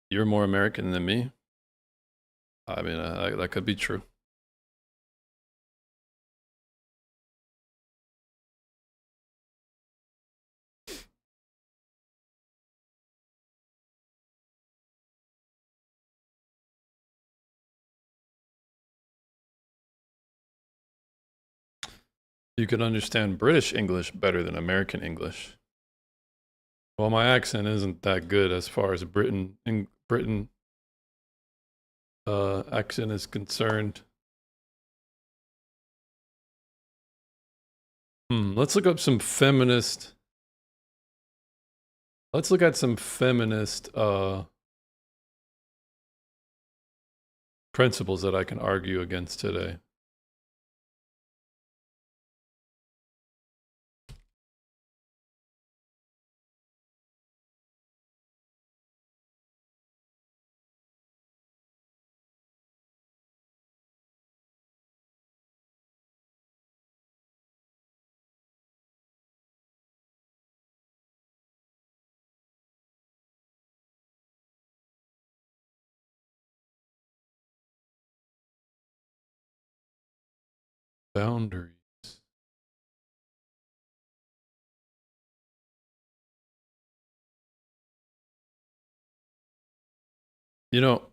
You're more American than me. I mean, that could be true. You can understand British English better than American English. Well, my accent isn't that good as far as Britain accent is concerned. Let's look up some feminist. Let's look at some feminist principles that I can argue against today. Boundaries. You know,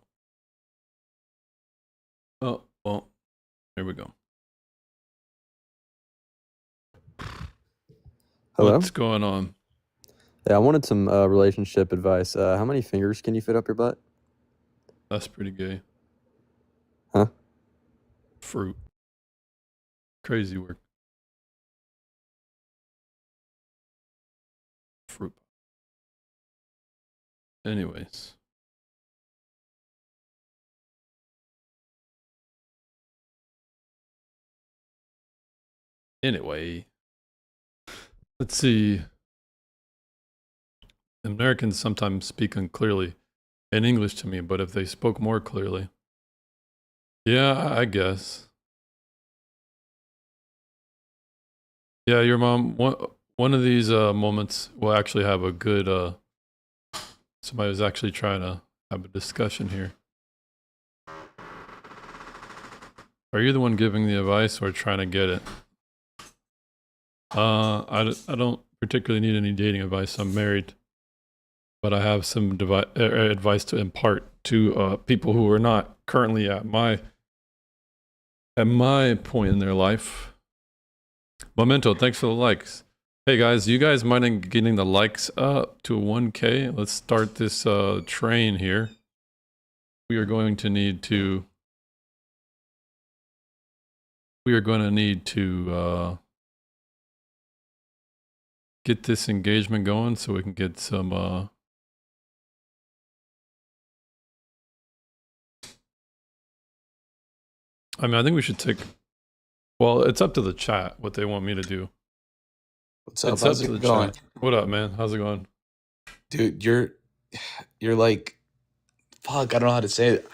oh, well, here we go. Hello? What's going on? Yeah, I wanted some relationship advice. How many fingers can you fit up your butt? That's pretty gay. Huh? Fruit. Crazy work. Fruit. Anyways. Anyway. Let's see. Americans sometimes speak unclearly in English to me, but if they spoke more clearly. Yeah, I guess. Yeah, your mom, one of these moments will actually have a good, somebody was actually trying to have a discussion here. Are you the one giving the advice or trying to get it? I don't particularly need any dating advice. I'm married, but I have some advice to impart to people who are not currently at my point in their life. Memento, thanks for the likes. Hey guys, you guys minding getting the likes up to 1K? Let's start this train here. We are going to need to get this engagement going so we can get some I mean, I think we should take, well, it's up to the chat what they want me to do. What's up? It's up How's to the it going? chat. What up, man? How's it going? Dude, you're like, fuck, I don't know how to say it.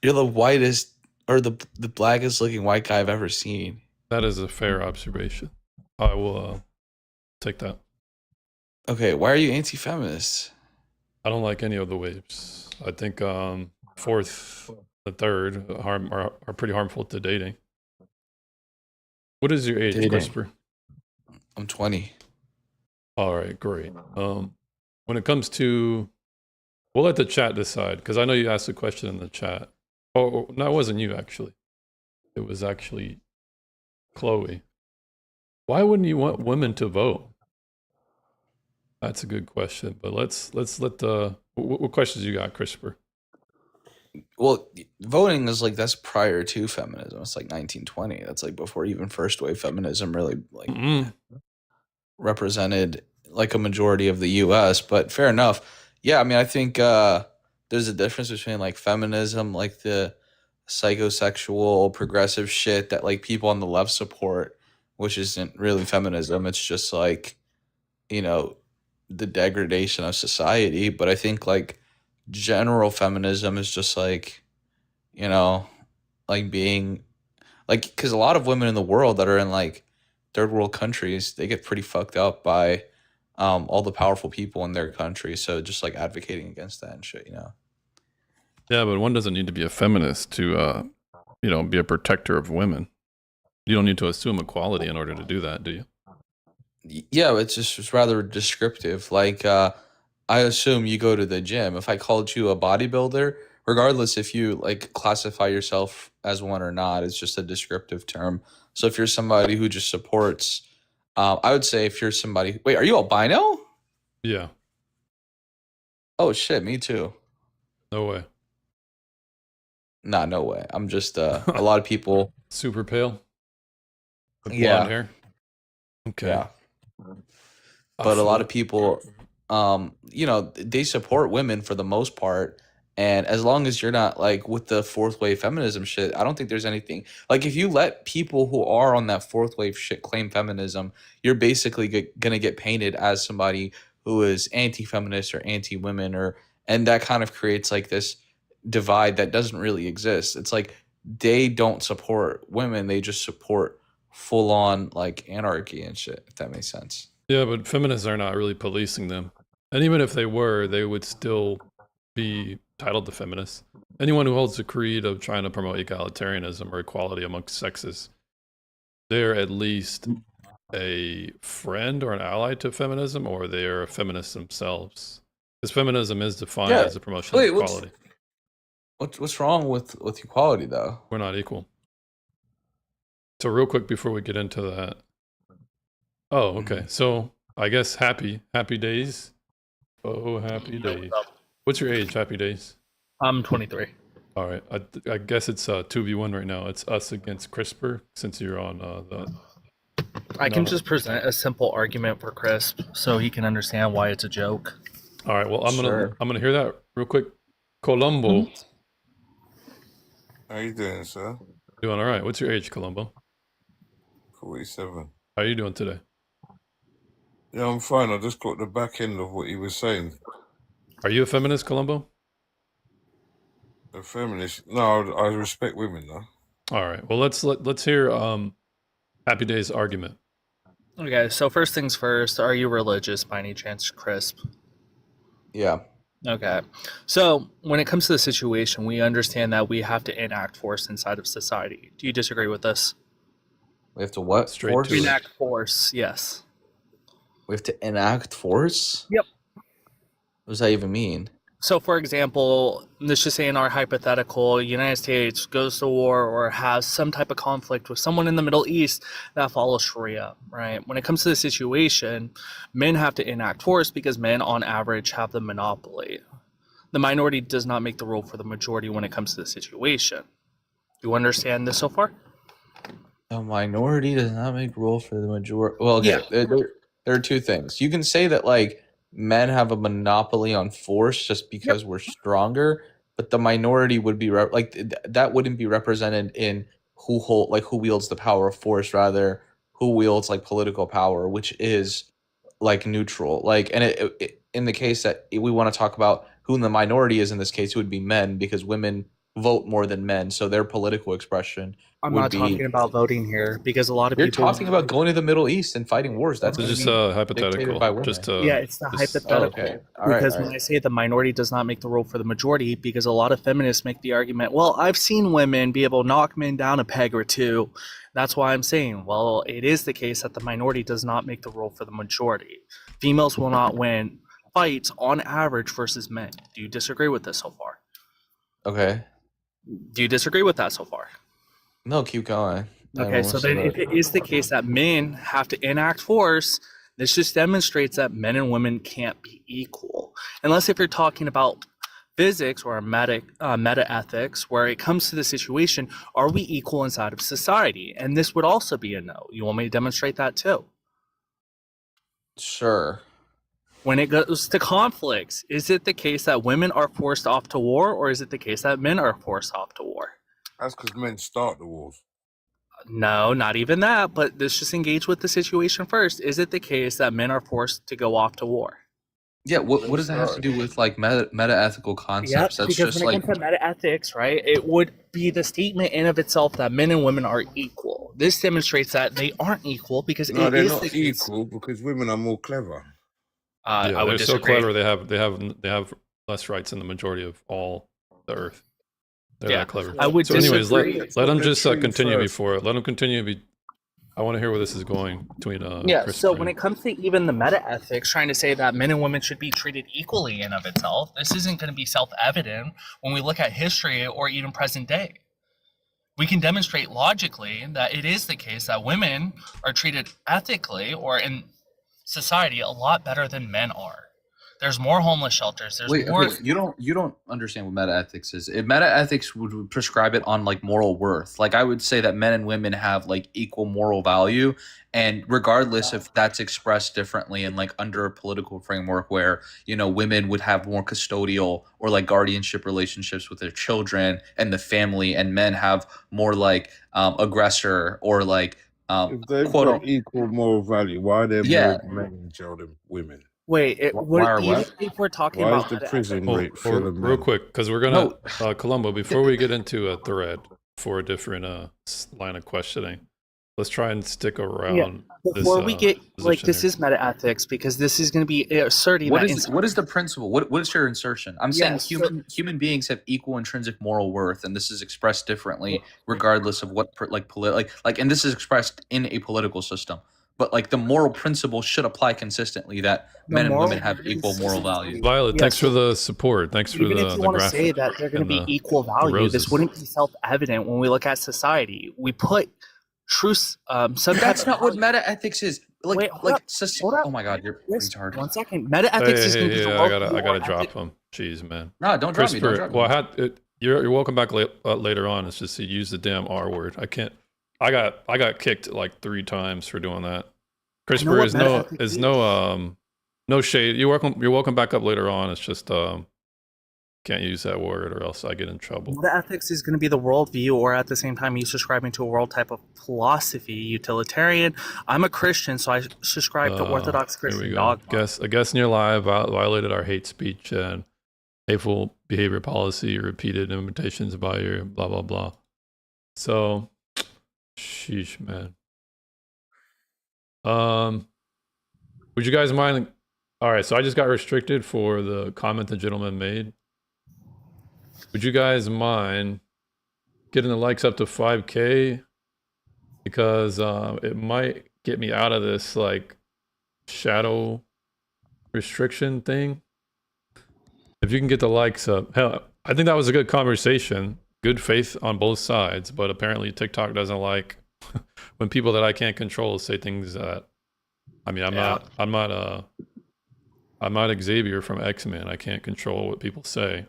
You're the whitest or the blackest looking white guy I've ever seen. That is a fair observation. I will take that. Okay, why are you anti-feminist? I don't like any of the waves. I think fourth, the third are pretty harmful to dating. What is your age, Dating. Christopher? I'm 20. All right, great. When it comes to, we'll let the chat decide because I know you asked a question in the chat. Oh, no, it wasn't you actually. It was actually Chloe. Why wouldn't you want women to vote? That's a good question, but let's let the what questions you got, Christopher? Well, voting is like that's prior to feminism. It's like 1920. That's like before even first wave feminism really like represented like a majority of the US, but fair enough. Yeah, I mean, I think there's a difference between like feminism, like the psychosexual progressive shit that like people on the left support, which isn't really feminism. It's just like, you know, the degradation of society. But I think like general feminism is just like, you know, like being like, because a lot of women in the world that are in like third world countries, they get pretty fucked up by all the powerful people in their country. So just like advocating against that and shit, you know. Yeah, but one doesn't need to be a feminist to, be a protector of women. You don't need to assume equality in order to do that, do you? Yeah, it's rather descriptive. Like, I assume you go to the gym. If I called you a bodybuilder, regardless if you like classify yourself as one or not, it's just a descriptive term. So if you're somebody who just supports, I would say if you're somebody, wait, are you albino? Yeah, Oh shit, me too. no way. Nah, no way. I'm just a lot of people. Super pale with blonde Yeah, hair. Okay. yeah. I But a feel lot it. of people, they support women for the most part. And as long as you're not like with the fourth wave feminism shit, I don't think there's anything like if you let people who are on that fourth wave shit claim feminism, you're basically gonna get painted as somebody who is anti-feminist or anti-women, or and that kind of creates like this divide that doesn't really exist. It's like they don't support women, they just support full on like anarchy and shit, if that makes sense. Yeah, but feminists are not really policing them. And even if they were, they would still be titled to feminists. Anyone who holds the creed of trying to promote egalitarianism or equality amongst sexes, they're at least a friend or an ally to feminism, or they're a feminist themselves. Because feminism is defined Yeah. as the promotion Wait, of equality. what's wrong with equality though? We're not equal. So real quick before we get into that. Oh, okay. So I guess happy days. Oh, happy days. What's your age, Happy Days? I'm 23. All right. I guess it's 2v1 right now. It's us against CRISPR since you're on the. I can No. just present a simple argument for Crisp so he can understand why it's a joke. All right. Well, Sure. I'm gonna hear that real quick. Colombo, How you doing, sir? doing all right. What's your age, Colombo? 47. How are you doing today? Yeah, I'm fine. I just got the back end of what he was saying. Are you a feminist, Colombo? A feminist. No, I respect women, though. All right. Well, let's hear Happy Days argument. Okay, so first things first, are you religious by any chance, Crisp? Yeah. Okay. So when it comes to the situation, we understand that we have to enact force inside of society. Do you disagree with this? We have to what? Straight Force? to it. Enact force, yes. We have to enact force? Yep. What does that even mean? So, for example, let's just say in our hypothetical, United States goes to war or has some type of conflict with someone in the Middle East that follows Sharia, right? When it comes to the situation, men have to enact force because men, on average, have the monopoly. The minority does not make the rule for the majority when it comes to the situation. Do you understand this so far? The minority does not make rule for the majority. Well, okay, Yeah. there are two things. You can say that like men have a monopoly on force just because we're stronger, but the minority would be that wouldn't be represented in who wields the power of force, rather who wields like political power, which is like neutral. Like, and in the case that we want to talk about who the minority is in this case, it would be men because women vote more than men, so their political expression. I'm would not be- talking about voting here because a lot of You're people. talking about going to the Middle East and fighting wars. That's This is just gonna be hypothetical. dictated by women. Just Yeah, it's the just- hypothetical. okay. All right, Because all when right. I say the minority does not make the rule for the majority, because a lot of feminists make the argument, well, I've seen women be able to knock men down a peg or two. That's why I'm saying, well, it is the case that the minority does not make the rule for the majority. Females will not win fights on average versus men. Do you disagree with this so far? Okay. Do you disagree with that so far? No, keep going. I Okay, so almost then said if it is the case that men have to enact force, this just demonstrates that men and women can't be equal. Unless if you're talking about physics or meta ethics, where it comes to the situation, are we equal inside of society? And this would also be a no. You want me to demonstrate that too? Sure. When it goes to conflicts, is it the case that women are forced off to war, or is it the case that men are forced off to war? That's because men start the wars. No, not even that, but let's just engage with the situation first. Is it the case that men are forced to go off to war? Yeah. What does that have to do with like meta ethical concepts? That's because just when like it comes to meta ethics, right, it would be the statement in of itself that men and women are equal. This demonstrates that they aren't equal because No, it they're is not the case. equal because women are more clever. yeah, I would they're so disagree. clever. They have less rights than the majority of all the Earth. They're Yeah. that clever. I would So anyways, disagree. let them They're just trained continue first. before. Let them continue. I want to hear where this is going between Yeah, Chris so and when it comes to even the meta ethics, trying to say that men and women should be treated equally in of itself, this isn't going to be self-evident when we look at history or even present day. We can demonstrate logically that it is the case that women are treated ethically or in society a lot better than men are. There's more homeless shelters. There's Wait, more. okay, you don't understand what meta ethics is. If meta ethics would prescribe it on like moral worth. Like I would say that men and women have like equal moral value, and regardless if that's expressed differently in like under a political framework where women would have more custodial or like guardianship relationships with their children and the family, and men have more like aggressor or like If they've quote got equal moral value, why are there Yeah. more men in jail than women? Wait, Why are even what? if we're talking Why is about the meta prison Oh, rate full of real men? quick, because we're gonna Columbo. Before we get into a thread for a different line of questioning, let's try and stick around. Before this, we get like position this here. is meta ethics because this is going to be asserting What that is what is the principle? What is your insertion? I'm saying Yes, so- human beings have equal intrinsic moral worth, and this is expressed differently regardless of what and this is expressed in a political system. But like the moral principle should apply consistently that The men and moral women have equal moral value. Violet, thanks for Yes. the support. Thanks for even the if you want to graphic. say that they're going to and be the equal value, roses. this wouldn't be self-evident when we look at society. We put truth. Some That's type not of what value- meta ethics is. Like Wait, hold like up, hold up. oh my god, you're Yes, retarded. one second. Meta ethics is going to be the I world gotta war drop ethic- him. Jeez, man. No, don't drop me. Don't CRISPR. drop me. Well, I had it. You're welcome back later on. It's just to use the damn R word. I can't. I got kicked like 3 times for doing that. CRISPR what is meta no ethics no shade. You're welcome back up later on. It's just can't use that word or else I get in trouble. Meta ethics is going to be the worldview, or at the same time, you subscribing to a world type of philosophy, utilitarian. I'm a Christian, so I subscribe to Orthodox Here we Christian go. dogma. A guest in your live violated our hate speech and hateful behavior policy, repeated invitations by your blah blah blah. So, sheesh, man. Would you guys mind? All right, so I just got restricted for the comment the gentleman made. Would you guys mind getting the likes up to 5K? Because it might get me out of this like shadow restriction thing. If you can get the likes up, hell, I think that was a good conversation. Good faith on both sides, but apparently TikTok doesn't like when people that I can't control say things that. I mean, I'm not Xavier from X-Men. I can't control what people say.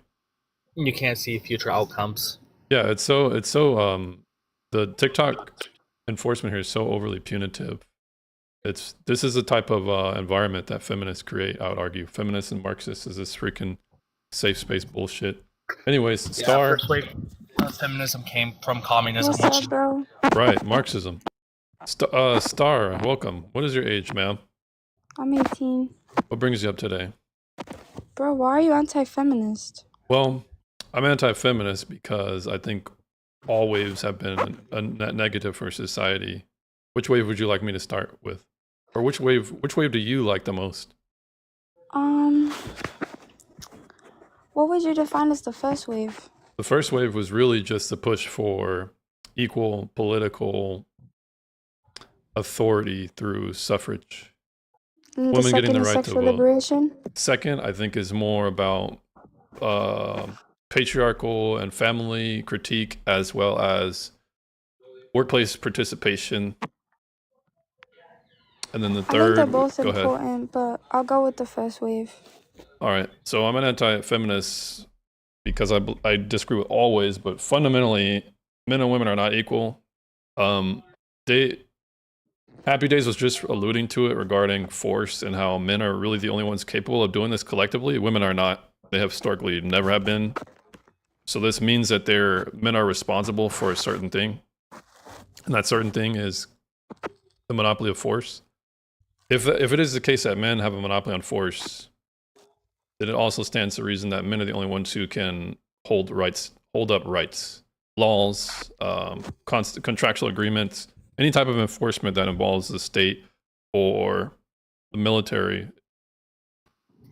You can't see future outcomes. Yeah, it's so the TikTok enforcement here is so overly punitive. This is the type of environment that feminists create. I would argue feminists and Marxists is this freaking safe space bullshit. Anyways, Star, First wave of feminism came from communism. What's Which up, bro? right? Marxism. Star, welcome. What is your age, ma'am? I'm 18. What brings you up today? Bro, why are you anti-feminist? Well, I'm anti-feminist because I think all waves have been a net negative for society. Which wave would you like me to start with? Or which wave do you like the most? What would you define as the first wave? The first wave was really just the push for equal political authority through suffrage. And Women getting second the is right to sexual vote. liberation? Second, I think is more about patriarchal and family critique as well as workplace participation. And then the I think third, they're both go ahead. important, but I'll go with the first wave. All right. So I'm an anti-feminist because I disagree with all ways, but fundamentally, men and women are not equal. Happy Days was just alluding to it regarding force and how men are really the only ones capable of doing this collectively. Women are not. They have historically never have been. So this means that men are responsible for a certain thing, and that certain thing is the monopoly of force. If it is the case that men have a monopoly on force, then it also stands to reason that men are the only ones who can hold up rights, laws, contractual agreements, any type of enforcement that involves the state or the military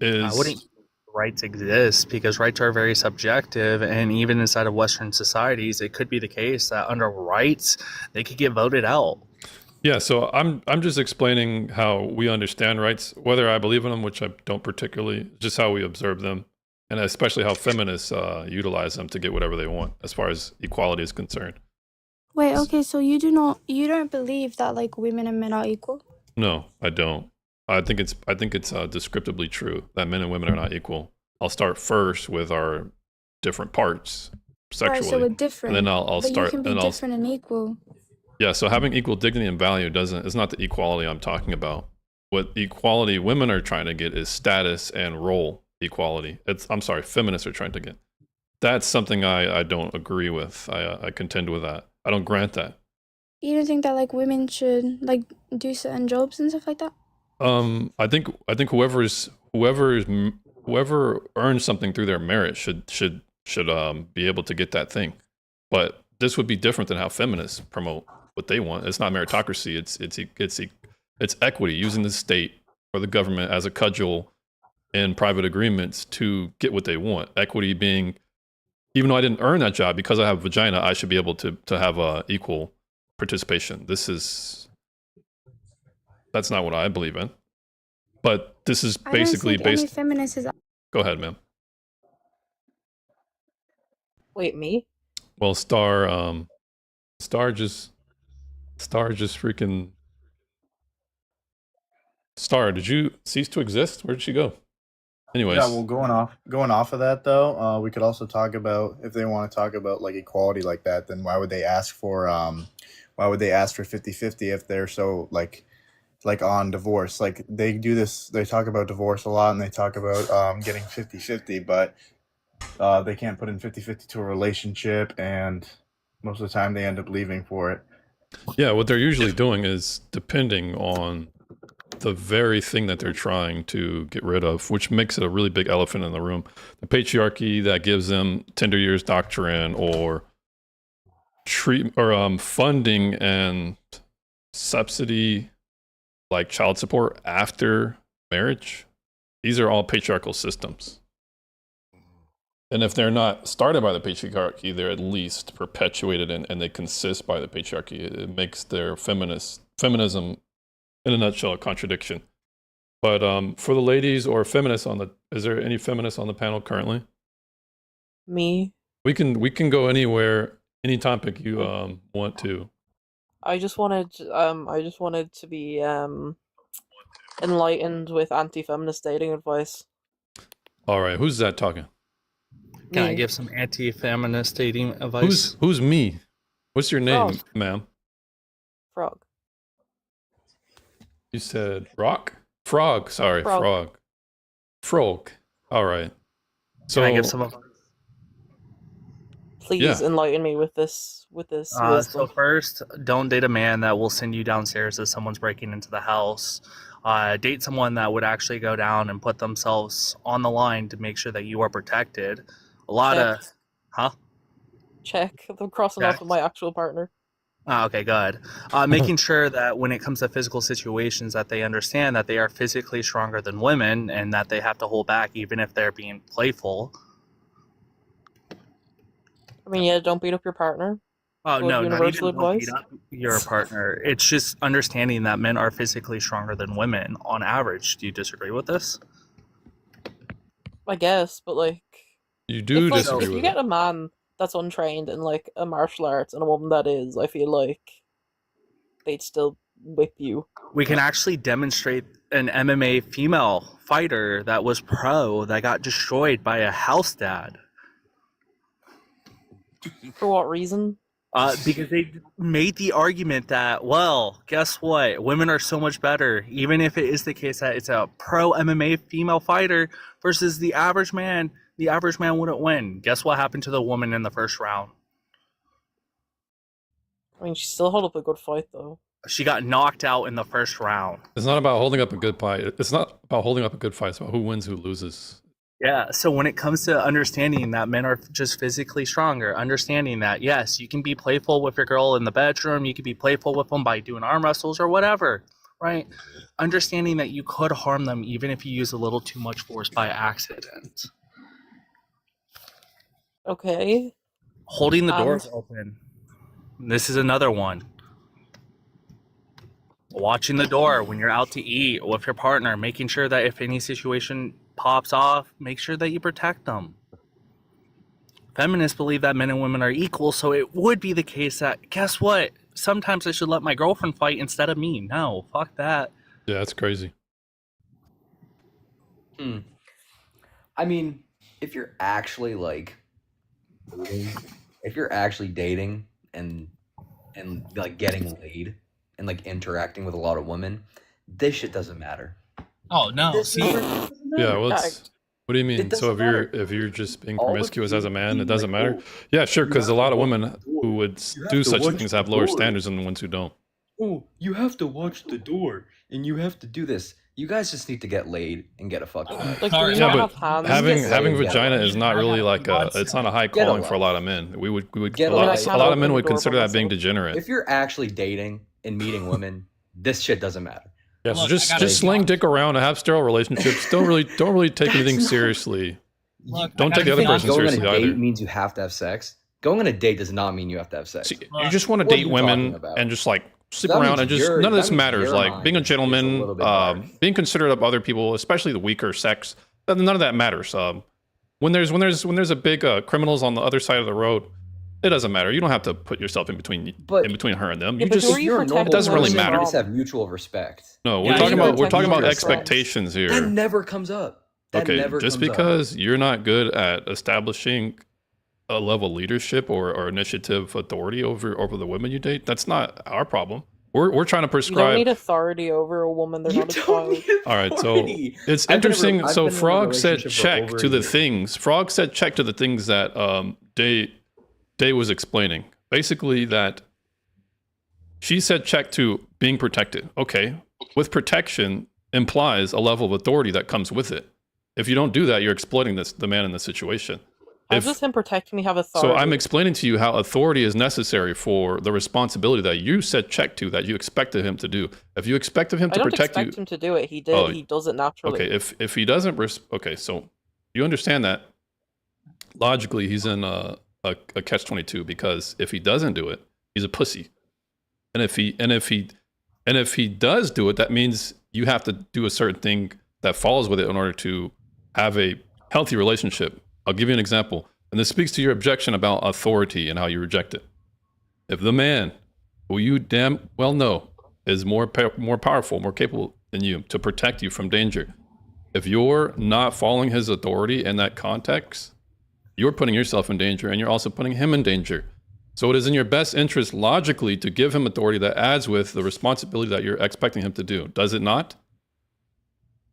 is rights exist, because rights are very subjective, and even inside of Western societies, it could be the case that under rights they could get voted out. Yeah, so I'm just explaining how we understand rights, whether I believe in them, which I don't particularly, just how we observe them, and especially how feminists utilize them to get whatever they want as far as equality is concerned. Wait, okay, so you don't believe that like women and men are equal? No, I don't. I think it's descriptively true that men and women are not equal. I'll start first with our different parts sexually, Right, so we're different. and then I'll but start you can be and different and equal. Yeah, so having equal dignity and value is not the equality I'm talking about. What equality women are trying to get is status and role equality. Feminists are trying to get. That's something I don't agree with. I contend with that. I don't grant that. You don't think that like women should like do certain jobs and stuff like that? I think whoever earns something through their merit should be able to get that thing. But this would be different than how feminists promote what they want. It's not meritocracy. It's equity, using the state or the government as a cudgel in private agreements to get what they want. Equity being, even though I didn't earn that job, because I have a vagina, I should be able to have equal participation. That's not what I believe in. But this is basically I don't think any based. feminist is. Go ahead, ma'am. Wait, me? Well, Star just freaking. Star, did you cease to exist? Where did she go? Anyways. Yeah, well, going off of that though, we could also talk about, if they want to talk about like equality like that, then why would they ask for 50-50 if they're so like on divorce? Like they do this, they talk about divorce a lot and they talk about getting 50-50, but they can't put in 50-50 to a relationship, and most of the time they end up leaving for it. Yeah, what they're usually doing is depending on the very thing that they're trying to get rid of, which makes it a really big elephant in the room. The patriarchy that gives them tender years doctrine or funding and subsidy like child support after marriage. These are all patriarchal systems. And if they're not started by the patriarchy, they're at least perpetuated and they consist by the patriarchy. It makes their feminism, in a nutshell, a contradiction. But for the ladies or feminists is there any feminists on the panel currently? Me? We can go anywhere, any topic you want to. I just wanted to be enlightened with anti-feminist dating advice. All right, who's that talking? Can I Me. give some anti-feminist dating advice? Who's me? What's your name, Frog. ma'am? Frog. You said rock? Frog, sorry, Frog. frog. Frog. All right. So Can I give some advice? Please Yeah. enlighten me with this So wisdom. first, don't date a man that will send you downstairs as someone's breaking into the house. Date someone that would actually go down and put themselves on the line to make sure that you are protected. A lot of, huh? Check. I'm crossing off Check. with my actual partner. Okay, good. Making sure that when it comes to physical situations, that they understand that they are physically stronger than women and that they have to hold back even if they're being playful. I mean, yeah, don't beat up your partner. Oh, Good no, not universal even don't beat advice? up your partner. It's just understanding that men are physically stronger than women on average. Do you disagree with this? I guess, but like, you do if, like, disagree if you with get it. a man that's untrained in like a martial arts and a woman that is, I feel like they'd still whip you. We can actually demonstrate an MMA female fighter that was pro that got destroyed by a house dad. For what reason? Because they made the argument that, well, guess what? Women are so much better, even if it is the case that it's a pro MMA female fighter versus the average man. The average man wouldn't win. Guess what happened to the woman in the first round? I mean, she still held up a good fight though. She got knocked out in the first round. It's not about holding up a good fight. It's not about holding up a good fight. It's about who wins, who loses. Yeah, so when it comes to understanding that men are just physically stronger, understanding that, yes, you can be playful with your girl in the bedroom, you can be playful with them by doing arm wrestles or whatever. right? Understanding that you could harm them even if you use a little too much force by accident. Okay. Holding the And doors open. This is another one. Watching the door when you're out to eat with your partner, making sure that if any situation pops off, make sure that you protect them. Feminists believe that men and women are equal, so it would be the case that, guess what? Sometimes I should let my girlfriend fight instead of me. No, fuck that. Yeah, that's crazy. I mean, if you're actually like dating, if you're actually dating and like getting laid and like interacting with a lot of women, this shit doesn't matter. Oh no, This see, never- doesn't Yeah, matter. well, what do you mean? So doesn't matter. if you're just being All of promiscuous you as a man, being it doesn't like, matter. "Oh, Yeah, sure, you because a have lot to of watch women the door. who would You have do to such watch things the have lower door." standards than the ones who don't. Oh, you have to watch the door and you have to do this. You guys just need to get laid and get a fucking life. like, Sorry, do we Yeah, not but have hands? having Get having laid, get vagina a is life. not really like a. It's not a high Get a calling for a life. lot of men. We would Get a a lot, life. a lot of Open men the would door consider for that being myself. degenerate. If you're actually dating and meeting women, this shit doesn't matter. Yeah, so Look, just I gotta just be sling honest. dick around and have sterile relationships. Don't really take anything That's not- seriously. Look, Don't I take the gotta other be person honest. Going on seriously a date either. means you have to have sex. Going on a date does not mean you have to have sex. See, you Look, just want to what are date you women talking about? and just like sleep That around means and just your- none of this that means matters. your Like mind being a is a gentleman, little bit dark. being considerate of other people, especially the weaker sex. None of that matters. When there's a big criminals on the other side of the road, it doesn't matter. You don't have to put yourself in between But- her and them. Yeah, You but just who are you If you're a normal protecting doesn't really person, matter. You just have mutual respect. no. Yeah, We're talking you about protect about yourself. expectations here. That never comes up. That Okay, never just comes up. because you're not good at establishing a level of leadership or initiative authority over the women you date, that's not our problem. We're trying to You don't prescribe. need authority over a woman. They're You not a don't child. need All right, so authority. it's I've been in a interesting. re- I've So been in a Frog said relationship for check over to a the year. things. Frog said check to the things that Day was explaining. Basically, that she said check to being protected. Okay, with protection implies a level of authority that comes with it. If you don't do that, you're exploiting the man in this situation. How If- does him protecting me have authority? So I'm explaining to you how authority is necessary for the responsibility that you said check to, that you expected him to do. If you expect of him I to don't protect expect you, him to do it. He did. Oh, He does it naturally. okay. If he doesn't, okay. So you understand that logically he's in a catch-22, because if he doesn't do it, he's a pussy. And if he does do it, that means you have to do a certain thing that follows with it in order to have a healthy relationship. I'll give you an example. And this speaks to your objection about authority and how you reject it. If the man, who you damn well know is more powerful, more capable than you to protect you from danger, if you're not following his authority in that context, you're putting yourself in danger and you're also putting him in danger. So it is in your best interest logically to give him authority that adds with the responsibility that you're expecting him to do. Does it not?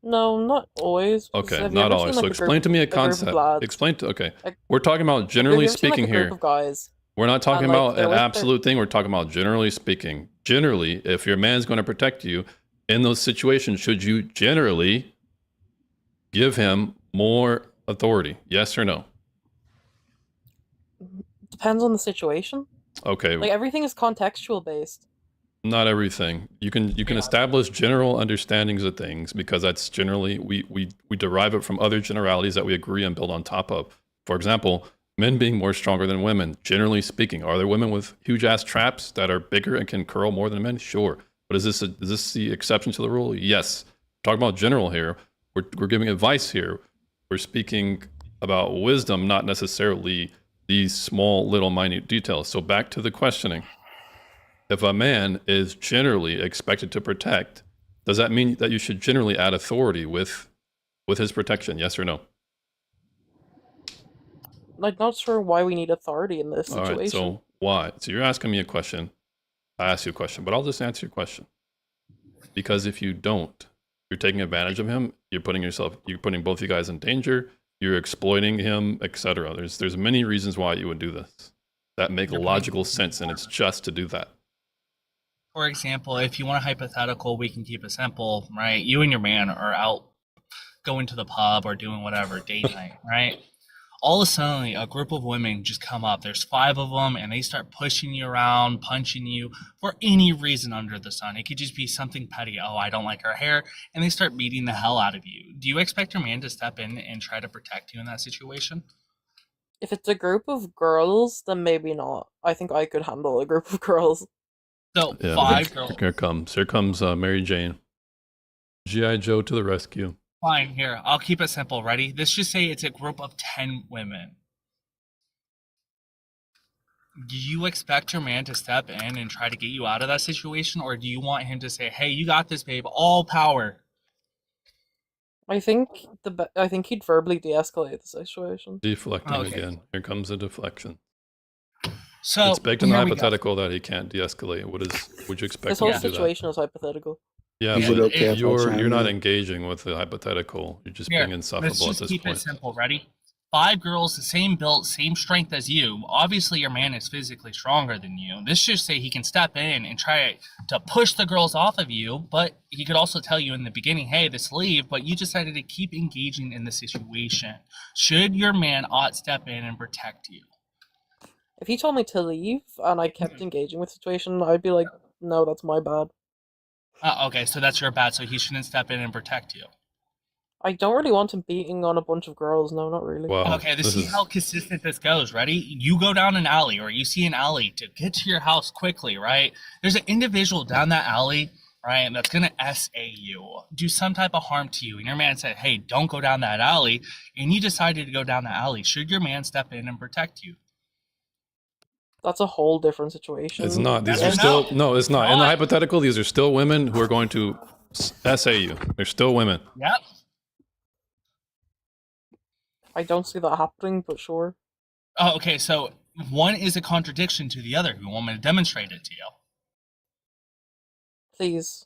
No, not always. 'cause Okay, have you not ever always. seen, So like, explain to me a group of concept. lads? Explain to, okay. Like- We're talking about generally Have you ever seen, like, speaking a group here. of guys. We're not talking And, like, about they're an with their- absolute thing. We're talking about generally speaking. Generally, if your man's going to protect you in those situations, should you generally give him more authority? Yes or no? Depends on the situation. Okay, Like everything is contextual based. not everything. You can establish general understandings of things, because that's generally we derive it from other generalities that we agree and build on top of. For example, men being more stronger than women, generally speaking. Are there women with huge ass traps that are bigger and can curl more than men? Sure. But is this the exception to the rule? Yes. We're talking about general here. We're giving advice here. We're speaking about wisdom, not necessarily these small little minute details. So back to the questioning. If a man is generally expected to protect, does that mean that you should generally add authority with his protection? Yes or no? Like, not sure why we need authority in this All situation. right, so why? So you're asking me a question. I asked you a question, but I'll just answer your question. Because if you don't, you're taking advantage of him. You're putting both you guys in danger. You're exploiting him, etc. There's many reasons why you would do this that make logical sense, and it's just to do that. For example, if you want a hypothetical, we can keep it simple, right? You and your man are out going to the pub or doing whatever, date night, right? all of a sudden a group of women just come up. There's 5 of them, and they start pushing you around, punching you for any reason under the sun. It could just be something petty. Oh, I don't like her hair, and they start beating the hell out of you. Do you expect your man to step in and try to protect you in that situation? If it's a group of girls, then maybe not. I think I could handle a group of girls. So Yeah, 5 girls. Here comes Mary Jane. G.I. Joe to the rescue. Fine, here, I'll keep it simple. Ready? Let's just say it's a group of 10 women. Do you expect your man to step in and try to get you out of that situation, or do you want him to say, "Hey, you got this, babe, all power"? I think I think he'd verbally de-escalate the situation. Deflecting Okay. again. Here comes a deflection. So It's baked in the here we go. hypothetical that he can't de-escalate. Would you expect This him whole to do that? situation is hypothetical. Yeah, Is it but okay if I you're chime not in? engaging with the hypothetical. You're just Here, being let's insufferable at just this keep it point. simple. Ready? 5 girls, the same build, same strength as you. Obviously, your man is physically stronger than you. This should say he can step in and try to push the girls off of you, but he could also tell you in the beginning, "Hey, this leave," but you decided to keep engaging in the situation. Should your man ought step in and protect you? If he told me to leave and I kept engaging with the situation, I'd be like, no, that's my bad. Okay, so that's your bad, so he shouldn't step in and protect you. I don't really want him beating on a bunch of girls. No, not really. Wow. Okay, this see is how consistent this goes. Ready? You go down an alley, or you see an alley to get to your house quickly, right? There's an individual down that alley, right, that's gonna SA you, do some type of harm to you, and your man said, "Hey, don't go down that alley," and you decided to go down the alley. Should your man step in and protect you? That's a whole different situation. It's not. These Yes are or still no. It's not. In the Why? hypothetical, these are still women who are going to SA you. They're still women. Yep. I don't see that happening, but sure. Oh, okay, so one is a contradiction to the other. You want me to demonstrate it to you? Please.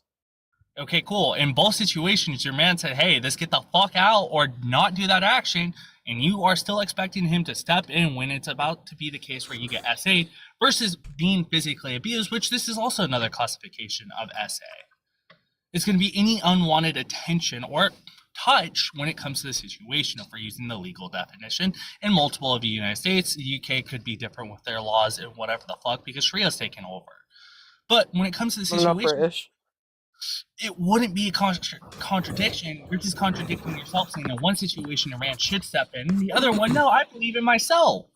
Okay, cool. In both situations, your man said, "Hey, let's get the fuck out," or not do that action, and you are still expecting him to step in when it's about to be the case where you get SA versus being physically abused, which this is also another classification of SA. It's going to be any unwanted attention or touch when it comes to the situation if we're using the legal definition. In multiple of the United States, the UK could be different with their laws and whatever the fuck because Sharia's taken over. But when it comes to the I'm not situation, British. it wouldn't be a contradiction. You're just contradicting yourself, saying in one situation your man should step in, and the other one, no, I believe in myself.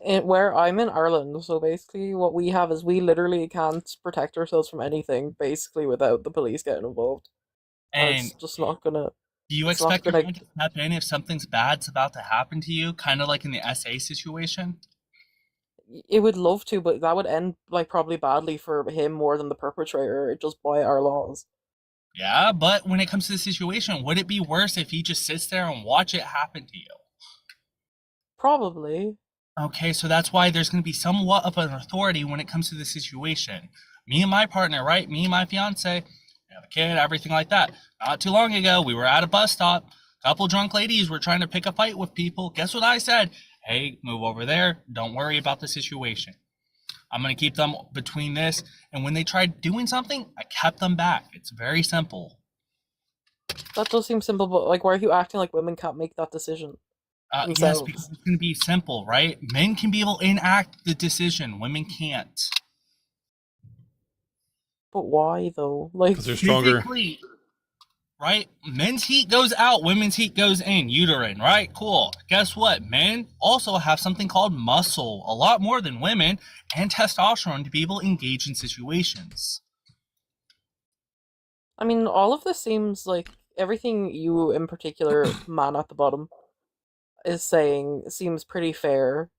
Where I'm in Ireland, so basically what we have is we literally can't protect ourselves from anything, basically, without the police getting involved. And It's just not gonna. do you it's not expect your gonna- man to step in if something's bad's about to happen to you, kind of like in the SA situation? It would love to, but that would end like probably badly for him more than the perpetrator, just by our laws. Yeah, but when it comes to the situation, would it be worse if he just sits there and watch it happen to you? Probably. Okay, so that's why there's going to be somewhat of an authority when it comes to the situation. Me and my partner, right? Me and my fiance, we have a kid, everything like that. Not too long ago, we were at a bus stop. A couple drunk ladies were trying to pick a fight with people. Guess what I said? Hey, move over there. Don't worry about the situation. I'm going to keep them between this. And when they tried doing something, I kept them back. It's very simple. That does seem simple, but like, why are you acting like women can't make that decision? Yes, Themselves. because it's going to be simple, right? Men can be able to enact the decision. Women can't. But why though? Like, Because they're stronger. Physically, right? Men's heat goes out, women's heat goes in, uterine, right? Cool. Guess what? Men also have something called muscle, a lot more than women, and testosterone to be able to engage in situations. I mean, all of this seems like everything you in particular, man at the bottom, is saying seems pretty fair.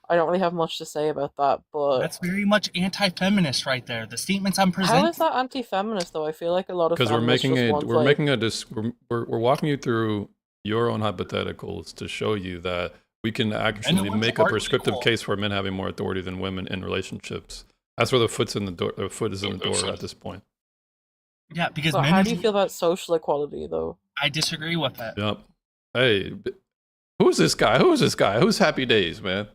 I don't really have much to say about that, but That's very much anti-feminist right there. The statements I'm presenting. how is that anti-feminist though? I feel like a lot of Because we're feminists making just it. want, We're like, making a. We're walking you through your own hypotheticals to show you that we can actually one's make a hardly prescriptive equal. case for men having more authority than women in relationships. That's where the foot's in the door. The foot is in the door at this point. Yeah, because but men. how do you feel about social equality though? I disagree with it. Yep. Hey, who's this guy? Who's this guy? Who's Happy Days, man?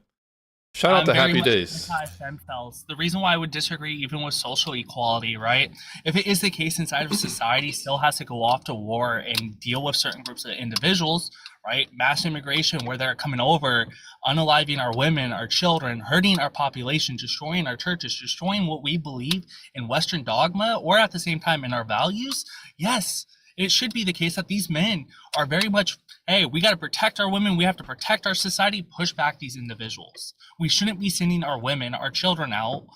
Shout out I'm to very Happy much Days. anti-stem cells. The reason why I would disagree even with social equality, right? If it is the case inside of society still has to go off to war and deal with certain groups of individuals, right? Mass immigration where they're coming over, unaliving our women, our children, hurting our population, destroying our churches, destroying what we believe in Western dogma, or at the same time in our values. Yes, it should be the case that these men are very much, hey, we got to protect our women. We have to protect our society, push back these individuals. We shouldn't be sending our women, our children out.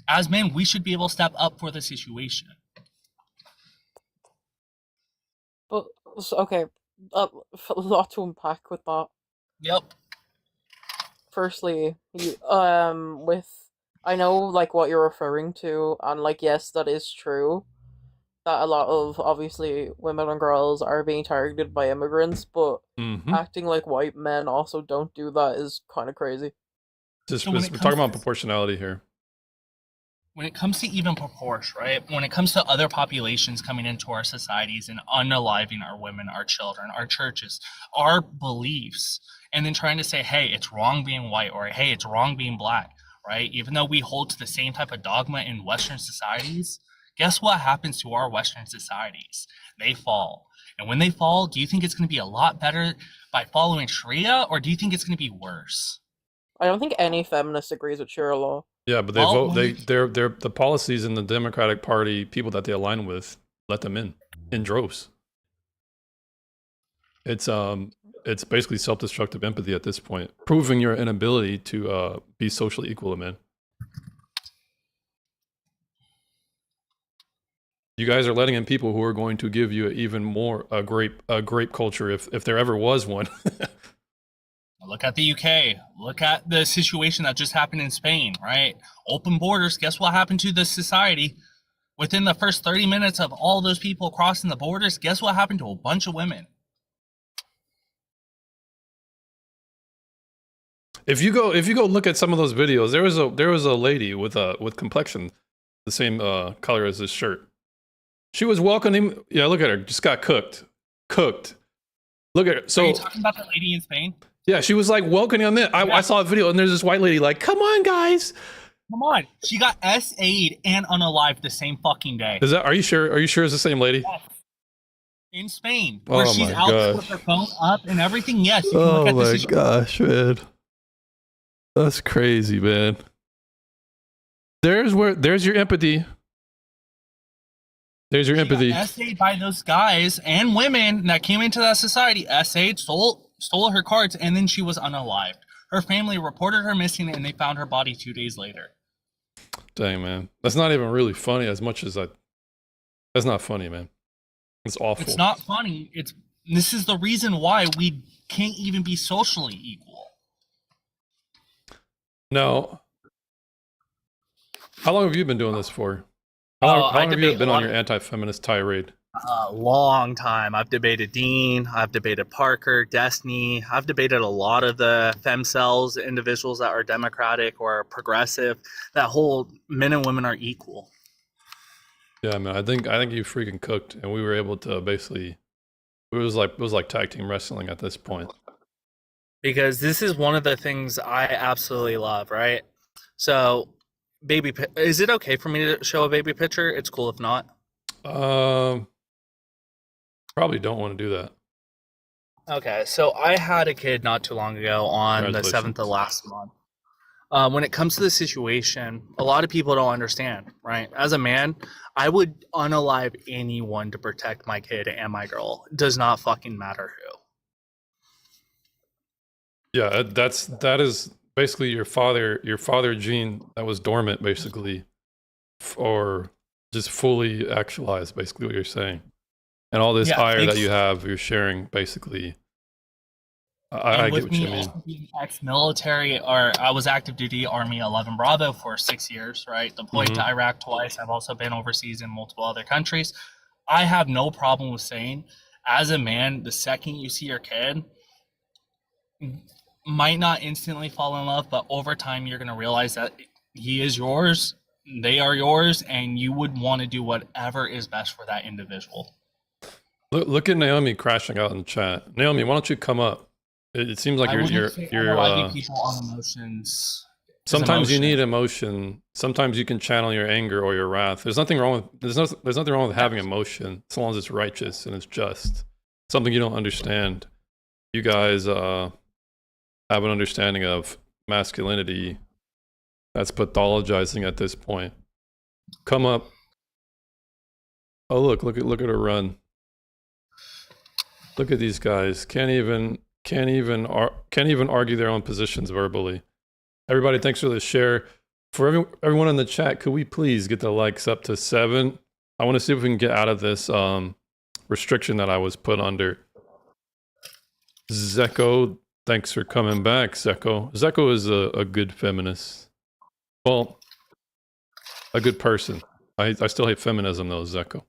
As men, we should be able to step up for the situation. But okay, a lot to unpack with that. Yep. Firstly, with I know like what you're referring to, and like yes, that is true. That a lot of obviously women and girls are being targeted by immigrants, but Mm-hmm. acting like white men also don't do that is kind of crazy. Just So when we're it comes talking to about this- proportionality here. When it comes to even proportion, right? When it comes to other populations coming into our societies and unaliving our women, our children, our churches, our beliefs, and then trying to say, hey, it's wrong being white, or hey, it's wrong being black, right? Even though we hold to the same type of dogma in Western societies, guess what happens to our Western societies? They fall. And when they fall, do you think it's going to be a lot better by following Sharia, or do you think it's going to be worse? I don't think any feminist agrees with Sharia law. Yeah, but they Well, vote. when They're the policies in the Democratic Party, people that they align with, let them in droves. It's basically self-destructive empathy at this point, proving your inability to be socially equal to men. You guys are letting in people who are going to give you even more a grape culture if there ever was one. Look at the UK. Look at the situation that just happened in Spain, right? Open borders. Guess what happened to the society? Within the first 30 minutes of all those people crossing the borders, guess what happened to a bunch of women? If you go look at some of those videos, there was a lady with complexion the same color as this shirt. She was welcoming. Yeah, look at her. Just got cooked. Look at her. Are So you talking about the lady in Spain? yeah, she was like welcoming them in. I saw a video and there's this white lady like, "Come on, guys." Come on. She got SA'd and unalived the same fucking day. Is that? Are you sure? Are you sure it's the same lady? Yes. In Spain, where Oh she's my out gosh. with her phone up and everything. Yes, you can look Oh at my this. gosh, man. That's crazy, man. There's your empathy. There's your empathy. Got SA'd by those guys and women that came into that society. SA'd, stole her cards, and then she was unalived. Her family reported her missing, and they found her body 2 days later. Dang, man. That's not even really funny as much as that's not funny, man. It's awful. It's not funny. This is the reason why we can't even be socially equal. Now, how long have you been doing this for? How long I have you debate been a on lot your of- anti-feminist tirade? A long time. I've debated Dean. I've debated Parker, Destiny. I've debated a lot of the femcells, individuals that are democratic or progressive, that whole men and women are equal. Yeah, man. I think you freaking cooked, and we were able to basically. It was like tag team wrestling at this point. Because this is one of the things I absolutely love, right? So, is it okay for me to show a baby picture? It's cool if not. Probably don't want to do that. Okay, so I had a kid not too long ago on the 7th of last month. When it comes to the situation, a lot of people don't understand, right? As a man, I would unalive anyone to protect my kid and my girl. It does not fucking matter who. Yeah, that is basically your father gene that was dormant, basically, or just fully actualized, basically what you're saying. And all this ire that you have, you're sharing, basically. I get what you mean. Being ex-military, or I was active duty Army 11 Bravo for 6 years, right? Deployed to Iraq twice. I've also been overseas in multiple other countries. I have no problem with saying, as a man, the second you see your kid, might not instantly fall in love, but over time you're going to realize that he is yours, they are yours, and you would want to do whatever is best for that individual. Look at Naomi crashing out in the chat. Naomi, why don't you come up? It seems like you're people on emotions Sometimes you emotion. need emotion. Sometimes you can channel your anger or your wrath. There's nothing wrong with there's nothing wrong with having emotion as long as it's righteous and it's just. Something you don't understand. You guys have an understanding of masculinity that's pathologizing at this point. Come up. Oh look at her run. Look at these guys. Can't even argue their own positions verbally. Everybody, thanks for the share. For everyone in the chat, could we please get the likes up to 7? I want to see if we can get out of this restriction that I was put under. Zeko, thanks for coming back, Zeko. Zeko is a good feminist. Well, a good person. I still hate feminism though, Zeko.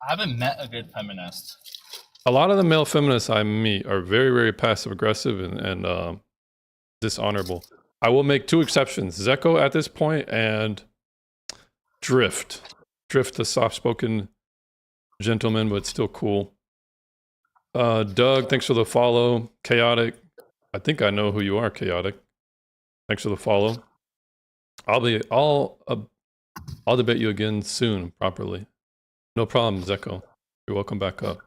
I haven't met a good feminist. A lot of the male feminists I meet are very, very passive aggressive and dishonorable. I will make 2 exceptions. Zeko at this point and Drift. Drift, a soft-spoken gentleman, but still cool. Doug, thanks for the follow. Chaotic. I think I know who you are, Chaotic. Thanks for the follow. I'll debate you again soon, properly. No problem, Zeko. You're welcome back up.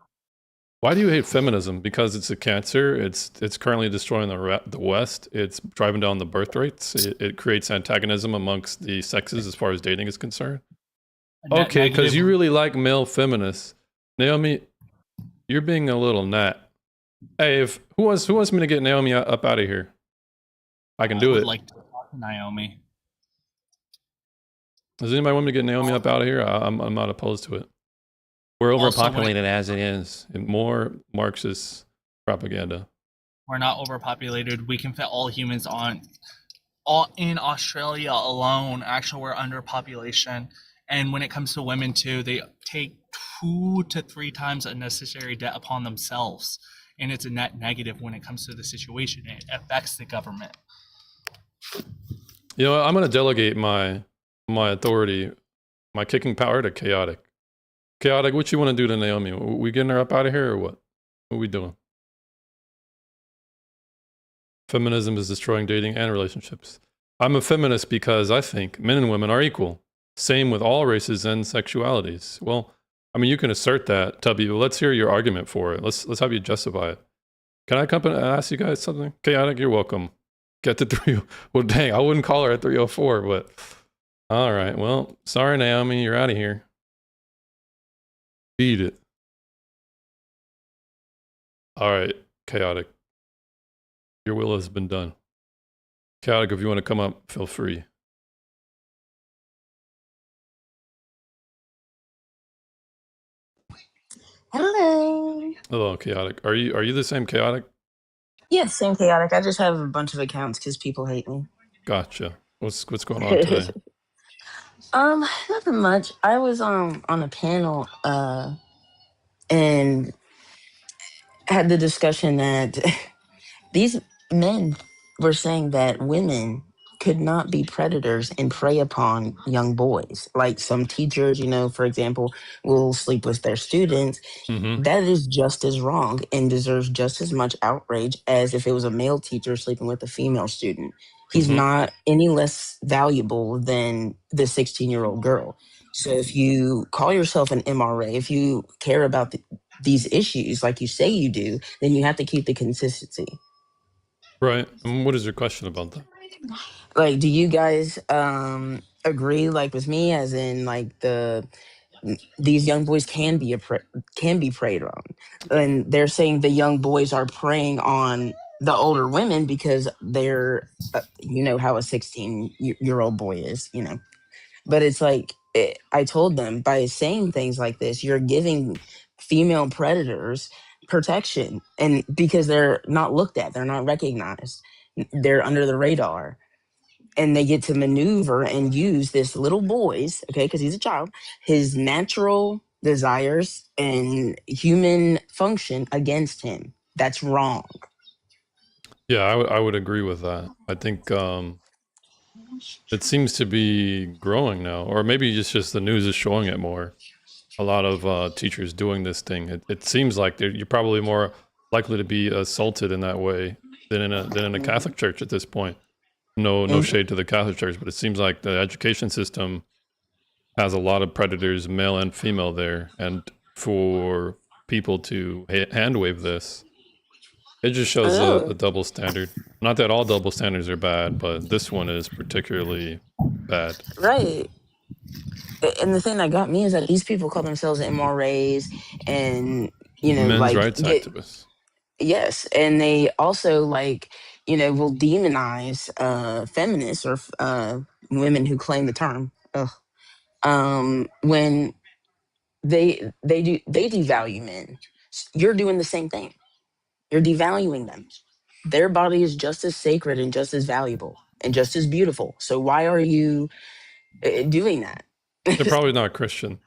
Why do you hate feminism? Because it's a cancer. It's currently destroying the West. It's driving down the birth rates. It creates antagonism amongst the sexes as far as dating is concerned. Okay, because you really like male feminists. Naomi, you're being a little gnat. Hey, who wants me to get Naomi up out of here? I can do it. Like to talk to Naomi. Does anybody want me to get Naomi up out of here? I'm not opposed to it. We're overpopulated as it is. And more Marxist propaganda. We're not overpopulated. We can fit all humans on. In Australia alone, actually, we're underpopulation. And when it comes to women too, they take 2 to 3 times unnecessary debt upon themselves. And it's a net negative when it comes to the situation. It affects the government. You know, I'm going to delegate my authority, my kicking power to Chaotic. Chaotic, what you want to do to Naomi? We getting her up out of here or what? What are we doing? Feminism is destroying dating and relationships. I'm a feminist because I think men and women are equal. Same with all races and sexualities. Well, I mean, you can assert that, Tubby, but let's hear your argument for it. Let's have you justify it. Can I come and ask you guys something? Chaotic, you're welcome. Get to 3. Well, dang, I wouldn't call her at 304, but all right. Well, sorry, Naomi, you're out of here. Beat it. All right, Chaotic. Your will has been done. Chaotic, if you want to come up, feel free. Hello. Hello, Chaotic. Are you the same Chaotic? Yeah, same chaotic. I just have a bunch of accounts because people hate me. Gotcha. What's going on today? Nothing much. I was on a panel and had the discussion that these men were saying that women could not be predators and prey upon young boys. Like some teachers, for example, will sleep with their students. Mm-hmm. That is just as wrong and deserves just as much outrage as if it was a male teacher sleeping with a female student. He's not any less valuable than the 16-year-old girl. So if you call yourself an MRA, if you care about these issues like you say you do, then you have to keep the consistency. Right. And what is your question about that? Like, do you guys agree, like with me, as in like these young boys can be preyed on, and they're saying the young boys are preying on the older women because they're, how a 16-year-old boy is, But it's like I told them, by saying things like this, you're giving female predators protection, and because they're not looked at, they're not recognized, they're under the radar. And they get to maneuver and use this little boy's, because he's a child, his natural desires and human function against him. That's wrong. Yeah, I would agree with that. I think it seems to be growing now, or maybe it's just the news is showing it more. A lot of teachers doing this thing. It seems like you're probably more likely to be assaulted in that way than in a Catholic church at this point. no Mhm. shade to the Catholic Church, but it seems like the education system has a lot of predators, male and female there, and for people to hand wave this, it just shows Oh. a double standard. Not that all double standards are bad, but this one is particularly bad. Right. And the thing that got me is that these people call themselves MRAs and, Men's like rights activists. yes. And they also like, will demonize feminists or women who claim the term. Ugh. When they devalue men. You're doing the same thing. You're devaluing them. Their body is just as sacred and just as valuable and just as beautiful. So why are you doing that? They're probably not Christian.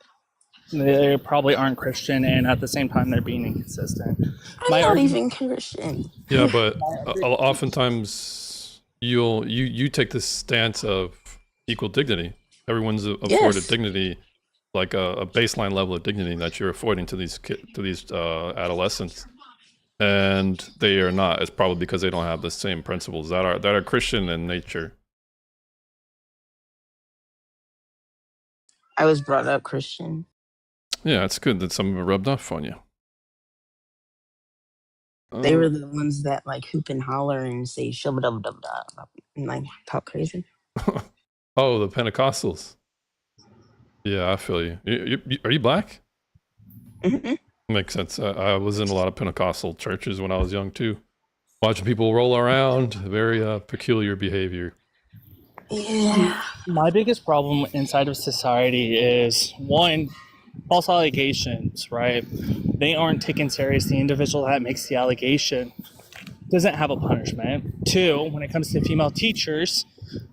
They probably aren't Christian, and at the same time, they're being inconsistent. I'm My not argument- even Christian. Yeah, but oftentimes you take this stance of equal dignity. Everyone's afforded Yes. dignity, like a baseline level of dignity that you're affording to these adolescents, and they are not. It's probably because they don't have the same principles that are Christian in nature. I was brought up Christian. Yeah, it's good that some of it rubbed off on you. They were the ones that like hoop and holler and say shubba dub dub dub and like talk crazy. Oh, the Pentecostals. Yeah, I feel you. Are you black? Mhm. Makes sense. I was in a lot of Pentecostal churches when I was young too. Watching people roll around, very peculiar behavior. Yeah. My biggest problem inside of society is one, false allegations, right? They aren't taken serious. The individual that makes the allegation doesn't have a punishment. Two, when it comes to female teachers,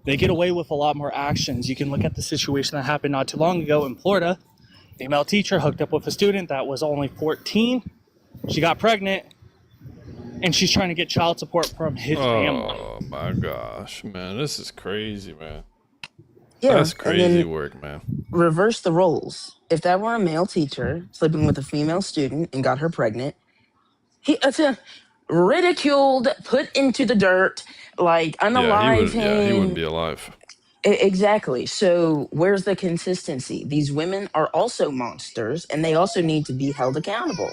they get away with a lot more actions. You can look at the situation that happened not too long ago in Florida. Female teacher hooked up with a student that was only 14. She got pregnant, and she's trying to get child support from his family. Oh my gosh, man, this is crazy, man. Yeah. That's and crazy then work, man. reverse the roles. If that were a male teacher sleeping with a female student and got her pregnant, he ridiculed, put into the dirt, like unalive him. He wouldn't be alive. Exactly. So where's the consistency? These women are also monsters, and they also need to be held accountable.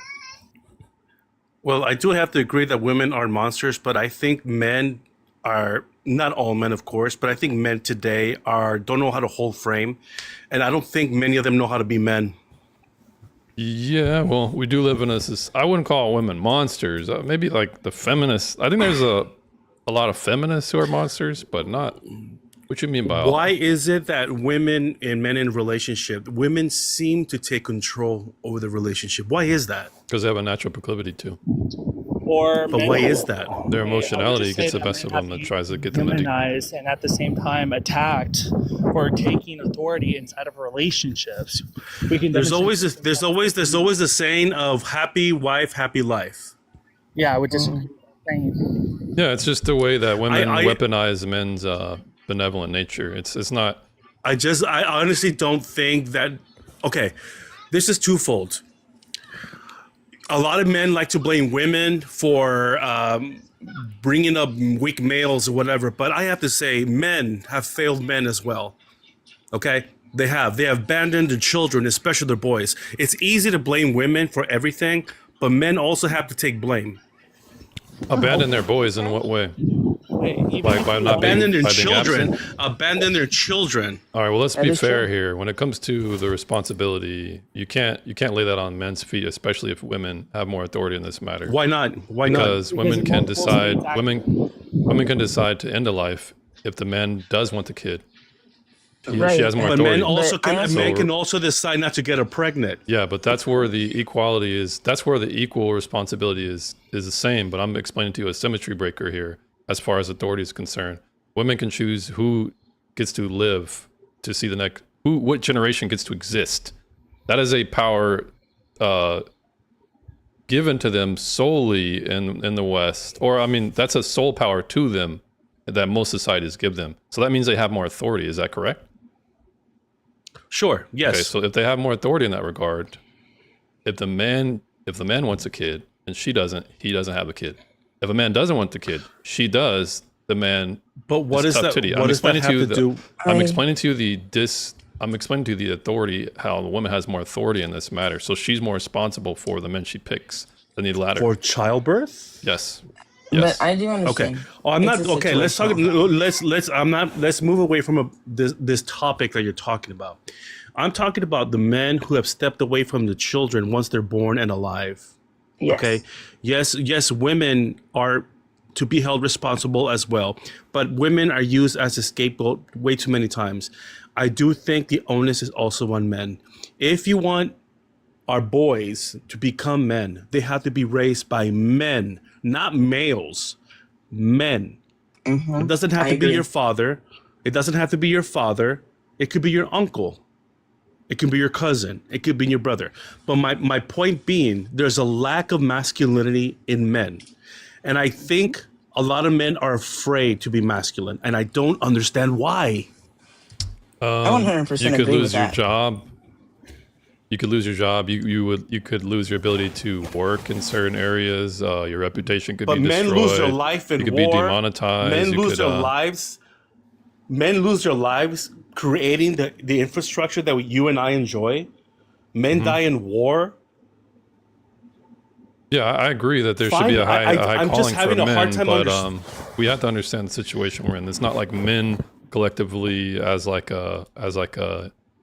Well, I do have to agree that women are monsters, but I think men are, not all men, of course, but I think men today don't know how to hold frame, and I don't think many of them know how to be men. Yeah, well, we do live in I wouldn't call women monsters. Maybe like the feminists. I think there's a lot of feminists who are monsters, but not. What you mean by Why is it that women and men in relationship, women seem to take control over the relationship? Why is that? Because they have a natural proclivity to. Or But men why who- is that? Their I would emotionality just say gets the that best of men them have that tries to get them to do. demonized and at the same time attacked for taking authority inside of relationships. We can There's demonstrate- always a saying of happy wife, happy life. Yeah, I would disagree. Yeah, it's just the way that women I- weaponize men's benevolent nature. It's not. I honestly don't think that. Okay, this is twofold. A lot of men like to blame women for bringing up weak males or whatever, but I have to say, men have failed men as well. Okay, they have abandoned their children, especially their boys. It's easy to blame women for everything, but men also have to take blame. Abandon their boys in what way? By not Abandon their being children. absent? Abandon their children. All right, well, let's That be is fair true. here. When it comes to the responsibility, you can't lay that on men's feet, especially if women have more authority in this matter. Why not? Why not? Because women can multiple decide. states Women can decide to end a life if the man does want the kid. Right. She has more But authority. men also But I can. also- Men can also decide not to get her pregnant. Yeah, but that's where the equality is. That's where the equal responsibility is the same. But I'm explaining to you a symmetry breaker here, as far as authority is concerned. Women can choose who gets to live to see the next. What generation gets to exist. That is a power given to them solely in the West, or I mean, that's a sole power to them that most societies give them. So that means they have more authority. Is that correct? Sure. Yes. Okay, so if they have more authority in that regard, if the man wants a kid and she doesn't, he doesn't have a kid. If a man doesn't want the kid, she does, the man But what is is tough that? titty. What I'm does that explaining have to you to do? I'm explaining to you I'm explaining to you the authority, how the woman has more authority in this matter. So she's more responsible for the men she picks than the latter. For childbirth? Yes. But Yes. I do Okay. understand. Oh, I'm It's not a okay. Let's talk. situational. Let's. I'm not. Let's move away from this topic that you're talking about. I'm talking about the men who have stepped away from the children once they're born and alive. Yes. Okay. Yes. Women are to be held responsible as well, but women are used as a scapegoat way too many times. I do think the onus is also on men. If you want our boys to become men, they have to be raised by men, not males. Men. Mm-hmm. It doesn't have I to be agree. your father. It doesn't have to be your father. It could be your uncle. It can be your cousin. It could be your brother. But my point being, there's a lack of masculinity in men. And I think a lot of men are afraid to be masculine. And I don't understand why. I 100% You could agree with lose your that. job. You could lose your job. You could lose your ability to work in certain areas. Your reputation could But be men destroyed. lose their life in You could war. be demonetized. Men You lose could, their lives. Men lose their lives creating the infrastructure that you and I enjoy. Men die in war. Yeah, I agree that there should Fine. be a high I'm calling just having for a men, hard time but we have to understand the situation we're in. It's not like men collectively as like a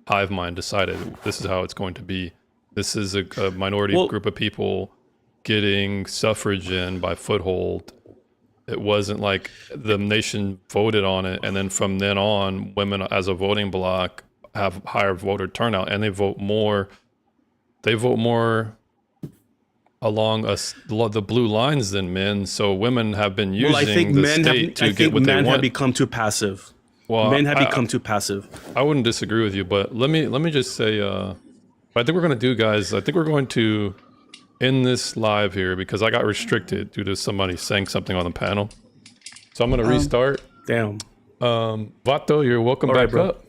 hive mind decided this is how it's going to be. This is a minority Well- group of people getting suffrage in by foothold. It wasn't like the nation voted on it, and then from then on, women as a voting bloc have higher voter turnout, and they vote more. They vote more along the blue lines than men. So women have been using Well, I think the men state to have, get what they men have want. become too passive. Well, Men have become too passive. I wouldn't disagree with you, but let me just say, what I think we're going to do, guys, I think we're going to end this live here because I got restricted due to somebody saying something on the panel. So I'm going to restart. Damn. Vato, you're welcome All right, back bro. up.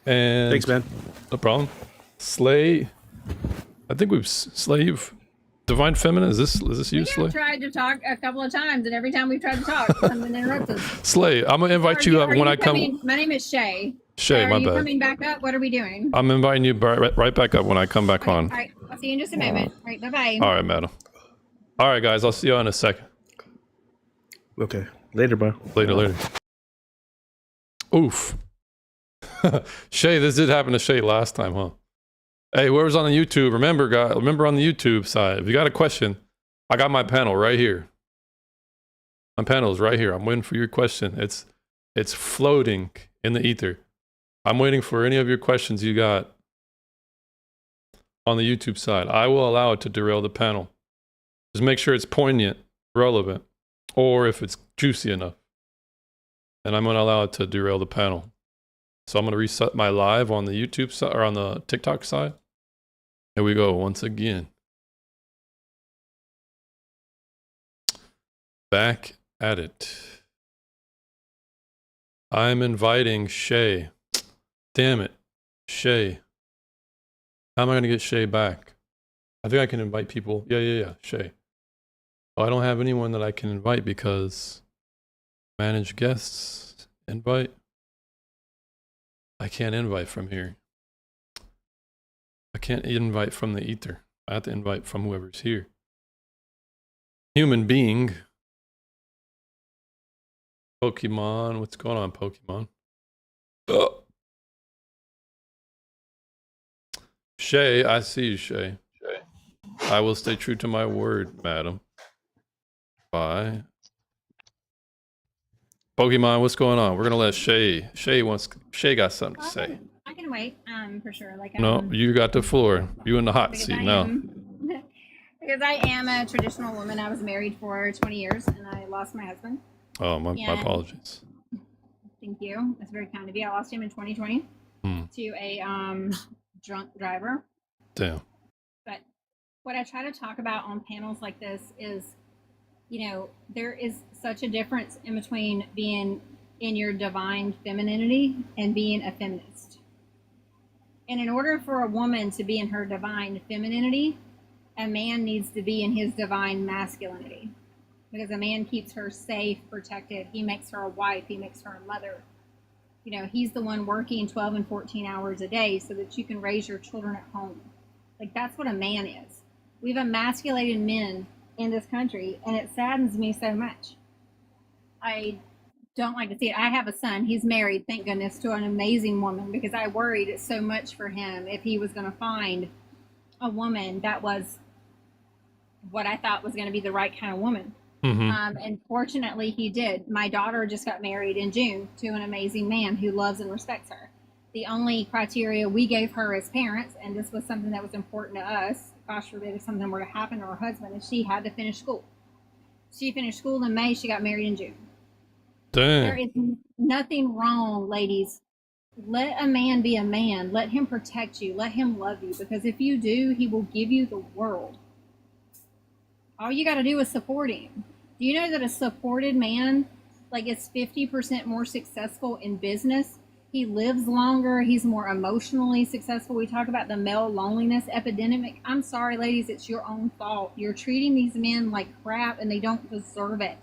And Thanks, man. no problem. Slay, I think Slave, Divine Feminine, is this you, Slay? Tried to talk a couple of times, and every time we tried to talk, something interrupts us. Slay, I'm going to invite you up when I come. My name is Shay. Shay, Are my you bad. coming back up? What are we doing? I'm inviting you right back up when I come back on. All right, I'll see you in just a moment. All right, bye-bye. All right, madam. All right, guys, I'll see you in a second. Okay. Later, bro. Later. Oof. Shay, this did happen to Shay last time, huh? Hey, whoever's on the YouTube, remember on the YouTube side, if you got a question, I got my panel right here. My panel is right here. I'm waiting for your question. It's floating in the ether. I'm waiting for any of your questions you got on the YouTube side. I will allow it to derail the panel. Just make sure it's poignant, relevant, or if it's juicy enough. And I'm going to allow it to derail the panel. So I'm going to reset my live on the YouTube side or on the TikTok side. Here we go once again. Back at it. I'm inviting Shay. Damn it. Shay. How am I going to get Shay back? I think I can invite people. Yeah. Shay. Oh, I don't have anyone that I can invite because manage guests. Invite. I can't invite from here. I can't invite from the ether. I have to invite from whoever's here. Human being. Pokemon. What's going on, Pokemon? Oh. Shay, I see you, Shay. I will stay true to my word, madam. Bye. Pokemon, what's going on? We're gonna let Shay. Shay got something to say. I can wait, for sure. No, you got the floor. You in the hot because seat I now. because I am a traditional woman. I was married for 20 years, and I lost my husband. Oh, my Yeah. apologies. Thank you. That's very kind of you. I lost him in 2020 to a drunk driver. Damn. But what I try to talk about on panels like this is, there is such a difference in between being in your divine femininity and being a feminist. And in order for a woman to be in her divine femininity, a man needs to be in his divine masculinity. because a man keeps her safe, protected. He makes her a wife. He makes her a mother. You know, he's the one working 12 and 14 hours a day so that you can raise your children at home. Like, that's what a man is. We've emasculated men in this country, and it saddens me so much. I don't like to see it. I have a son. He's married, thank goodness, to an amazing woman, because I worried so much for him if he was going to find a woman that was what I thought was going to be the right kind of woman. And fortunately, he did. My daughter just got married in June to an amazing man who loves and respects her. The only criteria we gave her as parents, and this was something that was important to us, gosh forbid if something were to happen to her husband, is she had to finish school. She finished school in May. She got married in June. There is nothing wrong, ladies. Let a man be a man. Let him protect you. Let him love you. Because if you do, he will give you the world. All you got to do is support him. Do you know that a supported man, like, is 50% more successful in business? He lives longer. He's more emotionally successful. We talk about the male loneliness epidemic. I'm sorry, ladies, it's your own fault. You're treating these men like crap, and they don't deserve it.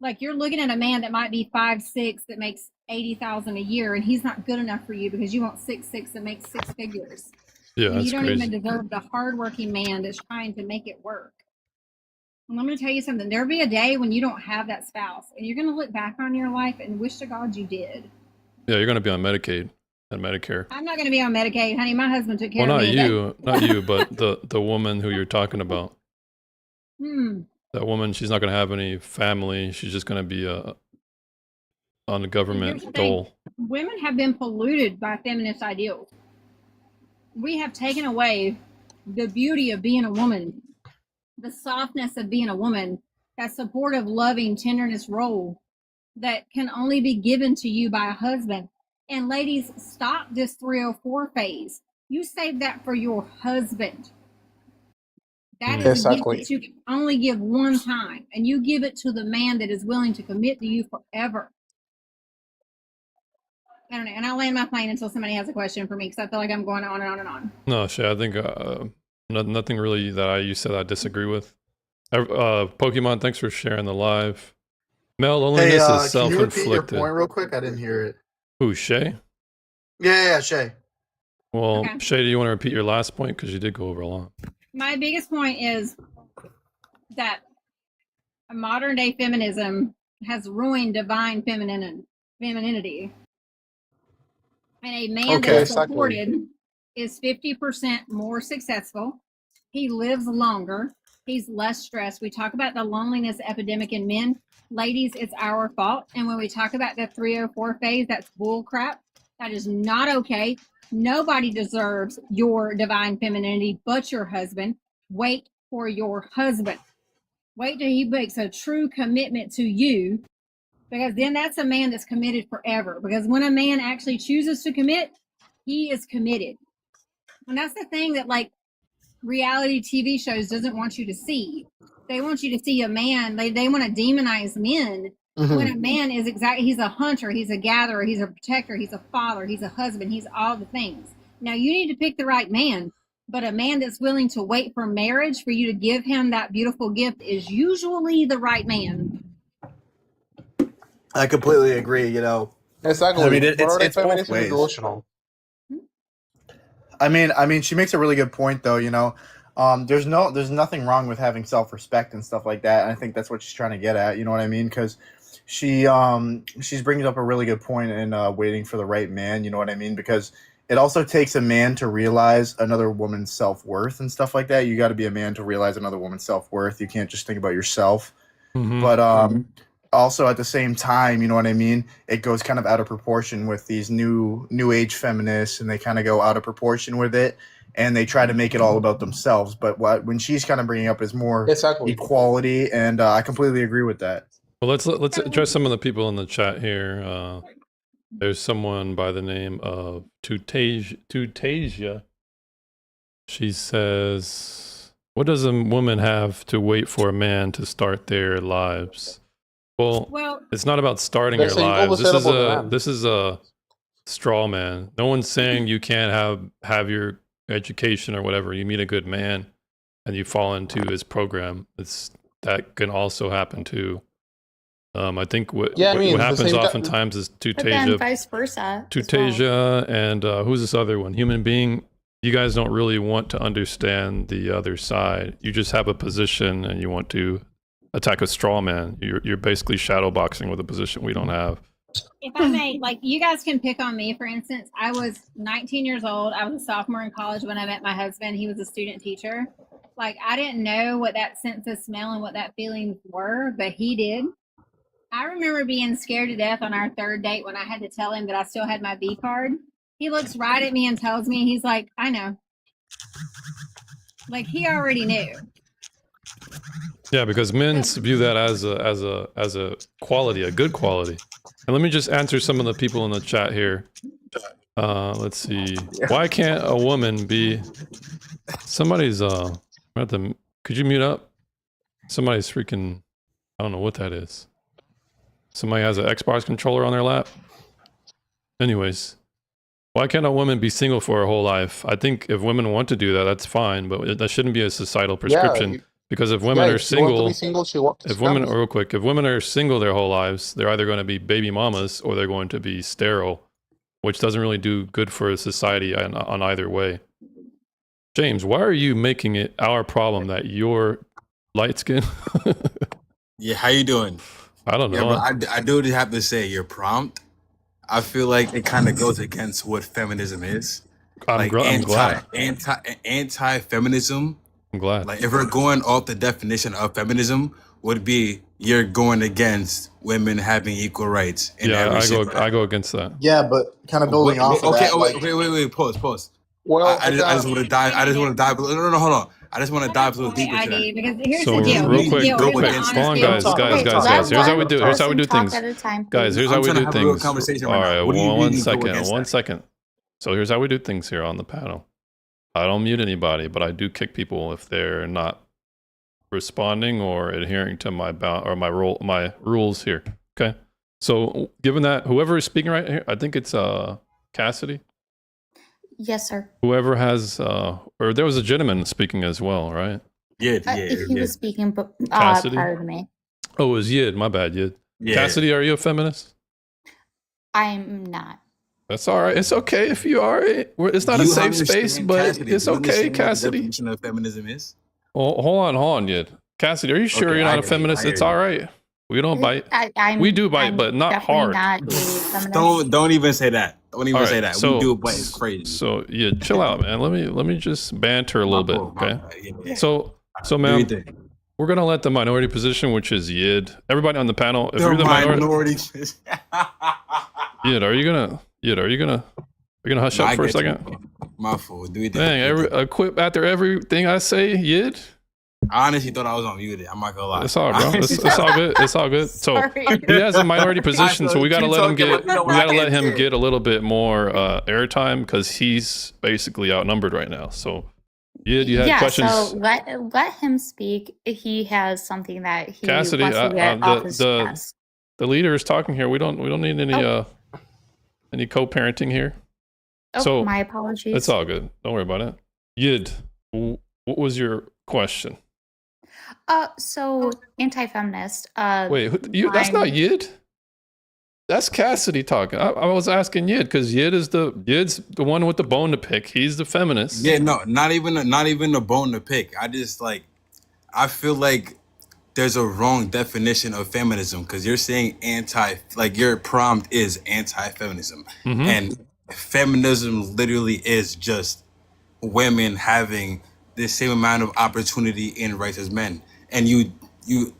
Like, you're looking at a man that might be 5'6" that makes $80,000 a year, and he's not good enough for you because you want 6'6" that makes 6 figures. Yeah, And that's you don't crazy. even deserve the hardworking man that's trying to make it work. And I'm going to tell you something. There'll be a day when you don't have that spouse, and you're going to look back on your life and wish to God you did. Yeah, you're gonna be on Medicaid and Medicare. I'm not going to be on Medicaid, honey. My husband took care Well, of not me. you, not you, but the woman who you're talking about. That woman, she's not gonna have any family. She's just gonna be on a Here's the government thing. dole. Women have been polluted by feminist ideals. We have taken away the beauty of being a woman, the softness of being a woman, that supportive, loving, tenderness role that can only be given to you by a husband. And ladies, stop this 304 phase. You save that for your husband. That is a gift Exactly. that you can only give one time, and you give it to the man that is willing to commit to you forever. I don't know, and I'll land my plane until somebody has a question for me, because I feel like I'm going on and on and on. No, Shay, I think nothing really that you said I disagree with. Pokemon, thanks for sharing the live. Male loneliness is Can you repeat your self-inflicted. point real quick? I didn't hear it. Who, Shay? Yeah, Shay. Well, Okay. Shay, do you want to repeat your last point? Because you did go over a lot. My biggest point is that modern day feminism has ruined divine femininity. And a man Okay, that's exactly. supported is 50% more successful. He lives longer. He's less stressed. We talk about the loneliness epidemic in men. Ladies, it's our fault. And when we talk about the 304 phase, that's bull crap. That is not okay. Nobody deserves your divine femininity but your husband. Wait for your husband. Wait till he makes a true commitment to you, because then that's a man that's committed forever. Because when a man actually chooses to commit, he is committed. And that's the thing that, like, reality TV shows doesn't want you to see. They want you to see a man, they want to demonize men. When a man is he's a hunter, he's a gatherer, he's a protector, he's a father, he's a husband, he's all the things. Now, you need to pick the right man, but a man that's willing to wait for marriage for you to give him that beautiful gift is usually the right man. I completely agree. You know, Exactly. I mean, it's Modern both feminism is ways. delusional. I mean, she makes a really good point, though. You know, there's nothing wrong with having self-respect and stuff like that. And I think that's what she's trying to get at. You know what I mean? Because she's bringing up a really good point in waiting for the right man. You know what I mean? Because it also takes a man to realize another woman's self-worth and stuff like that. You got to be a man to realize another woman's self-worth. You can't just think about yourself. But also at the same time, you know what I mean? It goes kind of out of proportion with these new age feminists, and they kind of go out of proportion with it, and they try to make it all about themselves. But when she's kind of bringing up is more equality, and I completely agree with that. Well, let's address some of the people in the chat here. There's someone by the name of Tutasia. She says, "What does a woman have to wait for a man to start their lives?" Well, it's not about starting They're your saying lives. oversettable This is a straw man. No one's saying you can't have your education or whatever. You meet a good man and you fall into his program. That's that can also happen too. I think what Yeah, I mean, what the happens same oftentimes is But then Tutasia, vice versa. as well. Tutasia, and who's this other one? Human being. You guys don't really want to understand the other side. You just have a position and you want to attack a straw man. You're basically shadow boxing with a position we don't have. If I may, like, you guys can pick on me, for instance. I was 19 years old. I was a sophomore in college when I met my husband. He was a student teacher. Like, I didn't know what that sense of smell and what that feelings were, but he did. I remember being scared to death on our third date when I had to tell him that I still had my V card. He looks right at me and tells me, he's like, I know. Like, he already knew. Yeah, because men view that as a quality, a good quality. And let me just answer some of the people in the chat here. Let's see. Why can't a woman be? Somebody's could you mute up? Somebody's freaking. I don't know what that is. Somebody has an Xbox controller on their lap. Anyways, why can't a woman be single for her whole life? I think if women want to do that, that's fine, but that shouldn't be a societal prescription. Because if women are single, if women, real quick, if women are single their whole lives, they're either going to be baby mamas or they're going to be sterile, which doesn't really do good for a society on either way. James, why are you making it our problem that you're light skin? Yeah, how you doing? I don't know. Yeah, but I do have to say your prompt. I feel like it kind of goes against what feminism is. I'm glad. Anti-feminism. I'm glad. Like if we're going off the definition of feminism, would be you're going against women having equal rights. Yeah, I go against that. Yeah, but kind of building off of that. Wait, pause. Well, I just want to dive. No, hold on. I just want to dive a little deeper into that. Because here's So the deal. real quick, hold on, guys. Here's how we do. Here's how we do things. Guys, here's how we do things. All right, one second. So here's how we do things here on the panel. I don't mute anybody, but I do kick people if they're not responding or adhering to my my rules here. Okay. So given that, whoever is speaking right here, I think it's Cassidy. Yes, sir. Whoever has, or there was a gentleman speaking as well, right? Yeah. If he was speaking Cassidy? prior to me. Oh, it was Yid. My bad, Yid. Yeah. Cassidy, are you a feminist? I'm not. That's all right. It's okay if you are. It's not a safe space, but it's okay, Cassidy. What the definition of feminism is? Well, hold on, Yid. Cassidy, are you sure Okay, you're I not a hear you, feminist? I It's hear all you. right. We don't bite. I'm We do bite, but not definitely hard. not a feminist. Don't even say that. Don't even All say right, that. so- We do it, but it's crazy. So yeah, chill out, man. Let me just banter a little bit, okay? Yeah. So Do ma'am, your thing. we're gonna let the minority position, which is Yid. Everybody on the panel, if you're the minority, Yid, are you gonna hush up for a second? My fault. Do your thing. Dang, quit after everything I say, Yid. I honestly thought I was on muted. I'm not gonna lie. It's all bro. It's all good. It's all good. So Sorry. he has a minority position, so we gotta Keep let him talking, get but you know we what I gotta let can him do. get a little bit more airtime because he's basically outnumbered right now. So Yid, you had Yeah, questions. so let him speak. He has something that he Cassidy, wants to get off his the chest. leader is talking here. We don't need any co-parenting here. Oh, so my apologies. It's all good. Don't worry about it. Yid, what was your question? So anti-feminist. Wait, that's not Yid. That's Cassidy talking. I was asking Yid because Yid's the one with the bone to pick. He's the feminist. Yeah, no, not even a bone to pick. I feel like there's a wrong definition of feminism because you're saying your prompt is anti-feminism, and feminism literally is just women having the same amount of opportunity and rights as men. And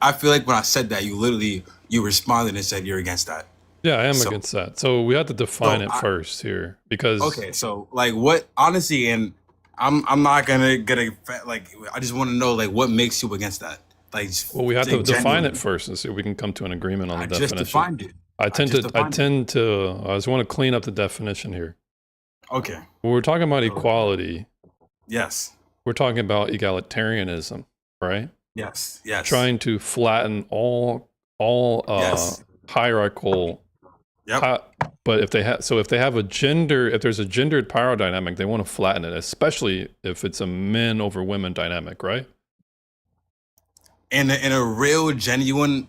I feel like when I said that, you responded and said you're against that. Yeah, I am against that. So we have to define it first here because Okay, so like what honestly, and I'm not gonna get I just want to know like what makes you against that. Like, well, we have to define genuinely. it first and see if we can come to an agreement on the I definition. just defined it. I just want to clean up the definition here. Okay. When we're talking about equality, Yes. we're talking about egalitarianism, right? Yes. Trying to flatten all Yes. hierarchical. Yep. But if there's a gendered power dynamic, they want to flatten it, especially if it's a men over women dynamic, right? in a real genuine,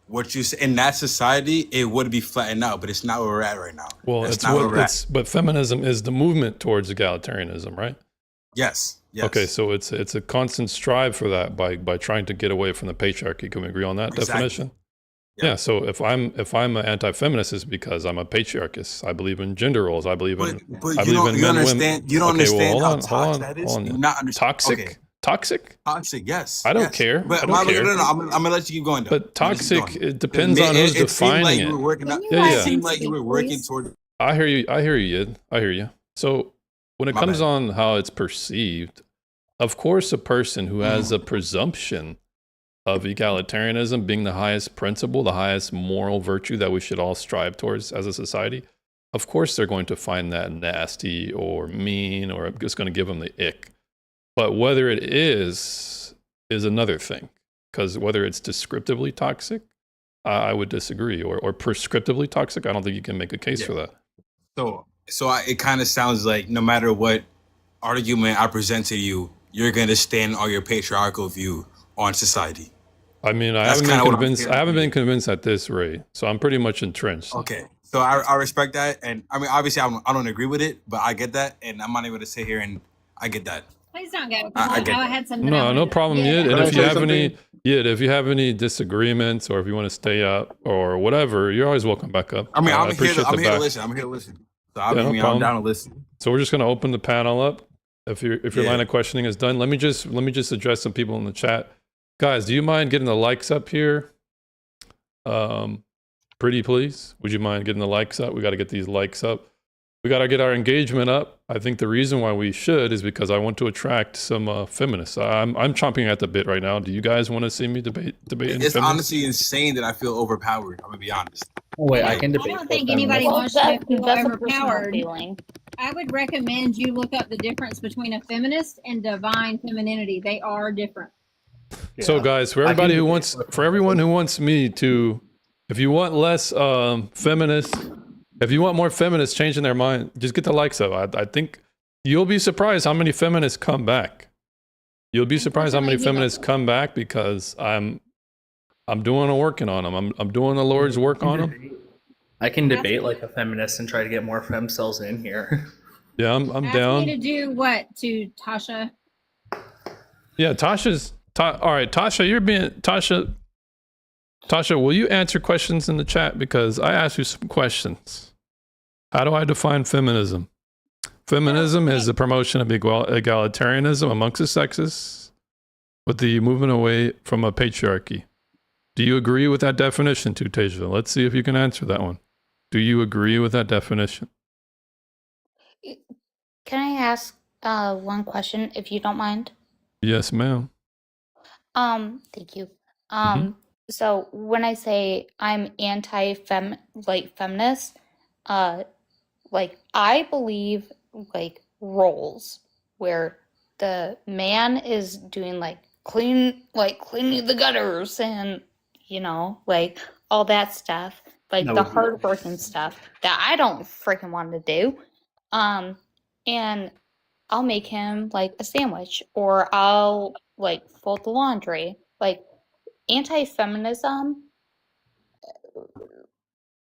what you say in that society, it would be flattened out, but it's not where we're at right now. Well, That's it's not where what we're it's, but feminism is the movement towards egalitarianism, right? Yes. Okay, so it's a constant strive for that by trying to get away from the patriarchy. Can we agree on that Exactly. definition? Yeah. So if I'm an anti-feminist, it's because I'm a patriarchist. I believe in gender roles. I believe in But I you believe don't in you men, understand women. you don't Okay, well, understand how hold toxic on. that is. Hold You on. not understand. Toxic. Okay. Toxic. Toxic. Yes. I don't yes. care. But I don't care. no. I'm gonna let you keep going. Though. But I'm gonna keep toxic. going. It depends on who's It seemed like defining you were it. working. Can you Yeah, let yeah. It seemed him like you speak, were working please? toward. I hear you. I hear you, Yid. I hear you. So when it My comes bad. on how it's perceived, of course, a person who has a presumption of egalitarianism being the highest principle, the highest moral virtue that we should all strive towards as a society, of course they're going to find that nasty or mean or it's going to give them the ick. But whether it is another thing, because whether it's descriptively toxic, I would disagree, or prescriptively toxic, I don't think you can make a case for that. It kind of sounds like no matter what argument I present to you, you're gonna stand on your patriarchal view on society. I mean, I That's haven't kinda been what I'm convinced. hearing I haven't from you. been convinced at this rate, so I'm pretty much entrenched. Okay, so I respect that, and I mean obviously I don't agree with it, but I get that, and I'm not able to sit here and I get that. Please don't go. 'Cause I I get that. had something. I No, wanted no to problem, get Yid. out. And Can I if you say have any, something? Yid, if you have any disagreements or if you want to stay up or whatever, you're always welcome back up. I mean I I'm appreciate here the to back. listen. I'm here to listen. So Yeah, no I'm problem. down to listen. So we're just going to open the panel up. If your Yeah. line of questioning is done, let me just address some people in the chat. Guys, do you mind getting the likes up here? Pretty please. Would you mind getting the likes up? We got to get these likes up. We got to get our engagement up. I think the reason why we should is because I want to attract some feminists. I'm chomping at the bit right now. Do you guys want to see me debate It's feminism? honestly insane that I feel overpowered. I'm gonna be honest. Wait, I Like, can I debate don't for think anybody feminists. wants to feel That's a personal overpowered. feeling. I would recommend you look up the difference between a feminist and divine femininity. They are different. So guys, for everybody who wants, for everyone who wants me to, if you want less feminists, if you want more feminists changing their mind, just get the likes up. I think you'll be surprised how many feminists come back. You'll be surprised how many feminists come back because I'm doing a working on them. I'm doing the Lord's work on them. I can debate like a feminist and try to get more fem cells in here. Yeah, I'm Ask down. me to do what to Tasha? Yeah, all right, Tasha, Tasha, will you answer questions in the chat? Because I asked you some questions. How do I define feminism? Feminism is the promotion of egalitarianism amongst the sexes with the movement away from a patriarchy. Do you agree with that definition, Tutasia? Let's see if you can answer that one. Do you agree with that definition? Can I ask one question, if you don't mind? Yes, ma'am. Thank you. So when I say I'm feminist, like I believe like roles where the man is doing like cleaning the gutters and like all that stuff, like That the would be hardworking stuff that I don't freaking want to do. And I'll make him like a sandwich, or I'll like fold the laundry. Like anti-feminism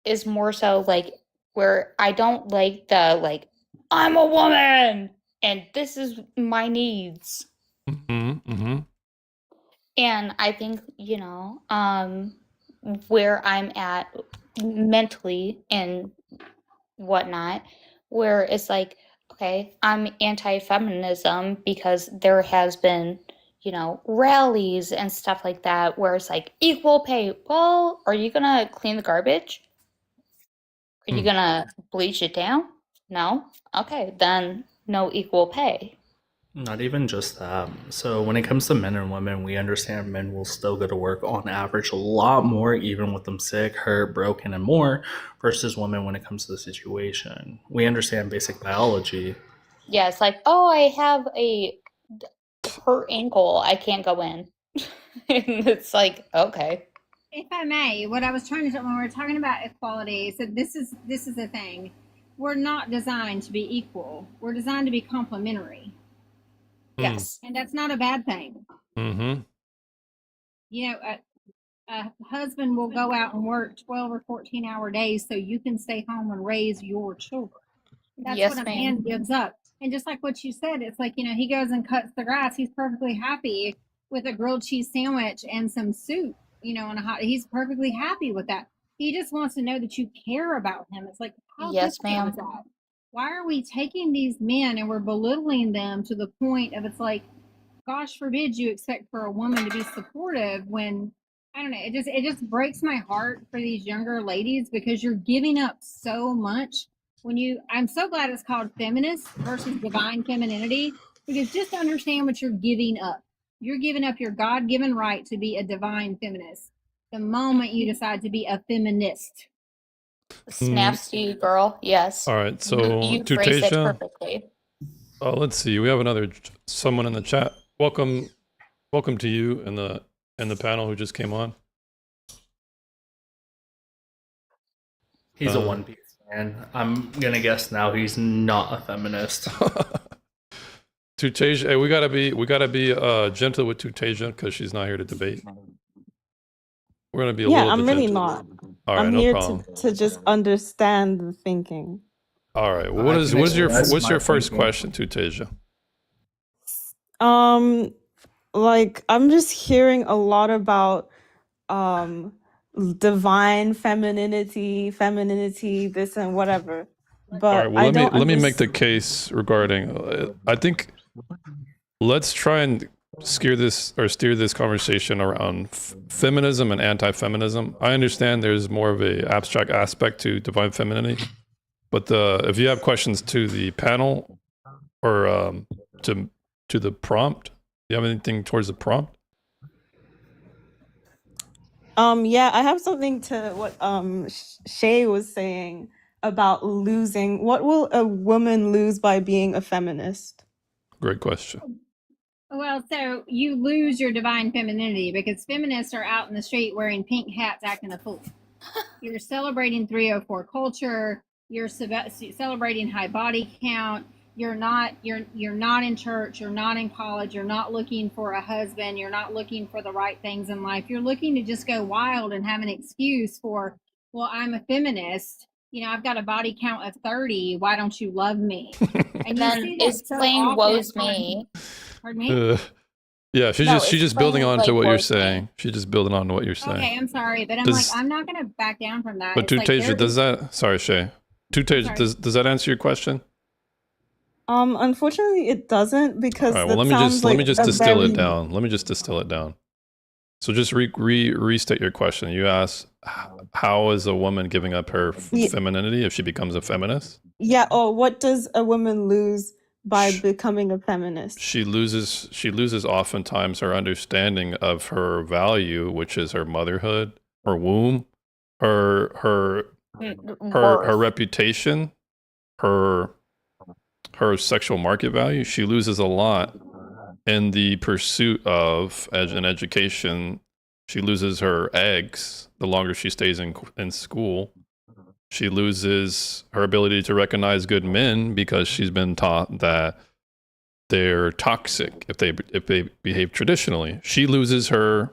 is more so like where I don't like the like I'm a woman and this is my needs. And I think, where I'm at mentally and whatnot, where it's like, okay, I'm anti-feminism because there has been, rallies and stuff like that where it's like equal pay. Well, are you gonna clean the garbage? Are you gonna bleach it down? No? Okay, then no equal pay. Not even just that. So when it comes to men and women, we understand men will still go to work on average a lot more, even with them sick, hurt, broken, and more, versus women when it comes to the situation. We understand basic biology. Yeah, it's like, oh, I have a hurt ankle, I can't go in. And it's like, okay. If I may, what I was trying to when we were talking about equality, so this is the thing. We're not designed to be equal. We're designed to be complementary. Yes. And that's not a bad thing. you know, a husband will go out and work 12 or 14-hour days so you can stay home and raise your children. That's Yes, what a ma'am. man gives up. And just like what you said, it's like, you know, he goes and cuts the grass. He's perfectly happy with a grilled cheese sandwich and some soup, you know, he's perfectly happy with that. He just wants to know that you care about him. It's like, how Yes, difficult ma'am. is that? Why are we taking these men and we're belittling them to the point of, it's like, gosh forbid you expect for a woman to be supportive when, I don't know, it just breaks my heart for these younger ladies because you're giving up so much I'm so glad it's called feminist versus divine femininity, because just understand what you're giving up. You're giving up your God-given right to be a divine feminist the moment you decide to be a feminist. Snaps to you, girl. Yes. All right, so You phrased it Tutasia, perfectly. let's see. We have someone in the chat. Welcome to you in the panel who just came on. He's a One Piece fan. I'm gonna guess now he's not a feminist. Tutasia, hey, we gotta be gentle with Tutasia because she's not here to debate. We're gonna be a little bit I'm really gentle. not. All right, I'm no here problem. to just understand the thinking. All right. Well, what's your first question, Tutasia? Like I'm just hearing a lot about divine femininity, this and whatever. All But right. Well, I don't let me make the case regarding. I think let's try and steer this conversation around feminism and anti-feminism. I understand there's more of a abstract aspect to divine femininity, but if you have questions to the panel or to the prompt, do you have anything towards the prompt? Yeah, I have something to what Shay was saying about losing. What will a woman lose by being a feminist? Great question. Well, so you lose your divine femininity because feminists are out in the street wearing pink hats acting a fool. You're celebrating 304 culture. You're celebrating high body count. You're not in church. You're not in college. You're not looking for a husband. You're not looking for the right things in life. You're looking to just go wild and have an excuse for, well, I'm a feminist. You know, I've got a body count of 30. Why don't you love me? And then explain woes me. Pardon me? Yeah, she's just building on to what you're saying. She's just building on to what you're saying. Okay, I'm sorry, but I'm not going to back down from that. But Tutasia, does that? Sorry, Shay. Tutasia, does that answer your question? Unfortunately, it doesn't because. All right. Well, let me just distill it down. Let me just distill it down. So just restate your question. You asked, how is a woman giving up her femininity if she becomes a feminist? Yeah. Or what does a woman lose by becoming a feminist? She loses oftentimes her understanding of her value, which is her motherhood, her womb, her reputation, her sexual market value. She loses a lot in the pursuit of an education. She loses her eggs the longer she stays in school. She loses her ability to recognize good men because she's been taught that they're toxic if they behave traditionally. She loses her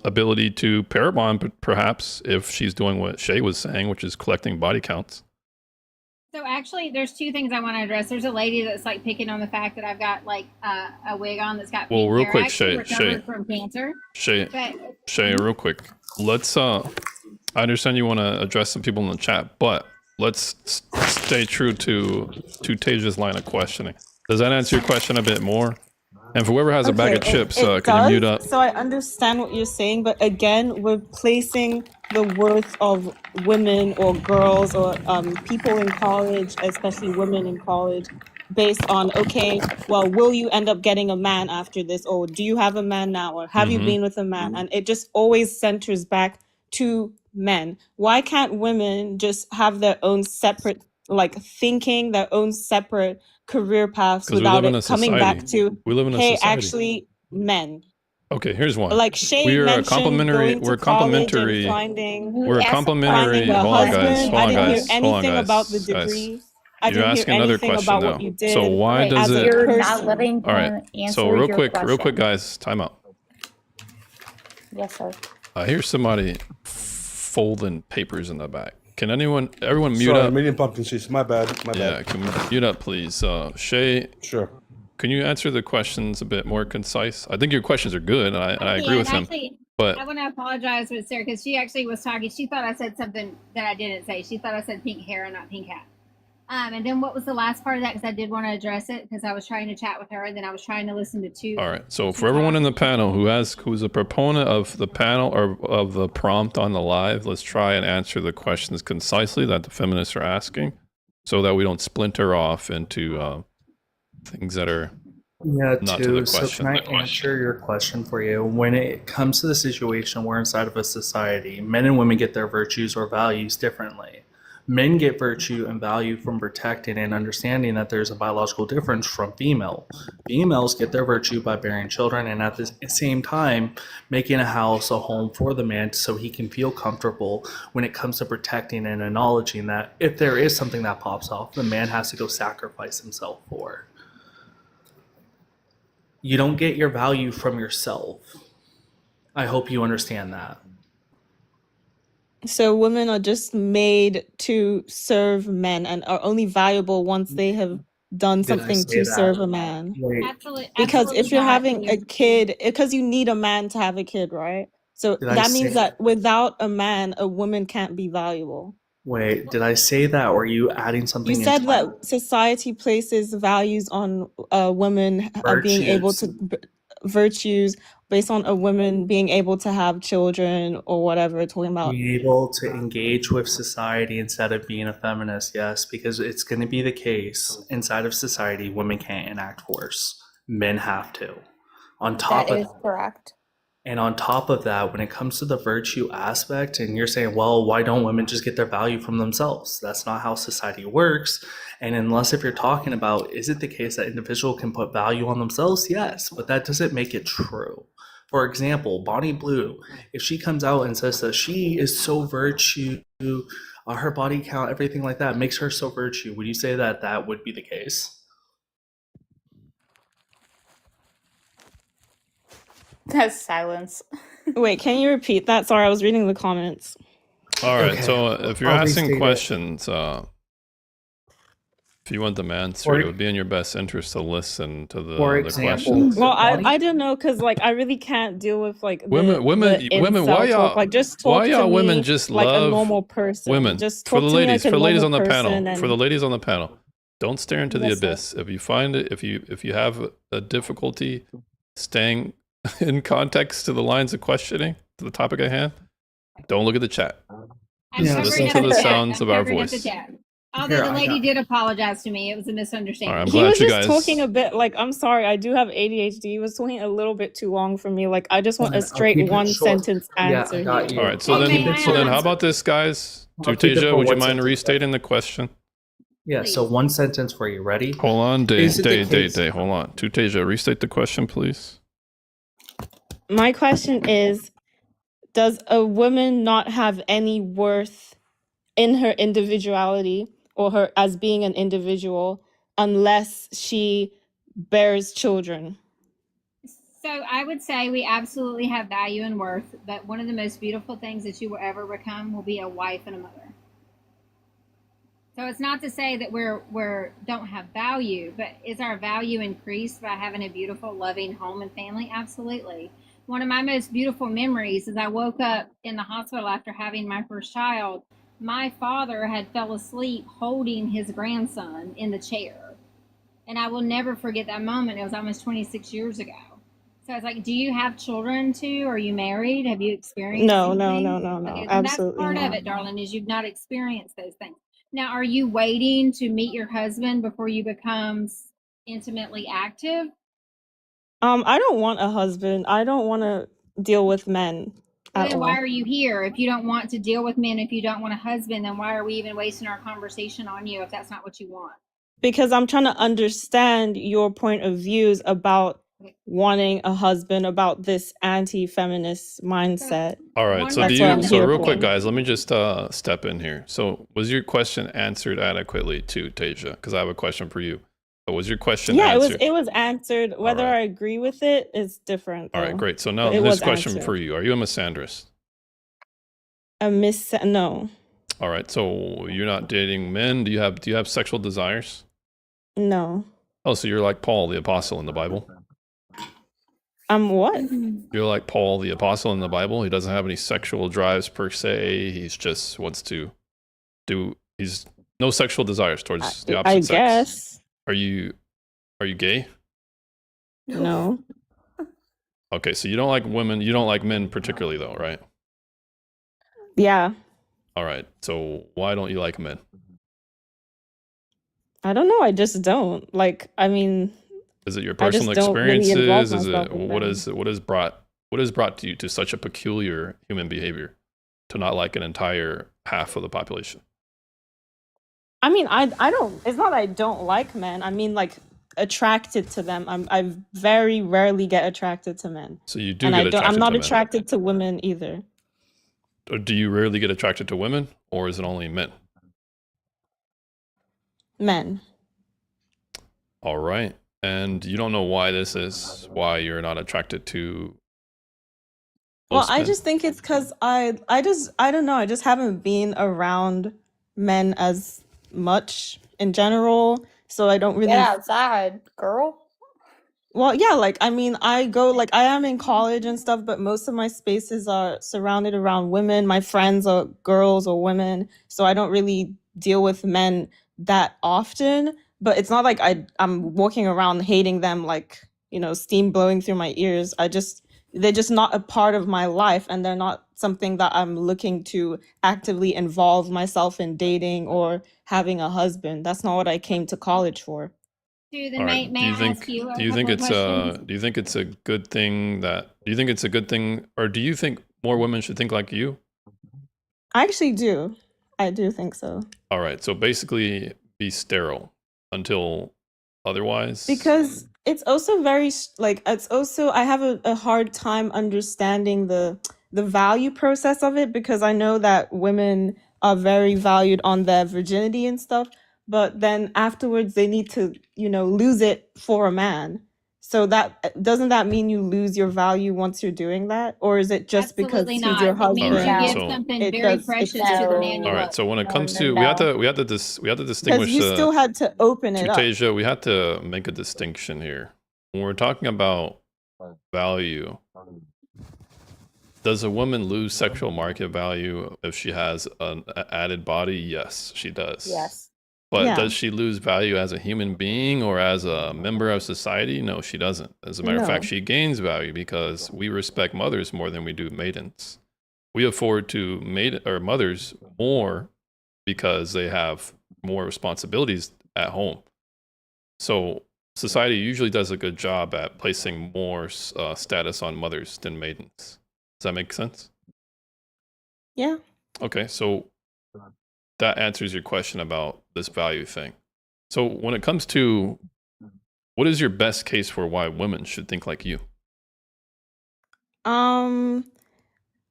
ability to pair bond, perhaps, if she's doing what Shay was saying, which is collecting body counts. So actually, there's two things I want to address. There's a lady that's like picking on the fact that I've got like a wig on that's got pink real hair. quick, I actually Shay, recovered from cancer. Shay, real quick. Let's I understand you want to address some people in the chat, but let's stay true to Tasia's line of questioning. Does that answer your question a bit more? And for whoever has a bag of chips, can you mute up? So I understand what you're saying, but again, we're placing the worth of women or girls or people in college, especially women in college, based on, okay, well, will you end up getting a man after this? Or do you have a man now? Or have you been with a man? And it just always centers back to men. Why can't women just have their own separate thinking, their own separate career paths without it coming back to, hey, actually, men? Okay, here's one. Like Shay we're mentioned, complimentary. We're complimentary. We're complimentary. Hold on, guys. I didn't hear anything about the degree. I didn't hear anything about what you did. So why does it? You're not letting all right. So real quick, guys, time out. Yes, sir. I hear somebody folding papers in the back. Can everyone mute Sorry, up? Medium pumpkin seeds. My bad. Yeah, can we mute up, please? Shay. Sure. Can you answer the questions a bit more concise? I think your questions are good, and I agree Yeah, with them. actually, But I want to apologize with Sarah because she actually was talking. She thought I said something that I didn't say. She thought I said pink hair and not pink hat. And then what was the last part of that? Because I did want to address it because I was trying to chat with her and then I was trying to listen to two. all right. So for everyone in the panel who's a proponent of the panel or of the prompt on the live, let's try and answer the questions concisely that the feminists are asking, so that we don't splinter off into things that are Yeah, not to the too. So question. can I answer your question for you? When it comes to the situation we're inside of a society, men and women get their virtues or values differently. Men get virtue and value from protecting and understanding that there's a biological difference from female. Females get their virtue by bearing children and at the same time making a house a home for the man so he can feel comfortable when it comes to protecting and acknowledging that if there is something that pops off, the man has to go sacrifice himself for. You don't get your value from yourself. I hope you understand that. So women are just made to serve men and are only valuable once they have done Did I something say to that? serve a man. Wait, Absolutely. Because if you're not. having a kid, because you need a man to have a kid, right? So Did I that means say- that without a man, a woman can't be valuable. wait, did I say that or are you adding something? You said entirely- that society places values on women being able to virtues based on a woman being able to have children or whatever we're talking about. Be able to engage with society instead of being a feminist, yes, because it's going to be the case inside of society, women can't enact force. Men have to. On top That of is correct. And on top of that, when it comes to the virtue aspect, and you're saying, well, why don't women just get their value from themselves? That's not how society works. And unless if you're talking about, is it the case that individual can put value on themselves? Yes, but that doesn't make it true. For example, Bonnie Blue, if she comes out and says that she is so virtue, her body count, everything like that makes her so virtue, would you say that that would be the case? That's silence. Wait, can you repeat that? Sorry, I was reading the comments. All right. Okay. So if you're I'll asking restate it. questions, if you want them answered, it would be in your best interest to listen to the questions. Well, I don't know because like I really can't deal with like the, Women, the women. Why incel y'all? talk. Like just talk Why y'all to women me just like love a normal person. women? Just For talk the to me ladies, like a for the ladies on the normal panel, person for the and- ladies on the panel, don't stare into the Yes, sir. abyss. If you find it, if you have a difficulty staying in context to the lines of questioning to the topic at hand, don't look at the chat. I'm Just covering listen up to the the chat. sounds I'm of our covering up the voice. chat. Although Here, the I lady got- did apologize to me. It was a misunderstanding. All right, I'm He glad was you just guys. talking a bit like I'm sorry, I do have ADHD. He was talking a little bit too long for me. Like I just want a I'll straight keep it one short. sentence Yeah, I answer. got here. All right. So I'll keep then, it so then, short. how about this, guys? I'll keep it Tuteja, for would you one mind sentence. restating the question? Yeah, so one sentence for you. Ready? Hold on, Is it the case- Hold on. Tuteja, restate the question, please. My question is, does a woman not have any worth in her individuality or her as being an individual unless she bears children? So I would say we absolutely have value and worth, but one of the most beautiful things that you will ever become will be a wife and a mother. So it's not to say that we're don't have value, but is our value increased by having a beautiful, loving home and family? Absolutely. One of my most beautiful memories is I woke up in the hospital after having my first child. My father had fell asleep holding his grandson in the chair. And I will never forget that moment. It was almost 26 years ago. So I was like, do you have children too? Are you married? Have you experienced No, anything? no, Okay, then absolutely that's part of not. it, darling, is you've not experienced those things. Now, are you waiting to meet your husband before you become intimately active? I don't want a husband. I don't want to deal with men Well, at then all. why are you here? If you don't want to deal with men, if you don't want a husband, then why are we even wasting our conversation on you if that's not what you want? Because I'm trying to understand your point of views about wanting a husband, about this anti-feminist mindset. All right. So That's what I'm so here real for. quick, guys, let me just step in here. So was your question answered adequately too, Tasia? Because I have a question for you. Was your question Yeah, answered? it was answered. Whether I agree with it is different. All right, though. great. So now But it this was question answered. for you: are you a misandrist? No, All right. So you're not dating men. Do you have sexual desires? no. Oh, so you're like Paul the apostle in the Bible. I'm what? You're like Paul the apostle in the Bible. He doesn't have any sexual drives per se. He's just wants to do. He's no sexual desires towards the opposite I sex. guess. Are you gay? No. Okay, so you don't like women. You don't like men particularly, though, right? Yeah. All right. So why don't you like men? I don't know. I just don't. Like, I mean, Is it your I just personal don't really involve experiences? Is myself it with them. what has brought you to such a peculiar human behavior to not like an entire half of the population? I mean, I don't. It's not that I don't like men. I mean, like attracted to them. I very rarely get attracted to men. So you do And get I don't. I'm attracted not to men. attracted to women either. Or do you rarely get attracted to women, or is it only men? Men. All right. And you don't know why this is, why you're not attracted to Well, most I men? just think it's because I don't know. I just haven't been around men as much in general, so I don't really. Get outside, girl. Well, yeah, like I mean, I go like I am in college and stuff, but most of my spaces are surrounded around women. My friends are girls or women, so I don't really deal with men that often. But it's not like I'm walking around hating them like, steam blowing through my ears. They're just not a part of my life, and they're not something that I'm looking to actively involve myself in dating or having a husband. That's not what I came to college for. Then All right. may Do you I think ask you a do you think couple it's questions? do you think it's a good thing or do you think more women should think like you? I actually do. I do think so. All right. So basically be sterile until otherwise. Because it's also I have a hard time understanding the value process of it, because I know that women are very valued on their virginity and stuff, but then afterwards they need to, lose it for a man. So doesn't that mean you lose your value once you're doing that? Or is it just because Absolutely he's your not. It means husband? you give So something it very does precious it's to the man different? you all right. love. So when it comes no, to no. we have to Because distinguish you still had to open it up. Tasia, we have to make a distinction here. When we're talking about value, does a woman lose sexual market value if she has an added body? Yes, she does. Yes. But Yeah. does she lose value as a human being or as a member of society? No, she doesn't. As a matter of fact, No. she gains value because we respect mothers more than we do maidens. We afford to mothers more because they have more responsibilities at home. So society usually does a good job at placing more status on mothers than maidens. Does that make sense? Yeah. Okay, so that answers your question about this value thing. So when it comes to what is your best case for why women should think like you?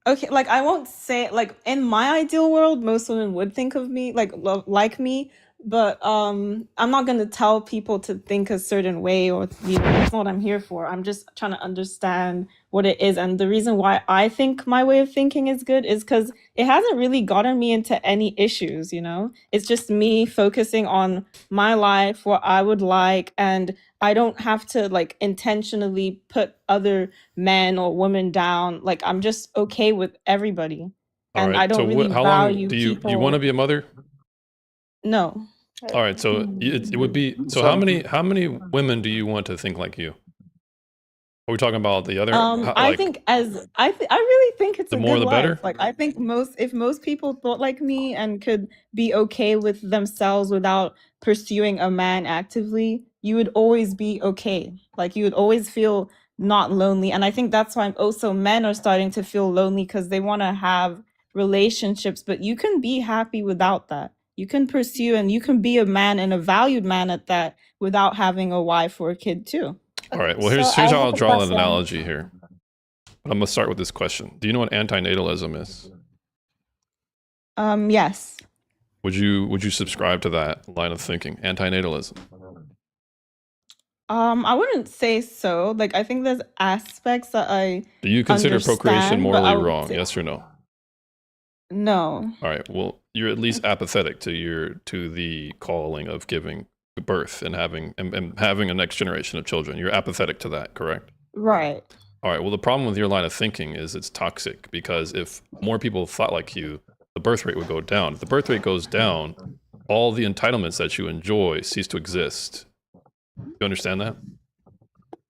Okay, like I won't say like in my ideal world, most women would think of me like me, but I'm not gonna tell people to think a certain way, or that's not what I'm here for. I'm just trying to understand what it is, and the reason why I think my way of thinking is good is because it hasn't really gotten me into any issues. It's just me focusing on my life, what I would like, and I don't have to like intentionally put other men or women down. Like I'm just okay with everybody, All and right. I don't really how long value do you people. want to be a mother? No. All right. So it would be so So- how many women do you want to think like you? Are we talking about the other? I think I really think it's The a more good the life. better? Like I think if most people thought like me and could be okay with themselves without pursuing a man actively, you would always be okay. Like you would always feel not lonely. And I think that's why also men are starting to feel lonely, because they want to have relationships, but you can be happy without that. You can pursue and you can be a man, and a valued man at that, without having a wife or a kid too. All right. Well, So here's I how have I'll a draw an question. analogy here. But I'm gonna start with this question. Do you know what antinatalism is? Yes. Would you subscribe to that line of thinking? Antinatalism. I wouldn't say so. Like, I think there's aspects that I Do you consider procreation understand, but I morally would wrong? say Yes or no? no. All right. Well, you're at least apathetic to the calling of giving birth and having a next generation of children. You're apathetic to that, correct? Right. All right. Well, the problem with your line of thinking is it's toxic because if more people thought like you, the birth rate would go down. If the birth rate goes down, all the entitlements that you enjoy cease to exist. You understand that?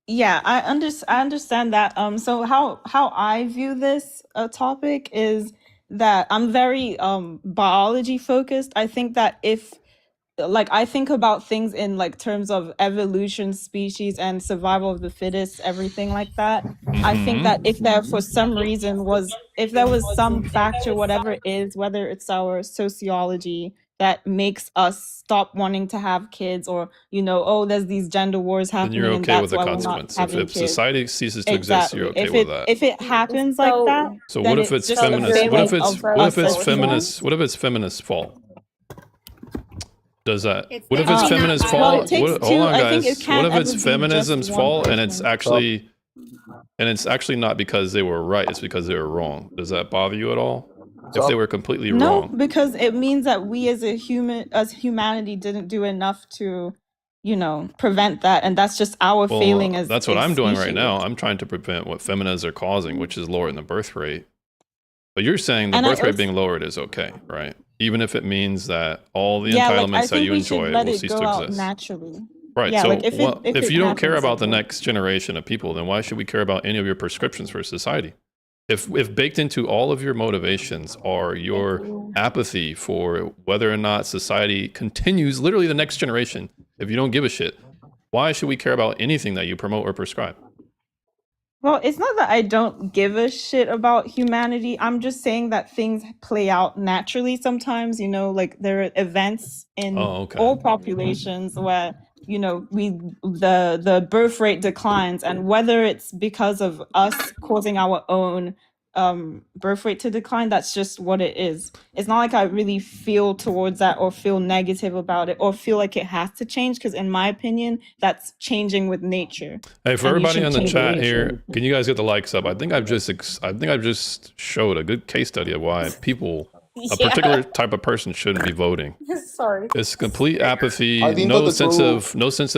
Yeah, I understand that. So how I view this topic is that I'm very biology focused. I think that if like I think about things in like terms of evolution, species, and survival of the fittest, everything like that. I think that if there for some reason if there was some factor, whatever it is, whether it's our sociology that makes us stop wanting to have kids, or oh, there's these gender wars Then happening you're and okay with that's the why we're not consequence. having If kids. society ceases to exist, you're okay with that. If it happens like that, So then what if it's just a feminist? failing What if it's of what us if it's as feminist? humans. What if it's feminist's fault? Does that? It's What if it's definitely not feminist's biology. Well, fault? it takes What, two. hold on, I think it guys. What can't if ever it's be just feminism's one fault and it's person. actually not because they were right? It's because they were wrong. Does that bother you at all? If they were completely No, wrong. because it means that we as humanity didn't do enough to, prevent that, and that's just our failing as That's what a I'm doing right species. now. I'm trying to prevent what feminists are causing, which is lowering the birth rate. But you're saying the And I birth rate also, being lowered is okay, right? Even if it means that all the yeah, like I entitlements that think you we should enjoy let will it cease go to out exist. naturally. Right. Yeah, So like if if you don't care happens about the like that. next generation of people, then why should we care about any of your prescriptions for society? If baked into all of your motivations are your apathy for whether or not society continues, literally the next generation, if you don't give a shit, why should we care about anything that you promote or prescribe? Well, it's not that I don't give a shit about humanity. I'm just saying that things play out naturally sometimes, like there are events in Oh, okay. all populations where, the birth rate declines, and whether it's because of us causing our own birth rate to decline, that's just what it is. It's not like I really feel towards that or feel negative about it or feel like it has to change, because in my opinion, that's changing with nature. Hey, for And you everybody should in the change with chat nature. here, can you guys get the likes up? I think I've just showed a good case study of why people, a Yeah. particular type of person, shouldn't be voting. Sorry. It's complete apathy, I think no that the sense true-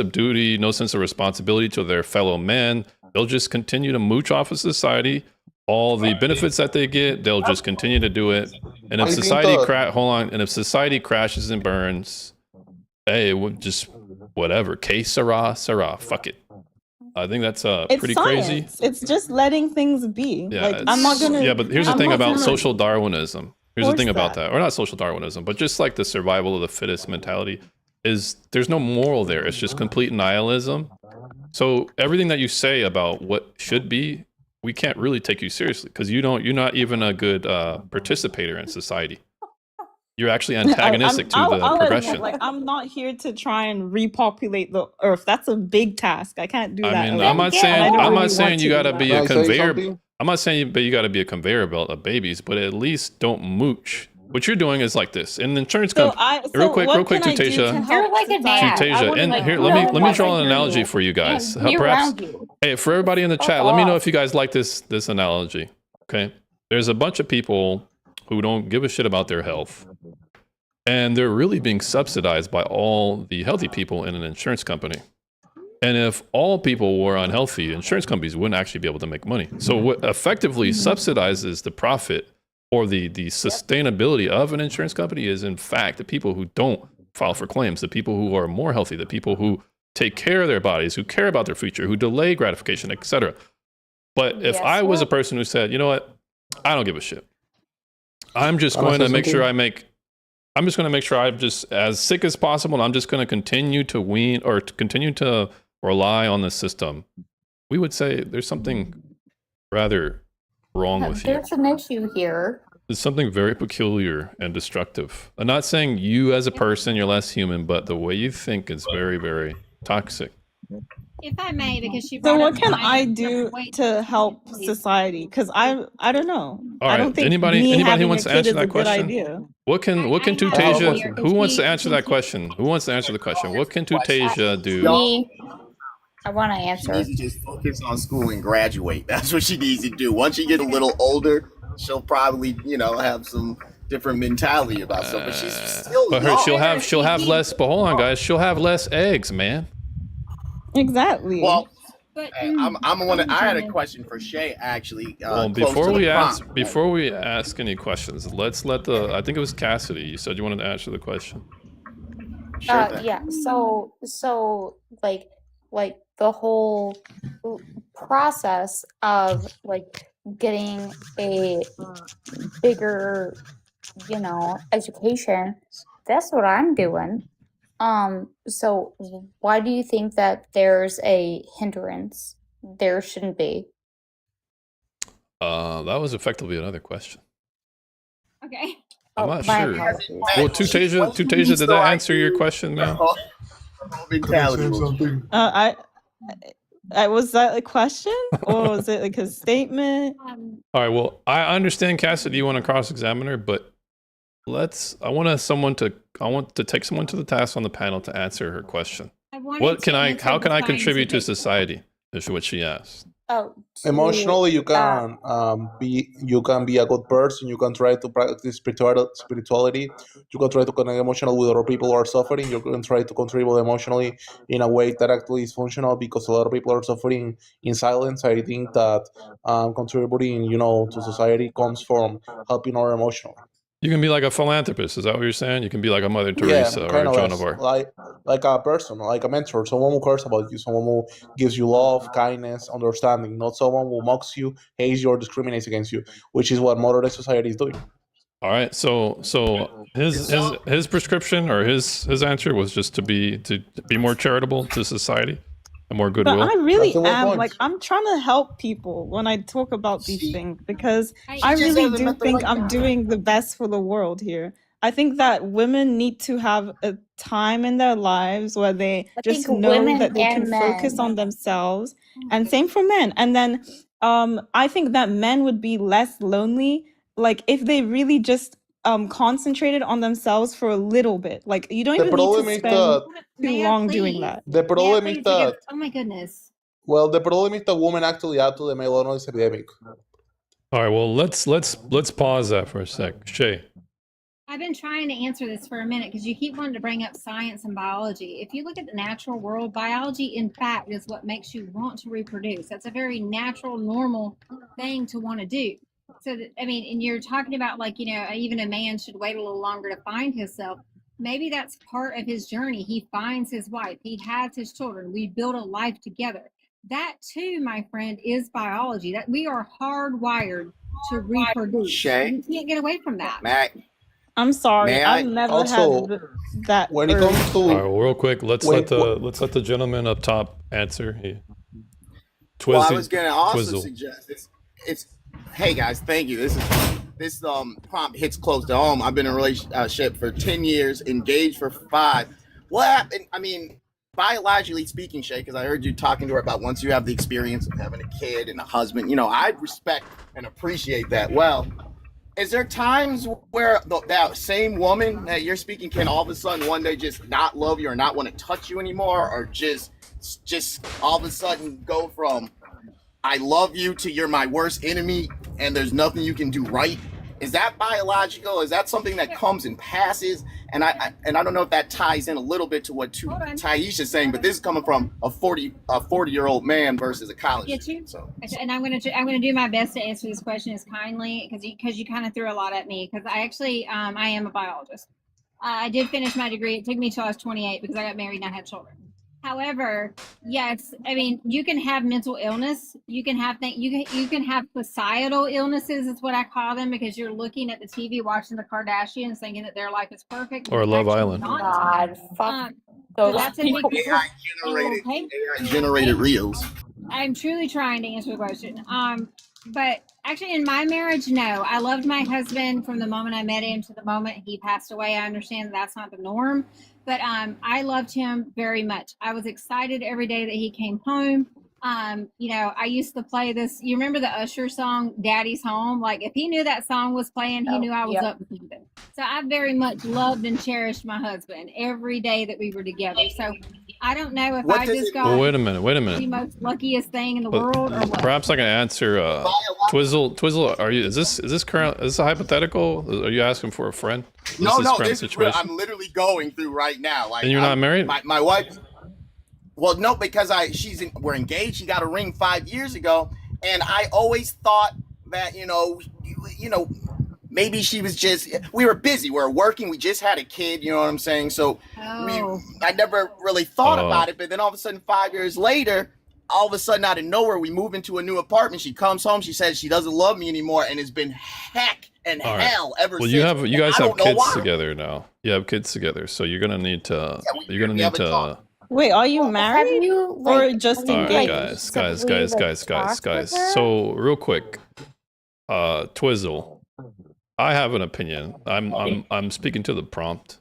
of duty, no sense of responsibility to their fellow men. They'll just continue to mooch off of society. All the benefits that they get, they'll just continue to do it. And if I think society that- and if society crashes and burns, hey, just whatever. Que sera, sera. Fuck it. I think that's It's pretty science. crazy. It's just letting things be. Yeah, Like I'm not gonna. yeah, but here's the I'm thing not about gonna social Darwinism. Here's the force thing about that. that, or not social Darwinism, but just like the survival of the fittest mentality, is there's no moral there. It's just complete nihilism. So everything that you say about what should be, we can't really take you seriously because you're not even a good participator in society. You're actually antagonistic to the I'll progression. admit, like I'm not here to try and repopulate the earth. That's a big task. I can't do that. I mean, alone. I'm not And I saying don't I'm really not saying want you to got to do be that. a Can I say conveyor. something? I'm not saying but you got to be a conveyor belt of babies, but at least don't mooch. What you're doing is like this. In the insurance So company, real quick, what real quick, can I do to Tutasia. You're help like a society? dad. I Tutasia, wouldn't and like here, know let me what draw you're an analogy doing for you guys. and be Perhaps, around you. hey, for everybody in the Fuck chat, let me know off. if you guys like this analogy. Okay, there's a bunch of people who don't give a shit about their health, and they're really being subsidized by all the healthy people in an insurance company. And if all people were unhealthy, insurance companies wouldn't actually be able to make money. So what effectively subsidizes the profit or the sustainability of an insurance company is, in fact, the people who don't file for claims, the people who are more healthy, the people who take care of their bodies, who care about their future, who delay gratification, etc. But if Yes, I was a sir. person who said, you know what, I don't give a shit. I'm just Can I going say to make sure something? I'm just going to make sure I'm just as sick as possible, and I'm just going to continue to wean or to continue to rely on the system. We would say there's something rather wrong with you. There's an issue here. There's something very peculiar and destructive. I'm not saying you as a person, you're less human, but the way you think is very, very toxic. If I may, because she So brought what up can my I do wait, to help society? Because I don't know. All I don't right. think Anybody me who having wants a to kid answer is a that good question? idea. What can I have a Tutasia? question. Who wants to answer that question? Who wants to answer the question? What can Tutasia do? Me. I want to She answer. needs to just focus on school and graduate. That's what she needs to do. Once she get a little older, she'll probably, have some different mentality about stuff. But she's still But young. she'll have less. But hold on, guys. She'll have less eggs, man. Exactly. Well, But I had a question for Shay actually. Well, close before to the we prompt. before we ask any questions, let's let the. I think it was Cassidy. You said you wanted to answer the question. Sure thing. Yeah. So like the whole process of like getting a bigger, education. That's what I'm doing. So why do you think that there's a hindrance? There shouldn't be. That was effectively another question. Okay. I'm not my sure. apologies. Well, Tutasia, did that answer your question, man? I was that a question or was it like a statement? All right. Well, I understand, Cassidy. You want to cross-examine her, but I want to take someone to the task on the panel to answer her question. How can I contribute to society? Is what she asked. Emotionally, you can be a good person. You can try to practice spirituality. You can try to connect emotionally with other people who are suffering. You can try to contribute emotionally in a way that actually is functional, because a lot of people are suffering in silence. I think that contributing, to society comes from helping other emotionally. You can be like a philanthropist. Is that what you're saying? You can be like a Mother Teresa or kind a of Joan of Arc. like a person, like a mentor, someone who cares about you, someone who gives you love, kindness, understanding, not someone who mocks you, hates you, or discriminates against you, which is what modern society is doing. All right. So his prescription or his answer was just to be more charitable to society and more goodwill. But I really am I'm trying to help people when I talk about these things, because I really do think I'm doing the best for the world here. I think that women need to have a time in their lives where they just know that they can focus on themselves, and same for men. And then I think that men would be less lonely, like if they really just concentrated on themselves for a little bit. Like you don't even need to spend too long doing that. The problem is that, oh my goodness. well, the problem is that women actually add to the male illness epidemic. All right. Well, let's pause that for a sec. Shay. I've been trying to answer this for a minute because you keep wanting to bring up science and biology. If you look at the natural world, biology, in fact, is what makes you want to reproduce. That's a very natural, normal thing to want to do. So, and you're talking about even a man should wait a little longer to find himself. Maybe that's part of his journey. He finds his wife. He has his children. We build a life together. That too, my friend, is biology. That we are hardwired to reproduce. Shay, you can't get away from that. Matt, I'm sorry. I've never had that. When it comes to all right, well, real quick, let's let the gentleman up top answer. Well, I was gonna also suggest it's hey guys, thank you. This prompt hits close to home. I've been in a relationship for 10 years, engaged for 5. What happened? Biologically speaking, Shay, because I heard you talking to her about once you have the experience of having a kid and a husband, I respect and appreciate that. Well, is there times where that same woman that you're speaking can all of a sudden one day just not love you or not want to touch you anymore, or just all of a sudden go from I love you to you're my worst enemy and there's nothing you can do right? Is that biological? Is that something that comes and passes? And I don't know if that ties in a little bit to what Taisha's saying, but this is coming from a 40-year-old man versus a college student. So. And I'm gonna do my best to answer this question as kindly, because you kind of threw a lot at me, because I actually I am a biologist. I did finish my degree. It took me till I was 28 because I got married and I had children. However, yes, you can have mental illness. You can have you can have societal illnesses, is what I call them, because you're looking at the TV, watching the Kardashians, thinking that their life is perfect. Or Love Island. God, fuck that's a big AI-generated reels. I'm truly trying to answer the question. But actually, in my marriage, no. I loved my husband from the moment I met him to the moment he passed away. I understand that's not the norm. But I loved him very much. I was excited every day that he came home. I used to play this. You remember the Usher song, Daddy's Home? Like, if he knew that song was playing, he knew I was up with something. So I very much loved and cherished my husband every day that we were together. So I don't know if What I does just it got Well, wait a minute. the most luckiest thing in the But world or what. perhaps I can answer. Twizzle, are you? Is this a hypothetical? Are you asking for a friend? No, This no, current this is real. situation. I'm literally going through right now. Like, And you're not married? My wife. Well, no, because we're engaged. She got a ring 5 years ago, and I always thought that maybe she was just. We were busy. We were working. We just had a kid. You know what I'm saying? So I never really thought about it. But then all of a sudden, 5 years later, all of a sudden out of nowhere, we move into a new apartment. She comes home. She says she doesn't love me anymore, and it's been heck and All right. hell ever Well, since. you guys I have don't know kids why. together now. You have kids together, so you're gonna need to. Wait, are you married or just All right, engaged? guys. So real quick, Twizzle, I have an opinion. I'm speaking to the prompt.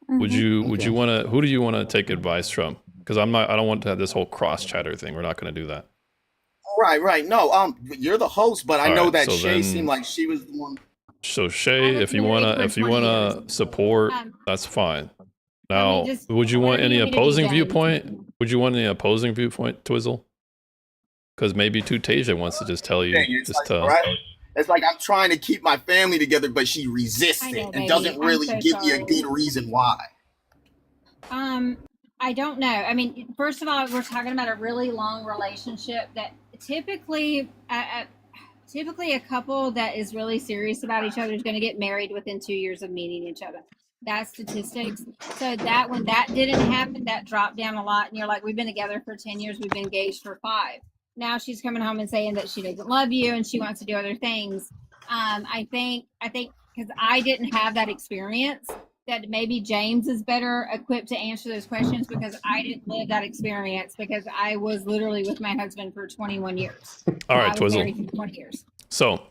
Would you want to? Who do you want to take advice from? Because I don't want to have this whole cross chatter thing. We're not going to do that. Right. No, you're the host, but I All know right, that so Shay then- seemed like she was the one. So Shay, if you wanna support, that's fine. Now, would you want any opposing viewpoint? Would you want any opposing viewpoint, Twizzle? Because maybe Tasia wants to just tell you, It's like I'm trying to keep my family together, but she resists I it know, and baby. doesn't I'm really so give me a sorry. good reason why. I don't know. I mean, first of all, we're talking about a really long relationship that typically a couple that is really serious about each other is going to get married within 2 years of meeting each other. That's statistics. So that when that didn't happen, that dropped down a lot. And you're like, we've been together for 10 years. We've been engaged for 5. Now she's coming home and saying that she doesn't love you and she wants to do other things. I think because I didn't have that experience, that maybe James is better equipped to answer those questions because I didn't live that experience because I was literally with my husband for 21 years. All right, I was married Twizzle. for 20 years. So,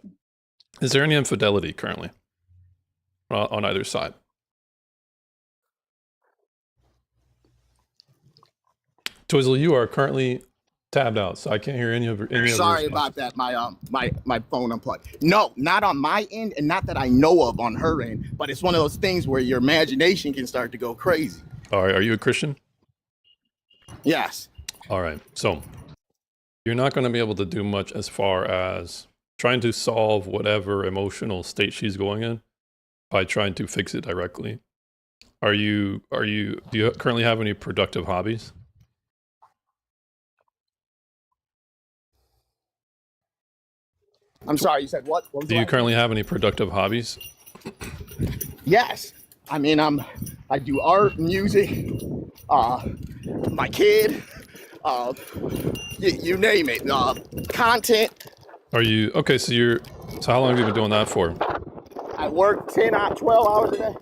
is there any infidelity currently on either side? Twizzle, you are currently tabbed out, so I can't hear any of your. Sorry about that. My phone unplugged. No, not on my end, and not that I know of on her end. But it's one of those things where your imagination can start to go crazy. All right, are you a Christian? Yes. All right, so you're not going to be able to do much as far as trying to solve whatever emotional state she's going in by trying to fix it directly. Do you currently have any productive hobbies? I'm sorry. You said what? What was Do you that? currently have any productive hobbies? Yes. I mean, I do art, music, my kid, you name it, content. Are you okay? So how long have you been doing that for? I work 10 out 12 hours a day.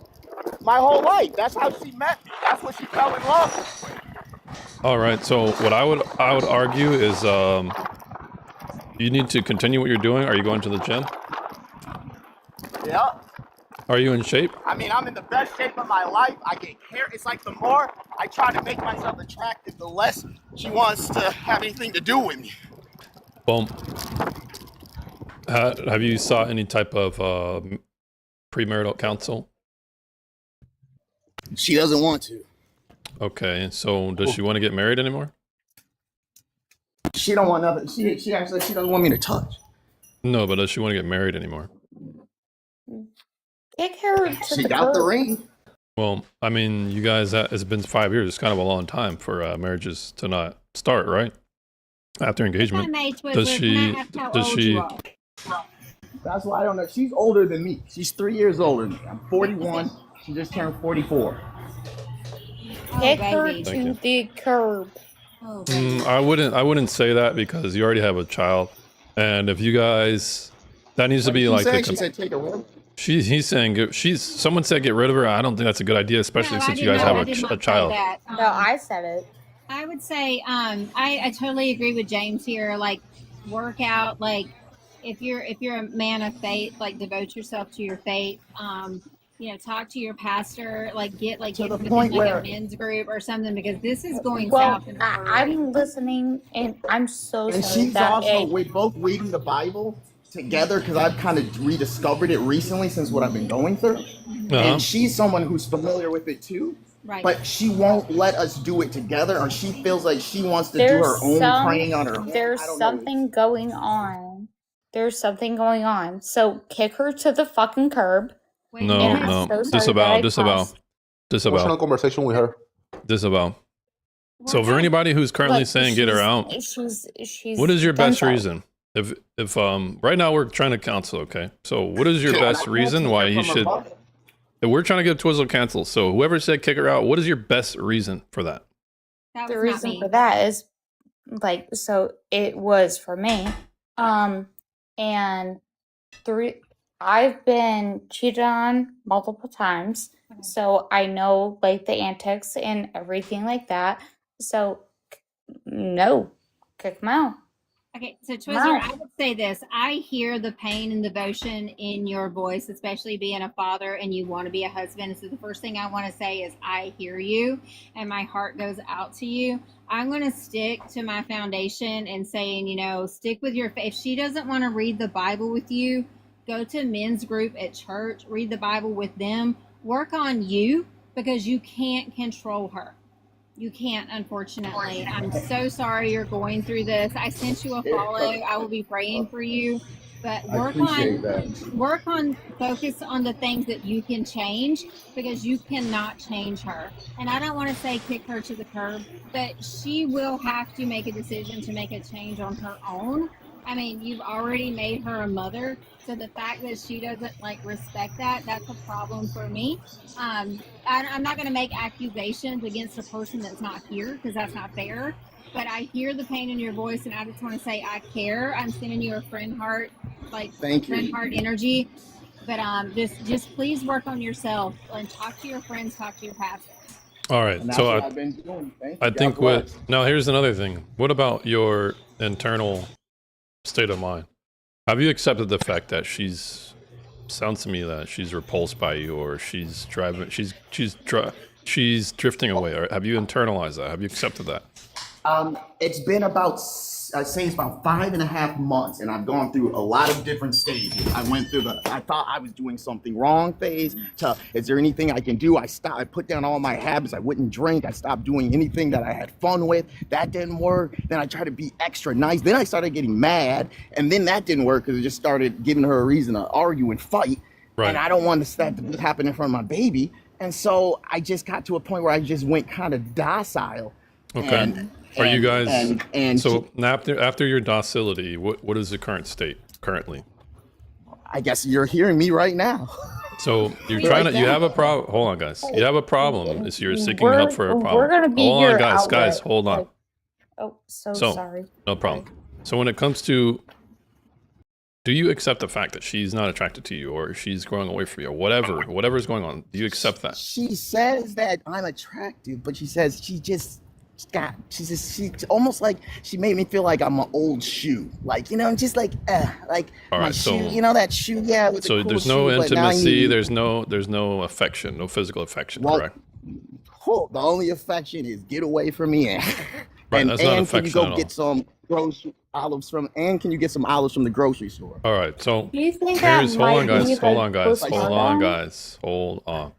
My whole life. That's how she met me. That's what she fell in love with. All right. So what I would argue is you need to continue what you're doing. Are you going to the gym? Yeah. Are you in shape? I mean, I'm in the best shape of my life. I get hair. It's like the more I try to make myself attractive, the less she wants to have anything to do with me. Well, have you sought any type of premarital counsel? She doesn't want to. Okay, so does she want to get married anymore? She don't want nothing. She actually she doesn't want me to touch. No, but does she want to get married anymore? Kick her to She the got the curb. ring. Well, I mean, you guys, it's been 5 years. It's kind of a long time for marriages to not start, right? After engagement. Does she? That's why I don't know. She's older than me. She's 3 years older than me. I'm 41. She just turned 44. Kick her Thank to you. the curb. I wouldn't say that because you already have a child, and if you guys, that needs to be like She said take a ring. he's saying someone said get rid of her. I don't think that's a good idea, especially since you guys have a child. No, I said it. I would say I totally agree with James here. Like, work out. Like, if you're a man of faith, like, devote yourself to your faith. Talk to your pastor. Like, get the within, point like, where- a men's group or something, because this is going Well, south. In a hurry. I'm listening, and I'm so And sorry she's that also we're both reading the Bible. together because I've kind of rediscovered it recently since what I've been going through. And she's someone who's familiar with it too. Right. But she won't let us do it together, or she feels like she wants to do her own praying on her own. There's something going on. There's something going on. So kick her to the fucking curb. No. Disavow. Emotional conversation with her. Disavow. So for anybody who's currently saying get her out, she's what is your best done so. reason? If right now we're trying to counsel, okay? So what is your best reason why he should? If we're trying to get Twizzle canceled, so whoever said kick her out, what is your best reason for that? The reason for that is like, so it was for me. And I've been cheated on multiple times, so I know like the antics and everything like that. So no, kick them out. Okay, so Twizzler, I would say this. I hear the pain and devotion in your voice, especially being a father and you want to be a husband. So the first thing I want to say is I hear you and my heart goes out to you. I'm going to stick to my foundation and saying, stick with your faith. If she doesn't want to read the Bible with you, go to men's group at church, read the Bible with them, work on you because you can't control her. You can't, unfortunately. I'm so sorry you're going through this. I sent you a follow. I will be praying for you. But work on focus on the things that you can change because you cannot change her. And I don't want to say kick her to the curb, but she will have to make a decision to make a change on her own. I mean, you've already made her a mother. So the fact that she doesn't respect that's a problem for me. I'm not going to make accusations against a person that's not here because that's not fair. But I hear the pain in your voice, and I just want to say I care. I'm sending you a friend heart, friend heart energy. But just please work on yourself and talk to your friends, talk to your pastor. All right. And that's So what I've been doing. Thank I you. think God bless. now here's another thing. What about your internal state of mind? Have you accepted the fact that sounds to me that she's repulsed by you, or she's drifting away? Or have you internalized that? Have you accepted that? It's been about, I'd say it's about 5.5 months, and I've gone through a lot of different stages. I went through I thought I was doing something wrong phase to, is there anything I can do? I put down all my habits. I wouldn't drink. I stopped doing anything that I had fun with. That didn't work. Then I tried to be extra nice. Then I started getting mad, and then that didn't work because it just started giving her a reason to argue and fight. Right. And I don't want that to happen in front of my baby. And so I just got to a point where I just went kind of docile. Okay. Are you guys so after your docility, what is the current state currently? I guess you're hearing me right now. So you're trying to you have a problem. Hold on, guys. You have a problem. Is you're seeking help for a problem. We're gonna be hold your on, guys. outlet. Guys, hold on. Oh, so sorry. No problem. So when it comes to, do you accept the fact that she's not attracted to you, or she's going away from you, or whatever is going on? Do you accept that? She says that I'm attractive, but she says she's almost like she made me feel like I'm an old shoe, just like All my right, shoe, so that shoe, yeah. With so the cool there's no shoe, but now I intimacy. need- There's no affection, no physical affection. Well, Correct. The only affection is get away from me, and Right. That's not can you affection go at all. get some olives from the grocery store? All right. So Do you think that here's hold on, might guys. be Hold the on, guys. Hold on, postpartum? guys. Hold on.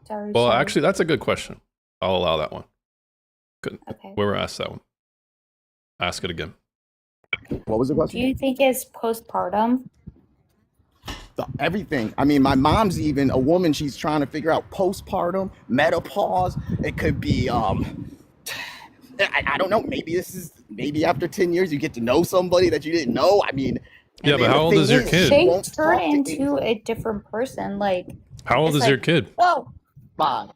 Sorry, Well, sorry. actually, that's a good question. I'll allow that one. Good. Okay. Whoever asked that one, ask it again. What was the Do question? you think it's postpartum? Everything. I mean, my mom's even a woman. She's trying to figure out postpartum, menopause. It could be, I don't know. Maybe after 10 years, you get to know somebody that you didn't know. I mean, Yeah, but how old is your kid? They won't turn talk to into a different person. How old it's is your like, kid? Whoa. 5.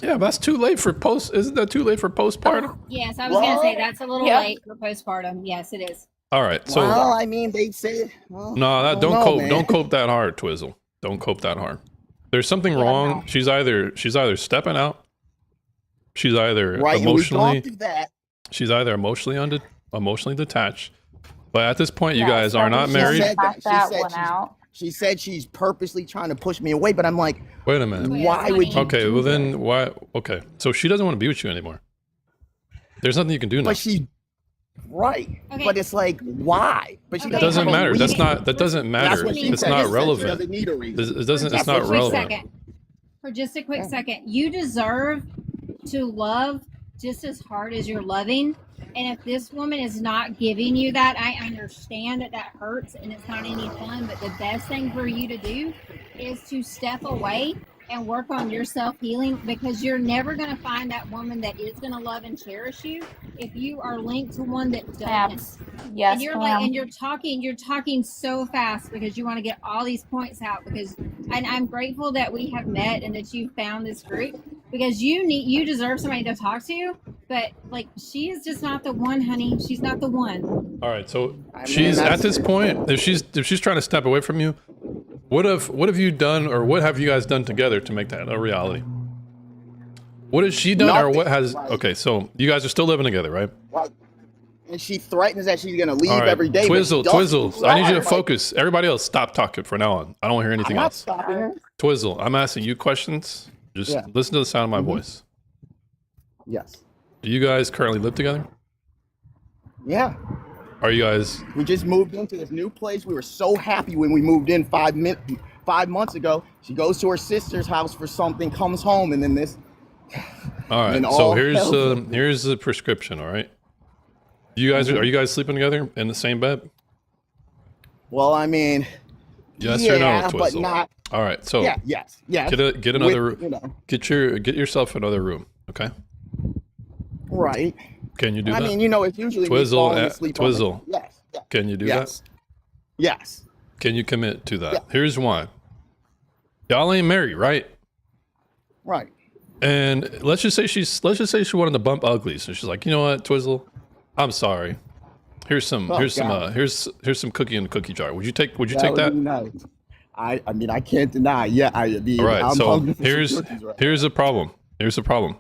Yeah, that's too late for Isn't that too late for postpartum? Yes, I was going to say that's a little Yeah. late for postpartum. Yes, it is. All right. So Well, I mean, they say. Well, no, I that don't know, cope. man. Don't cope that hard, Twizzle. Don't cope that hard. There's something wrong. no. She's either stepping out. She's either Right, and we've emotionally. gone through that. She's either emotionally detached. But at this point, you Yeah, guys so are not we married. just cut that said one out. She said she's purposely trying to push me away, but I'm like, Wait a minute. why would you? Okay, do well that? then why? Okay, so she doesn't want to be with you anymore. There's nothing you can do now. But she, Right. Okay. But it's like, why? But she Okay, It doesn't have a matter. That's reason. not. That doesn't That's matter. what she It's said. not She relevant. doesn't need a reason. It doesn't. It's For not a quick relevant. second. For just a quick second, you deserve to love just as hard as you're loving. And if this woman is not giving you that, I understand that hurts and it's not any fun. But the best thing for you to do is to step away and work on your self-healing, because you're never going to find that woman that is going to love and cherish you if you are linked to one that doesn't. Yes, And you're ma'am. and you're talking so fast because you want to get all these points out, because and I'm grateful that we have met and that you found this group, because you deserve somebody to talk to, but like, she is just not the one, honey. She's not the one. All right. So I mean, she's at that's- this point. If she's trying to step away from you, what have you done, or what have you guys done together to make that a reality? What has she done, or Nothing. what has? Okay, so you guys are still living together, right? Well, and she threatens that she's gonna leave All right. every day. but she Twizzle, doesn't. Twizzle. I need you to Right. focus. Everybody else, stop talking from now on. I don't want to hear anything I'm not else. stopping her. Twizzle, I'm asking you questions. Just Yeah. listen to the sound of my voice. Yes. Do you guys currently live together? Yeah. Are you guys? We just moved into this new place. We were so happy when we moved in 5 months ago. She goes to her sister's house for something, comes home, and then this. All right. And So all hell here's the prescription. All right. You guys are you guys sleeping together in the same bed? Well, I mean, Yes yeah, or no, but Twizzle? not. All right. So Yeah, yes, yes. get another With, you know, get yourself another room. Okay. right. Can you do I that? mean, it's usually me Twizzle, falling asleep on the- Twizzle. Yes. Yes. Can you do Yes. that? Yes. Can you commit to that? Here's why. Y'all ain't married, right? Right. And let's just say she wanted to bump uglies, and she's like, you know what, Twizzle, I'm sorry. Here's some Oh, here's God. some cookie in the cookie jar. Would you take That that? would be nice. I mean, I can't deny. Yeah, I mean, All right. I'm So hungry for some here's cookies right here's the problem. Here's the problem.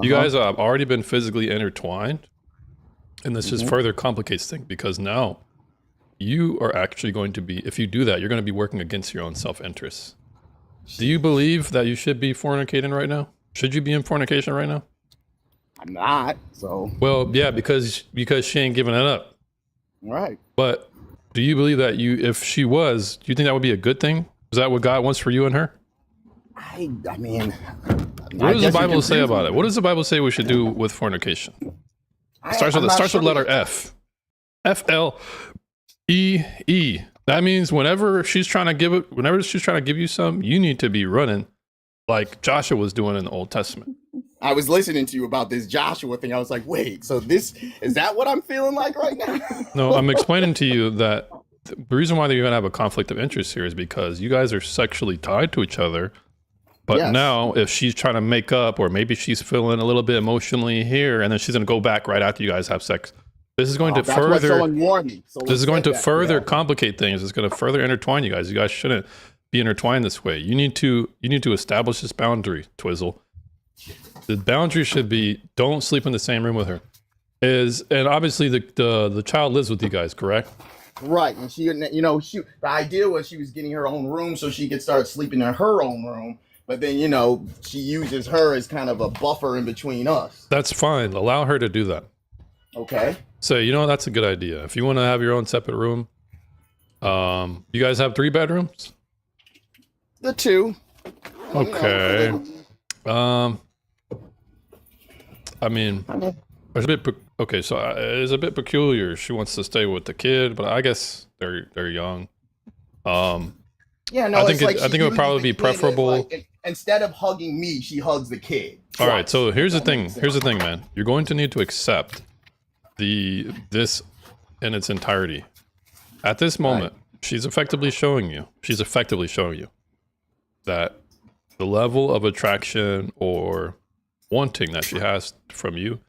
You Uh-huh. guys have already been physically intertwined, and this just Mhm. further complicates things, because now you are actually going to be, if you do that, you're going to be working against your own self-interest. Do you believe that you should be fornicating right now? Should you be in fornication right now? I'm not. So Well, yeah, because she ain't giving it up. right. But do you believe that if she was, do you think that would be a good thing? Is that what God wants for you and her? I mean, What does the Bible say about it? What does the Bible say we should do with fornication? It starts with letter F. FLEE. That means whenever she's trying to give you some, you need to be running like Joshua was doing in the Old Testament. I was listening to you about this Joshua thing. I was like, wait, so is that what I'm feeling like right now? No, I'm explaining to you that the reason why you're going to have a conflict of interest here is because you guys are sexually tied to each other. But Yes. now if she's trying to make up, or maybe she's feeling a little bit emotionally here, and then she's going to go back right after you guys have sex. This is going to That's what further, someone warned me. this is going to further complicate things. It's going to further intertwine you guys. You guys shouldn't be intertwined this way. You need to establish this boundary, Twizzle. The boundary should be, don't sleep in the same room with her. And obviously the child lives with you guys, correct? Right, and the idea was she was getting her own room so she could start sleeping in her own room. But then, she uses her as kind of a buffer in between us. That's fine. Allow her to do that. Okay. So, that's a good idea. If you want to have your own separate room, you guys have 3 bedrooms? The 2. Okay. I mean, it's a bit okay. So it's a bit peculiar. She wants to stay with the kid, but I guess they're young. Yeah, no, I think it's I think it would probably be preferable. Instead of hugging me, she hugs the kid. All right. So here's the thing. Here's the thing, man. You're going to need to accept this in its entirety. At this moment, she's effectively showing you that the level of attraction or wanting that she has from you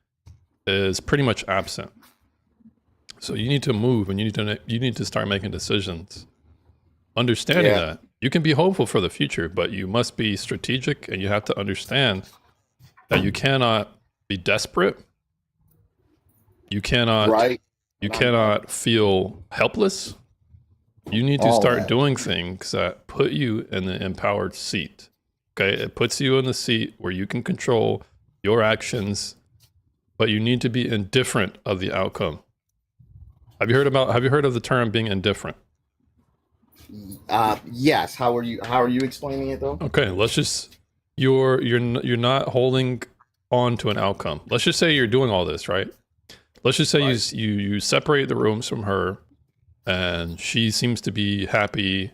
is pretty much absent. So you need to move, and you need to start making decisions, understanding that you can be hopeful for the future, but you must be strategic, and you have to understand that you cannot be desperate. You cannot feel helpless. You need to All start that. doing things that put you in the empowered seat. Okay, it puts you in the seat where you can control your actions, but you need to be indifferent of the outcome. Have you heard of the term being indifferent? Yes. How are you explaining it though? Okay, let's just you're not holding on to an outcome. Let's just say you're doing all this, right? Let's just say you separate the rooms from her, and she seems to be happy,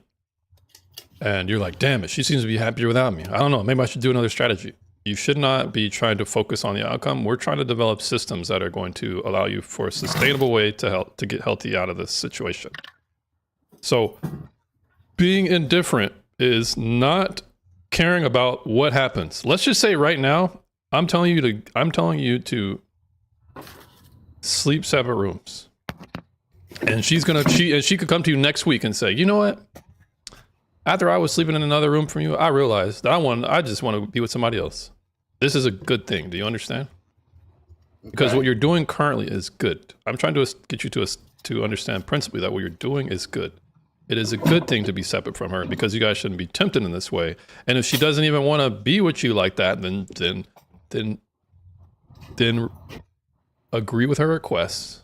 and you're like, damn it, she seems to be happier without me. I don't know, maybe I should do another strategy. You should not be trying to focus on the outcome. We're trying to develop systems that are going to allow you for a sustainable way to get healthy out of this situation. So being indifferent is not caring about what happens. Let's just say right now, I'm telling you to sleep separate rooms. And she could come to you next week and say, you know what? After I was sleeping in another room from you, I realized that I just want to be with somebody else. This is a good thing. Do you understand? Because what you're doing currently is good. I'm trying to get you to understand principally that what you're doing is good. It is a good thing to be separate from her because you guys shouldn't be tempted in this way. And if she doesn't even want to be with you like that, then agree with her requests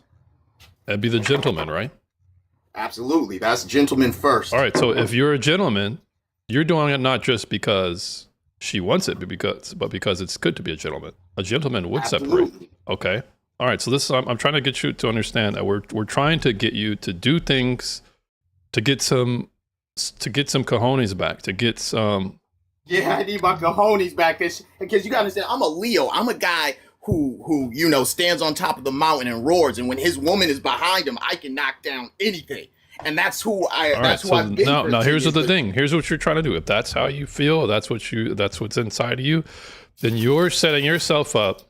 and be the gentleman, right? Absolutely. That's gentleman first. All right. So if you're a gentleman, you're doing it not just because she wants it, but because it's good to be a gentleman. A gentleman would separate. Okay. All right. So this I'm trying to get you to understand that we're trying to get you to do things to get some cojones back, to get some. Yeah, I need my cojones back because you gotta understand, I'm a Leo. I'm a guy who stands on top of the mountain and roars, and when his woman is behind him, I can knock down anything. And that's who I. All that's right, who so I've been. Now here's the thing. Here's what you're trying to do. If that's how you feel, that's what's inside of you, then you're setting yourself up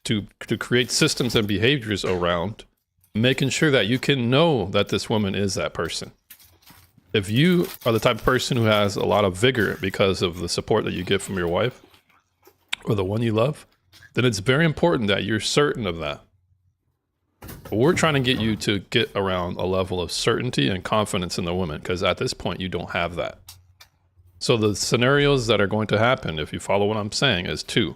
to create systems and behaviors around making sure that you can know that this woman is that person. If you are the type of person who has a lot of vigor because of the support that you get from your wife or the one you love, then it's very important that you're certain of that. But we're trying to get you to get around a level of certainty and confidence in the woman, because at this point you don't have that. So the scenarios that are going to happen, if you follow what I'm saying, is two.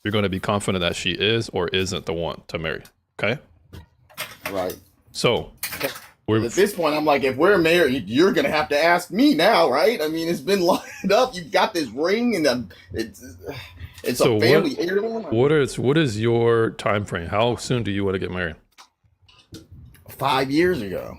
You're going to be confident that she is or isn't the one to marry. Okay? Right. So at this point, I'm like, if we're married, you're gonna have to ask me now, right? I mean, it's been lined up. You've got this ring, and it's so a family heirloom. What is your time frame? How soon do you want to get married? 5 years ago.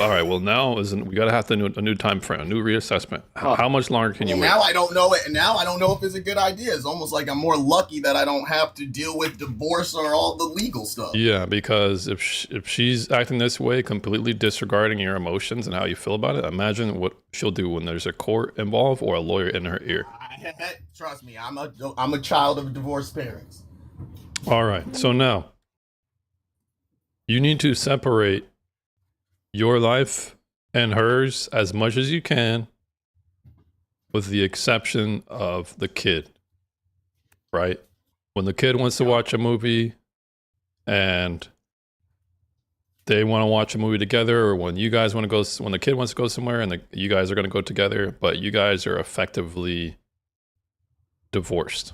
All right. Well, now we gotta have a new time frame, a new reassessment. How much longer can you wait? Now I don't know it, and now I don't know if it's a good idea. It's almost like I'm more lucky that I don't have to deal with divorce or all the legal stuff. Yeah, because if she's acting this way, completely disregarding your emotions and how you feel about it, imagine what she'll do when there's a court involved or a lawyer in her ear. Trust me, I'm a child of divorced parents. All right. So now you need to separate your life and hers as much as you can, with the exception of the kid, right? When the kid wants to watch a movie and they want to watch a movie together, or when you guys want to go, when the kid wants to go somewhere and you guys are going to go together, but you guys are effectively divorced.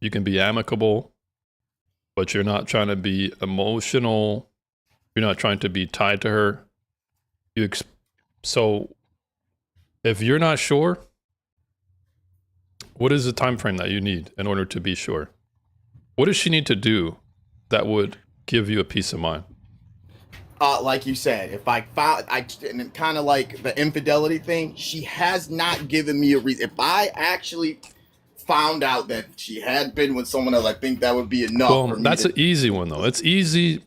You can be amicable, but you're not trying to be emotional. You're not trying to be tied to her. So if you're not sure, what is the time frame that you need in order to be sure? What does she need to do that would give you a peace of mind? Like you said, if I found, kind of like the infidelity thing, she has not given me a reason. If I actually found out that she had been with someone else, I think that would be enough. Well, that's an easy one though. It's easy.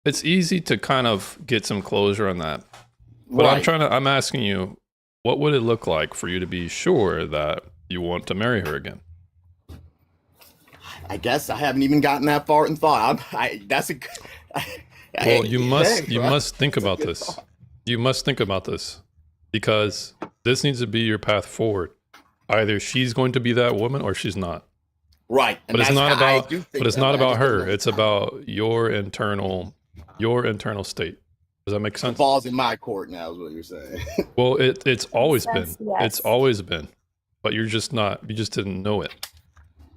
It's easy to kind of get some closure on that. But I'm asking you, what would it look like for you to be sure that you want to marry her again? I guess I haven't even gotten that far in thought. Well, you must think about this. You must think about this, because this needs to be your path forward. Either she's going to be that woman or she's not. Right. But it's not about. But it's not about her. It's about your internal state. Does that make sense? The ball's in my court now, is what you're saying. Well, it's always been. Yes. It's always been. But you're just not. You just didn't know it.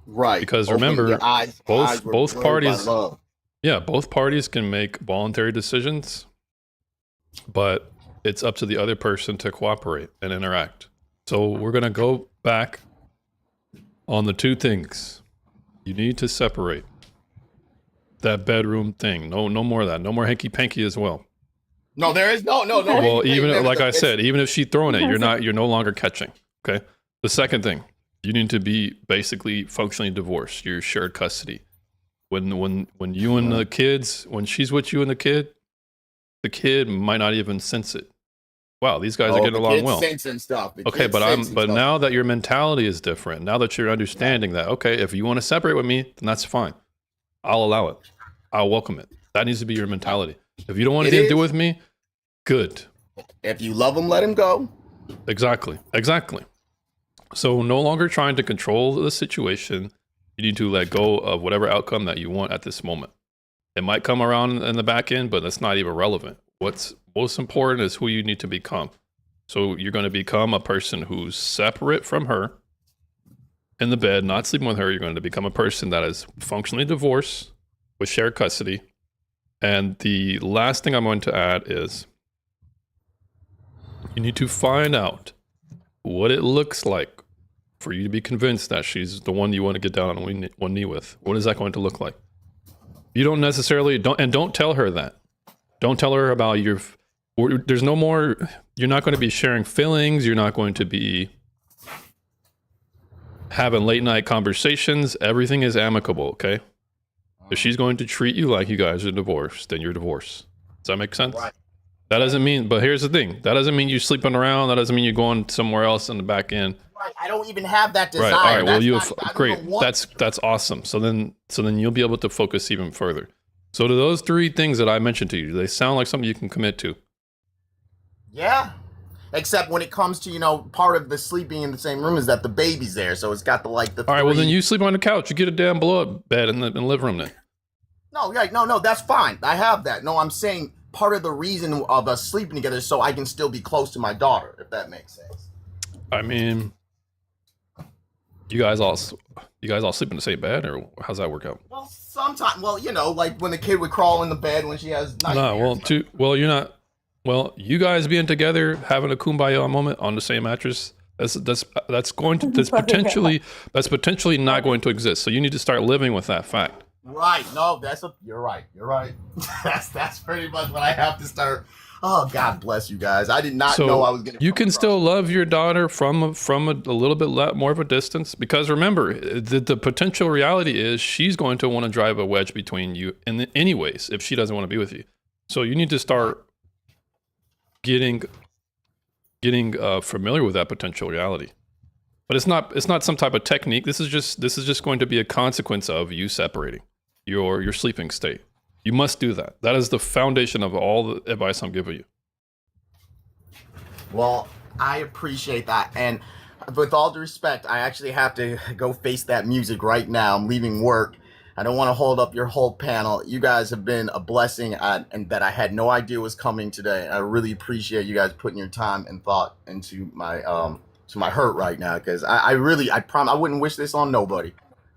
Right. Because Opening remember, their eyes both were both blurred by parties, love. yeah, both parties can make voluntary decisions, but it's up to the other person to cooperate and interact. So we're gonna go back on the two things. You need to separate that bedroom thing. No more of that. No more hanky panky as well. No, there is no. Well, even Never- like I it's- said, even if she's throwing it, you're no longer catching. Okay. The second thing, you need to be basically functionally divorced. You're shared custody. When you and the kids, when she's with you and the kid might not even sense it. Wow, these guys are getting the along kids well. sensing stuff. The Okay, kids but sensing stuff. now that your mentality is different, now that you're understanding that, okay, if you want to separate with me, then that's fine. I'll allow it. I'll welcome it. That needs to be your mentality. If you don't want It anything to do is. with me, good. If you love him, let him go. Exactly. So no longer trying to control the situation. You need to let go of whatever outcome that you want at this moment. It might come around in the back end, but that's not even relevant. What's most important is who you need to become. So you're going to become a person who's separate from her in the bed, not sleeping with her. You're going to become a person that is functionally divorced with shared custody. And the last thing I'm going to add is you need to find out what it looks like for you to be convinced that she's the one you want to get down on one knee with. What is that going to look like? You don't necessarily don't tell her that. Don't tell her about there's no more, you're not going to be sharing feelings. You're not going to be having late night conversations. Everything is amicable, okay? If she's going to treat you like you guys are divorced, then you're divorced. Does that make sense? Right. That doesn't mean, but here's the thing. That doesn't mean you're sleeping around. That doesn't mean you're going somewhere else in the back end. Right. I don't even have that desire. Right. All right. Well, That's you not- I don't great. know what- That's awesome. So then you'll be able to focus even further. So to those three things that I mentioned to you, they sound like something you can commit to. Yeah. Except when it comes to, part of the sleeping in the same room is that the baby's there. So it's got the All right. Well, then you sleep on the couch. You get a damn blow up bed in the living room then. No, that's fine. I have that. No, I'm saying part of the reason of us sleeping together is so I can still be close to my daughter, if that makes sense. I mean, you guys all sleep in the same bed, or how's that work out? Well, sometimes, like when the kid would crawl in the bed when she has nightmares. You're not. Well, you guys being together, having a kumbaya moment on the same mattress, that's potentially not going to exist. So you need to start living with that fact. Right. No, you're right. You're right. that's pretty much what I have to start. Oh, God bless you guys. I did not know I was going to. You can still love your daughter from a little bit more of a distance, because remember, the potential reality is she's going to want to drive a wedge between you anyways if she doesn't want to be with you. So you need to start getting familiar with that potential reality. But it's not some type of technique. This is just going to be a consequence of you separating your sleeping state. You must do that. That is the foundation of all the advice I'm giving you. Well, I appreciate that. And with all due respect, I actually have to go face that music right now. I'm leaving work. I don't want to hold up your whole panel. You guys have been a blessing, and that I had no idea was coming today. I really appreciate you guys putting your time and thought into my hurt right now, because I promise I wouldn't wish this on nobody.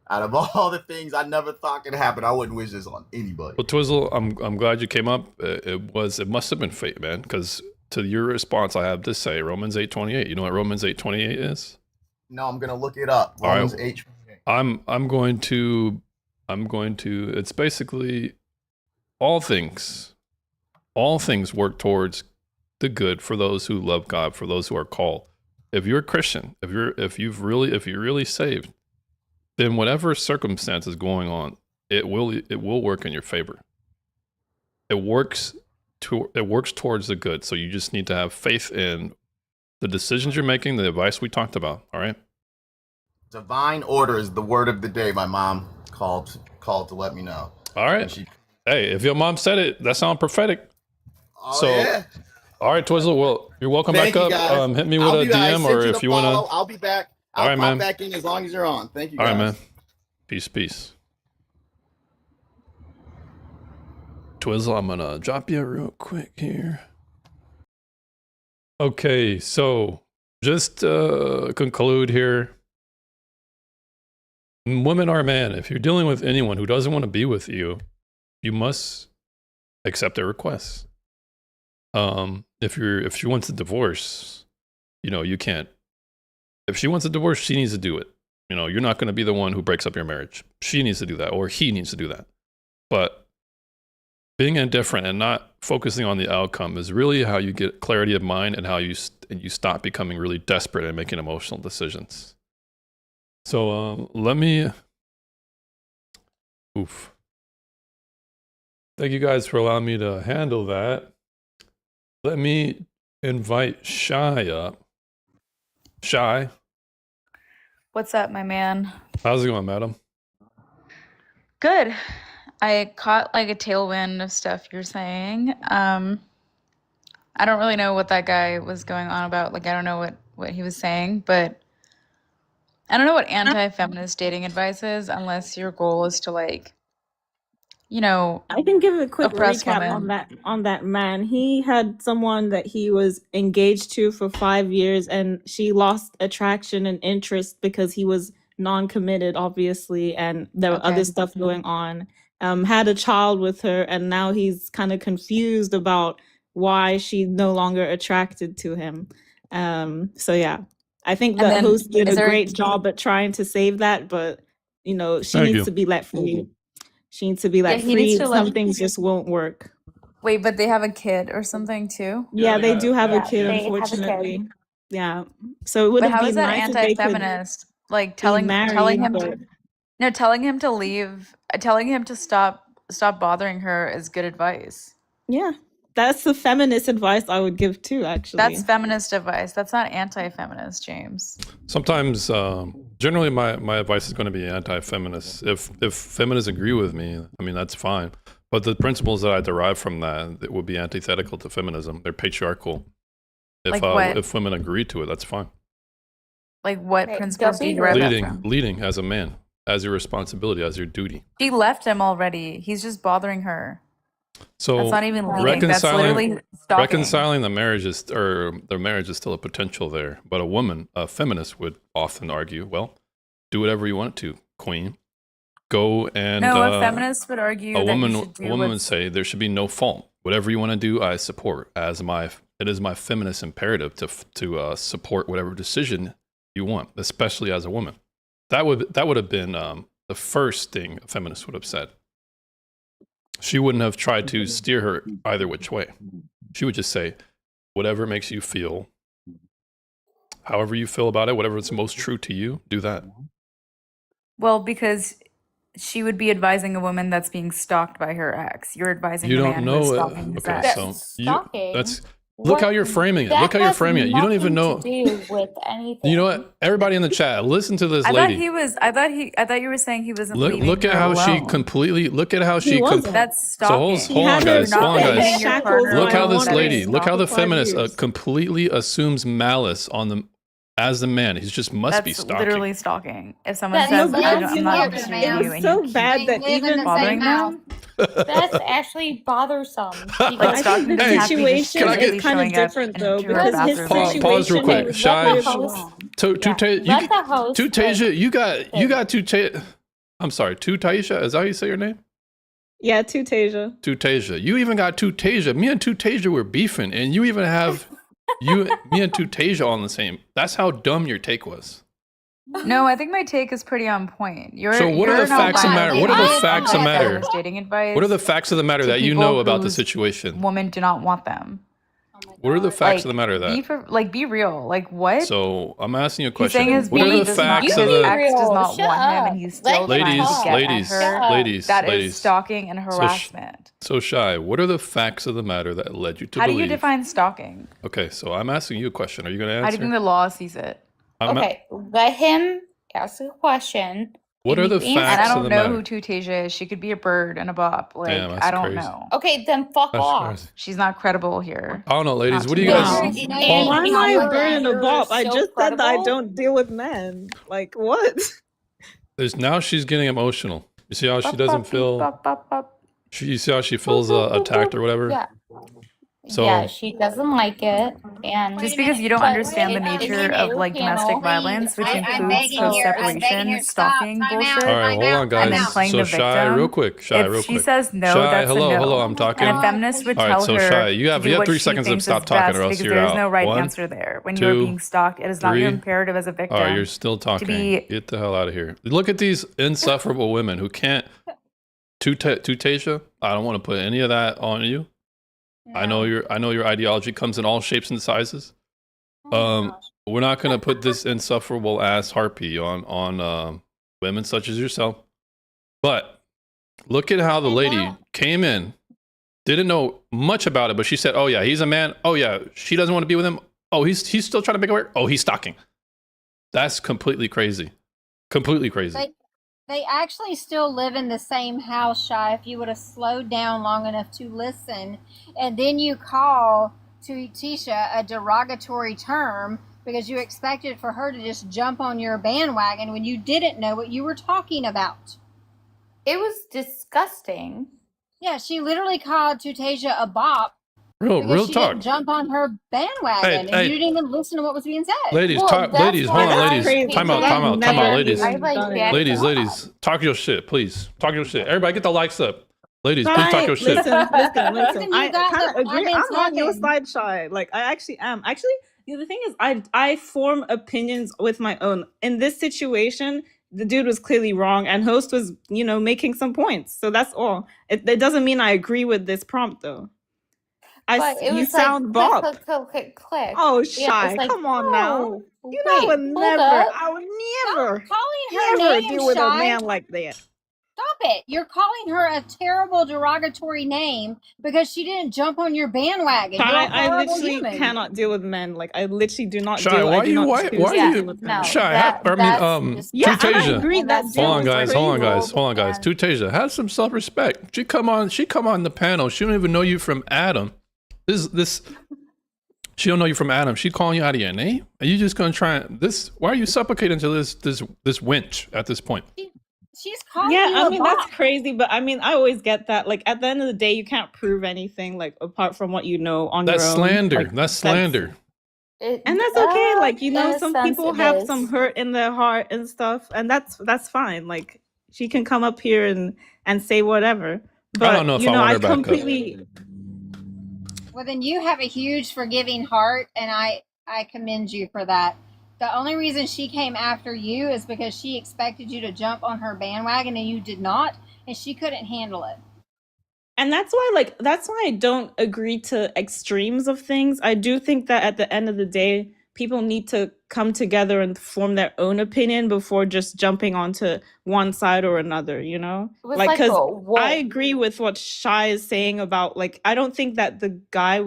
Out of all the things I never thought could happen, I wouldn't wish this on anybody. Well, Twizzle, I'm glad you came up. It must have been fate, man, because to your response, I have to say Romans 8:28. You know what Romans 8:28 is? No, I'm gonna look it up. Romans 8. I'm going to. It's basically all things work towards the good for those who love God, for those who are called. If you're a Christian, if you're really saved, then whatever circumstance is going on, it will work in your favor. It works towards the good. So you just need to have faith in the decisions you're making, the advice we talked about. All right. Divine order is the word of the day. My mom called to let me know. All right. Hey, if your mom said it, that sounds prophetic. Oh, yeah. All right, Twizzle. Well, you're welcome Thank back you, up. guys. Hit me with a DM, or if you want to. I'll be back. All right, I'll man. pop back in as long as you're on. Thank you, All guys. right, man. Peace. Twizzle, I'm gonna drop you real quick here. Okay, so just conclude here. women are man. If you're dealing with anyone who doesn't want to be with you, you must accept their requests. If she wants a divorce, you know, you can't. If she wants a divorce, she needs to do it. You know, you're not going to be the one who breaks up your marriage. She needs to do that, or he needs to do that. But being indifferent and not focusing on the outcome is really how you get clarity of mind and how you stop becoming really desperate and making emotional decisions. So let me. Thank you guys for allowing me to handle that. Let me invite Shy up. Shy. What's up, my man? How's it going, madam? Good. I caught like a tailwind of stuff you're saying. I don't really know what that guy was going on about. Like, I don't know what he was saying, but I don't know what anti-feminist dating advice is unless your goal is to, like, you know, I can give a quick oppress recap women. on that man. He had someone that he was engaged to for 5 years, and she lost attraction and interest because he was non-committed, obviously, and there were other stuff going on. Had a child with her, and now he's kind of confused about why she's no longer attracted to him. So yeah, I think And the then host did is a there- great job at trying to save that, but you know, she Thank needs you. to be let free. She needs to be let he needs free. to let- Some things just won't work. Wait, but they have a kid or something too? Yeah, they do have a kid, they have a kid. unfortunately. Yeah. So it would But have how been is that nice if they could anti-feminist? Like be telling married, him but telling him to leave, telling him to stop bothering her is good advice. yeah, that's the feminist advice I would give too, actually. That's feminist advice. That's not anti-feminist, James. Sometimes, generally, my advice is going to be anti-feminist. If feminists agree with me, I mean, that's fine. But the principles that I derive from that would be antithetical to feminism. They're patriarchal. If Like what? if women agree to it, that's fine. Like what Wait, principles does do he you derive that Leading, from? leading as a man, as your responsibility, as your duty. She left him already. He's just bothering her. So That's not even leading. That's literally stalking. reconciling the marriage is, or the marriage is still a potential there. But a woman, a feminist, would often argue, well, do whatever you want to, queen. Go and No, a feminist would argue a that woman, you should do a woman would what's- say there should be no fault. Whatever you want to do, I support. It is my feminist imperative to support whatever decision you want, especially as a woman. That would have been the first thing a feminist would have said. She wouldn't have tried to steer her either which way. She would just say, whatever makes you feel, however you feel about it, whatever is most true to you, do that. Well, because she would be advising a woman that's being stalked by her ex. You're advising You a don't man who's know it. stalking his Okay, ex. so stalking? that's look how you're framing it. That Look how you're has framing it. You don't even know. nothing to do with anything. You know what? Everybody in the chat, listen to this I thought lady. he was. I thought you were saying he wasn't. Look, leaving look at her how she alone. completely. Look at how she. That's So hold, stalking. hold on, guys. Hold on, guys. Shackles Look how by this a woman. lady. Look how the Stalking. feminist completely assumes malice on the as the man. He just must be That's stalking. literally stalking. If someone That says, is I'm not not interested in stalking. you, and It's so you keep bad that They live in even the bothering same house. them, That's actually bothersome. like because- stalking the doesn't have to be just situation is physically kind of showing up different though, into her because his bathroom. situation Pause real quick. is Shy. Let the host- Tasia, you got I'm sorry, Taisha. Is that how you say your name? Yeah, Tasia. Tasia. You even got Tasia. Me and Tasia were beefing, and you even have me and Tasia on the same. That's how dumb your take was. No, I think my take is pretty on point. You're So what are you're the not facts of the matter? What are the lying. facts of the matter? Feminist dating advice. What are the facts of the matter to that you people know about the whose situation? Women do not want them. What are the facts Like, of the matter that? Be real. Like what? So I'm asking you a He's saying question. his What are woman the does not, facts his of the ex does not Shut want him, up. and he's still Let trying ladies, to get ladies, at her. ladies, That is ladies? stalking and harassment. So Shy, what are the facts of the matter that led you to How do believe? you define stalking? Okay, so I'm asking you a question. Are you going to How do answer? you think the law sees it? I'm Okay, let him ask a question. What are the And And I facts of don't the know matter? who Tasia is. She could be a bird and a bop. Like Damn, that's I don't crazy. know. Okay, then fuck That's off. crazy. She's not credible here. I don't know, ladies. Not What do to you me. guys? No, Paul- Why am I you're- a bird and a you're bop? I so just said that I credible. don't deal with men. Like what? Now she's getting emotional. You see how she Bop, doesn't bop, feel. bop, bop, bop. You see how she feels attacked or whatever. Yeah. Yeah, So she doesn't like it, and Just because you don't but understand the in nature the of new like domestic panel, violence, which I'm includes begging post here, I'm begging separation, here, stop, stalking time out, bullshit, all right, time hold out, on, time and then guys. out. playing So the Shy, real victim, quick. Shy, if real she quick. says no, Shy, that's a hello, hello. no. I'm And talking. a All feminist would right, tell so her Shy, you to have do what 3 she seconds to thinks is stop talking, best or else because you're there is no out. right 1, answer there. When you are 2, being stalked, it is not your 3. imperative as a All right, you're victim still to talking. be. Get the hell out of here. Look at these insufferable women who can't. Tasha, I don't want to put any of that on you. I know your ideology comes in all shapes and sizes. We're not gonna put this insufferable ass harpy on women such as yourself. But look at how the lady came in, didn't know much about it, but she said, "Oh yeah, he's a man. Oh yeah, she doesn't want to be with him. Oh, he's still trying to make it work. Oh, he's stalking." That's completely crazy. Completely crazy. They actually still live in the same house, Shy. If you would have slowed down long enough to listen, and then you call to Tisha a derogatory term because you expected for her to just jump on your bandwagon when you didn't know what you were talking about. It was disgusting. Yeah, she literally called Tutasia a bop Real because she talk. didn't jump on her bandwagon, and you didn't even listen to what was being said. Ladies, Well, that's ladies, hold why on, I ladies. hate Time out, that. time out, time out, ladies. I like that. Ladies, talk your shit, please. Talk your shit. Everybody get the likes up. Ladies, please talk Right. your shit. Listen. I got kind of the agree. comments I'm on your talking. side, Shy. Like I actually am. Actually, the thing is, I form opinions with my own. In this situation, the dude was clearly wrong, and host was, making some points. So that's all. It doesn't mean I agree with this prompt, though. But it You was like sound click, bop. click, click, click, click. Oh, And Shy, it's like, come on now. oh, You know, I would wait, hold never, up. I would never, Calling her never name, deal with a Shy. man like that. Stop it. You're calling her a terrible derogatory name because she didn't jump on your bandwagon. You're a I horrible literally human. cannot deal with men. Like I literally do not Shy, deal. why I do you not why choose why to are deal you with men. Shy? Yeah, and I Tutasia. agree that dude Hold on, was guys. crazy. Hold on, guys. Tutasia, have some self-respect. She come on the panel. She don't even know you from Adam. This. She don't know you from Adam. She calling you out of your name. Are you just gonna try this? Why are you supplicating to this wench at this point? She's calling Yeah, you I a mean bop. that's crazy, but I mean I always get that. Like at the end of the day, you can't prove anything like apart from what you know on That's your own. slander. Like, That's slander. and that's okay. Like In a some sense, people it have is. some hurt in their heart and stuff, and that's fine. Like she can come up here and say whatever. But I don't know if I want her back up. completely. Well, then you have a huge forgiving heart, and I commend you for that. The only reason she came after you is because she expected you to jump on her bandwagon, and you did not, and she couldn't handle it. And that's why I don't agree to extremes of things. I do think that at the end of the day, people need to come together and form their own opinion before just jumping onto one side or another, It was Like, like because a wolf. I agree with what Shy is saying about, like, I don't think that the guy,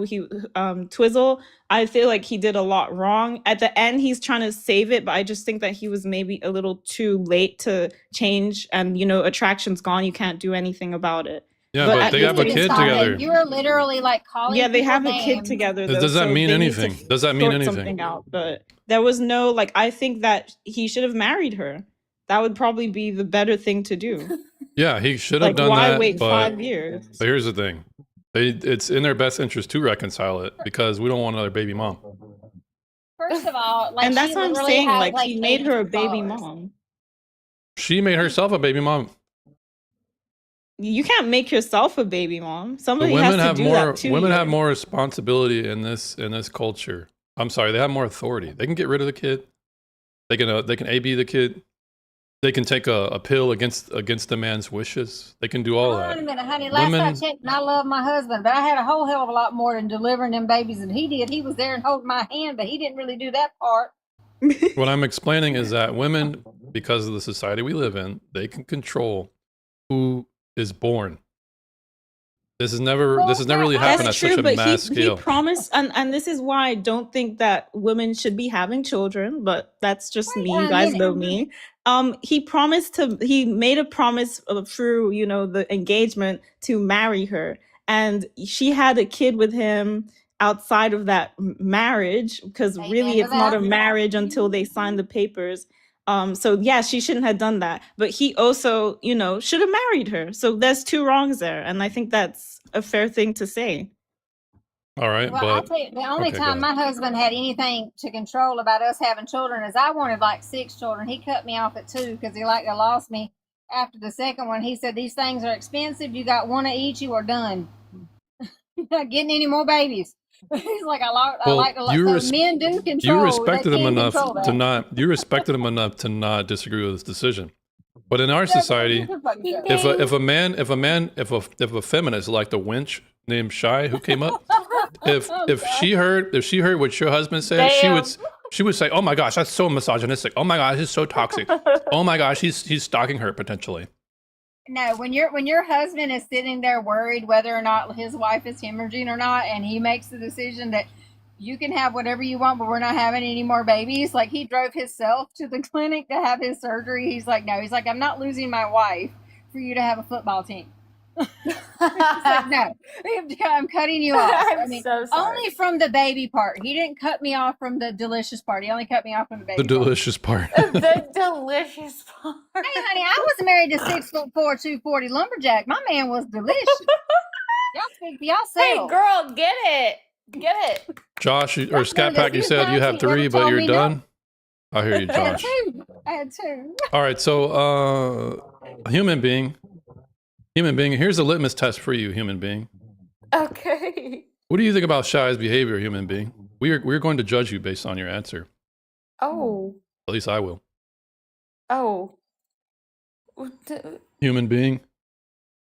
Twizzle, I feel like he did a lot wrong. At the end, he's trying to save it, but I just think that he was maybe a little too late to change. And, attraction's gone. You can't do anything about it. Yeah, but at they the have a same kid time- together. You are literally like calling. Yeah, they people have a kid names. together. Though, Does that so mean they need to anything? Does that mean sort anything? something out, but there was no I think that he should have married her. That would probably be the better thing to do. Yeah, he should have Like, done why that. wait but 5 years? But here's the thing: it's in their best interest to reconcile it because we don't want another baby mom. First of all, And that's she what I'm literally saying. has, Like, he made her a 82 baby followers. mom. She made herself a baby mom. You can't make yourself a baby mom. But Somebody has to do that too. women have more responsibility in this culture. I'm sorry, they have more authority. They can get rid of the kid. They can AB the kid. They can take a pill against the man's wishes. They can do all Hold on a that. minute, honey. Last Women- I checked, and I love my husband, but I had a whole hell of a lot more than delivering them babies than he did. He was there and holding my hand, but he didn't really do that part. What I'm explaining is that women, because of the society we live in, they can control who is born. This has never really happened at That's true, such a but mass he scale. promised, and this is why I don't think that women should be having children. But that's just me. You a guys minute. know me. He made a promise through the engagement to marry her, and she had a kid with him outside of that marriage because really to it's not a that. marriage until they sign the papers. So yeah, she shouldn't have done that. But he also, should have married her. So there's two wrongs there. And I think that's a fair thing to say. All right, Well, I'll but tell you, the only okay, go time ahead. my husband had anything to control about us having children is I wanted like 6 children. He cut me off at 2 because he like to lost me after the second one. He said, these things are expensive. You got one of each, you are done. You're not getting any more babies. He's like, I Well, like to you so men do control. you respected they him can enough control to that. not. You respected him enough to not disagree with his decision. But in our society, if a feminist like the wench named Shy who came up, if she heard what your husband said, she would say, "Oh my gosh, that's so misogynistic. Oh my gosh, he's so toxic. Oh my gosh, he's stalking her potentially." No, when your husband is sitting there worried whether or not his wife is hemorrhaging or not, and he makes the decision that you can have whatever you want, but we're not having any more babies. Like he drove himself to the clinic to have his surgery. He's like, no, he's like, I'm not losing my wife for you to have a football team. He's like, no, I'm cutting you off. I mean, so sorry. only from the baby part. He didn't cut me off from the delicious part. He only cut me off from the baby The delicious part. The delicious part. Hey, honey, I was married to 6'4", 240 lumberjack. My man was delicious. Y'all speak for yourself. Hey, girl, get it. Get it. Josh or Scat Pack, you said you have 3, but you're done. I hear you, I had Josh. 2. I had 2. All right, so human being. Here's a litmus test for you, human being. Okay. What do you think about Shy's behavior, human being? We're going to judge you based on your answer. Oh. At least I will. Oh. Human being.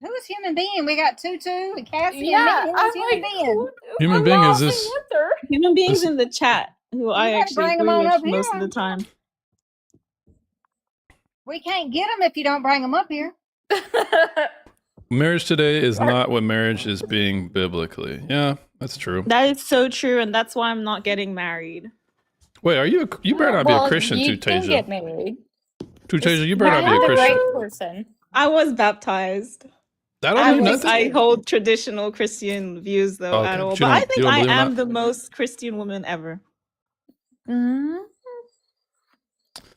Who's human being? We got Tutu and Cassie Yeah, and me. I'm Who's human like, Human being? being is lost the this? answer. Human beings This- in the chat who I gotta actually bring 'em agree on with up most here. of the time. We can't get them if you don't bring them up here. Marriage today is not what marriage is being biblically. Yeah, that's true. That is so true, and that's why I'm not getting married. Wait, you better not be a Christian, you can get Tutasia. married. Tutasia, you better not be a Marry the Christian. right person. I was baptized. That I don't mean don't think nothing. I hold traditional Christian views though Okay, at all. but you But I don't- you think don't I believe in am that? the most Christian woman ever. Mm-hmm.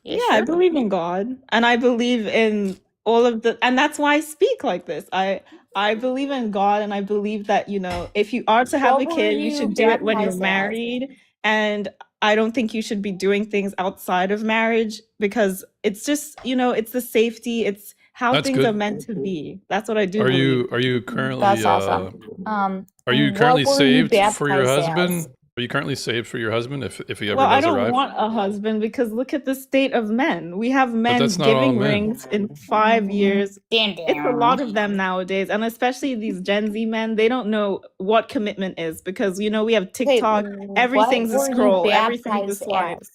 Yeah, I believe in God, and I believe in all of the, and that's why I speak like this. I believe in God, and I believe that, you know, if you are to have What a were kid, you you should do it when you're baptized as? married. And I don't think you should be doing things outside of marriage because it's just, you know, it's the safety, it's how That's things good. are meant to be. That's what I do Are believe. you currently That's awesome. are you What currently were you saved for your baptized husband? as? Are you currently saved for your husband if he ever Well, I does don't arrive? want a husband because look at the state of men. We have men that's not all giving men. rings in 5 years. Damn, It's a lot of them nowadays, and especially these Gen Z men. They don't know what commitment is because, you know, we have Wait, TikTok. what Everything's a were you scroll. Everything's a baptized swipe. as?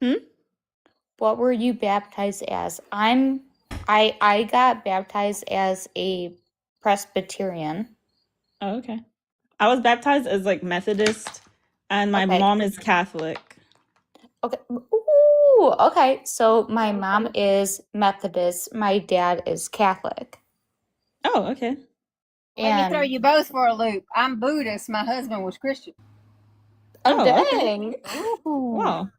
Hmm? What were you baptized as? I got baptized as a Presbyterian. Oh, okay. I was baptized as like Methodist, and my Okay. mom is Catholic. Okay. Ooh, okay. So my mom is Methodist, my dad is Catholic. Oh, okay. Let me throw And you both for a loop. I'm Buddhist. My husband was Christian. oh, Oh, okay. dang. Ooh. Wow.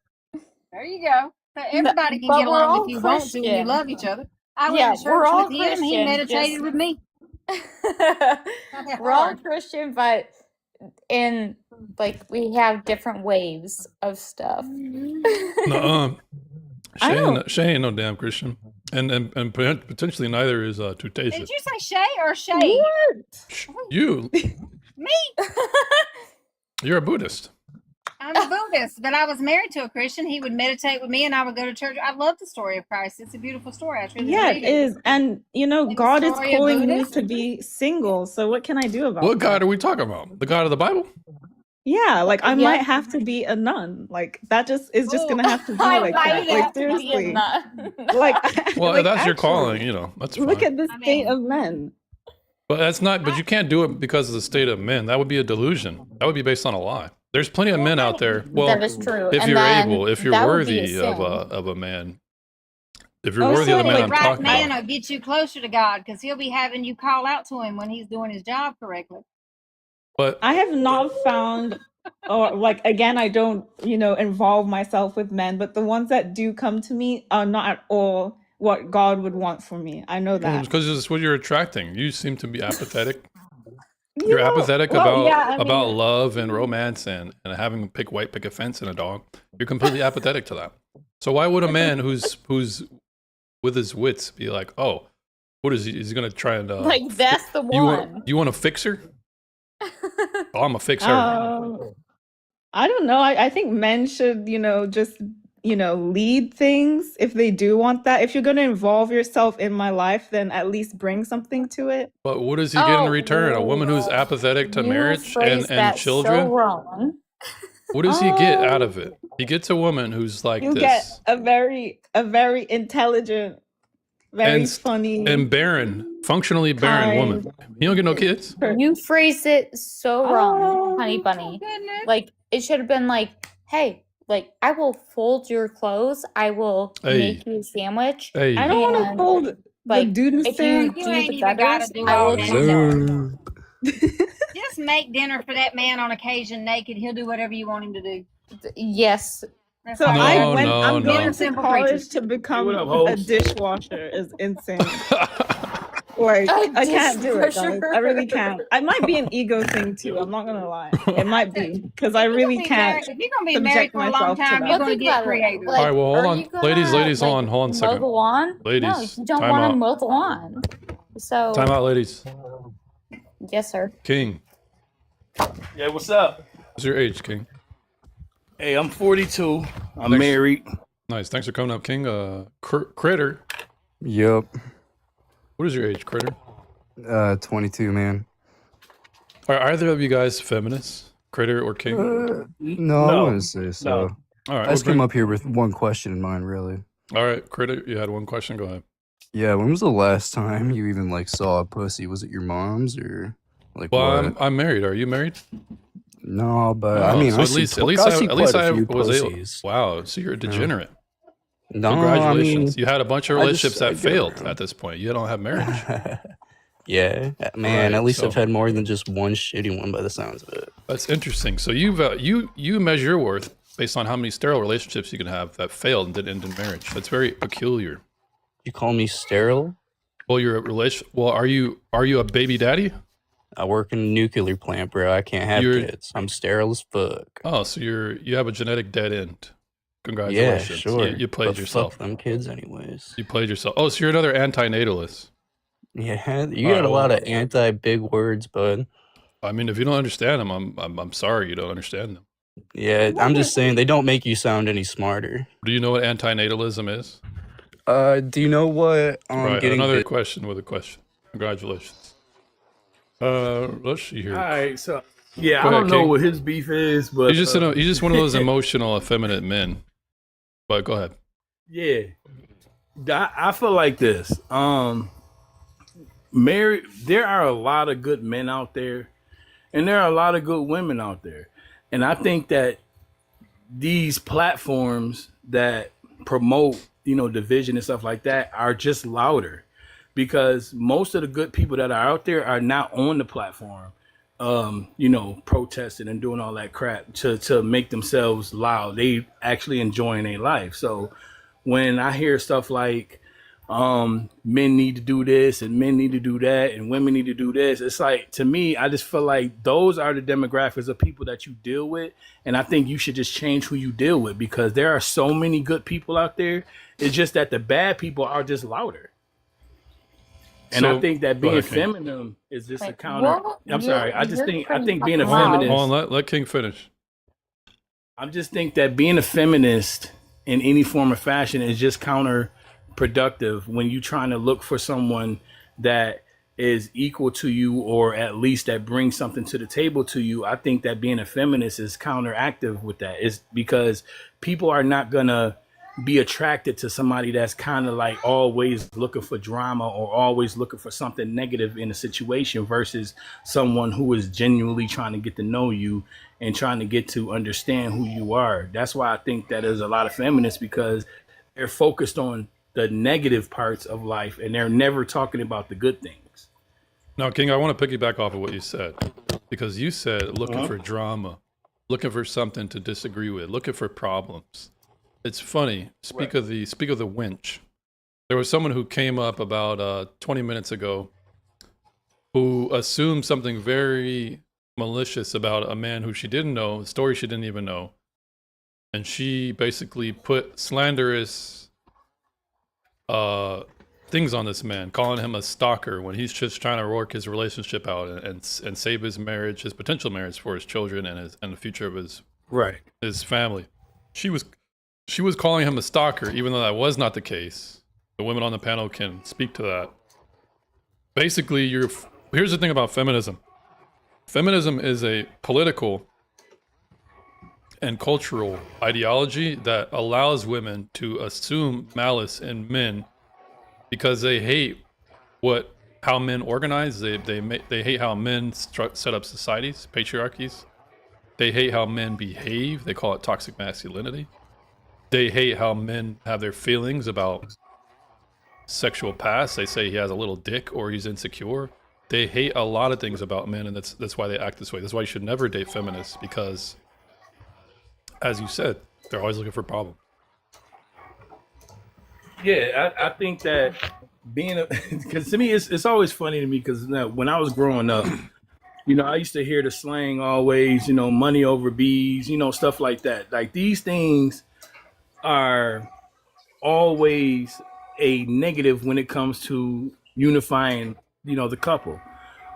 There you go. So everybody can But get we're along all if you want to and you Christian. love each other. I went Yeah, to we're church all with him. He Christian, meditated just with me. Not that we're all hard. Christian, but in like we have different waves of stuff. No, I don't. Shay ain't no damn Christian, and potentially neither is Tutasia. Did you say Shay or Shay? What? You, Me? you're a Buddhist. I'm a Buddhist, but I was married to a Christian. He would meditate with me, and I would go to church. I love the story of Christ. It's a beautiful story. I truly Yeah, believe it it. is. And, you know, And the God is story of calling me Buddhist. to be single. So what can I do about What God that? are we talking about? The God of the Bible? Yeah, like I Yeah. might have to be a nun. Like that just is just Oh, gonna have to be I like might that. Like have to be a seriously. nun. Like Well, like that's your actually. calling, you know. That's Look fine. at the I state mean, of men. But that's not. But you can't do it because of the state of men. That would be a delusion. That would be based on a lie. There's plenty of men out there. Well, That is true. if And you're then able, if you're that would be a worthy of sin. a man, if you're Oh, worthy of so the man the I'm like right talking man about. will get you closer to God because he'll be having you call out to him when he's doing his job correctly. But I have not found, or like again, I don't, you know, involve myself with men, but the ones that do come to me are not at all what God would want for me. I know that. because it's what you're attracting. You seem to be apathetic. You're apathetic about I mean, love and romance and having to pick a fence and a dog. You're completely apathetic to that. So why would a man who's with his wits be like, oh, what is he? He's gonna try and Like that's the one. you want to fix her? Oh, I'm a fix her. I don't know. I think men should, just, lead things if they do want that. If you're going to involve yourself in my life, then at least bring something to it. But what does he get in return? A woman who's apathetic to marriage and children? So wrong. What does he get out of it? He gets a woman who's like You this. get a very intelligent, very and, funny, and barren, functionally barren woman. You don't get no kids? You phrased it so wrong, Oh, honey bunny. Like it should have been like, hey, like I will fold your clothes, I will make you a sandwich. Hey. I don't want to hold like the dude if you do the gutters, I will do that. Just make dinner for that man on occasion naked. He'll do whatever you want him to do. Yes. That's So all. I'm going to Simple college preachers. to become What up, a hoes? dishwasher is insane. Like I can't do it, guys. I really can't. It might be an ego thing too. I'm not gonna lie. It might be because I really can't. If you're gonna be married subject for a long myself to time, that. you're gonna get creative. All right, well, hold are on. you gonna, Ladies, like, hold on a mow second. the lawn? Ladies, No, you don't time want out. to mow the lawn. So Time out, ladies. yes, sir. King, Yeah, what's up? what's your age, King? Hey, I'm 42. I'm Thanks. married. Nice. Thanks for coming up, King. Critter. Yup. What is your age, Critter? 22, man. Are either of you guys feminists, Critter or King? No, I wouldn't say so. No. All right, I just we'll came bring- up here with one question in mind, really. All right, Critter, you had one question. Go ahead. Yeah, when was the last time you even like saw a pussy? Was it your mom's or like Well, what? I'm married. Are you married? No, but I mean, so I at see least, tw- at least, I I, see at least quite a I few was able. pussies. Wow, so you're a degenerate. No, Congratulations. I mean, You had a bunch of I just- relationships I that get failed around. at this point. You don't have marriage. Yeah, man. Right, At least so- I've had more than just one shitty one by the sounds of it. That's interesting. So you measure your worth based on how many sterile relationships you can have that failed and didn't end in marriage. That's very peculiar. You call me sterile? Well, you're a relation. Well, are you a baby daddy? I work in a nuclear plant, bro. I can't have You're- kids. I'm sterile as fuck. Oh, so you have a genetic dead end. Yeah, Congratulations. sure. You played but yourself. Fuck them kids, anyways. You played yourself. Oh, so you're another antinatalist. Yeah, you All got right, a lot well- of anti big words, bud. I mean, if you don't understand them, I'm sorry you don't understand them. Yeah, I'm just saying they don't make you sound any smarter. Do you know what antinatalism is? Do you know what Right. getting Another bit- question with a question. Congratulations. Let's see here. All right, so yeah, Go I don't ahead, know King. what his beef is, but He's just one of those emotional, effeminate men. But go ahead. yeah, I feel like this. There are a lot of good men out there, and there are a lot of good women out there, and I think that these platforms that promote, division and stuff like that are just louder, because most of the good people that are out there are not on the platform, protesting and doing all that crap to make themselves loud. They actually enjoying their life. So when I hear stuff like men need to do this and men need to do that and women need to do this, it's like, to me, I just feel like those are the demographics of people that you deal with, and I think you should just change who you deal with, because there are so many good people out there. It's just that the bad people are just louder. And So- I think that Go being ahead, King. feminine is just a Like, counter. well, I'm sorry. I you're think being a pretty loud. feminist. Hold on, let King finish. I just think that being a feminist in any form or fashion is just counterproductive when you're trying to look for someone that is equal to you, or at least that brings something to the table to you. I think that being a feminist is counteractive with that. It's because people are not gonna be attracted to somebody that's kind of like always looking for drama or always looking for something negative in a situation, versus someone who is genuinely trying to get to know you and trying to get to understand who you are. That's why I think that there's a lot of feminists, because they're focused on the negative parts of life and they're never talking about the good things. Now, King, I want to piggyback off of what you said, because you said looking Uh-huh. for drama, looking for something to disagree with, looking for problems. It's funny. Speak of the winch. There was someone who came up about 20 minutes ago who assumed something very malicious about a man who she didn't know, a story she didn't even know. And she basically put slanderous things on this man, calling him a stalker when he's just trying to work his relationship out and save his marriage, his potential marriage for his children and the future of his family. She was calling him a stalker, even though that was not the case. The women on the panel can speak to that. Basically, here's the thing about feminism. Feminism is a political and cultural ideology that allows women to assume malice in men because they hate how men organize. They hate how men set up societies, patriarchies. They hate how men behave. They call it toxic masculinity. They hate how men have their feelings about sexual past. They say he has a little dick or he's insecure. They hate a lot of things about men, and that's why they act this way. That's why you should never date feminists, because, as you said, they're always looking for problems. Yeah, I think that because to me, it's always funny to me because when I was growing up, I used to hear the slang always, money over bees, stuff like that. Like these things are always a negative when it comes to unifying, the couple.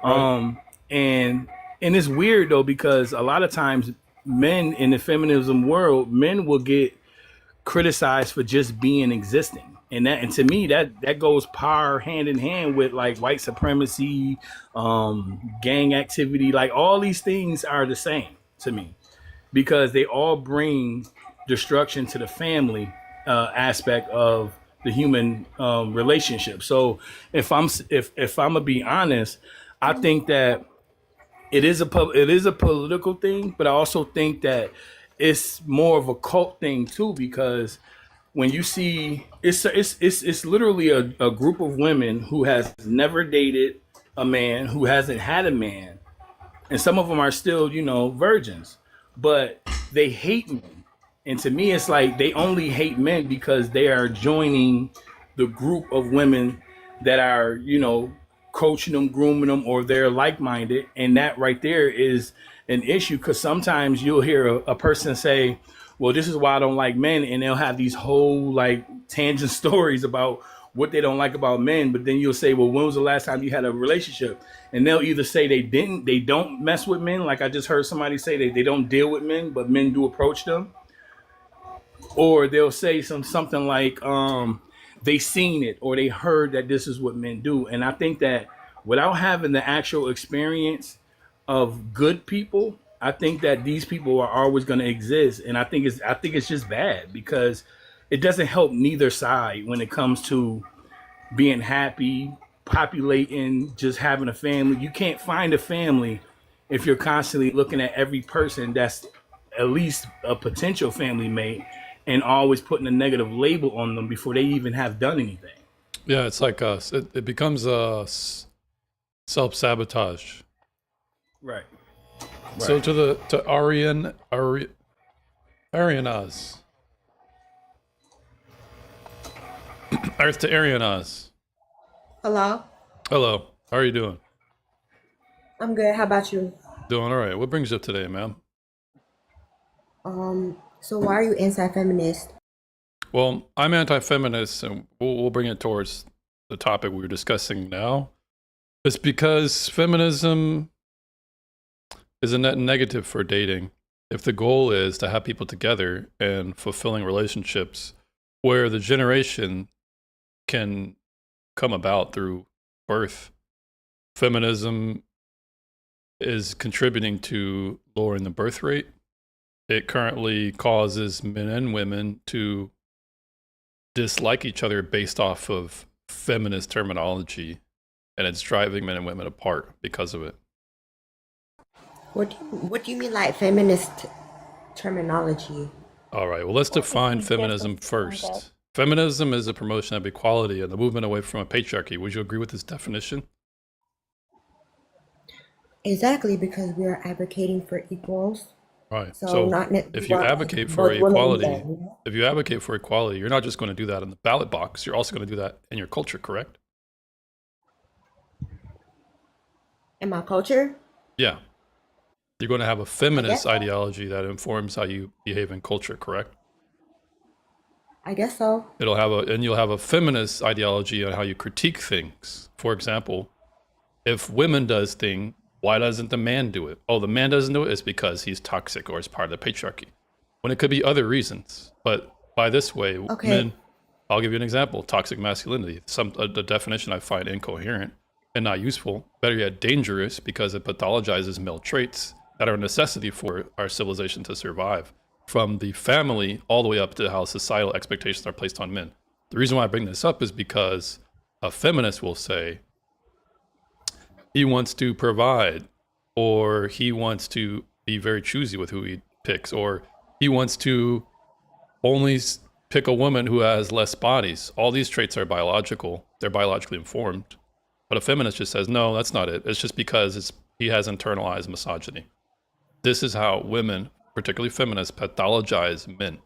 Right. And it's weird though, because a lot of times men in the feminism world, men will get criticized for just being existing. And to me, that goes hand in hand with like white supremacy, gang activity. Like all these things are the same to me because they all bring destruction to the family aspect of the human relationship. So if I'm gonna be honest, I think that it is a political thing, but I also think that it's more of a cult thing too, because when you see it's literally a group of women who has never dated a man, who hasn't had a man, and some of them are still virgins, but they hate men. And to me, it's like they only hate men because they are joining the group of women that are, coaching them, grooming them, or they're like-minded. And that right there is an issue, because sometimes you'll hear a person say, well, this is why I don't like men. And they'll have these whole like tangent stories about what they don't like about men. But then you'll say, well, when was the last time you had a relationship? And they'll either say they don't mess with men. Like I just heard somebody say they don't deal with men, but men do approach them. Or they'll say something like they seen it or they heard that this is what men do. And I think that without having the actual experience of good people, I think that these people are always going to exist. And I think it's just bad because it doesn't help neither side when it comes to being happy, populating, just having a family. You can't find a family if you're constantly looking at every person that's at least a potential family mate and always putting a negative label on them before they even have done anything. Yeah, it's like it becomes a self-sabotage. Right. So to Arianaz. Earth to Arianaz. Hello? Hello. How are you doing? I'm good. How about you? Doing all right. What brings you up today, ma'am? So why are you anti-feminist? Well, I'm anti-feminist, and we'll bring it towards the topic we were discussing now. It's because feminism is a net negative for dating. If the goal is to have people together and fulfilling relationships where the generation can come about through birth, feminism is contributing to lowering the birth rate. It currently causes men and women to dislike each other based off of feminist terminology, and it's driving men and women apart because of it. What do you mean, like feminist terminology? All right, well, let's define feminism first. Feminism is a promotion of equality and the movement away from a patriarchy. Would you agree with this definition? Exactly, because we are advocating for equals. Right. So So not if you advocate for equality, you're not just going to do that in the ballot box. You're also going to do that in your culture, correct? In my culture, Yeah. You're going to have a I guess feminist so. ideology that informs how you behave in culture, correct? I guess so. You'll have a feminist ideology on how you critique things. For example, if women does thing, why doesn't the man do it? Oh, the man doesn't do it, it's because he's toxic or it's part of the patriarchy. When it could be other reasons. But by this way, Okay. men, I'll give you an example. Toxic masculinity. The definition I find incoherent and not useful. Better yet, dangerous, because it pathologizes male traits that are a necessity for our civilization to survive. From the family all the way up to how societal expectations are placed on men. The reason why I bring this up is because a feminist will say he wants to provide, or he wants to be very choosy with who he picks, or he wants to only pick a woman who has less bodies. All these traits are biological. They're biologically informed. But a feminist just says, no, that's not it. It's just because he has internalized misogyny. This is how women, particularly feminists, pathologize men.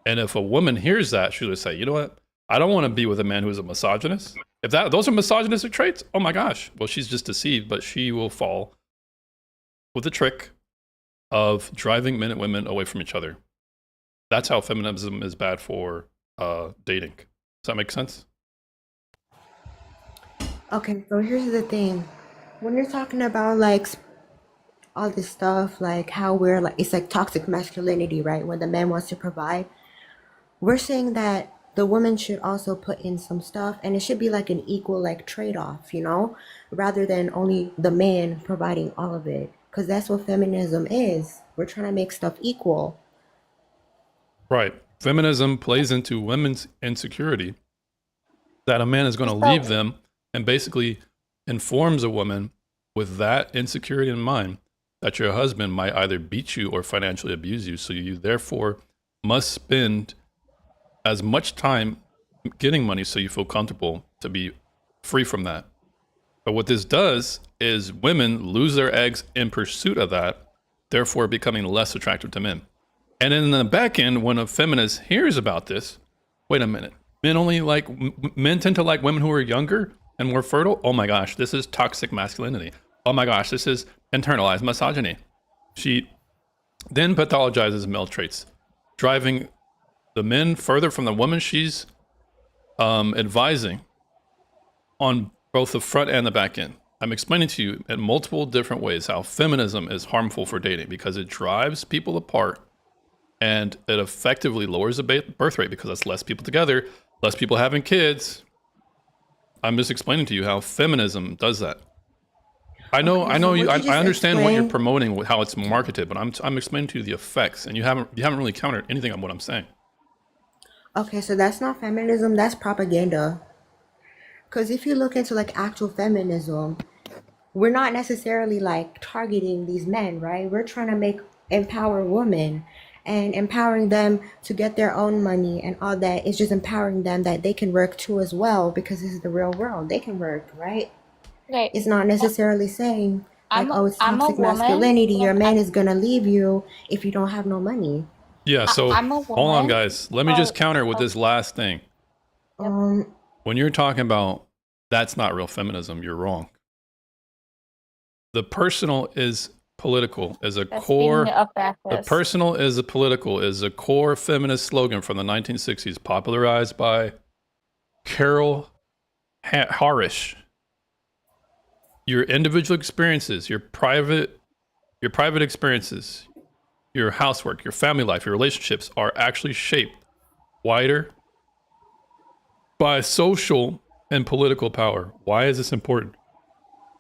And if a woman hears that, she'll just say, you know what? I don't want to be with a man who's a misogynist. If those are misogynistic traits, oh my gosh. Well, she's just deceived, but she will fall with the trick of driving men and women away from each other. That's how feminism is bad for dating. Does that make sense? Okay, so here's the thing. When you're talking about like all this stuff, like how we're like, it's like toxic masculinity, right? When the man wants to provide, we're saying that the woman should also put in some stuff, and it should be like an equal like trade-off, you know, rather than only the man providing all of it, because that's what feminism is. We're trying to make stuff equal. Right. Feminism plays into women's insecurity that a man is going to leave them, and basically informs a woman with that insecurity in mind that your husband might either beat you or financially abuse you. So you therefore must spend as much time getting money so you feel comfortable to be free from that. But what this does is women lose their eggs in pursuit of that, therefore becoming less attractive to men. And in the back end, when a feminist hears about this, wait a minute, men tend to like women who are younger and more fertile. Oh my gosh, this is toxic masculinity. Oh my gosh, this is internalized misogyny. She then pathologizes male traits, driving the men further from the woman she's advising on both the front and the back end. I'm explaining to you in multiple different ways how feminism is harmful for dating because it drives people apart and it effectively lowers the birth rate because that's less people together, less people having kids. I'm just explaining to you how feminism does that. I understand what you're promoting, how it's marketed, but I'm explaining to you the effects, and you haven't really countered anything on what I'm saying. Okay, so that's not feminism, that's propaganda. Because if you look into like actual feminism, we're not necessarily like targeting these men, right? We're trying to empower women and empowering them to get their own money and all that. It's just empowering them that they can work too as well, because this is the real world. They can work, right? Right. It's not necessarily saying like, I'm it's a toxic woman. masculinity. Your man is gonna leave you if you don't have no money. Yeah, so I'm a hold on, woman. guys. Let me just counter with this last thing. When you're talking about that's not real feminism, you're wrong. The personal is political, is a That's core. being a The backlist. personal is a political, is a core feminist slogan from the 1960s, popularized by Carol Harish. Your individual experiences, your private experiences, your housework, your family life, your relationships are actually shaped wider by social and political power. Why is this important?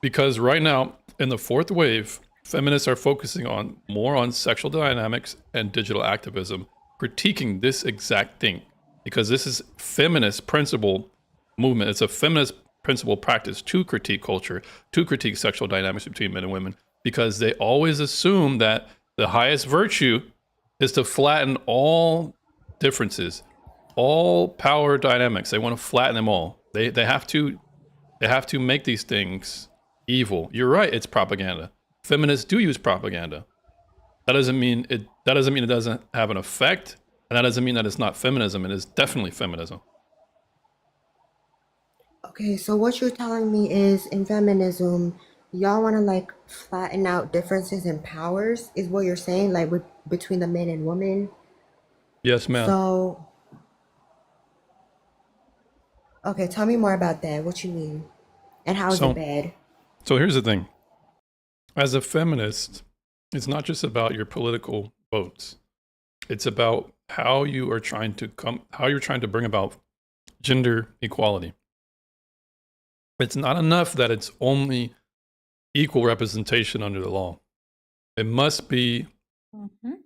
Because right now, in the fourth wave, feminists are focusing more on sexual dynamics and digital activism, critiquing this exact thing. Because this is feminist principle movement. It's a feminist principle practice to critique culture, to critique sexual dynamics between men and women, because they always assume that the highest virtue is to flatten all differences, all power dynamics. They want to flatten them all. They have to make these things evil. You're right, it's propaganda. Feminists do use propaganda. That doesn't mean it doesn't have an effect, and that doesn't mean that it's not feminism. It is definitely feminism. Okay, so what you're telling me is in feminism, y'all want to like flatten out differences in powers, is what you're saying, like with between the men and women. Yes, ma'am. So, okay, tell me more about that. What you mean, and how is So, it bad? so here's the thing. As a feminist, it's not just about your political votes. It's about how you're trying to bring about gender equality. It's not enough that it's only equal representation under the law. It must be,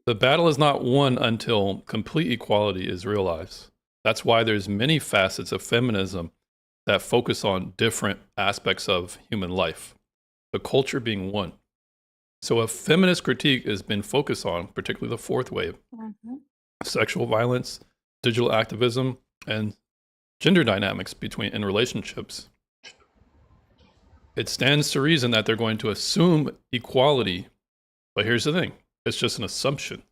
the battle is not won until complete equality is realized. That's why there's many facets of feminism that focus on different aspects of human life, the culture being one. So a feminist critique has been focused on, particularly the fourth wave, sexual violence, digital activism, and gender dynamics in relationships. It stands to reason that they're going to assume equality, but here's the thing, it's just an assumption.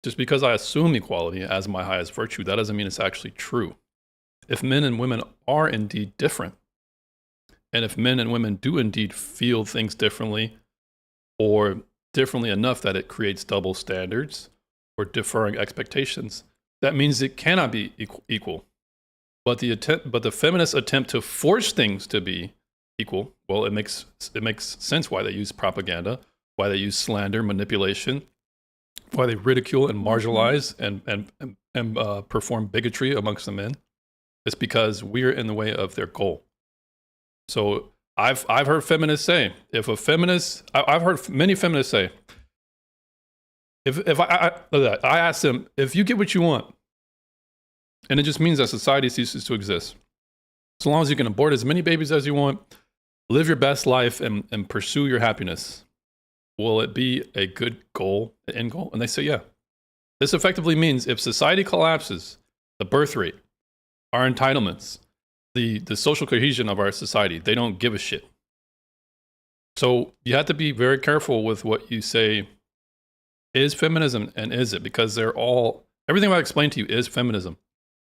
Just because I assume equality as my highest virtue, that doesn't mean it's actually true. If men and women are indeed different, and if men and women do indeed feel things differently, or differently enough that it creates double standards or differing expectations, that means it cannot be equal. But the feminists attempt to force things to be equal. Well, it makes sense why they use propaganda, why they use slander, manipulation, why they ridicule and marginalize and perform bigotry amongst the men. It's because we're in the way of their goal. So I've heard feminists say, I've heard many feminists say, if I ask them, if you get what you want, and it just means that society ceases to exist, so long as you can abort as many babies as you want, live your best life and pursue your happiness, will it be a good goal, an end goal? And they say, yeah. This effectively means if society collapses, the birth rate, our entitlements, the social cohesion of our society, they don't give a shit. So you have to be very careful with what you say is feminism and is it, because everything I explained to you is feminism.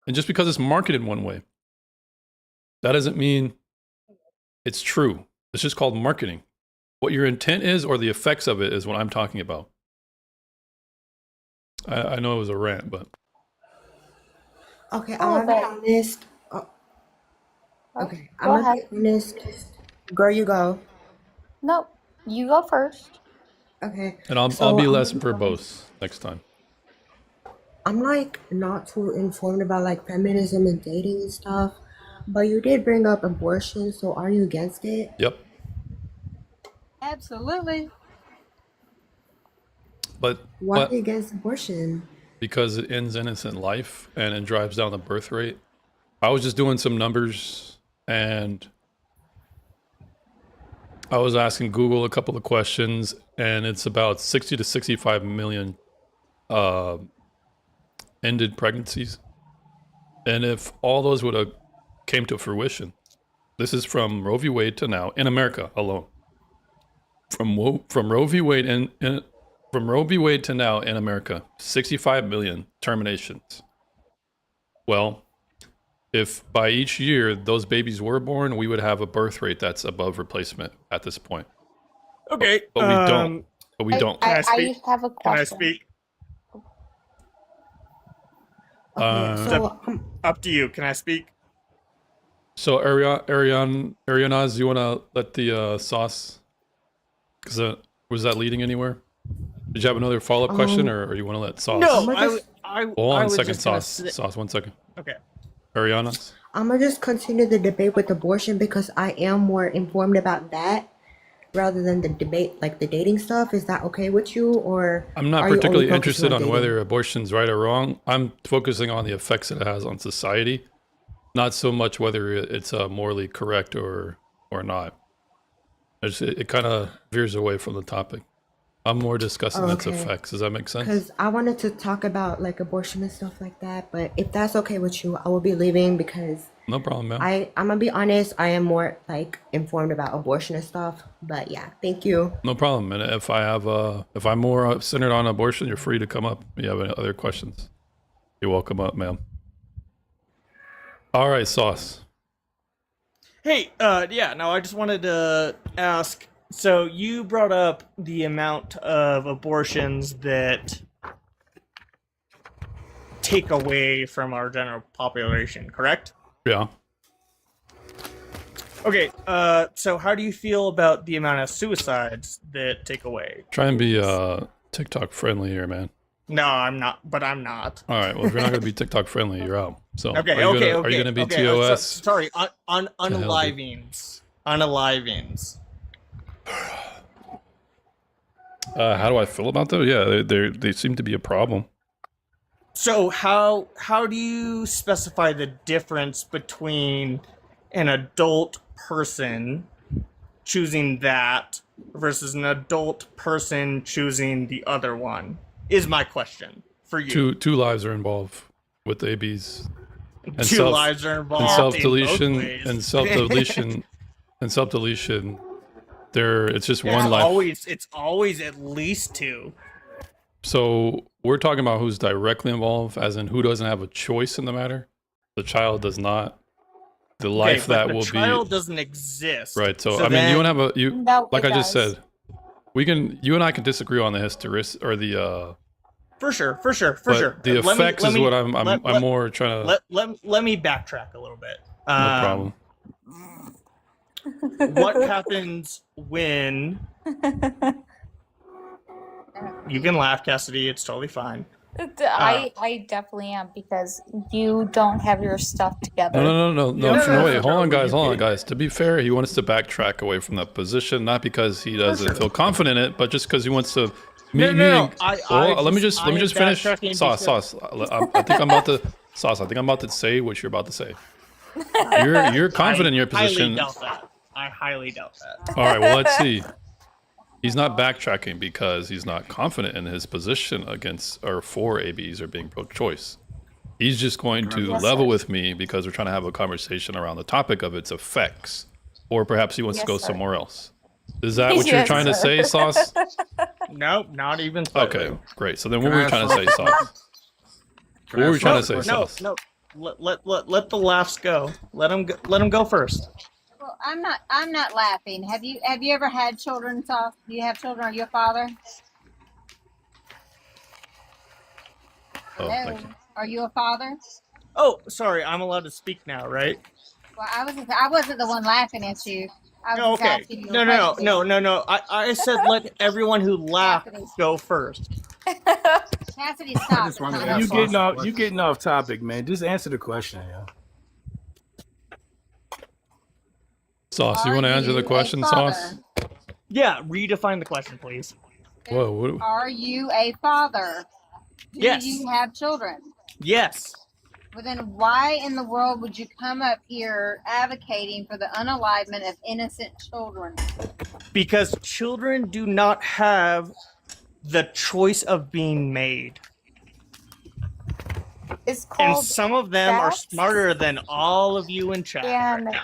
And just because it's marketed one way, that doesn't mean it's true. It's just called marketing. What your intent is or the effects of it is what I'm talking about. I know it was a rant, but. Okay, I'm gonna be honest. Okay, I'm gonna be honest. Girl, you go. No, you go first. Okay. And I'll be less verbose next time. I'm like not too informed about like feminism and dating and stuff, but you did bring up abortion, so are you against it? Yep. Absolutely. Why are you against abortion? Because it ends innocent life and it drives down the birth rate. I was just doing some numbers and I was asking Google a couple of questions, and it's about 60 to 65 million ended pregnancies. And if all those would have came to fruition, this is from Roe v. Wade to now in America alone. From Roe v. Wade from Roe v. Wade to now in America, 65 million terminations. Well, if by each year those babies were born, we would have a birth rate that's above replacement at this point. Okay, but we don't. But we don't. I have a question. Can I speak? Up to you. Can I speak? So Arianas, you want to let the sauce? Because was that leading anywhere? Did you have another follow-up question, or you want to let sauce? No, Hold on a second, sauce. 1 second. Okay. Arianas. I'm gonna just continue the debate with abortion because I am more informed about that rather than the debate, like the dating stuff. Is that okay with you, or I'm not are you only particularly focusing interested on dating? whether abortion's right or wrong. I'm focusing on the effects it has on society, not so much whether it's morally correct or not. It kind of veers away from the topic. I'm more discussing its Okay. effects. Does that make sense? Because I wanted to talk about like abortion and stuff like that, but if that's okay with you, I will be leaving because No problem, man. I'm gonna be honest, I am more like informed about abortion and stuff. But yeah, thank you. No problem. And if I'm more centered on abortion, you're free to come up. If you have any other questions, you're welcome up, ma'am. All right, sauce. Hey, yeah, no, I just wanted to ask. So you brought up the amount of abortions that take away from our general population, correct? Yeah. Okay, so how do you feel about the amount of suicides that take away? Try and be TikTok friendly here, man. No, I'm not, but I'm not. All right. Well, if you're not going to be TikTok friendly, you're out. So Okay, are you okay, going to be okay. TOS? Sorry, hell, dude? unalivings. Unalivings. How do I feel about those? Yeah, they seem to be a problem. So how do you specify the difference between an adult person choosing that versus an adult person choosing the other one? Is my question for you. Two lives are involved with the ABs. And Two lives are involved in both self-deletion ways. and self-deletion and self-deletion. It's just It's one life. It's always at least two. So we're talking about who's directly involved, as in who doesn't have a choice in the matter. The child does not. The life but that the will child be doesn't exist. right. So, So I mean, you then- don't have a No, like it I just does. said. You and I can disagree on the historic or the For sure. but the effects is what I'm more trying to. Let me backtrack a little bit. No problem. What happens when you can laugh, Cassidy? It's totally fine. I definitely am because you don't have your stuff together. No, wait, hold on, guys. To be fair, he wants to backtrack away from that position, not because he doesn't feel confident in it, but just because he wants to. Let me just finish. Sauce. I think I'm about to say what you're about to say. You're confident in your position. I highly doubt that. All right, well, let's see. He's not backtracking because he's not confident in his position against or for ABs or being pro-choice. He's just going to Yes, level sir. with me because we're trying to have a conversation around the topic of its effects. Or perhaps he wants to Yes, go sir. somewhere else. Is that what you're Yes, trying to sir. say, Sauce? Nope, not even. Slightly. Okay, great. So then what were we trying to say, Sauce? What were we trying to say, Sauce? No. Let the laughs go. Let them go first. Well, I'm not laughing. Have you ever had children, Sauce? Do you have children? Are you a father? Oh, Hello? thank you. Are you a father? Oh, sorry. I'm allowed to speak now, right? Well, I wasn't the one laughing at you. I was No, just okay. asking you a No. question. I said let everyone who laughed go first. Cassidy, stop. You getting off topic, man. Just answer the question, yeah. Sauce, you want to answer the question, Sauce? Yeah, redefine the question, please. Whoa, what? Are you a father? Do Yes. you have children? Yes. Well, then why in the world would you come up here advocating for the unalivement of innocent children? Because children do not have the choice of being made. It's And called some of them are facts. smarter than all of you in chat. And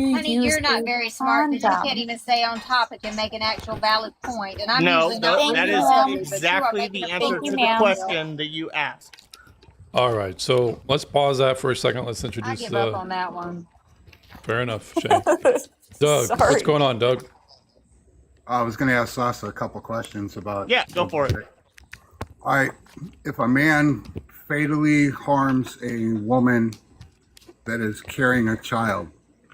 Honey, you're not very smart because you can't even stay on topic and make an actual valid point. And I'm No, usually not that very is valid, but you are exactly making the a answer point. to the question that you asked. All right, so let's pause that for a second. Let's I introduce give up on that one. Fair enough, Shane. Doug, what's going on, Doug? I was going to ask Sasa a couple questions about. Yeah, go for it. All right, if a man fatally harms a woman that is carrying a child,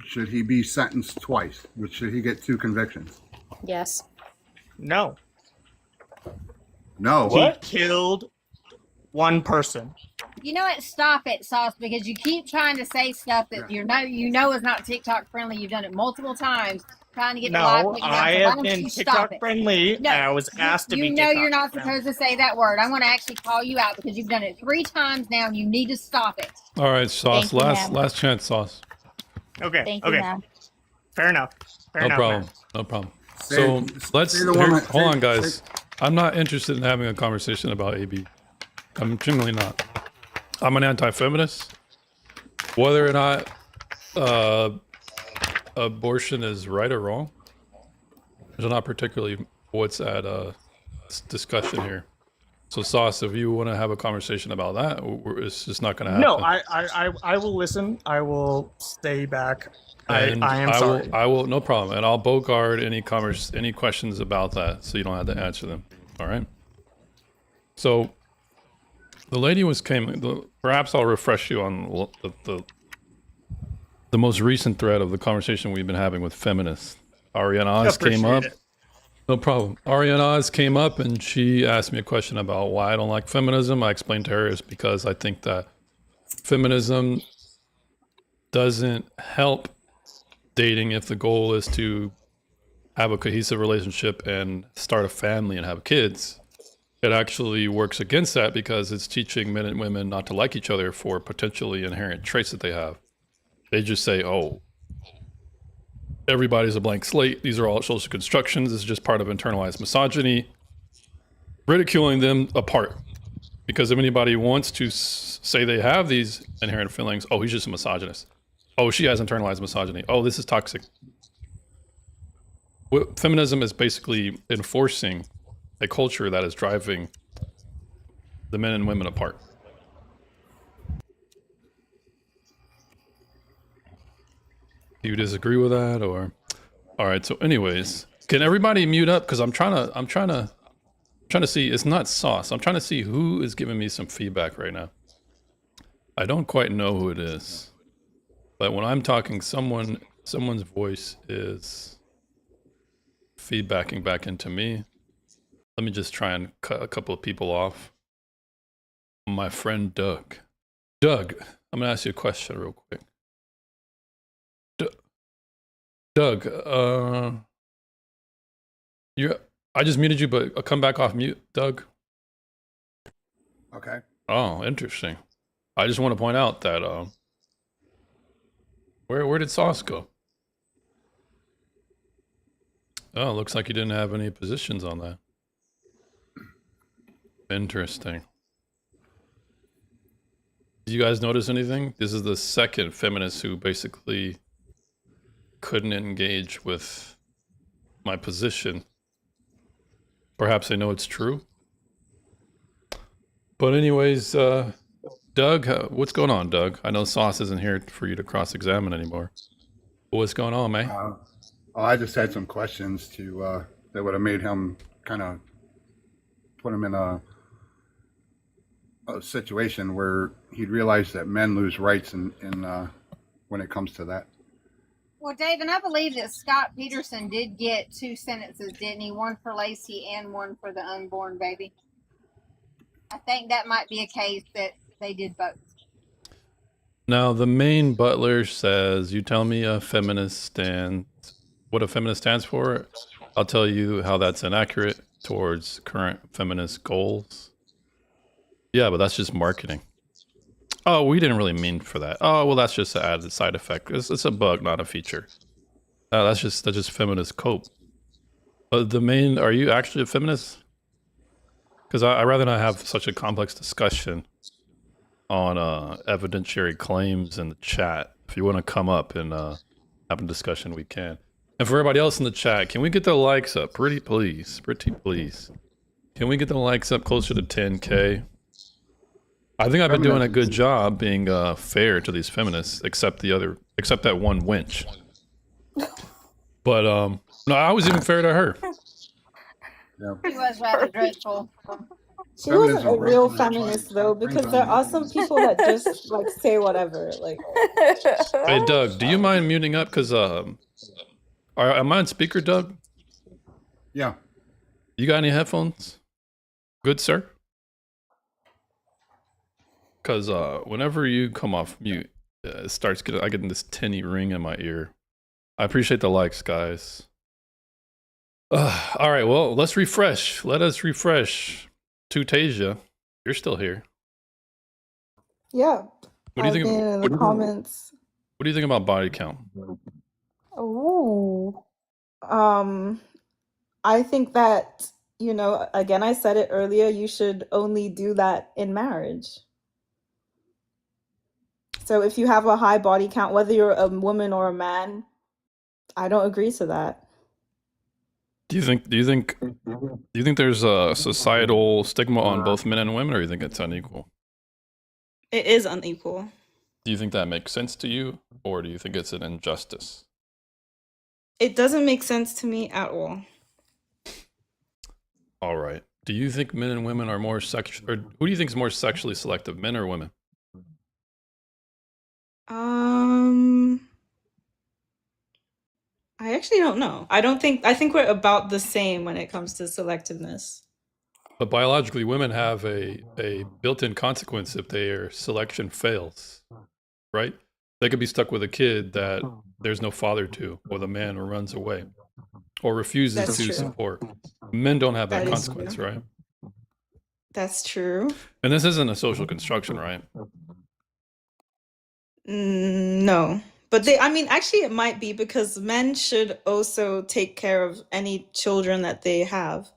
should he be sentenced twice? Should he get 2 convictions? Yes. No. No. He killed one person. You know what? Stop it, Sauce, because you keep trying to say stuff that you know is not TikTok friendly. You've done it multiple times, trying to get the live No, taken down. I So why have don't been you TikTok stop it? friendly, No, and I was asked to be You know TikTok you're not friendly. supposed to say that word. I'm going to actually call you out because you've done it 3 times now, and you need to stop it. All right, Sauce, Thank you, ma'am. last chance, Sauce. Okay. Thank you, okay. ma'am. Fair enough. Fair No enough. problem. man. No problem. Say- So let's say the woman- hold on, say- guys. I'm not interested in having a conversation about AB. I'm genuinely not. I'm an anti-feminist. Whether or not abortion is right or wrong is not particularly what's at discussion here. So, Sauce, if you want to have a conversation about that, it's just not going to happen. No, I will listen. I will stay back. I am sorry. I will, no problem. And I'll bogard any questions about that so you don't have to answer them. All right? So, the lady perhaps I'll refresh you on the most recent thread of the conversation we've been having with feminists. Ariana Oz came up. No problem. Ariana Oz came up and she asked me a question about why I don't like feminism. I explained to her it's because I think that feminism doesn't help dating if the goal is to have a cohesive relationship and start a family and have kids. It actually works against that because it's teaching men and women not to like each other for potentially inherent traits that they have. They just say, oh, everybody's a blank slate. These are all social constructions. This is just part of internalized misogyny. Ridiculing them apart. Because if anybody wants to say they have these inherent feelings, oh, he's just a misogynist. Oh, she has internalized misogyny. Oh, this is toxic. Feminism is basically enforcing a culture that is driving the men and women apart. Do you disagree with that, or? All right. So, anyways, can everybody mute up? Because I'm trying to see. It's not Sauce. I'm trying to see who is giving me some feedback right now. I don't quite know who it is, but when I'm talking, someone's voice is feedbacking back into me. Let me just try and cut a couple of people off. My friend Doug. Doug, I'm gonna ask you a question real quick. Doug, I just muted you, but I'll come back off mute, Doug. Okay. Oh, interesting. I just want to point out that where did Sauce go? Oh, looks like you didn't have any positions on that. Interesting. Did you guys notice anything? This is the second feminist who basically couldn't engage with my position. Perhaps they know it's true. But anyways, Doug, what's going on, Doug? I know Sauce isn't here for you to cross-examine anymore. What's going on, man? I just had some questions that would have made him kind of put him in a situation where he'd realize that men lose rights in when it comes to that. Well, Dave, and I believe that Scott Peterson did get 2 sentences, didn't he? One for Lacey and one for the unborn baby. I think that might be a case that they did both. Now, the main butler says, you tell me what a feminist stands for. I'll tell you how that's inaccurate towards current feminist goals. Yeah, but that's just marketing. Oh, we didn't really mean for that. Oh, well, that's just an added side effect. It's a bug, not a feature. That's just feminist cope. But are you actually a feminist? Because I'd rather not have such a complex discussion on evidentiary claims in the chat. If you want to come up and have a discussion, we can. And for everybody else in the chat, can we get the likes up? Pretty please. Can we get the likes up closer to 10K? I think I've been doing a good job being fair to these feminists, except that one wench. But no, I was even fair to her. Yeah. He was rather dreadful. She wasn't a real feminist though, because there are some people that just like say whatever. Like, hey Doug, do you mind muting up? Because am I on speaker, Doug? Yeah. You got any headphones? Good, sir. Because whenever you come off mute, I get this tinny ring in my ear. I appreciate the likes, guys. All right, well, let's refresh. Let us refresh. Tasia, you're still here. yeah. What do you think? In the comments. What do you think about body count? Oh, I think that, again, I said it earlier, you should only do that in marriage. So if you have a high body count, whether you're a woman or a man, I don't agree to that. Do you think there's a societal stigma on both men and women, or do you think it's unequal? It is unequal. Do you think that makes sense to you, or do you think it's an injustice? It doesn't make sense to me at all. All right. Do you think men and women are more sexual, or who do you think is more sexually selective, men or women? I actually don't know. I think we're about the same when it comes to selectiveness. But biologically, women have a built-in consequence if their selection fails, right? They could be stuck with a kid that there's no father to, or the man runs away, or refuses That's to true. support. Men don't have that That is consequence, true. right? That's true. And this isn't a social construction, right? No. But actually it might be, because men should also take care of any children that they have.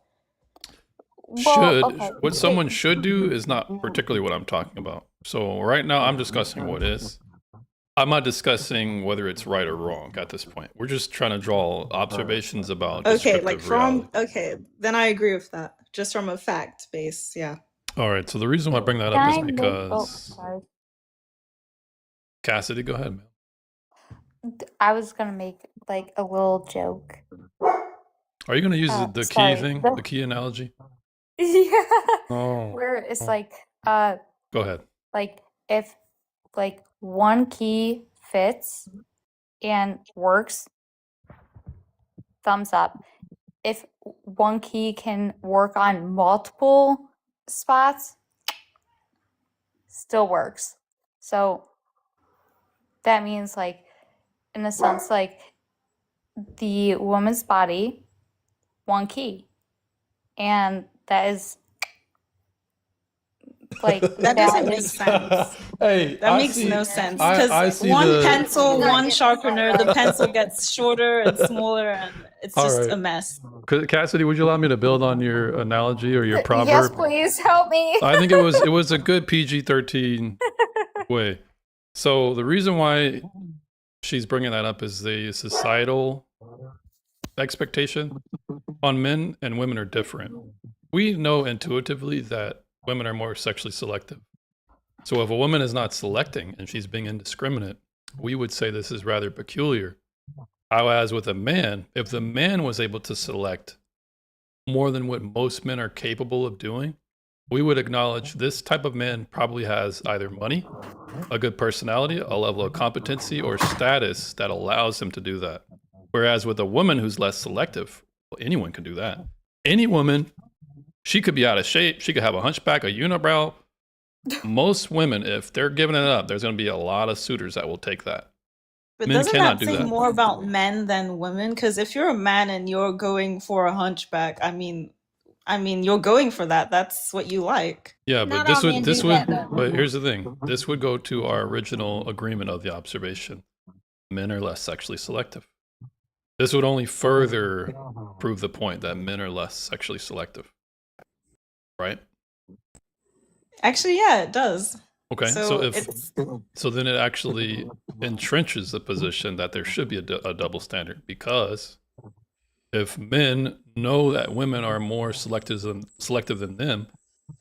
What someone should do is not particularly what I'm talking about. So right now I'm discussing what is. I'm not discussing whether it's right or wrong at this point. We're just trying to draw observations about Okay, descriptive reality. okay, then I agree with that. Just from a fact base, yeah. All right, so the reason why I bring that up is because Cassidy, go ahead, man. I was gonna make like a little joke. Are you going to use the key sorry. thing, the key analogy? Yeah. Oh. Where it's like Go ahead. like if like one key fits and works, thumbs up. If one key can work on multiple spots, still works. So that means, like, in a sense, like the woman's body, one key. And that is like That doesn't make sense. Hey, That I makes see- no sense. I Because see one the- pencil, one sharpener, the pencil gets shorter and smaller, and it's All just right. a mess. Cassidy, would you allow me to build on your analogy or your proverb? Yes, please help me. I think it was a good PG-13 way. So the reason why she's bringing that up is the societal expectation on men and women are different. We know intuitively that women are more sexually selective. So if a woman is not selecting and she's being indiscriminate, we would say this is rather peculiar. Whereas with a man, if the man was able to select more than what most men are capable of doing, we would acknowledge this type of man probably has either money, a good personality, a level of competency, or status that allows him to do that. Whereas with a woman who's less selective, well, anyone can do that. Any woman, she could be out of shape, she could have a hunchback, a unibrow. Most women, if they're giving it up, there's going to be a lot of suitors that will take that. But Men doesn't cannot that do say that. more about men than women? Because if you're a man and you're going for a hunchback, I mean, you're going for that. That's what you like. Yeah, but Not this all would men this do would that, though. but here's the thing. This would go to our original agreement of the observation. Men are less sexually selective. This would only further prove the point that men are less sexually selective. Right? Actually, yeah, it does. Okay. So So if it's so then it actually entrenches the position that there should be a double standard, because if men know that women are more selective than them,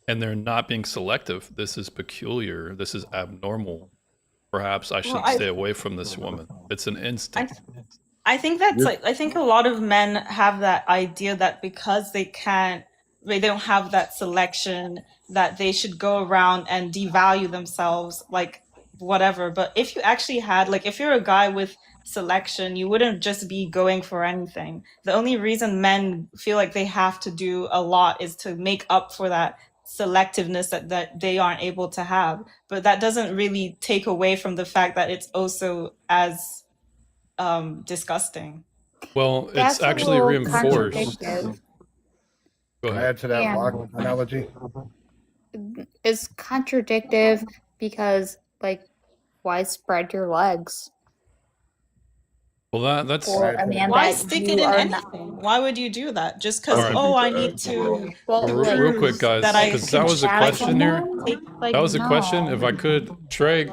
and they're not being selective, this is peculiar. This is abnormal. Perhaps I should Well, I- stay away from this woman. It's an instinct. I think that's like, I think a lot of men have that idea that because they don't have that selection, that they should go around and devalue themselves, like whatever. But if you actually had, like, if you're a guy with selection, you wouldn't just be going for anything. The only reason men feel like they have to do a lot is to make up for that selectiveness that they aren't able to have. But that doesn't really take away from the fact that it's also as disgusting. Well, That's it's a actually little reinforced. contradictive. Go Can I ahead. add to that Yeah. log analogy? It's contradictive because, like, why spread your legs? Well, that's For a man Why that stick you it in are anything? Why would you do that? Just because, All right. I need to Well, like, real quick, guys, that I because can that was a chat question here. someone? like, That was a question. If I could, Trey.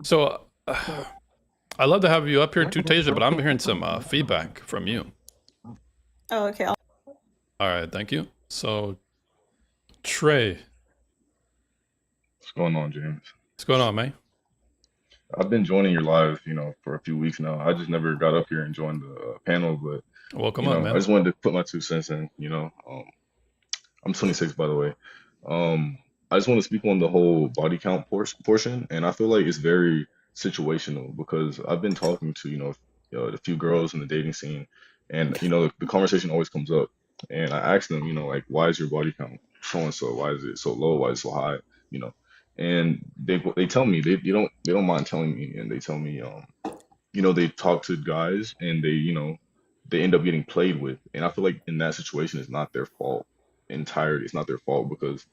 So I'd love to have you up here too, Tasia, but I'm hearing some feedback from you. Oh, okay. All right, thank you. So, Trey, What's going on, James? what's going on, man? I've been joining your live, for a few weeks now. I just never got up here and joined the panel, but Welcome up, I man. just wanted to put my 2 cents in. I'm 26, by the way. I just want to speak on the whole body count portion, and I feel like it's very situational because I've been talking to, a few girls in the dating scene, and the conversation always comes up, and I ask them, like, why is your body count so and so? Why is it so low? Why is it so high? You know, and they tell me they don't mind telling me, and they tell me they talk to guys and they end up getting played with, and I feel like in that situation it's not their fault entirely. It's not their fault because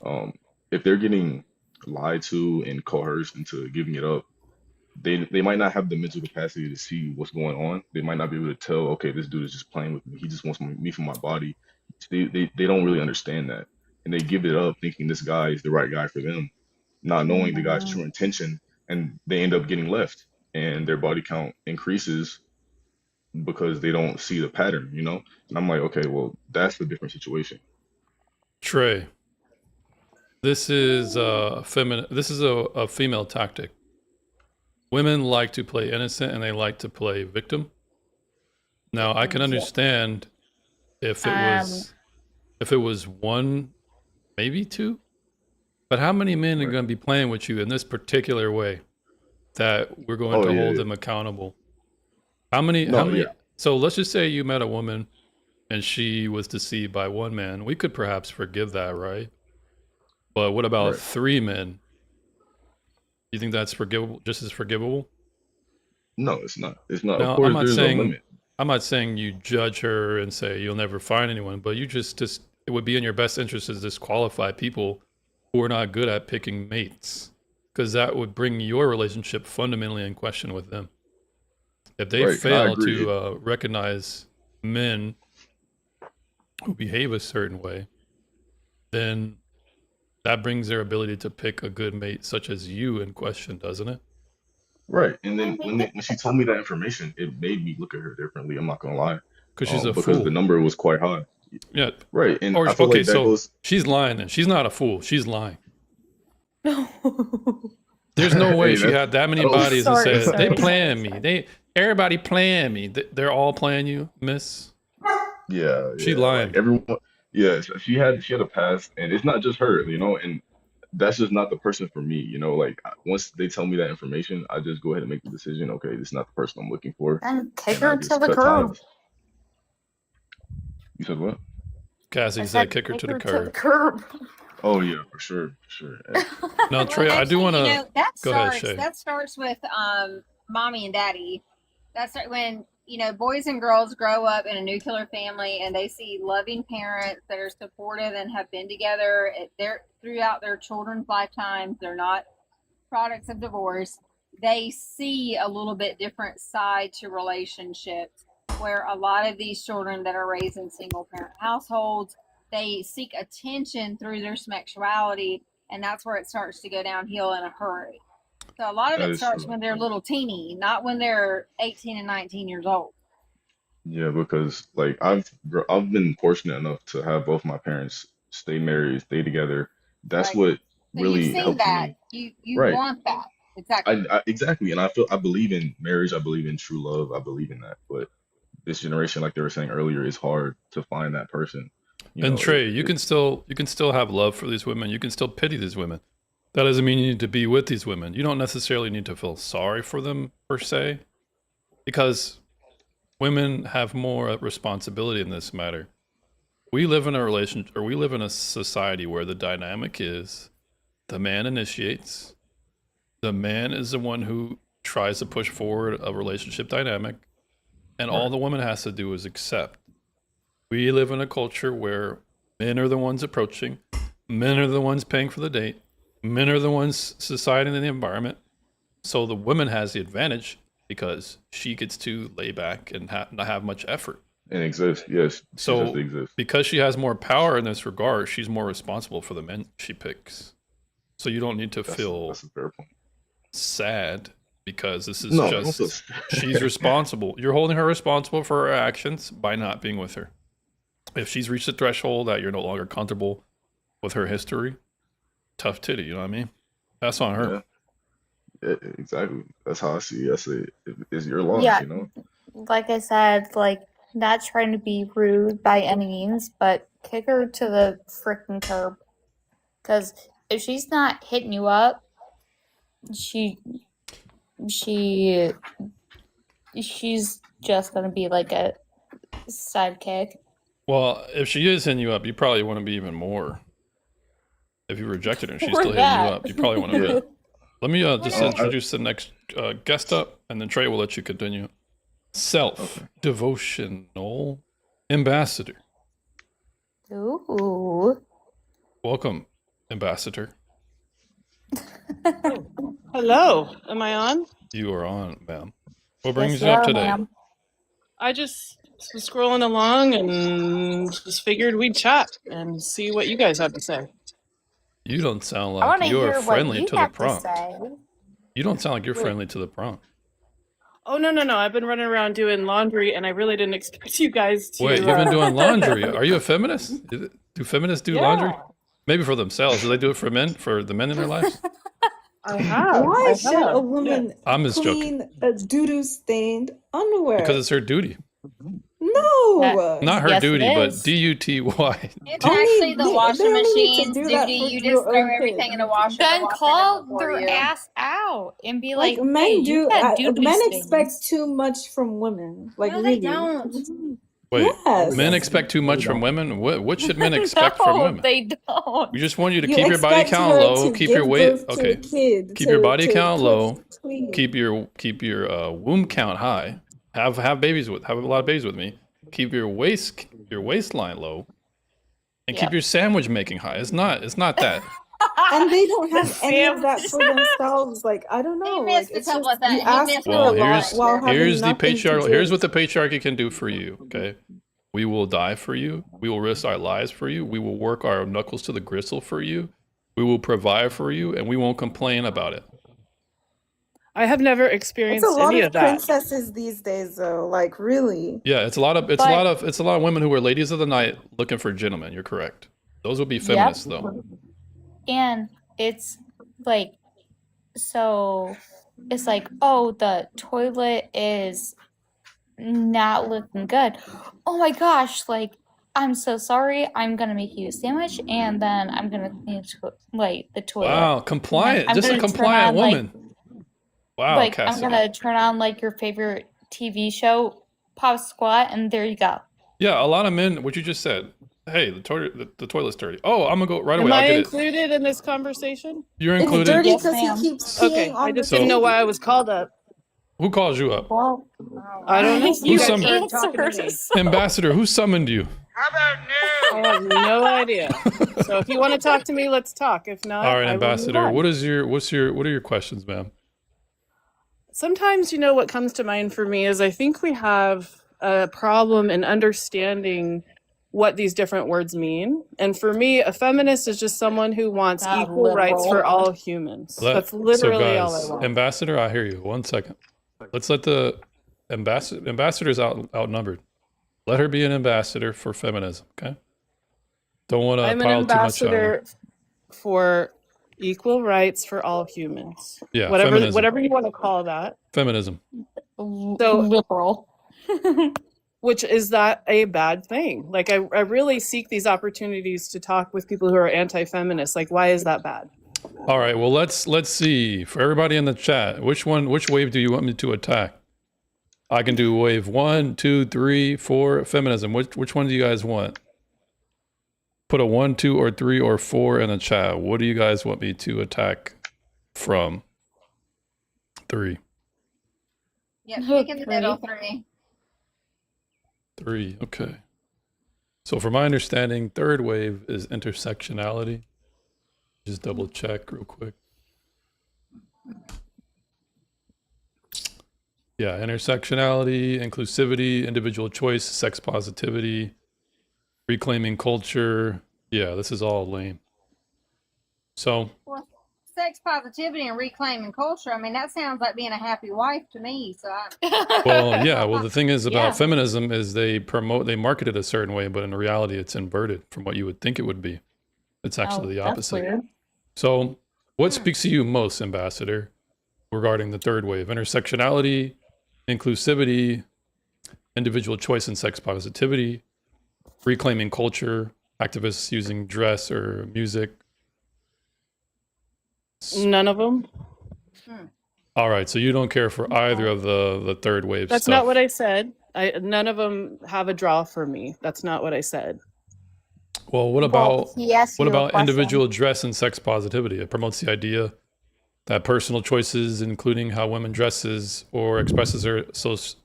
um if they're getting lied to and coerced into giving it up, they might not have the mental capacity to see what's going on. They might not be able to tell, okay, this dude is just playing with me. He just wants me for my body. They don't really understand that, and they give it up thinking this guy is the right guy for them, not knowing the guy's true intention, and they end up getting left, and their body count increases because they don't see the pattern. And I'm like, okay, well, that's a different situation. Trey, this is a female tactic. Women like to play innocent and they like to play victim. Now, I can understand if it was one, maybe two, but how many men are going to be playing with you in this particular way that we're going to hold them accountable? How many? So let's just say you met a woman and she was deceived by one man. We could perhaps forgive that, right? But what about 3 men? You think that's forgivable? Just as forgivable? No, it's not. It's not. Now, Of course, there's a limit. I'm not saying you judge her and say you'll never find anyone, but you just it would be in your best interest to disqualify people who are not good at picking mates, because that would bring your relationship fundamentally in question with them. If they fail to recognize men who behave a certain way, then that brings their ability to pick a good mate such as you in question, doesn't it? Right. And then when she told me that information, it made me look at her differently. I'm not gonna lie. Because she's a because fool. the number was quite high. Yeah. Right. And Or, I feel okay, like that so goes. she's lying then. She's not a fool. She's lying. There's no way Hey, she that's- had that many that was- bodies and Sorry, said, they sorry. playing me. Everybody playing me. They're all playing you, miss. Yeah. She yeah, lying. Like everyone. Yeah. She had a past, and it's not just her. And that's just not the person for me. Like once they tell me that information, I just go ahead and make the decision. Okay, this is not the person I'm looking for. And kick And I her just to the cut curb. ties. You said what? Cassie I said, said kick her to the to the curb. curb. Oh yeah, for sure. Yeah. Now, Trey, I do want to that go ahead, starts Shay. that starts with mommy and daddy. That's when boys and girls grow up in a nuclear family and they see loving parents that are supportive and have been together throughout their children's lifetimes. They're not products of divorce. They see a little bit different side to relationships, where a lot of these children that are raised in single parent households, they seek attention through their sexuality, and that's where it starts to go downhill in a hurry. So a lot of That it is starts true. when they're little teeny, not when they're 18 and 19 years old. Yeah, because like I've been fortunate enough to have both my parents stay married, stay together. That's what So really you've seen helped that. me. You Right. want that. Exactly. Exactly, and I believe in marriage. I believe in true love. I believe in that. But this generation, like they were saying earlier, is hard to find that person. And Trey, you can still have love for these women. You can still pity these women. That doesn't mean you need to be with these women. You don't necessarily need to feel sorry for them per se, because women have more responsibility in this matter. We live in a society where the dynamic is the man initiates. The man is the one who tries to push forward a relationship dynamic, and all the woman has to do is accept. We live in a culture where men are the ones approaching, men are the ones paying for the date, men are the ones deciding the environment. So the woman has the advantage because she gets to lay back and not have much effort. And exist, yes. So Just exist. because she has more power in this regard, she's more responsible for the men she picks. So you don't need to feel That's a fair point. sad because this is No, I don't feel just sad. she's responsible. You're holding her responsible for her actions by not being with her. If she's reached a threshold that you're no longer comfortable with her history, tough titty, you know what I mean? That's on her. Yeah, exactly. That's how I see it. That's it. It's your loss, Yeah, you know? like I said, like not trying to be rude by any means, but kick her to the freaking curb. Because if she's not hitting you up, she's just gonna be like a sidekick. Well, if she is hitting you up, you probably want to be even more. If you rejected her and she's Or still hitting you that. up, you probably want to Yeah. be. Let me just I- introduce the next guest up, and then Trey will let you continue. Self-devotional ambassador. Ooh. Welcome, ambassador. Hello, am I on? You are on, ma'am. What brings Yes, you you up are, today? ma'am. I just was scrolling along and just figured we'd chat and see what you guys have to say. You don't sound I like want to you're hear what friendly you to the have to prompt. say. You don't sound like you're Wait. friendly to the prompt. Oh no, I've been running around doing laundry and I really didn't expect you guys to Wait, you've been doing laundry. Are you a feminist? Do feminists do laundry? Maybe for themselves. Do they do it for men? For the men in their lives? I have. Why I should have. a woman I'm just joking. clean a doo-doo stained underwear? Because it's her duty. No. Not her Yes, it duty, but is. D-U-T-Y. It's actually the they washer don't need to machine's do that duty. for You your just throw own everything kid. in the washer. Then the washer call does it for their you. ass out and be Like like, men hey, do, you got doo-doo men stains. expect too much from women. Like No, really. they don't. Wait, Yes. men expect too much from women? What should men expect from No, women? they don't. We just want you to You keep your body expect count her low, to keep give your weight birth to okay. a kid, Keep your body to count cook, low, to clean. keep your womb count high. Have a lot of babies with me. Keep your waistline low, and keep Yep. your sandwich making high. It's not that. And they don't have any of that sandwich. for themselves. Like I don't know. He missed Like it's the top just with that. you He ask missed for the a Well, lot lot while having here's the nothing to patriarchal. Here's give. what the patriarchy can do for you. Okay, we will die for you. We will risk our lives for you. We will work our knuckles to the gristle for you. We will provide for you, and we won't complain about it. I have never It's experienced a lot any of of that. princesses these days, though. Like really. Yeah, it's a lot of women who are ladies of the night looking for gentlemen. You're correct. Those would be Yep. feminists, though. And it's like, so it's like, oh, the toilet is not looking good. Oh my gosh, like, I'm so sorry. I'm gonna make you a sandwich and then I'm gonna clean the toilet. Wow, And then compliant. I'm Just a gonna turn compliant on like woman. Wow, I'm Cassidy. gonna turn on like your favorite TV show, pop squat, and there you go. Yeah, a lot of men. What you just said. Hey, the toilet's dirty. Oh, I'm gonna go right Am away. I'll I get it. included in this conversation? You're It's included. dirty Yes, because he ma'am. keeps peeing Okay, on I the just didn't know table. why I was called up. Who calls you up? Well, I don't know. you You guys some- weren't talking to me. answers. Ambassador, who summoned you? I have no idea. So if you want to talk to me, let's talk. If not, All right, I will move Ambassador. on. What are your questions, ma'am? Sometimes, what comes to mind for me is I think we have a problem in understanding what these different words mean. And for me, a feminist is just someone who wants Not equal rights for liberal. all humans. That's literally all I want. Ambassador, I hear you. 1 second. Let's let the ambassador's outnumbered. Let her be an ambassador for feminism, okay? Don't want to I'm an pile too much on her. ambassador for equal rights for all humans. Yeah, whatever feminism. whatever you want to call that. Feminism. So liberal. which is that a bad thing? Like I really seek these opportunities to talk with people who are anti-feminist. Like why is that bad? All right, well let's see. For everybody in the chat, which wave do you want me to attack? I can do wave 1, 2, 3, 4, feminism. Which one do you guys want? Put a 1, 2, or 3, or 4 in the chat. What do you guys want me to attack from? 3. Yep, pick in the middle for me. 3, okay. So from my understanding, third wave is intersectionality. Just double check real quick. Yeah, intersectionality, inclusivity, individual choice, sex positivity, reclaiming culture. Yeah, this is all lame. So sex positivity and reclaiming culture, I mean, that sounds like being a happy wife to me. So I. Well, yeah. Well, the thing is about Yeah. feminism is they market it a certain way, but in reality, it's inverted from what you would think it would be. It's actually the that's opposite. weird. So, what speaks to you most, Ambassador, regarding the third wave? Intersectionality, inclusivity, individual choice and sex positivity, reclaiming culture, activists using dress or music. None of them. All right, so you don't care for either of the third wave That's stuff. not what I said. None of them have a draw for me. That's not what I said. Well, what about he asked what you a about question. individual dress and sex positivity? It promotes the idea that personal choices, including how women dresses or expresses her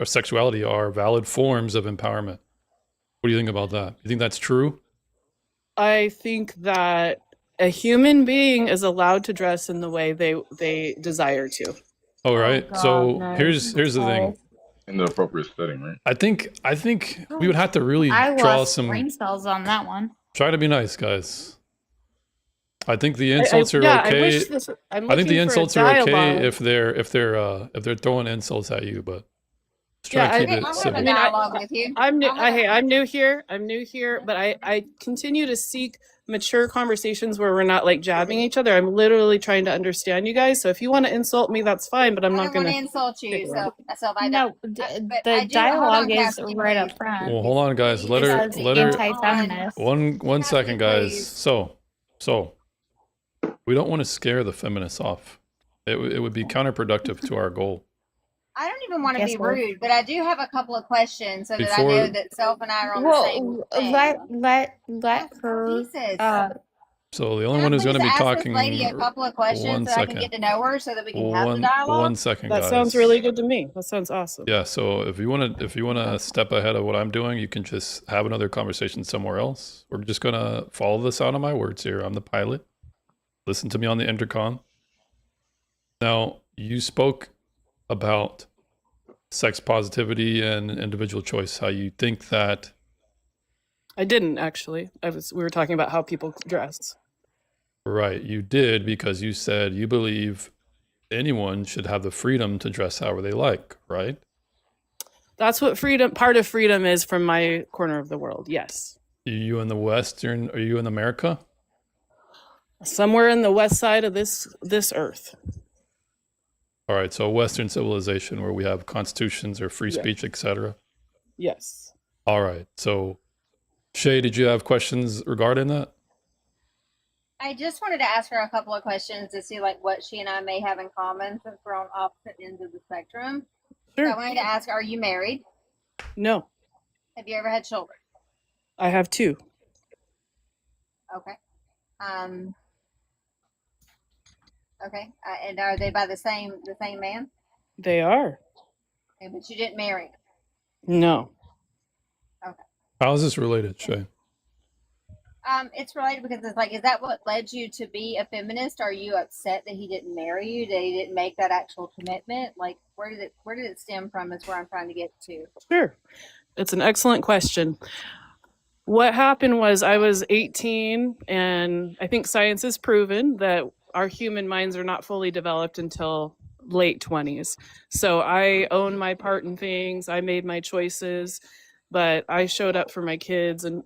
sexuality, are valid forms of empowerment. What do you think about that? You think that's true? I think that a human being is allowed to dress in the way they desire to. All right. God, so no. here's the thing. In the appropriate setting, right? I think we would have to really I draw lost some. brain cells on that one. Try to be nice, guys. I think the insults are yeah, okay. I wish this. I'm I think the looking for a insults are okay dialogue. if they're throwing insults at you, but let's try Yeah, to keep I'll it have a civil. dialogue with you. I'm new. I'll have Hey, I'm new here. But I continue to seek mature conversations where we're not like jabbing each other. I'm literally trying to understand you guys. So if you want to insult me, that's fine. But I'm I not don't want going to insult you, so if I No, don't. the But I do, hold dialogue on, is Cassidy, right please. up front. Well, hold on, guys. Let her. Because Let her. anti-feminist. One second, guys. So we don't want to scare the feminists off. It would be counterproductive to our goal. I don't even want to Yes, be Lord. rude, but I do have a couple of questions so that I Before- know that Self and I are on the same Well, thing. let her. Jesus. So the only Can I one who's please going to be ask talking. this lady a couple of questions one so I can second. get to know her so that we can have the One dialogue? second, That guys. sounds really good to me. That sounds awesome. Yeah. So if you want to step ahead of what I'm doing, you can just have another conversation somewhere else. We're just gonna follow the sound of my words here. I'm the pilot. Listen to me on the intercom. Now, you spoke about sex positivity and individual choice. How you think that. I didn't actually. We were talking about how people dress. Right, you did because you said you believe anyone should have the freedom to dress however they like, right? That's what part of freedom is from my corner of the world. Yes. Are you in the Western? Are you in America? Somewhere in the west side of this earth. All right, so Western civilization where we have constitutions or free Yeah. speech, etc. Yes. All right, so Shay, did you have questions regarding that? I just wanted to ask her a couple of questions to see like what she and I may have in common since we're on opposite ends of the spectrum. Sure. So I wanted to ask, are you married? No, Have you ever had children? I have two. Okay. Okay. And are they by the same man? They are. Okay, but you didn't marry. No. Okay. How is this related, Shay? It's related because it's like, is that what led you to be a feminist? Are you upset that he didn't marry you? That he didn't make that actual commitment? Like, where did it stem from? Is where I'm trying to get to. Sure. It's an excellent question. What happened was I was 18, and I think science has proven that our human minds are not fully developed until late 20s. So I own my part in things. I made my choices, but I showed up for my kids and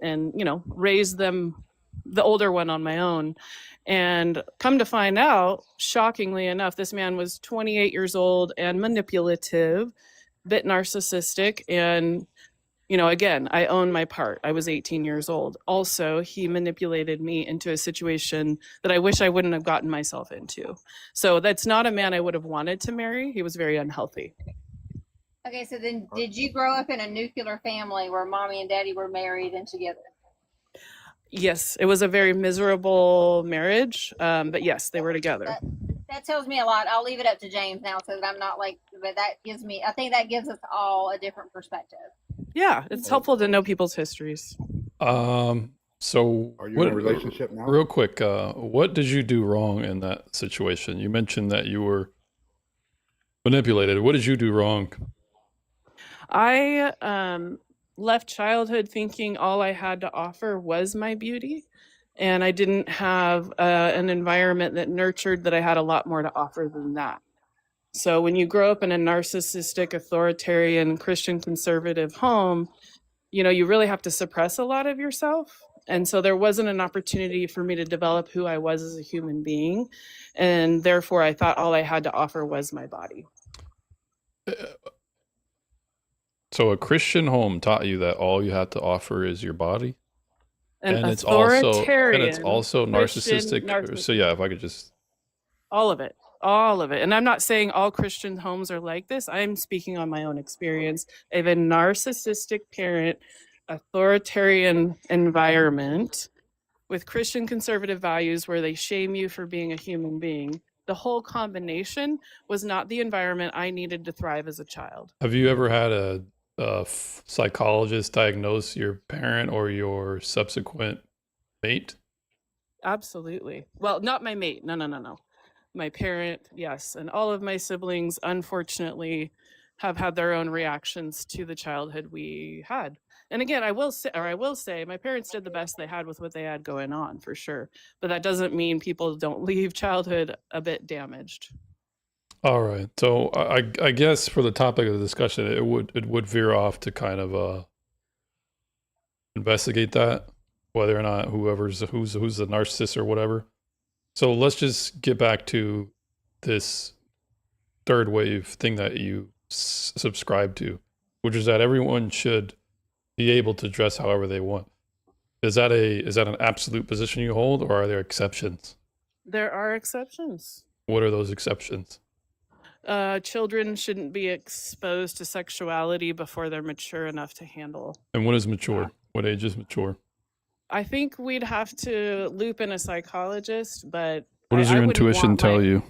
raised them, the older one, on my own. And come to find out, shockingly enough, this man was 28 years old and manipulative, bit narcissistic, and again, I own my part. I was 18 years old. Also, he manipulated me into a situation that I wish I wouldn't have gotten myself into. So that's not a man I would have wanted to marry. He was very unhealthy. Okay, so then did you grow up in a nuclear family where mommy and daddy were married and together? Yes, it was a very miserable marriage, but yes, they were together. That tells me a lot. I'll leave it up to James now so that I'm not but I think that gives us all a different perspective. Yeah, it's helpful to know people's histories. So Are you in a relationship now? Real quick, what did you do wrong in that situation? You mentioned that you were manipulated. What did you do wrong? I left childhood thinking all I had to offer was my beauty. and I didn't have an environment that nurtured that I had a lot more to offer than that. So when you grow up in a narcissistic, authoritarian, Christian conservative home, you know, you really have to suppress a lot of yourself. And so there wasn't an opportunity for me to develop who I was as a human being. And therefore, I thought all I had to offer was my body. So a Christian home taught you that all you had to offer is your body? An And it's authoritarian also Christian narcissistic. So yeah, if I could just all of it. All of it. And I'm not saying all Christian homes are like this. I'm speaking on my own experience of a narcissistic parent, authoritarian environment with Christian conservative values where they shame you for being a human being. The whole combination was not the environment I needed to thrive as a child. have you ever had a psychologist diagnose your parent or your subsequent mate? Absolutely. Well, not my mate. No. My parent, yes. And all of my siblings, unfortunately, have had their own reactions to the childhood we had. And again, I will say, my parents did the best they had with what they had going on, for sure. But that doesn't mean people don't leave childhood a bit damaged. All right. So I guess for the topic of the discussion, it would veer off to kind of investigate that, whether or not who's the narcissist or whatever. So let's just get back to this third wave thing that you subscribe to, which is that everyone should be able to dress however they want. Is that an absolute position you hold, or are there exceptions? There are exceptions. What are those exceptions? Children shouldn't be exposed to sexuality before they're mature enough to handle. And what is mature? What age is mature? I think we'd have to loop in a psychologist, but What does your intuition tell you?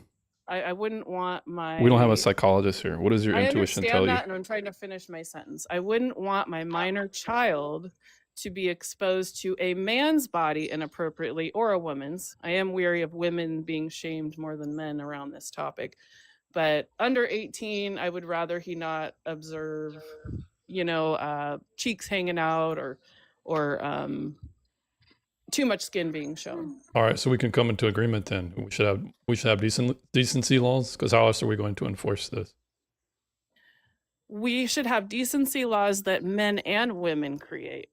I wouldn't want my... We don't have a psychologist here. What does your intuition tell you? I understand that, and I'm trying to finish my sentence. I wouldn't want my minor child to be exposed to a man's body inappropriately, or a woman's. I am weary of women being shamed more than men around this topic. But under 18, I would rather he not observe, cheeks hanging out or too much skin being shown. All right, so we can come into agreement then. We should have decency laws, because how else are we going to enforce this? We should have decency laws that men and women create.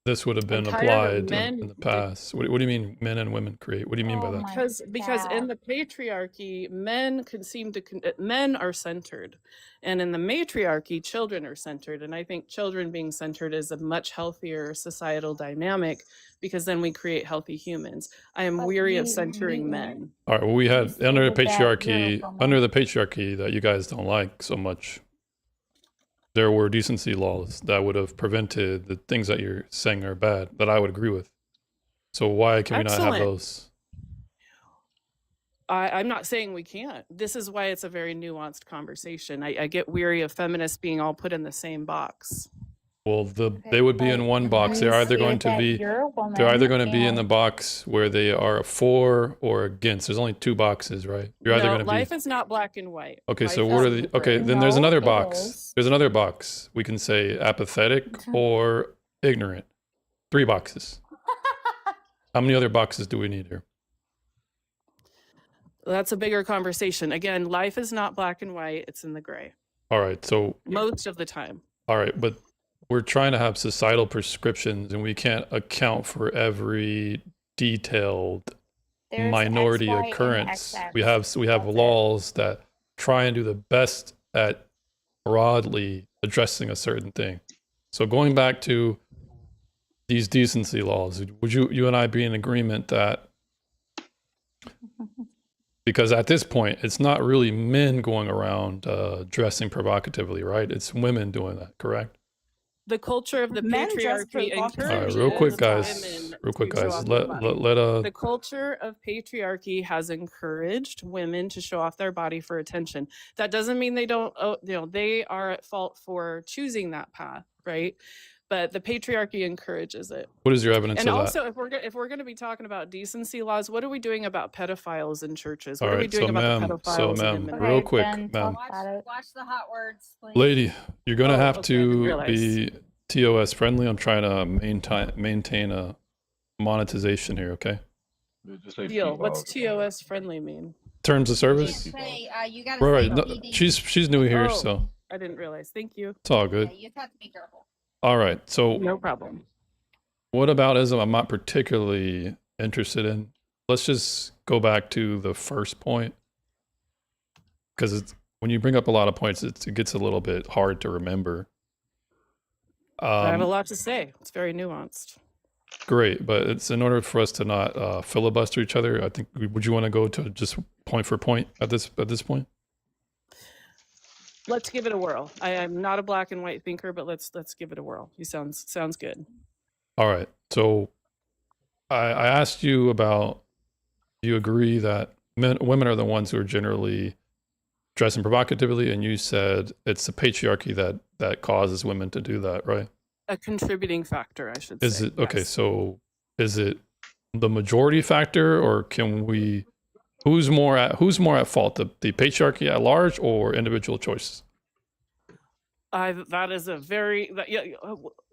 This would have been applied in the past. What do you mean men and women create? What do you mean by that? Because in the patriarchy, men are centered. And in the matriarchy, children are centered. And I think children being centered is a much healthier societal dynamic, because then we create healthy humans. I am weary of centering men. All right, well, we had under the patriarchy that you guys don't like so much, there were decency laws that would have prevented the things that you're saying are bad, that I would agree with. So why can we not have those? I'm not saying we can't. This is why it's a very nuanced conversation. I get weary of feminists being all put in the same box. Well, they would be in one box. They're either going to be in the box where they are for or against. There's only two boxes, right? You're either going to be. Life is not black and white. Okay, Life so what are is the? Okay, then there's another box. There's another box. We can say apathetic or ignorant. 3 boxes. How many other boxes do we need here? That's a bigger conversation. Again, life is not black and white. It's in the gray. All right, so most of the time. All right, but we're trying to have societal prescriptions, and we can't account for every detailed minority occurrence. We have laws that try and do the best at broadly addressing a certain thing. So going back to these decency laws, would you and I be in agreement that, because at this point it's not really men going around dressing provocatively, right? It's women doing that, correct? The culture of the patriarchy encourages. All right, real quick, guys. The culture of patriarchy has encouraged women to show off their body for attention. That doesn't mean they don't. They are at fault for choosing that path, right? But the patriarchy encourages it. What is your evidence of that? And also, if we're going to be talking about decency laws, what are we doing about pedophiles in churches? What are we doing about the pedophiles? So, ma'am, real quick, ma'am. Watch the hot words, please. Lady, you're going to have to be TOS friendly. I'm trying to maintain a monetization here, okay? Just say Deal. P What's vowels. TOS friendly mean? Terms of service. Say, you gotta Right, say right. No, PD. she's new here, Oh, so I didn't realize. Thank you. it's all good. Yeah, you just have to be careful. All right. So No problem. what about ism? I'm not particularly interested in. Let's just go back to the first point, because it's when you bring up a lot of points, it gets a little bit hard to remember. I have a lot to say. It's very nuanced. Great, but it's in order for us to not filibuster each other. I think. Would you want to go to just point for point at this point? Let's give it a whirl. I am not a black and white thinker, but let's give it a whirl. You sounds good. All right. So I asked you about. Do you agree that women are the ones who are generally dressing provocatively, and you said it's the patriarchy that causes women to do that, right? A contributing factor, I should say. Is it okay? Yes. So is it the majority factor, or can we? Who's more at fault? The patriarchy at large, or individual choices? That is a very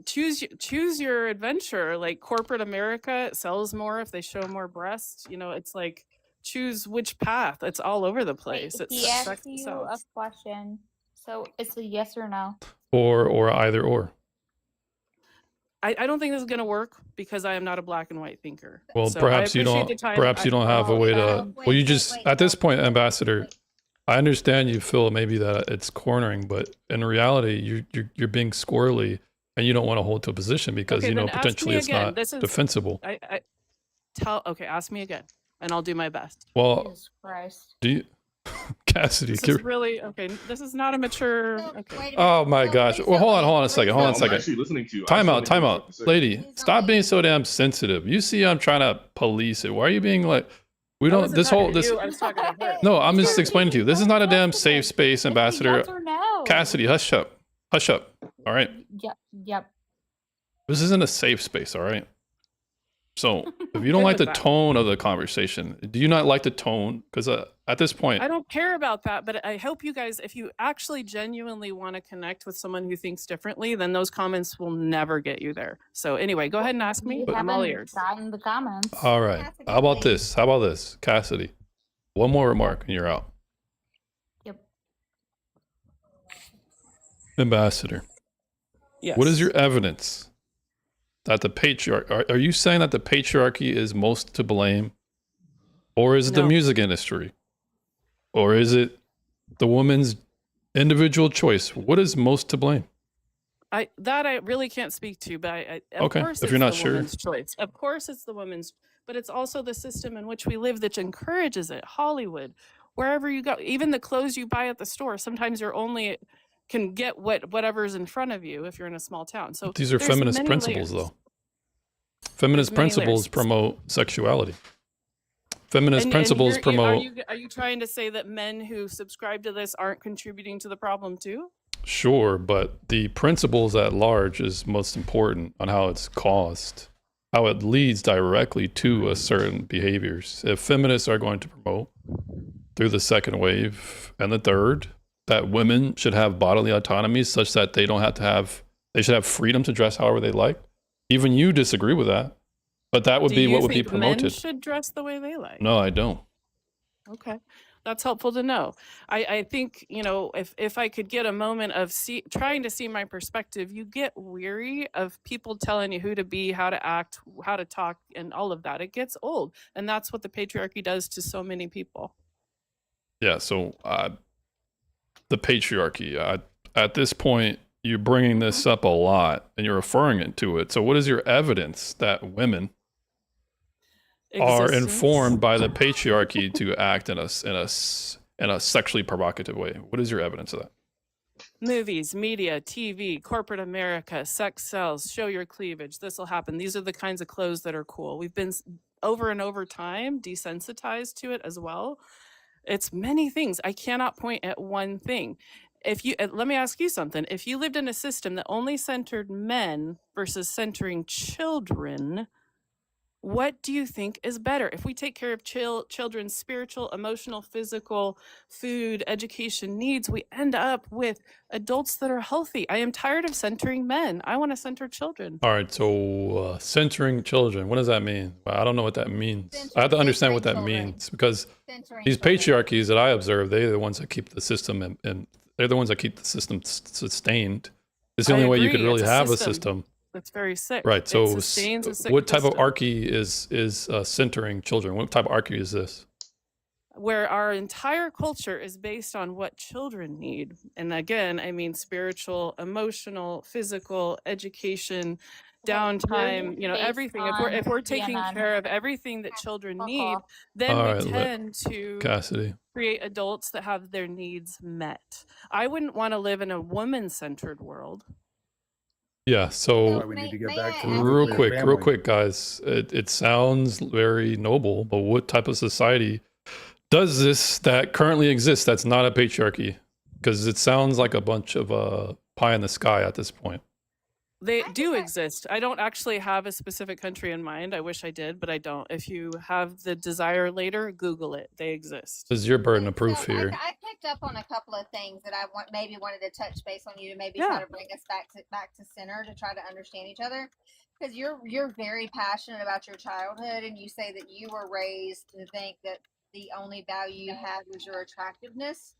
choose your adventure. Like corporate America, it sells more if they show more breasts. It's like choose which path. It's all over the place. Wait, It's he asked sex you a sells. question, so it's a yes or no. Or either or. I don't think this is going to work because I am not a black and white thinker. Well, So I perhaps you appreciate don't. the time. Perhaps you don't have a way to. Well, you just at this point, Ambassador. I understand you feel maybe that it's cornering, but in reality, you're being squirrely, and you don't want to hold to a position because Okay, then ask potentially me it's again. not This is defensible. Okay, ask me again, and I'll do my best. Well, Jesus Christ. do you, Cassidy? This is really okay. This is not a mature. Okay. Oh my gosh! Well, hold on a second. Hold on a I'm second. actually listening to you. I Time just out, wanna hear what you have to say. lady. Stop being so damn sensitive. You see, I'm trying to police it. Why are you being like? We I don't. wasn't This talking whole to this. you, I was talking to her. No, I'm just explaining to you. This is not a damn safe space, Ambassador. Yes or no? Cassidy, hush up. Hush up. All right. Yep. This isn't a safe space. All right. So if you don't Good like the with that. tone of the conversation, do you not like the tone? Because at this point, I don't care about that, but I hope you guys, if you actually genuinely want to connect with someone who thinks differently, then those comments will never get you there. So anyway, go ahead and ask me. We I'm all haven't ears. gotten the comments. all right. How about this? How about this, Cassidy? One more remark and you're out. Yep. Ambassador. Yes. What is your evidence that the patriarchy? Are you saying that the patriarchy is most to blame, or is it the No. music industry, or is it the woman's individual choice? What is most to blame? I really can't speak to, but of Okay, course if it's you're not the sure. woman's choice. Of course it's the woman's, but it's also the system in which we live that encourages it. Hollywood, wherever you go, even the clothes you buy at the store, sometimes you're only can get whatever's in front of you if you're in a small town. So These are there's feminist many principles, layers. though. Feminist There's many principles layers. promote sexuality. Feminist And principles are promote. you trying to say that men who subscribe to this aren't contributing to the problem too? Sure, but the principles at large is most important on how it's caused, how it leads directly to a certain behaviors. If feminists are going to promote through the second wave and the third that women should have bodily autonomy such that they should have freedom to dress however they like. Even you disagree with that, but that would Do be you what would be think men promoted. should dress the way they like? No, I don't. Okay, that's helpful to know. I think, if I could get a moment of trying to see my perspective, you get weary of people telling you who to be, how to act, how to talk, and all of that. It gets old, and that's what the patriarchy does to so many people. Yeah, so the patriarchy, at this point, you're bringing this up a lot and you're referring to it. So what is your evidence that women are Existence. informed by the patriarchy to act in a sexually provocative way? What is your evidence of that? Movies, media, TV, corporate America, sex sells, show your cleavage. This will happen. These are the kinds of clothes that are cool. We've been over and over time desensitized to it as well. It's many things. I cannot point at one thing. Let me ask you something. If you lived in a system that only centered men versus centering children, What do you think is better? If we take care of children's spiritual, emotional, physical, food, education needs, we end up with adults that are healthy. I am tired of centering men. I want to center children. All right, so centering children, what does that mean? Well, I don't know what that means. I have to understand what that means, because these patriarchies that I observe, they're the ones that keep the system and they're the ones that keep the system sustained. It's the only way you could really have a system. That's very sick. Right. It So sustains a sick what type of system. archy is centering children? What type of archy is this? Where our entire culture is based on what children need. And again, I mean spiritual, emotional, physical, education, downtime, you know, everything. If we're taking care of everything that children need, then All we right, tend to Cassidy. create adults that have their needs met. I wouldn't want to live in a woman-centered world. Yeah, so we need to get back to real family. quick, guys. It sounds very noble, but what type of society does this that currently exists that's not a patriarchy? Because it sounds like a bunch of pie in the sky at this point. They do exist. I don't actually have a specific country in mind. I wish I did, but I don't. If you have the desire later, Google it. They exist. This is your burden of proof So here. I picked up on a couple of things that I maybe wanted to touch base on you to maybe Yeah. try to bring us back to center to try to understand each other, because you're very passionate about your childhood, and you say that you were raised to think that the only value you had was your attractiveness.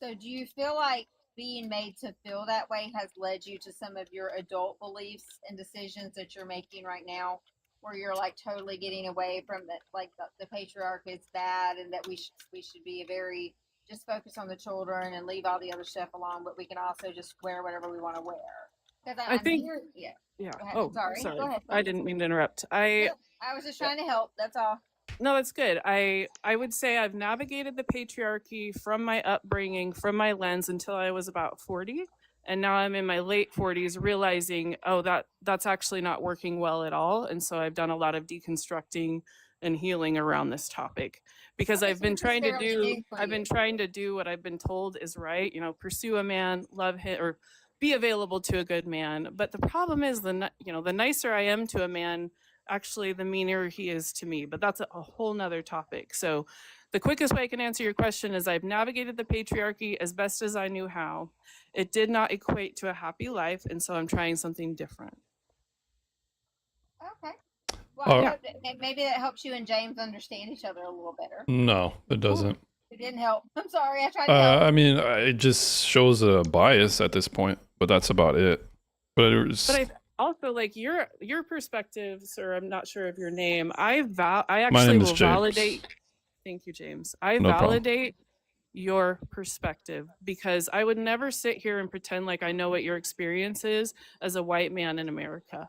So do you feel like being made to feel that way has led you to some of your adult beliefs and decisions that you're making right now, where you're like totally getting away from that, like the patriarchy is bad, and that we should be very just focus on the children and leave all the other stuff alone, but we can also just wear whatever we want to wear? Because I think- yeah. Yeah. Go ahead. Oh, Sorry. Go ahead, I please. didn't mean to interrupt. I was just trying to help. That's all. No, that's good. I would say I've navigated the patriarchy from my upbringing, from my lens, until I was about 40. And now I'm in my late 40s realizing, oh, that's actually not working well at all. And so I've done a lot of deconstructing and healing around this topic, because I've been trying to do what I've been told is right, you know, pursue a man, love him, or be available to a good man. But the problem is the nicer I am to a man, actually the meaner he is to me. But that's a whole nother topic. So the quickest way I can answer your question is I've navigated the patriarchy as best as I knew how. It did not equate to a happy life, and so I'm trying something different. Okay. Well, Oh. maybe that helps you and James understand each other a little better. No, it doesn't. It didn't help. I'm sorry. I tried to help. I mean, it just shows a bias at this point, but that's about it. But it was, But I also like your perspective, sir. I'm not sure of your name. I My actually name is will James. validate. Thank you, James. I No problem. validate your perspective, because I would never sit here and pretend like I know what your experience is as a white man in America.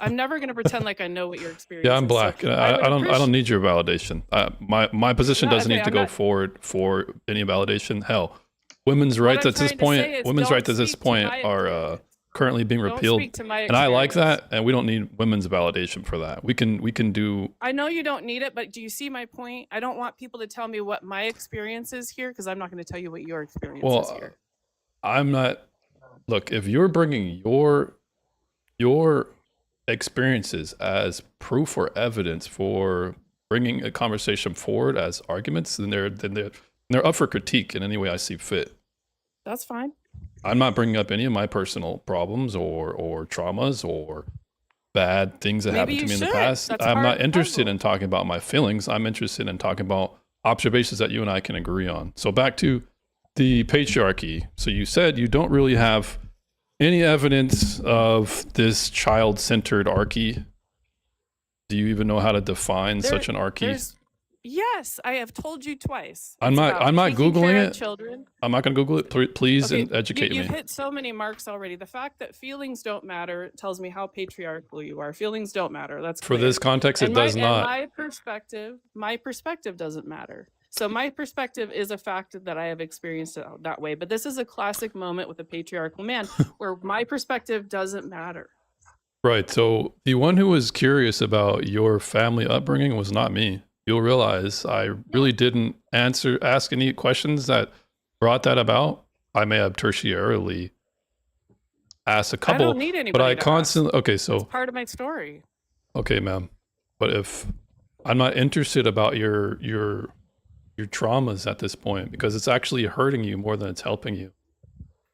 I'm never going to pretend like I know what your experience yeah, I'm is. black. So and I would I don't appreciate- need your validation. My position No, doesn't okay, need to I'm go not- forward for any validation. Hell, women's What rights I'm at this trying to say point, is women's don't rights at this speak to point my are currently being Don't repealed, speak to my and I like experience. that. And we don't need women's validation for that. We can do. I know you don't need it, but do you see my point? I don't want people to tell me what my experience is here, because I'm not going to tell you what your experience is Well, here. I'm not. Look, if you're bringing your experiences as proof or evidence for bringing a conversation forward as arguments, then they're up for critique in any way I see fit. That's fine. I'm not bringing up any of my personal problems or traumas or bad things that Maybe happened to you me in should. the past. That's I'm part not of the interested puzzle. in talking about my feelings. I'm interested in talking about observations that you and I can agree on. So back to the patriarchy. So you said you don't really have any evidence of this child-centered archy. Do you even know how to define such an archy? Yes, I have told you twice. I'm It's not about taking Googling care of it. children. I'm not going to Google it. Please Okay, and educate you've me. hit so many marks already. The fact that feelings don't matter tells me how patriarchal you are. Feelings don't matter. That's For clear. this context, it And does not. my perspective doesn't matter. So my perspective is a fact that I have experienced it that way. But this is a classic moment with a patriarchal man where my perspective doesn't matter. Right. So the one who was curious about your family upbringing was not me. You'll realize I really didn't ask any questions that brought that about. I may have tertiarily asked a couple, I don't need anybody but I to ask. constantly. Okay, so It's part of my story. okay, ma'am. But if I'm not interested about your traumas at this point, because it's actually hurting you more than it's helping you.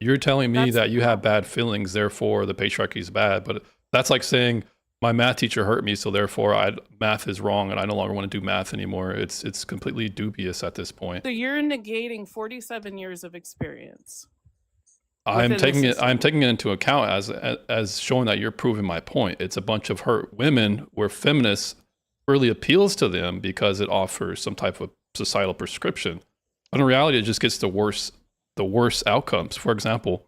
You're telling me that you have bad feelings, therefore the patriarchy is bad. But that's like saying my math teacher hurt me, so therefore math is wrong and I no longer want to do math anymore. It's completely dubious at this point. So you're negating 47 years of experience. I'm within the taking it into account as showing that you're proving my point. It's a bunch of hurt women where feminists really appeals to them because it offers some type of societal prescription. But in reality, it just gets the worst outcomes. For example,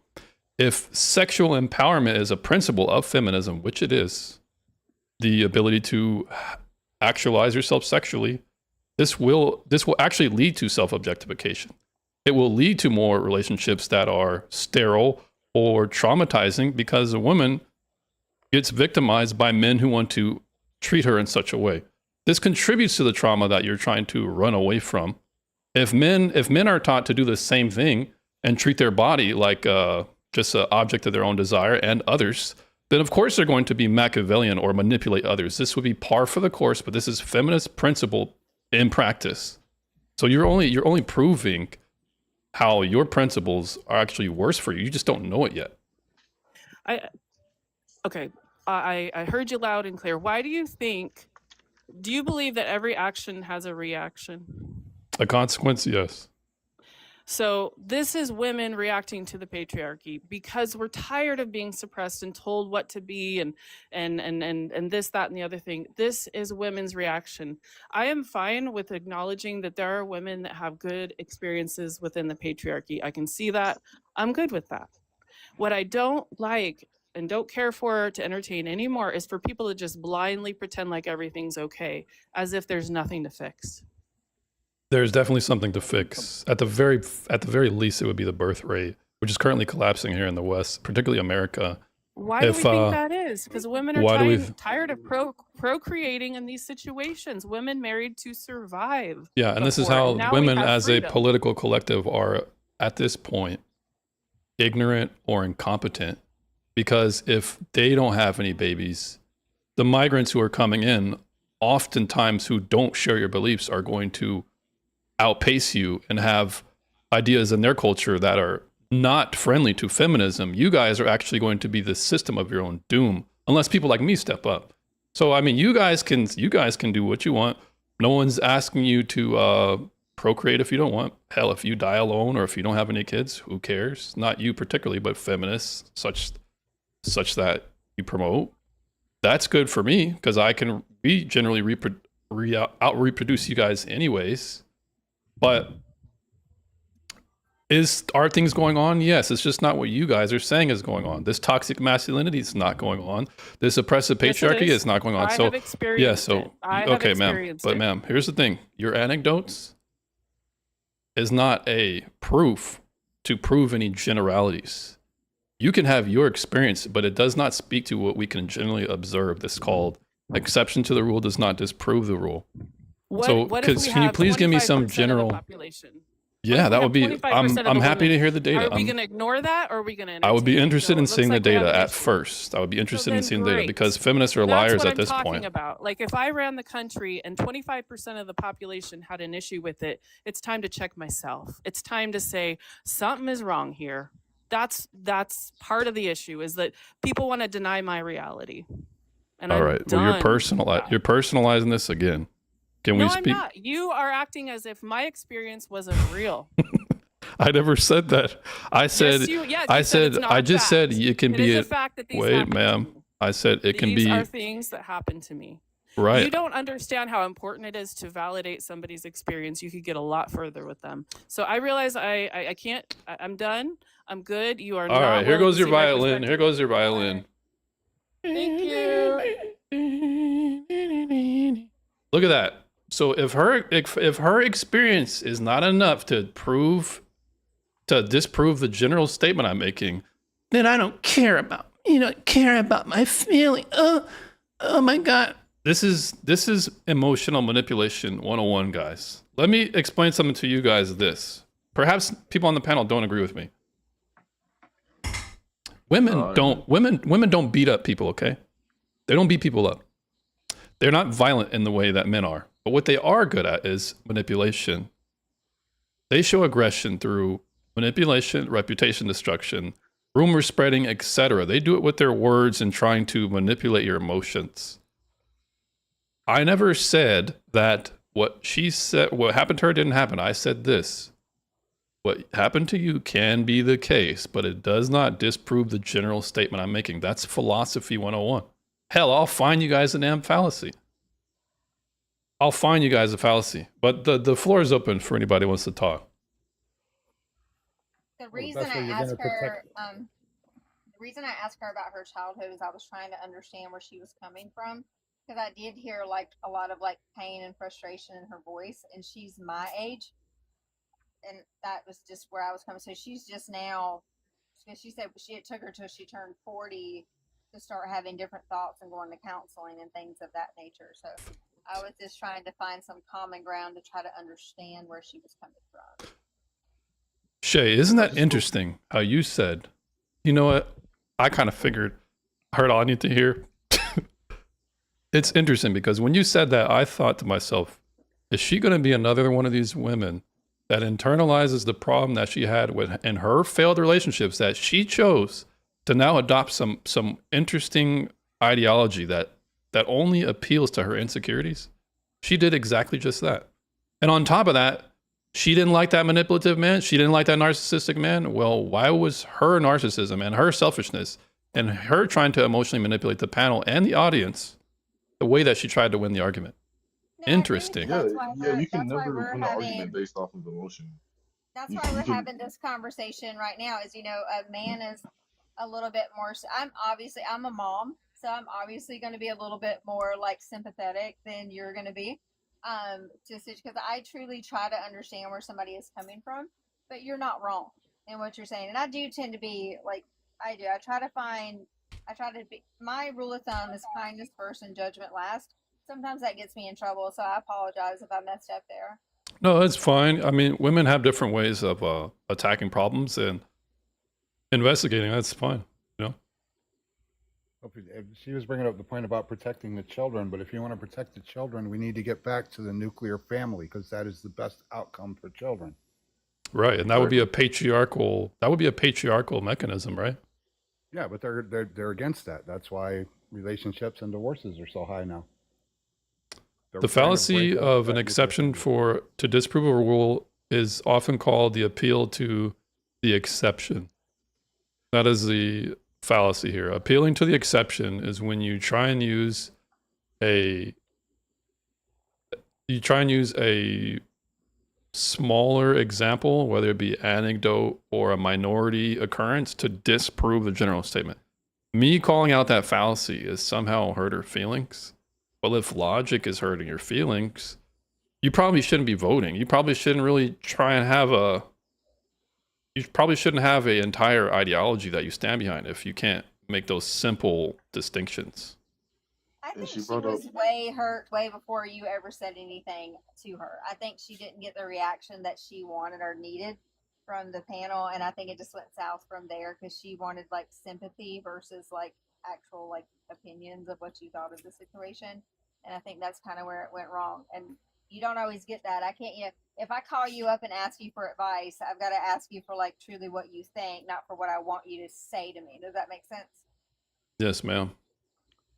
if sexual empowerment is a principle of feminism, which it is, the ability to actualize yourself sexually, this will actually lead to self-objectification. It will lead to more relationships that are sterile or traumatizing because a woman gets victimized by men who want to treat her in such a way. This contributes to the trauma that you're trying to run away from. If men are taught to do the same thing and treat their body like just an object of their own desire and others, then of course they're going to be Machiavellian or manipulate others. This would be par for the course, but this is feminist principle in practice. So you're only proving how your principles are actually worse for you. You just don't know it yet. I heard you loud and clear. Why do you believe that every action has a reaction? A consequence, yes. So this is women reacting to the patriarchy because we're tired of being suppressed and told what to be and this, that, and the other thing. This is women's reaction. I am fine with acknowledging that there are women that have good experiences within the patriarchy. I can see that. I'm good with that. What I don't like and don't care for to entertain anymore is for people to just blindly pretend like everything's okay, as if there's nothing to fix. There's definitely something to fix. At the very least, it would be the birth rate, which is currently collapsing here in the West, particularly America. Why do we think that is? Because women are tired of procreating in these situations. Women married to survive. Yeah, and this is how women as a political collective are, at this point, ignorant or incompetent. Because if they don't have any babies, the migrants who are coming in, oftentimes who don't share your beliefs, are going to outpace you and have ideas in their culture that are not friendly to feminism. You guys are actually going to be the system of your own doom unless people like me step up. So I mean, you guys can do what you want. No one's asking you to procreate if you don't want. Hell, if you die alone or if you don't have any kids, who cares? Not you particularly, but feminists such that you promote. That's good for me because we generally out-reproduce you guys anyways. But are things going on? Yes, it's just not what you guys are saying is going on. This toxic masculinity is not going on. This oppressive patriarchy is not going on. I have experienced it. Okay, ma'am. But ma'am, here's the thing. Your anecdotes is not a proof to prove any generalities. You can have your experience, but it does not speak to what we can generally observe. This called exception to the rule does not disprove the rule. Can you please give me some general? Yeah, that would be. I'm happy to hear the data. Are we going to ignore that, or are we going to? I would be interested in seeing the data at first. I would be interested in seeing the data because feminists are liars at this point. That's what I'm talking about. Like if I ran the country and 25% of the population had an issue with it, it's time to check myself. It's time to say something is wrong here. That's part of the issue is that people want to deny my reality. And all right, well, you're personalizing this again. Can we speak? I'm not. You are acting as if my experience wasn't real. I never said that. I said, I just said it can be a fact that these wait, ma'am. I said it can be. These are things that happen to me. Right. You don't understand how important it is to validate somebody's experience. You could get a lot further with them. So I realize I can't. I'm done. I'm good. You are. All right. Here goes your violin. Here goes your violin. Thank you. Look at that. So if her experience is not enough to disprove the general statement I'm making, then I don't care about my feeling. Oh my God. This is emotional manipulation 101, guys. Let me explain something to you guys. Perhaps people on the panel don't agree with me. Women don't beat up people, okay? They don't beat people up. They're not violent in the way that men are. But what they are good at is manipulation. They show aggression through manipulation, reputation destruction, rumor spreading, etc. They do it with their words and trying to manipulate your emotions. I never said that what she said, what happened to her didn't happen. I said this. What happened to you can be the case, but it does not disprove the general statement I'm making. That's philosophy 101. Hell, I'll find you guys a damn fallacy. I'll find you guys a fallacy. But the floor is open for anybody who wants to talk. The reason I asked her, the reason I asked her about her childhood is I was trying to understand where she was coming from, because I did hear like a lot of like pain and frustration in her voice, and she's my age, and that was just where I was coming. So she's just now, because she said it took her till she turned 40 to start having different thoughts and going to counseling and things of that nature. So I was just trying to find some common ground to try to understand where she was coming from. Shay, isn't that interesting how you said, you know what? I kind of figured, I heard all I need to hear. It's interesting because when you said that, I thought to myself, is she going to be another one of these women that internalizes the problem that she had with in her failed relationships, that she chose to now adopt some interesting ideology that only appeals to her insecurities? She did exactly just that. And on top of that, she didn't like that manipulative man. She didn't like that narcissistic man. Well, why was her narcissism and her selfishness and her trying to emotionally manipulate the panel and the audience the way that she tried to win the argument? Interesting. Yeah, you can never win an argument based off of emotion. That's why we're having this conversation right now. Is, you know, a man is a little bit more. I'm a mom, so I'm obviously going to be a little bit more like sympathetic than you're going to be. Just because I truly try to understand where somebody is coming from, but you're not wrong in what you're saying. And I do tend to be like, I try to be, my rule of thumb is kindness first and judgment last. Sometimes that gets me in trouble, so I apologize if I messed up there. No, that's fine. I mean, women have different ways of attacking problems and investigating. That's fine, you know? She was bringing up the point about protecting the children, but if you want to protect the children, we need to get back to the nuclear family, because that is the best outcome for children. Right, and that would be a patriarchal mechanism, right? Yeah, but they're against that. That's why relationships and divorces are so high now. The fallacy of an exception to disprove a rule is often called the appeal to the exception. That is the fallacy here. Appealing to the exception is when you try and use a smaller example, whether it be anecdote or a minority occurrence, to disprove the general statement. Me calling out that fallacy is somehow hurt her feelings. Well, if logic is hurting your feelings, you probably shouldn't be voting. You probably shouldn't really try and have you probably shouldn't have an entire ideology that you stand behind if you can't make those simple distinctions. I think she was way hurt way before you ever said anything to her. I think she didn't get the reaction that she wanted or needed from the panel, and I think it just went south from there because she wanted like sympathy versus like actual like opinions of what you thought of the situation, and I think that's kind of where it went wrong. And you don't always get that. I can't, if I call you up and ask you for advice, I've got to ask you for like truly what you think, not for what I want you to say to me. Does that make sense? Yes, ma'am.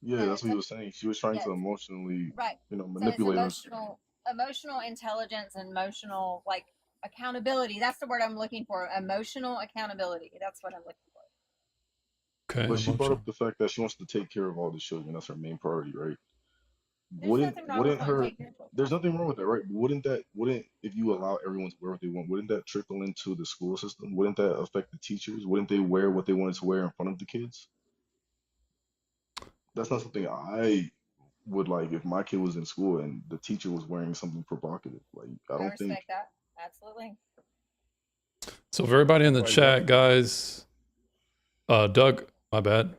Yeah, that's what he was saying. She was trying to emotionally, right, manipulate us. Emotional intelligence and emotional like accountability. That's the word I'm looking for. Emotional accountability. That's what I'm looking for. Okay. But she brought up the fact that she wants to take care of all the children. That's her main priority, right? There's There's nothing wrong with that, right? But wouldn't if you allow everyone to wear what they want, wouldn't that trickle into the school system? Wouldn't that affect the teachers? Wouldn't they wear what they wanted to wear in front of the kids? That's not something I would like if my kid was in school and the teacher was wearing something provocative. Like, I don't think respect that. Absolutely. So for everybody in the chat, guys, Doug, my bad.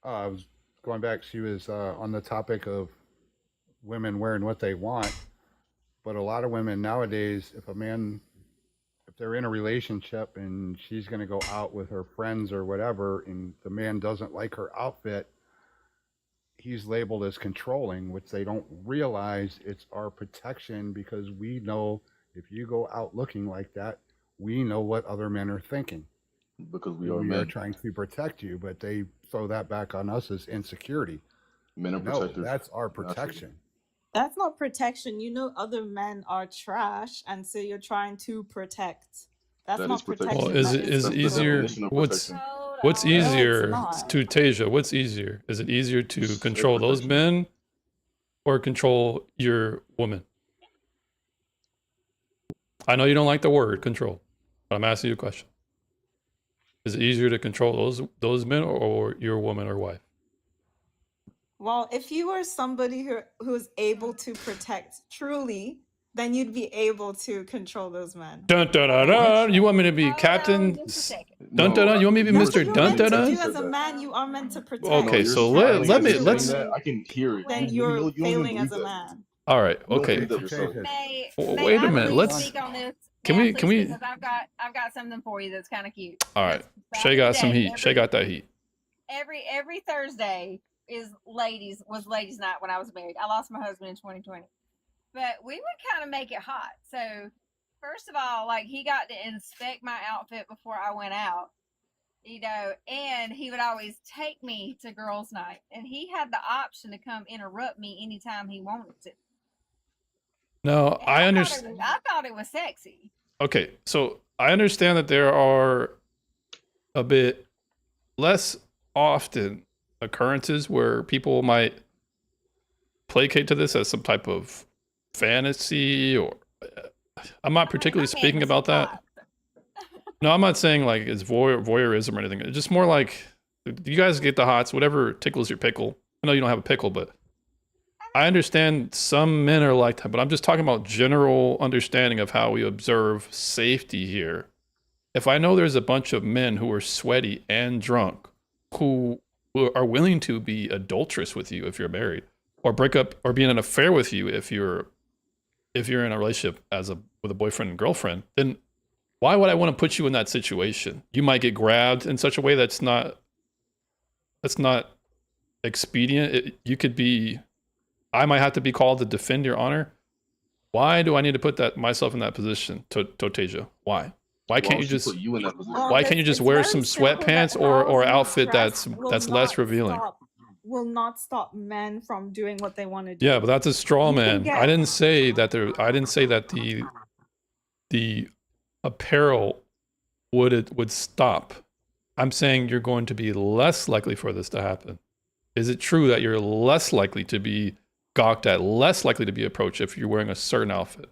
I was going back. She was on the topic of women wearing what they want, but a lot of women nowadays, if they're in a relationship and she's going to go out with her friends or whatever, and the man doesn't like her outfit, he's labeled as controlling, which they don't realize it's our protection because we know if you go out looking like that, we know what other men are thinking. Because we are We are men. trying to protect you, but they throw that back on us as insecurity. Men are No, protectors. that's our Naturally. protection. That's not protection. You know, other men are trash, and so you're trying to protect. That's That is not protection. protection. Well, is that it is is That's the easier? definition of What's protection. what's No, it's easier not. to Tasia? What's easier? Is it easier to Self control those protection. men or control your woman? I know you don't like the word control, but I'm asking you a question. Is it easier to control those men or your woman or wife? Well, if you were somebody who's able to protect truly, then you'd be able to control those men. Dun dun dun dun. You want me to be Captain? Dun dun dun. You want me to be No, Mr. You're Dun meant dun to dun? do you as said a that. man. You are meant to protect. Okay, you're so smiling let as me you're saying let's. that. I can hear it. Then You you're don't even failing believe as a that. man. All right. You don't Okay. believe that yourself. May Wait I a minute. please Let's. speak on this? Can May I we? Can please? we? Because I've got something for you that's kind of cute. All right. Back Shay in the got some day, heat. Shay got that heat. every Thursday was ladies' night when I was married. I lost my husband in 2020, but we would kind of make it hot. So first of all, like he got to inspect my outfit before I went out, and he would always take me to girls' night, and he had the option to come interrupt me anytime he wanted to. No, And I understand. I thought it was sexy. Okay, so I understand that there are a bit less often occurrences where people might placate to this as some type of fantasy, or I'm not particularly speaking about that. No, I'm not saying like it's voyeurism or anything. It's just more like you guys get the hots, whatever tickles your pickle. I know you don't have a pickle, but I understand some men are like that, but I'm just talking about general understanding of how we observe safety here. If I know there's a bunch of men who are sweaty and drunk who are willing to be adulterous with you if you're married, or break up or be in an affair with you if you're in a relationship with a boyfriend and girlfriend, then why would I want to put you in that situation? You might get grabbed in such a way that's not expedient. I might have to be called to defend your honor. Why do I need to put myself in that position, Totasia? Why? Why can't you just? Put you in that position? Why can't you just wear some sweatpants or outfit that's less revealing? Will not stop men from doing what they want to do. Yeah, but that's a straw You can man. get- I didn't say that the apparel would stop. I'm saying you're going to be less likely for this to happen. Is it true that you're less likely to be gawked at, less likely to be approached if you're wearing a certain outfit?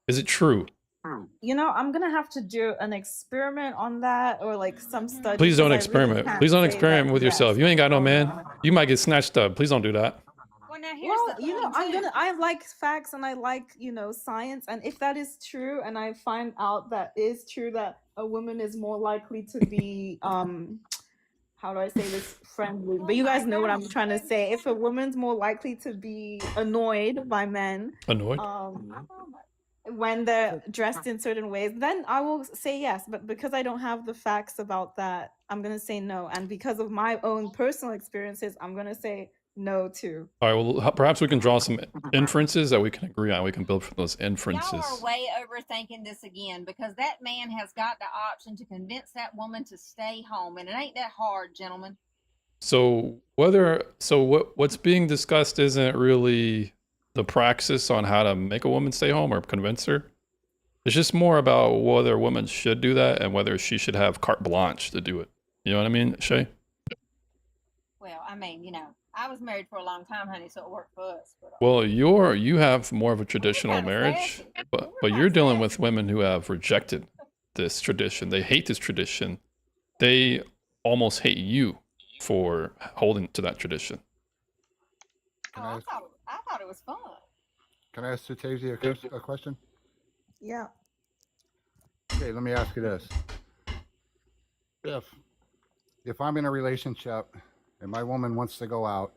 Is it true? I'm gonna have to do an experiment on that, or like some study. Please don't because I really experiment. can't Please don't say experiment that with yes. yourself. You ain't got no man. You might get snatched up. Please don't do that. Well, I like facts and I like, science. And if that is true, and I find out that is true, that a woman is more likely to be, how do I say this friendly? But you guys know what I'm trying to say. If a woman's more likely to be annoyed by men, Annoyed? when they're dressed in certain ways, then I will say yes. But because I don't have the facts about that, I'm going to say no. And because of my own personal experiences, I'm going to say no too. All right, well, perhaps we can draw some inferences that we can agree on. We can build from those inferences. Y'all are way overthinking this again, because that man has got the option to convince that woman to stay home, and it ain't that hard, gentlemen. So what's being discussed isn't really the praxis on how to make a woman stay home or convince her. It's just more about whether a woman should do that and whether she should have carte blanche to do it. You know what I mean, Shay? Well, I mean, I was married for a long time, honey, so it worked for us. But, Well, you have more of a traditional marriage, but you're dealing with women who have rejected this tradition. They hate this tradition. They almost hate you for holding to that tradition. I thought it was fun. Can I ask Tasia a question? Yeah. Okay, let me ask you this. If I'm in a relationship and my woman wants to go out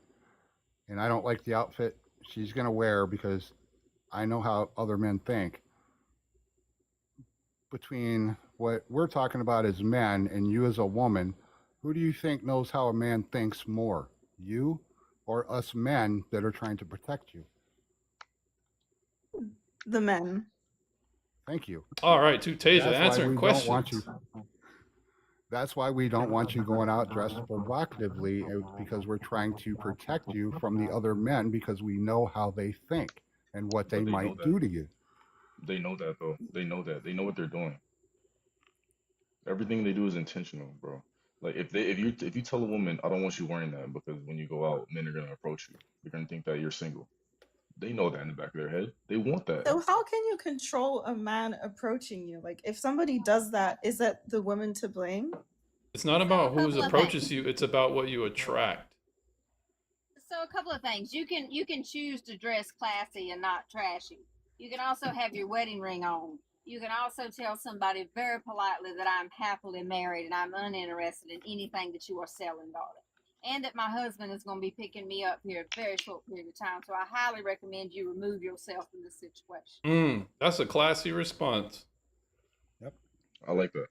and I don't like the outfit she's going to wear because I know how other men think, between what we're talking about as men and you as a woman, who do you think knows how a man thinks more? You or us men that are trying to protect you? The men. Thank you. All right, to Tasia, That's why answering we don't want questions. you. That's why we don't want you going out dressed provocatively, because we're trying to protect you from the other men, because we know how they think and what they But they know might that. do to you. They know that though. They know that. They know what they're doing. Everything they do is intentional, bro. Like if you tell a woman, I don't want you wearing that because when you go out, men are gonna approach you. They're gonna think that you're single. They know that in the back of their head. They want that. So how can you control a man approaching you? Like if somebody does that, is that the woman to blame? It's not about who couple of approaches you, it's about what you attract. So a couple of things. You can choose to dress classy and not trashy. You can also have your wedding ring on. You can also tell somebody very politely that I'm happily married and I'm uninterested in anything that you are selling, darling. And that my husband is going to be picking me up here a very short period of time. So I highly recommend you remove yourself from this situation. That's a classy response. I like that.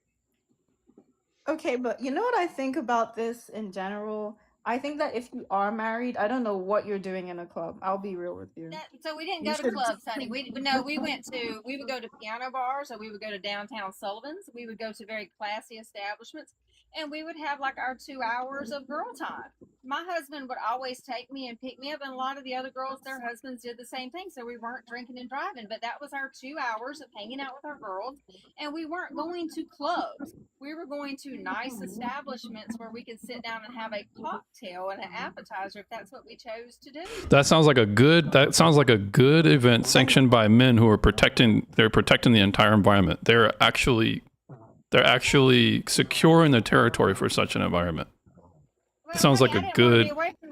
Okay, but you know what I think about this in general? I think that if you are married, I don't know what you're doing in a club. I'll be real with you. So we didn't You go to should- clubs, honey. We would go to piano bars, or we would go to downtown Sullivan's. We would go to very classy establishments, and we would have like our 2 hours of girl time. My husband would always take me and pick me up, and a lot of the other girls, their husbands did the same thing. So we weren't drinking and driving, but that was our 2 hours of hanging out with our girls, and we weren't going to clubs. We were going to nice establishments where we could sit down and have a cocktail and an appetizer if that's what we chose to do. That sounds like a good event sanctioned by men who are protecting the entire environment. They're actually securing the territory for such an environment. It sounds like I a didn't want to good be away from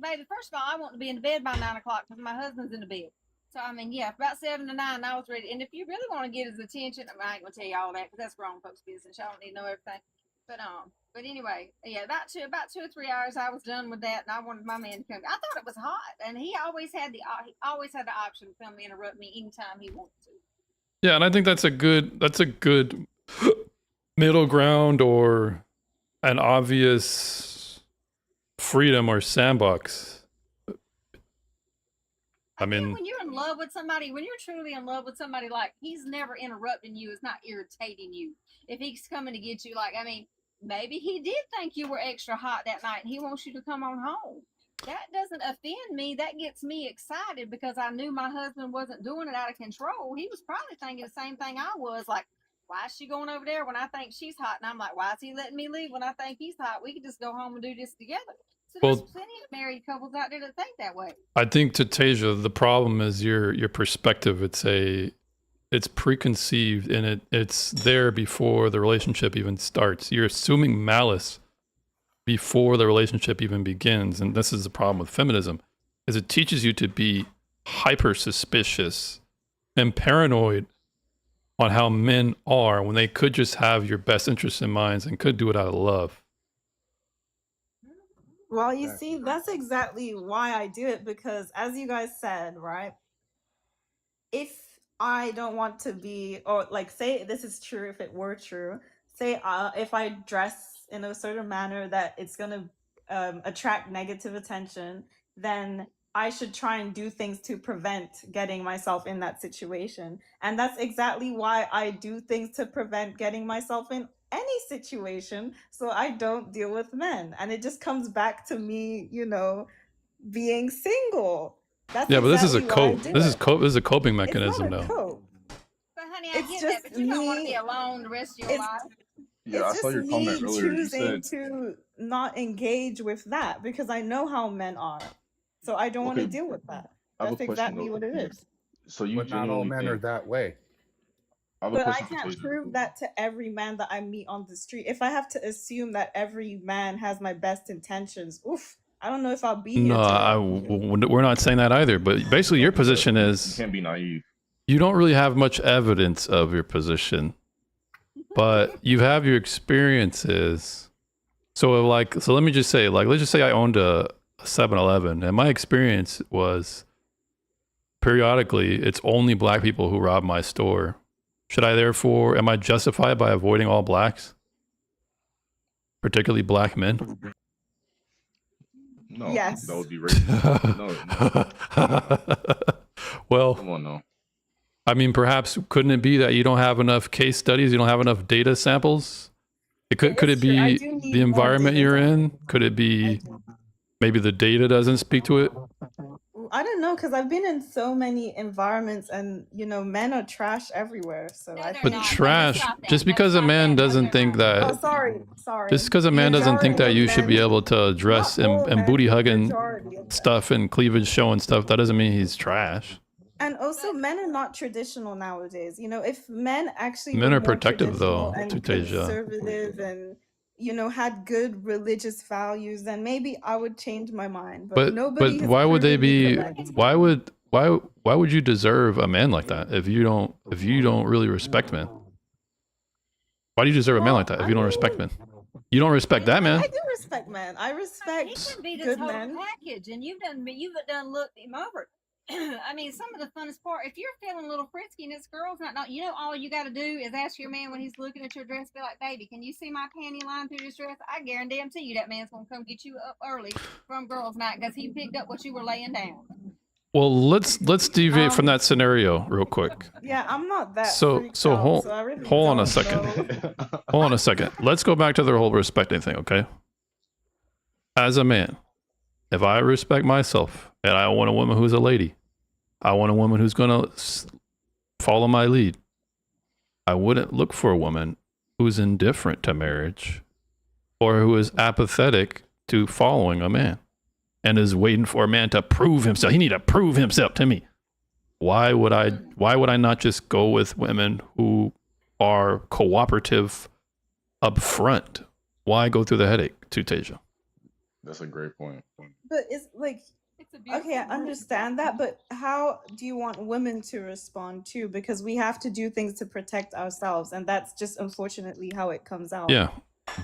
baby, first of all, I want to be in bed by 9 o'clock because my husband's in the bed. So I mean, yeah, about 7 to 9, I was ready. And if you really want to get his attention, I ain't gonna tell you all that because that's grown folks' business. Y'all don't need to know everything. But anyway, yeah, about 2 or 3 hours, I was done with that, and I wanted my man to come. I thought it was hot, and he always had the option to come interrupt me anytime he wanted to. Yeah, and I think that's a good middle ground or an obvious freedom or sandbox. I mean, when you're in love with somebody, when you're truly in love with somebody, like he's never interrupting you, it's not irritating you. If he's coming to get you, like, I mean, maybe he did think you were extra hot that night and he wants you to come on home. That doesn't offend me. That gets me excited because I knew my husband wasn't doing it out of control. He was probably thinking the same thing I was, like, why is she going over there when I think she's hot? And I'm like, why is he letting me leave when I think he's hot? We could just go home and do this together. So there's plenty of married couples out there that think that way. I think to Tasia, the problem is your perspective. It's preconceived and it's there before the relationship even starts. You're assuming malice before the relationship even begins, and this is the problem with feminism, is it teaches you to be hyper suspicious and paranoid on how men are when they could just have your best interests in mind and could do it out of love. Well, you see, that's exactly why I do it, because as you guys said, right? If I don't want to be, or like say this is true, if it were true, say if I dress in a certain manner that it's going to attract negative attention, then I should try and do things to prevent getting myself in that situation. And that's exactly why I do things to prevent getting myself in any situation, so I don't deal with men. And it just comes back to me, being single. That's Yeah, but this is a exactly why I cope. do This is it. cope. This is a coping It's mechanism not a now. cope. But honey, It's I get just that, but you don't want to me- be alone the rest of your life. Yeah, I It's saw just your me comment earlier. You choosing said, to not engage with that because I know how men are. So I don't want to okay, deal with that. I have a That's question exactly though. what it Yeah. is. So you But not all genuinely men are think? that way. I have a But I question for can't Tasia. prove that to every man that I meet on the street. If I have to assume that every man has my best intentions, oof, I don't know if I'll be here today. We're not saying that either. But basically, your position You is can't be naive. you don't really have much evidence of your position, but you have your experiences. So let me just say, let's just say I owned a 7-Eleven, and my experience was periodically it's only black people who rob my store. Am I justified by avoiding all blacks, particularly black men? No, Yes. that would be racist. No. Well, Come on, no. I mean, perhaps couldn't it be that you don't have enough case studies? You don't have enough data samples? Could it true. I be do need the more environment data you're in? Could it be maybe the data doesn't speak to it? I don't know, because I've been in so many environments, and men are trash everywhere. So I But think trash, just because a man doesn't think Oh, that, sorry. just because a man doesn't think that Majority you of should be men, able to dress not all and men, booty but hugging majority of stuff and cleavage showing stuff, that doesn't mean he's trash. And also, men are not traditional nowadays. If men actually Men were are more protective though, traditional and Tutasia. conservative and had good religious values, then maybe I would change my mind. But But nobody has why would they proven me be? correct. Why would you deserve a man like that if you don't really respect men? Why do you deserve a man like that if you don't respect men? You don't respect that man. I do respect men. I respect He can be the good total men. package, and you've done looked him over. I mean, some of the funnest part, if you're feeling a little frisky and this girl's not, all you got to do is ask your man when he's looking at your dress, be like, baby, can you see my panty line through this dress? I guarantee you that man's going to come get you up early from girls' night because he picked up what you were laying down. Well, let's deviate from that scenario real quick. Yeah, I'm not that. So freaked out, hold I really on a don't second. know. Hold on a second. Let's go back to the whole respecting thing, okay? As a man, if I respect myself and I want a woman who's a lady, I want a woman who's gonna follow my lead. I wouldn't look for a woman who's indifferent to marriage or who is apathetic to following a man and is waiting for a man to prove himself. He need to prove himself to me. Why would I not just go with women who are cooperative up front? Why go through the headache, Tutasia? That's a great point. But it's like, okay, I understand that, but how do you want women to respond too? Because we have to do things to protect ourselves, and that's just unfortunately how it comes out. Yeah.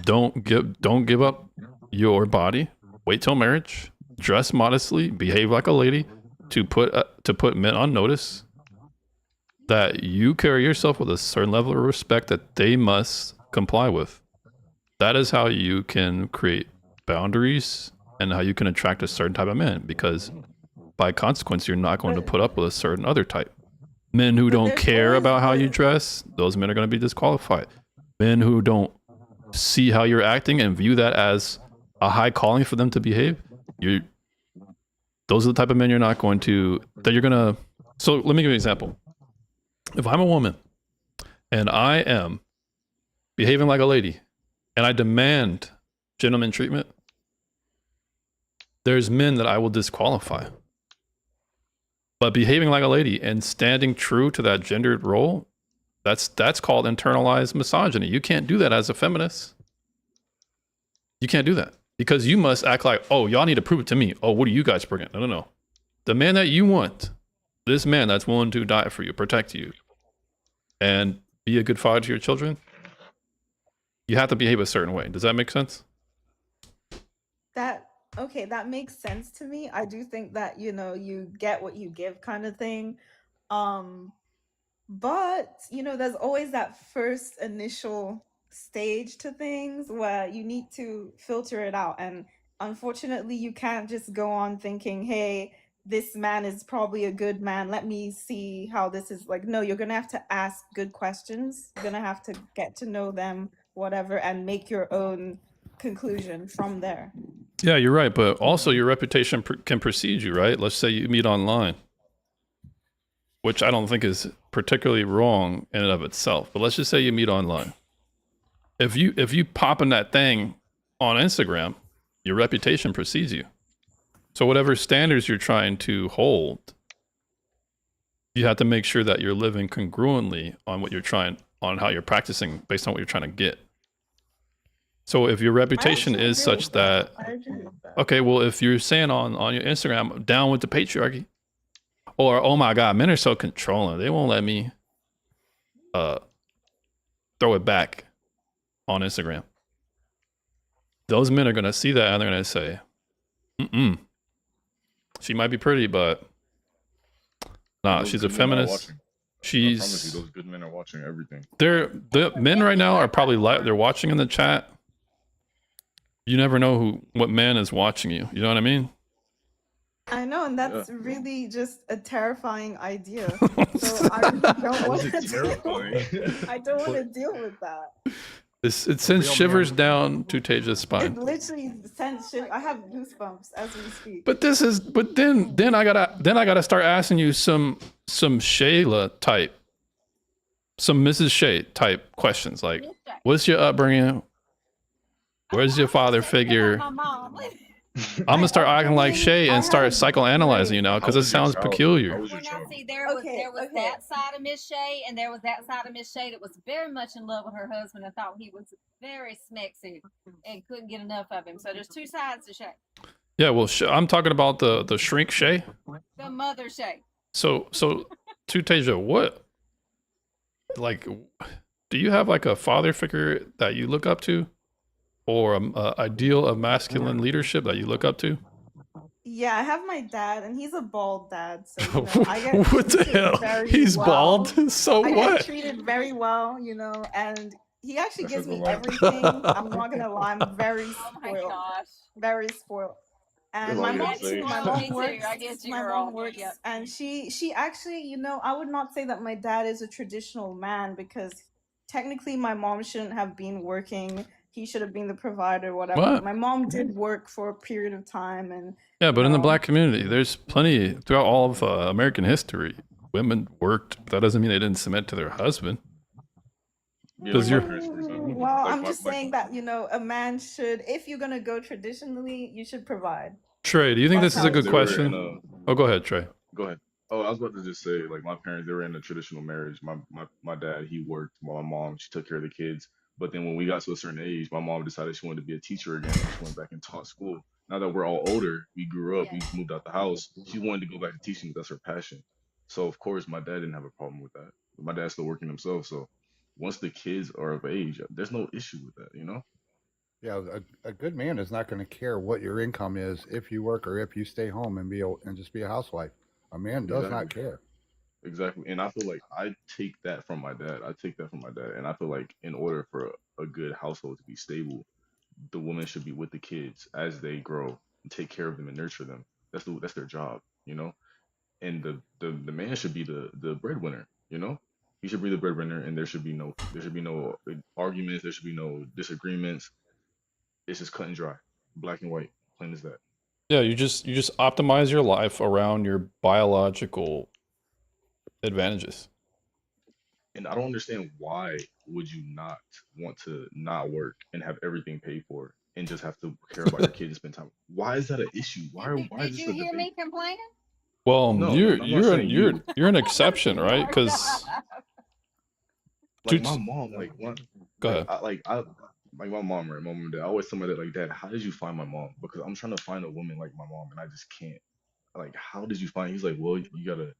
Don't give up your body. Wait till marriage. Dress modestly. Behave like a lady. To put men on notice that you carry yourself with a certain level of respect that they must comply with. That is how you can create boundaries and how you can attract a certain type of man, because by consequence, you're not going to put up with a certain other type. Men who don't care about how you dress, those men are going to be disqualified. Men who don't see how you're acting and view that as a high calling for them to behave, those are the type of men you're not going to, that you're going to. So let me give you an example. If I'm a woman and I am behaving like a lady and I demand gentleman treatment, there's men that I will disqualify. But behaving like a lady and standing true to that gendered role, that's called internalized misogyny. You can't do that as a feminist. You can't do that because you must act like, oh, y'all need to prove it to me. Oh, what are you guys bringing? No. The man that you want, this man that's willing to die for you, protect you, and be a good father to your children, you have to behave a certain way. Does that make sense? Okay, that makes sense to me. I do think that, you get what you give kind of thing. But, there's always that first initial stage to things where you need to filter it out. And unfortunately, you can't just go on thinking, hey, this man is probably a good man. Let me see how this is like. No, you're going to have to ask good questions. You're going to have to get to know them, whatever, and make your own conclusion from there. Yeah, you're right. But also your reputation can precede you, right? Let's say you meet online, which I don't think is particularly wrong in and of itself. But let's just say you meet online. If you pop in that thing on Instagram, your reputation precedes you. So whatever standards you're trying to hold, you have to make sure that you're living congruently on what you're trying, on how you're practicing based on what you're trying to get. So if your reputation is such that, okay, well, if you're saying on your Instagram, down with the patriarchy, or, oh my God, men are so controlling, they won't let me throw it back on Instagram. Those men are going to see that and they're going to say, she might be pretty, but nah, she's a feminist. I promise you, those good men are watching everything. The men right now are probably they're watching in the chat. You never know what man is watching you. You know what I mean? I know, and Yeah. that's really just a terrifying idea. So I really don't How want is to it terrifying? I don't want to deal with that. It sends shivers down to Taja's It spine. literally sends shit. I have goosebumps as we speak. But then I gotta start asking you some Shayla type, some Mrs. Shay type questions like, what's your upbringing? Where's your father figure? My mom. I'm gonna start acting like Shay and start psychoanalyzing you now because it sounds peculiar. Well, now see, there was that side of Miss Shay, and there was that side of Miss Shay that was very much in love with her husband and thought he was very smexy and couldn't get enough of him. So there's two sides to Shay. Yeah, well, I'm talking about the shrink Shay. The mother Shay. So to Tasia, what, like, do you have like a father figure that you look up to, or a ideal of masculine leadership that you look up to? Yeah, I have my dad, and he's a bald dad. So you know, I get What the treated hell? very He's well. bald. So I what? get treated very well, you know, and he actually That's gives a good me one. everything. I'm not gonna lie, I'm very spoiled. Very spoiled. And That's all my you mom gotta say. too. My Me mom too, works. I get you, My girl. mom works, Yep. and she actually, you know, I would not say that my dad is a traditional man because technically my mom shouldn't have been working. He should have been the provider, whatever. What? My mom did work for a period of time, and Yeah, but in the know. black community, there's plenty throughout all of American history. Women worked, but that doesn't mean they didn't submit to their husband. Yeah, Because like my you're parents, for example. Well, Like I'm my just saying that, you know, a man should, if you're gonna go traditionally, you should provide. Trey. Do you think That's this is a how good they were in question? a. Oh, go ahead, Trey. Go ahead. Oh, I was about to just say, like my parents, they were in a traditional marriage. My dad, he worked. My mom, she took care of the kids. But then when we got to a certain age, my mom decided she wanted to be a teacher again. And she went back and taught school. Now that we're all older, we grew up, we moved out the house. She wanted to go back to teaching. That's her passion. So of course, my dad didn't have a problem with that. My dad's still working himself. So once the kids are of age, there's no issue with that, you know? Yeah, a good man is not going to care what your income is if you work or if you stay home and just be a housewife. A man does not Exactly. care. Exactly. And I feel like I take that from my dad. I take that from my dad. And I feel like in order for a good household to be stable, the woman should be with the kids as they grow and take care of them and nurture them. That's their job, you know? And the man should be the breadwinner, you know? He should be the breadwinner and there should be no arguments, there should be no disagreements. It's just cut and dry. Black and white. Plain as that. Yeah, you just optimize your life around your biological advantages. And I don't understand why would you not want to not work and have everything paid for and just have to care about your kids and spend time. Why is that an issue? Why Did is this you a hear debate? me complaining? Well, No, you're I'm not saying you. you're an exception, right? Because Like my mom, like what? Go ahead. Like my mom, right? Mom and dad. I always tell my dad, like, Dad, how did you find my mom? Because I'm trying to find a woman like my mom, and I just can't. Like, how did you find? He's like, well, you gotta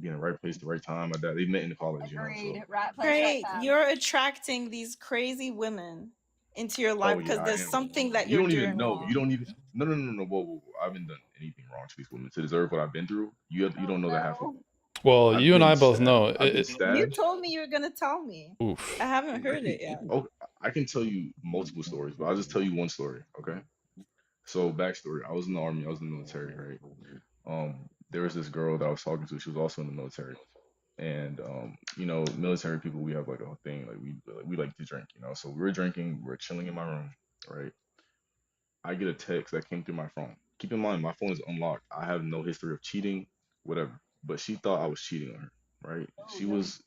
be in the right place, at the right time. My dad, they met in college, you know. Agreed. So, Right place, Great, right time. you're attracting these crazy women into your life oh because yeah, I there's am. something that You you're don't even doing know. wrong. You don't even. No, no, no, no. Whoa. I haven't done anything wrong to these women to deserve what I've been through. You don't know that half of it. Well, I've you and been I both stabbed. know. I've been You stabbed. told me you were gonna tell me. Oof. I haven't I heard can, it yet. oh, I can tell you multiple stories, but I'll just tell you one story, okay? So backstory, I was in the army, I was in the military, right? There was this girl that I was talking to, she was also in the military. And you know, military people, we have like a thing, like we like to drink, you know. So we were drinking, we are chilling in my room, right? I get a text that came through my phone. Keep in mind, my phone is unlocked. I have no history of cheating, whatever. But she thought I was cheating on her, right? She was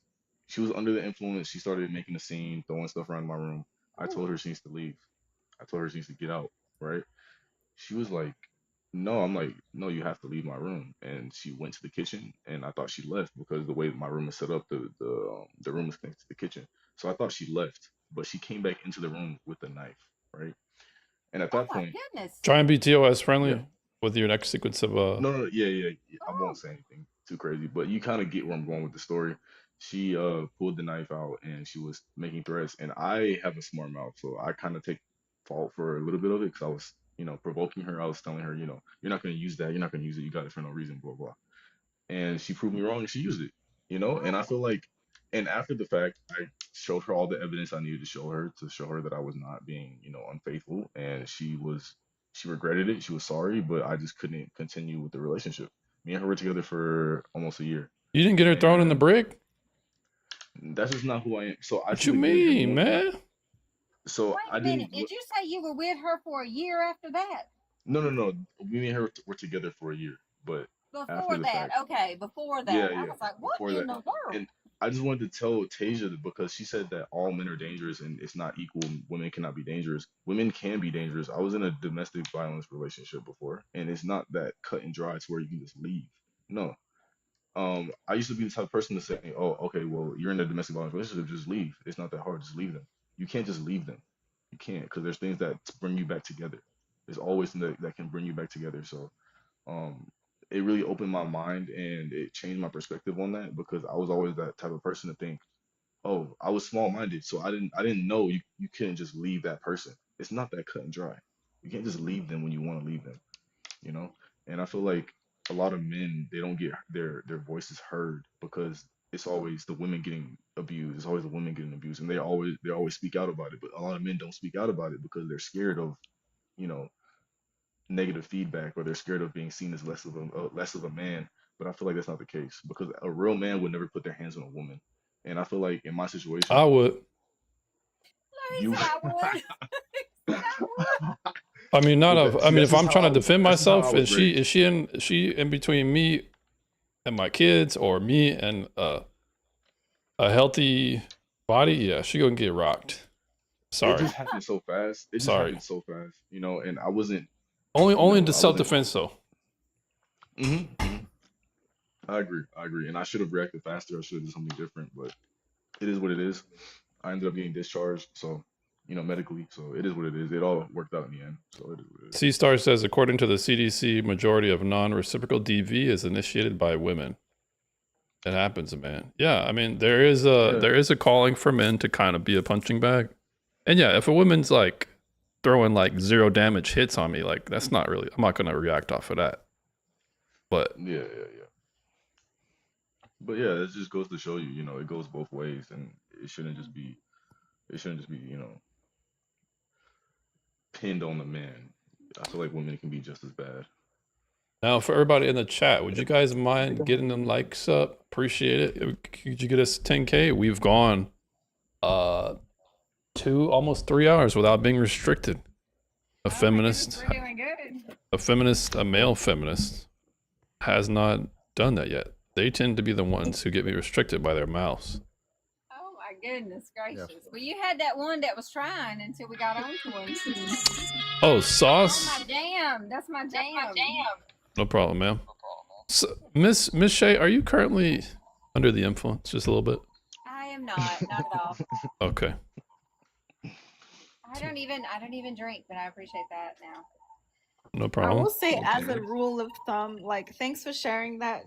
under the influence. She started making a scene, throwing stuff around my room. I told her she needs to leave. I told her she needs to get out, right? She was like, no. I'm like, no, you have to leave my room. And she went to the kitchen, and I thought she left because the way my room is set up, the room is connected to the kitchen. So I thought she left, but she came back into the room with a knife, right? And at Oh that my point, goodness. Try and be TOS friendly yeah, with your next sequence of no, yeah. I won't say anything too crazy, but you kind of get where I'm going with the story. She pulled the knife out and she was making threats, and I have a smart mouth, so I kind of take fault for a little bit of it because I was, you know, provoking her. I was telling her, you know, you're not gonna use that, you're not gonna use it, you got it for no reason, blah blah. And she proved me wrong, and she used it, you know. And I feel like And after the fact, I showed her all the evidence I needed to show her that I was not being, unfaithful. And she regretted it. She was sorry, but I just couldn't continue with the relationship. Me and her were together for almost a year. You didn't get her thrown in the And brick? that's just not who I am. So I What should you have gave her mean, more. man? So Wait I a minute. didn't. Did you say you were with her for a year after that? No. Me and her were together for a year, but after Before the that, fact, okay, before yeah, that. I yeah, was like, what before in that. the world? And I just wanted to tell Tasia that because she said that all men are dangerous and it's not equal. Women cannot be dangerous. Women can be dangerous. I was in a domestic violence relationship before, and it's not that cut and dry to where you can just leave. No. I used to be the type of person to say, "Oh, okay, well, you're in a domestic violence relationship, just leave. It's not that hard, just leave them." You can't just leave them. You can't, because there's things that bring you back together. There's always things that can bring you back together. So, um, it really opened my mind and it changed my perspective on that because I was always that type of person to think, "Oh, I was small-minded, so I didn't know you couldn't just leave that person. It's not that cut and dry. You can't just leave them when you want to leave them, you know?" And I feel like a lot of men, they don't get their voices heard because it's always the women getting abused. It's always the women getting abused, and they always speak out about it. But a lot of men don't speak out about it because they're scared of, you know, negative feedback, or they're scared of being seen as less of a man. But I feel like that's not the case because a real man would never put their hands on a woman. And I feel like in my I situation, would. He you said I would. He said I would. I mean, not but of. that, I see, mean, that's if I'm just how trying I to was. defend That's just how I myself, was and she raised. is she in between me and my kids, or me and a healthy body, yeah, she gonna get rocked. It Sorry, just happened so fast. It just sorry. happened so fast, and I wasn't, Only in the I self wasn't. defense though. hmm I agree, and I should have reacted faster. I should have done something different, but it is what it is. I ended up getting discharged, so medically. So it is what it is. It all worked out in the end. So it is what it is. C Star says, according to the CDC, majority of non-reciprocal DV is initiated by women. It happens, man. Yeah, I mean, there is a calling for men to kind of be a punching bag. And yeah, if a woman's like throwing like 0 damage hits on me, like that's not really, I'm not gonna react off of that. But Yeah. But yeah, it just goes to show you, it goes both ways, and it shouldn't just be pinned on the man. I feel like women can be just as bad. now for everybody in the chat, would you guys mind getting them likes up? Appreciate it. Could you get us 10K? We've gone 2, almost 3 hours without being restricted. A feminist, We're doing good. a male feminist has not done that yet. They tend to be the ones who get me restricted by their mouths. Oh my goodness gracious. Well, you had that one that was trying until we got on to him. Oh, Oh sauce? my jam. That's my jam. No problem, ma'am. So, Miss Shay, are you currently under the influence just a little bit? I am not at all. Okay. I don't even drink, but I appreciate that now. No I problem. will say, as a rule of thumb, like, thanks for sharing that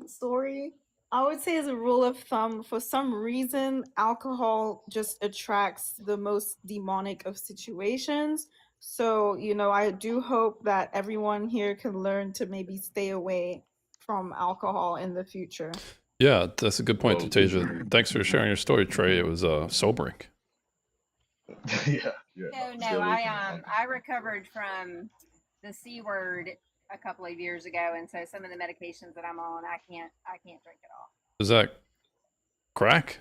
story. I would say, as a rule of thumb, for some reason, alcohol just attracts the most demonic of situations. So, I do hope that everyone here can learn to maybe stay away from alcohol in the future. Yeah, that's a good point, Well, Tasia. Thanks for sharing your story, Trey. It was sobering. yeah. No, Stay away from I recovered from the C word a couple of years ago, and so some of the medications that I'm on, I can't drink at all. Is that crack?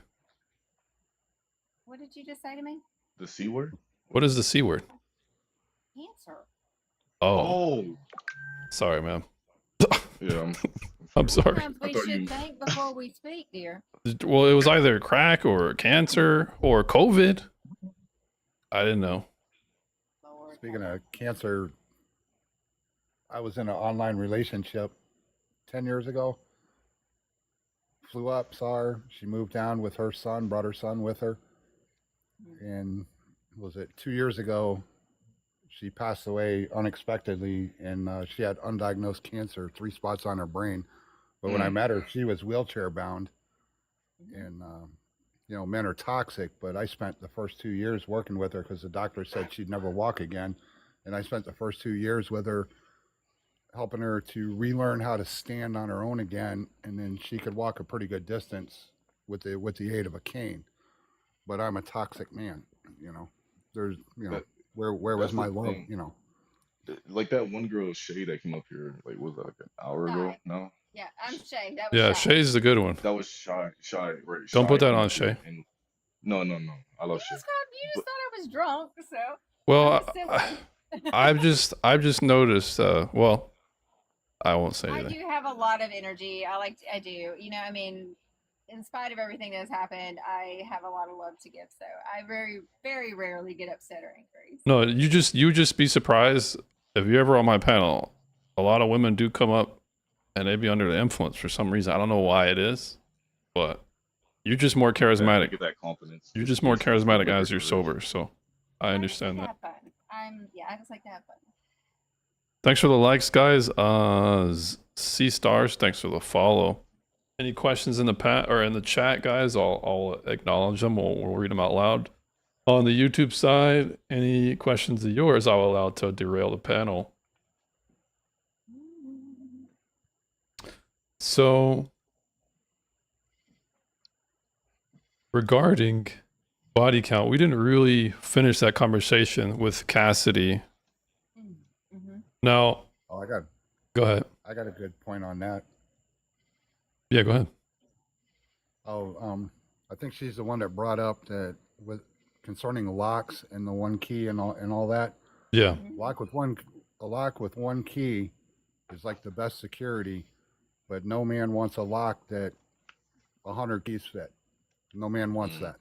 What did you just say to me? the C word. What is the C word? Cancer. Oh, sorry, ma'am. Yeah, I'm sorry. Sometimes we should think before we speak, dear. Well, it was either crack or cancer or COVID. I didn't know. Speaking of cancer, I was in an online relationship 10 years ago. Flew up, saw her. She moved down with her son, brought her son with her. And was it 2 years ago? She passed away unexpectedly, and she had undiagnosed cancer, 3 spots on her brain. But when I met her, she was wheelchair bound. And, men are toxic, but I spent the first 2 years working with her because the doctor said she'd never walk again. And I spent the first 2 years with her, helping her to relearn how to stand on her own again. And then she could walk a pretty good distance. with the aid of a cane. But I'm a toxic man, you know. There's, you know, That where was that's the my love, thing. you know? Like that one girl Shay that came up here, like was that like an hour ago? Shy. No, Yeah, I'm Shay. That was Yeah, Shy. Shay's the good one. that was Shy. Right? Don't Shy put that came on up here, Shay. and no. I love Shay. You But just thought I was drunk, so Well, I'm silly. I've just noticed. Well, I won't say I anything. do have a lot of energy. I do. You know, I mean, in spite of everything that has happened, I have a lot of love to give. So I very, very rarely get upset or angry. No, you just be surprised if you're ever on my panel. A lot of women do come up, and they be under the influence for some reason. I don't know why it is, but you're just more they charismatic. get that confidence. You're It's just more it's like charismatic liquor as you're courage. sober. So I I just like understand to that. have fun. I just like to have fun. Thanks for the likes, guys. C stars. Thanks for the follow. Any questions in the chat, guys? I'll acknowledge them. We'll read them out loud. On the YouTube side, any questions of yours, I'll allow to derail the panel. So, regarding body count, we didn't really finish that conversation with Cassidy. Mm-hmm. Now, Oh, go ahead. I got a good point on that. Yeah, go ahead. Oh, I think she's the one that brought up that with concerning locks and the one key and all that. Yeah. A lock with one key is like the best security, but no man wants a lock that 100 keys fit. No man wants that.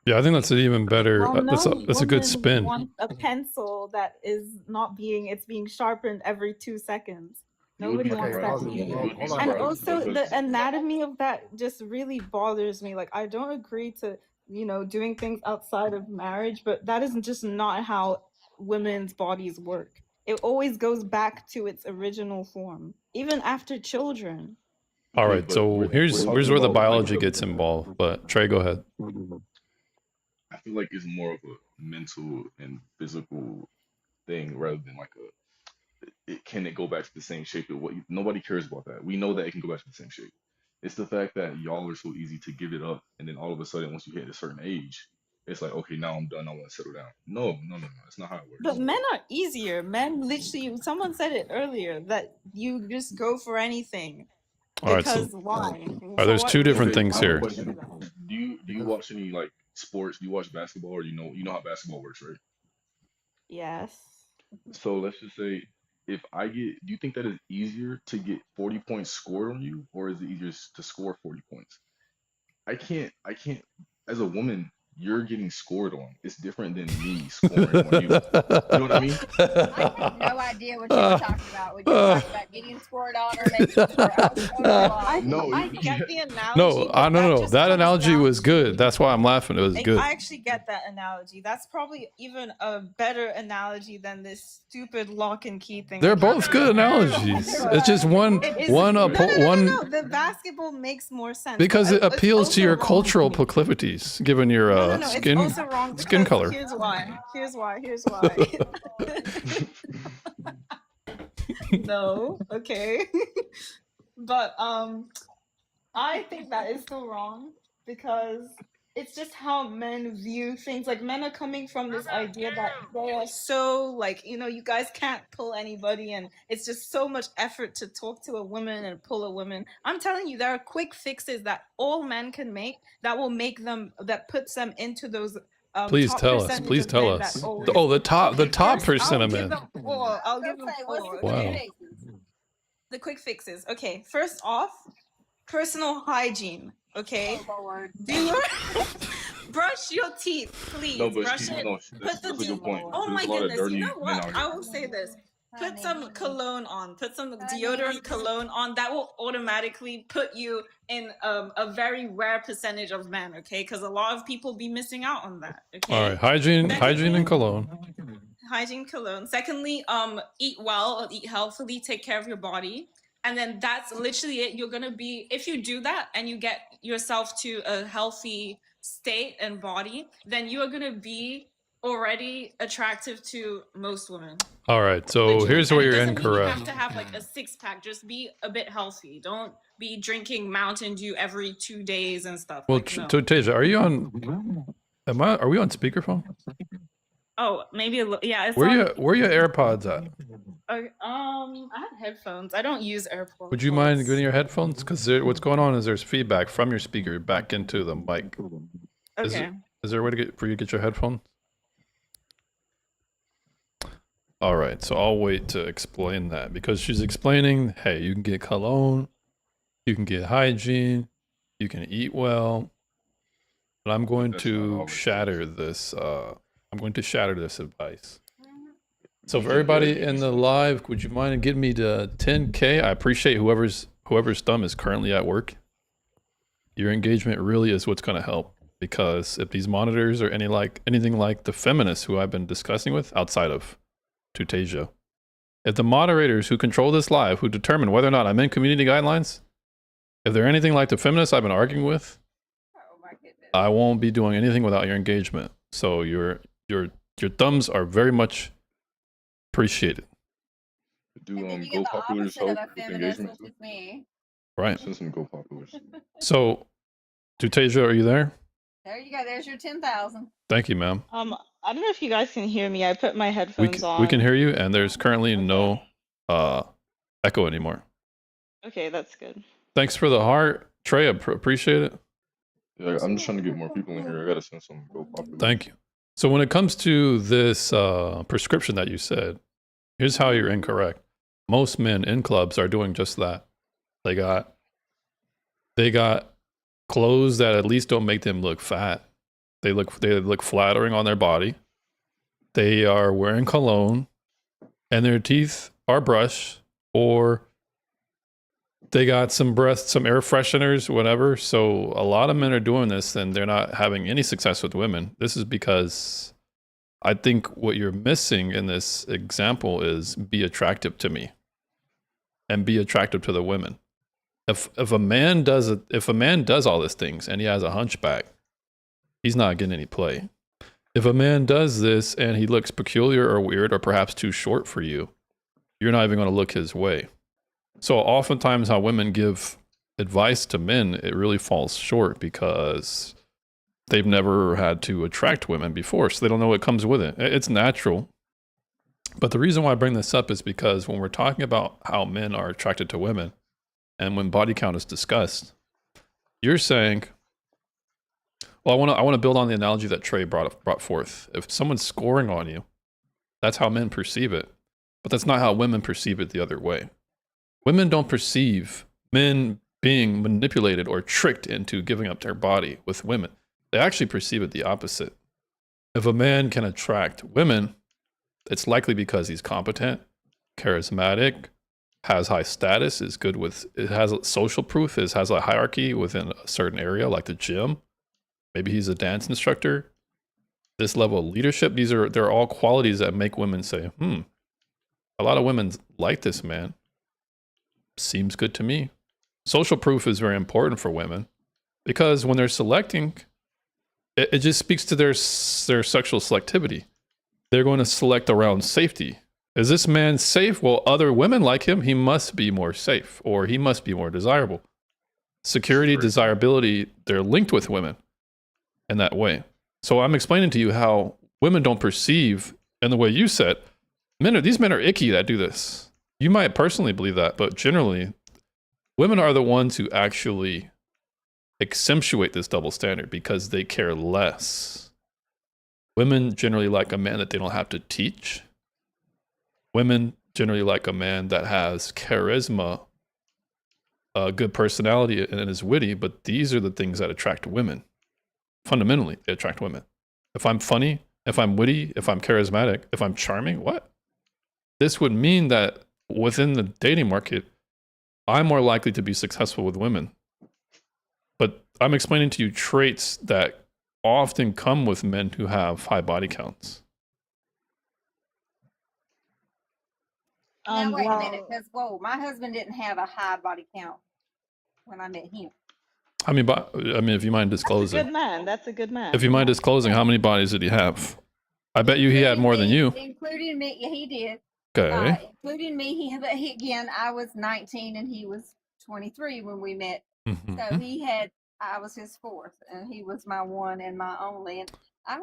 Yeah, I think that's an even better. Well, That's no a good woman spin. wants a pencil that is not being sharpened every 2 seconds. You would be Nobody wants surprised. that to You be. would be And surprised also because the anatomy of that just really bothers me. Like I don't agree to, doing things outside of marriage, but that isn't just not how women's bodies work. It always goes back to its original form, even after children. All okay, right, but so we're here's talking where the about like biology the. gets involved. But Trey, go ahead. I feel like it's more of a mental and physical thing rather than like can it go back to the same shape? Nobody cares about that. We know that it can go back to the same shape. It's the fact that y'all are so easy to give it up, and then all of a sudden, once you hit a certain age, it's like, okay, now I'm done. I want to settle down. No. That's not how it But works. men are easier. Men literally, someone said it earlier that you just go for anything. All right, so Because why? there's For two what different Okay, reason? things I have a here. question. Do you watch any like sports? Do you watch basketball, or you know how basketball works, right? Yes. So let's just say if do you think that is easier to get 40 points scored on you, or is it easier to score 40 points? I can't, as a woman, you're getting scored on. It's different than me scoring on you. You know what I mean? I had no idea what you were talking about when you were talking about getting scored on or making sure. I was totally lost. No, I get the analogy. No, but no. just That comes analogy down was to- good. That's why I'm laughing. It was good. I actually get that analogy. That's probably even a better analogy than this stupid lock and key thing. They're I'm not both gonna good lie. analogies. It's just one, It is- one, no, one, no. The basketball makes more sense because it but it's appeals to also your wrong. cultural proclivities, given your No, it's skin also wrong skin because color. Here's why. No, okay. But I think that is still wrong because it's just how men view things. Like men are coming from this idea that they are so like, you guys can't pull anybody and it's just so much effort to talk to a woman and pull a woman. I'm telling you, there are quick fixes that all men can make that will make them, that puts them into those Please top tell us. percentage Please of tell men us. that always. Oh, the top First, percent I'll of give men. them four. I'll give them four. Wow. Okay. The quick fixes. Okay, first off, personal hygiene. Okay, brush your teeth, please. No, but Brush it. no, Put that's the a good point. Oh There's my a lot of goodness! dirty You know men what? out I here. will say this. Put some cologne on. Put some deodorant cologne on. That will automatically put you in a very rare percentage of men. Okay, because a lot of people be missing out on that. Okay. All right, hygiene and cologne. Hygiene, cologne. Secondly, eat well, eat healthily, take care of your body. And then that's literally it. You're gonna be, if you do that and you get yourself to a healthy state and body, then you are gonna be already attractive to most women. All right, so here's where And it you're doesn't mean you have incorrect. to have like a six pack. Just be a bit healthy. Don't be drinking Mountain Dew every 2 days and stuff. Well, Like, no. Tasia, are you on? Are we on speakerphone? Oh, maybe yeah. It's Where on. your AirPods at? I have headphones. I don't use AirPods. Would you mind getting your headphones? Because what's going on is there's feedback from your speaker back into the mic. Okay. Is there a way to for you to get your headphones? All right, so I'll wait to explain that because she's explaining, hey, you can get cologne, you can get hygiene, you can eat well, but I'm going to shatter this. I'm going to shatter this advice. So for everybody in the live, would you mind getting me to 10K? I appreciate whoever's thumb is currently at work. Your engagement really is what's going to help, because if these monitors are anything like the feminists who I've been discussing with outside of Tasia, if the moderators who control this live, who determine whether or not I'm in community guidelines, if they're anything like the feminists I've been arguing with, I won't be doing anything without your engagement. So your thumbs are very much appreciated. Do You go get the populars opposite of help a with feminist, engagement which too? is me. Right. Send some go populars. So, Tasia, are you there? There you go. There's your 10,000. Thank you, ma'am. I don't know if you guys can hear me. I put my headphones on. We can hear you, and there's currently no echo anymore. Okay, that's good. Thanks for the heart, Trey. Appreciate it. Yeah, I'm just trying to get more people in here. I gotta send some go populars. Thank you. So when it comes to this prescription that you said, here's how you're incorrect. Most men in clubs are doing just that. They got clothes that at least don't make them look fat. They look flattering on their body. They are wearing cologne, and their teeth are brushed, or they got some breath, some air fresheners, whatever. So a lot of men are doing this, and they're not having any success with women. This is because I think what you're missing in this example is be attractive to me, and be attractive to the women. If a man does all these things and he has a hunchback, he's not getting any play. If a man does this and he looks peculiar or weird or perhaps too short for you, you're not even going to look his way. So oftentimes how women give advice to men, it really falls short because they've never had to attract women before, so they don't know what comes with it. It's natural. But the reason why I bring this up is because when we're talking about how men are attracted to women, and when body count is discussed, you're saying, well, I want to build on the analogy that Trey brought forth. If someone's scoring on you, that's how men perceive it. But that's not how women perceive it the other way. Women don't perceive men being manipulated or tricked into giving up their body with women. They actually perceive it the opposite. If a man can attract women, it's likely because he's competent, charismatic, has high status, is good with, it has social proof, has a hierarchy within a certain area like the gym. Maybe he's a dance instructor. This level of leadership, they're all qualities that make women say, a lot of women like this man. Seems good to me. Social proof is very important for women because when they're selecting, it just speaks to their sexual selectivity. They're going to select around safety. Is this man safe? Well, other women like him, he must be more safe, or he must be more desirable. Security, desirability, they're linked with women in that way. So I'm explaining to you how women don't perceive, in the way you said, these men are icky that do this. You might personally believe that, but generally, women are the ones who actually accentuate this double standard because they care less. Women generally like a man that they don't have to teach. Women generally like a man that has charisma, a good personality, and is witty, but these are the things that attract women. Fundamentally, they attract women. If I'm funny, if I'm witty, if I'm charismatic, if I'm charming, what? This would mean that within the dating market, I'm more likely to be successful with women. But I'm explaining to you traits that often come with men who have high body counts. Now wait a minute, because my husband didn't have a high body count when I met him. I mean, if you mind disclosing. Good man. That's a good man. If you mind disclosing, how many bodies did he have? I bet you he had more than you. Including me. Yeah, he did. Okay. Including me. He again, I was 19 and he was 23 when we met. Mhm. So I was his fourth, and he was my one and my only. And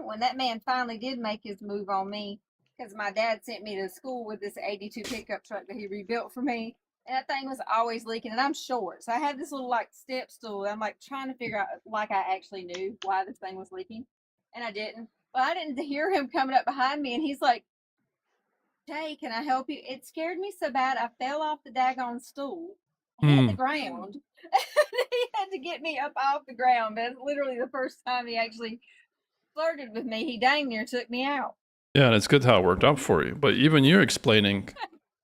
when that man finally did make his move on me, because my dad sent me to school with this 82 pickup truck that he rebuilt for me, and that thing was always leaking. And I'm short, so I had this little like step stool. I'm like trying to figure out, like I actually knew why this thing was leaking, and I didn't. But I didn't hear him coming up behind me, and he's like, "Hey, can I help you?" It scared me so bad I fell off the daggone stool, hit the ground. He had to get me up off the ground. That's literally the first time he actually flirted with me. He dang near took me out. Yeah, and it's good how it worked out for you. But even you're explaining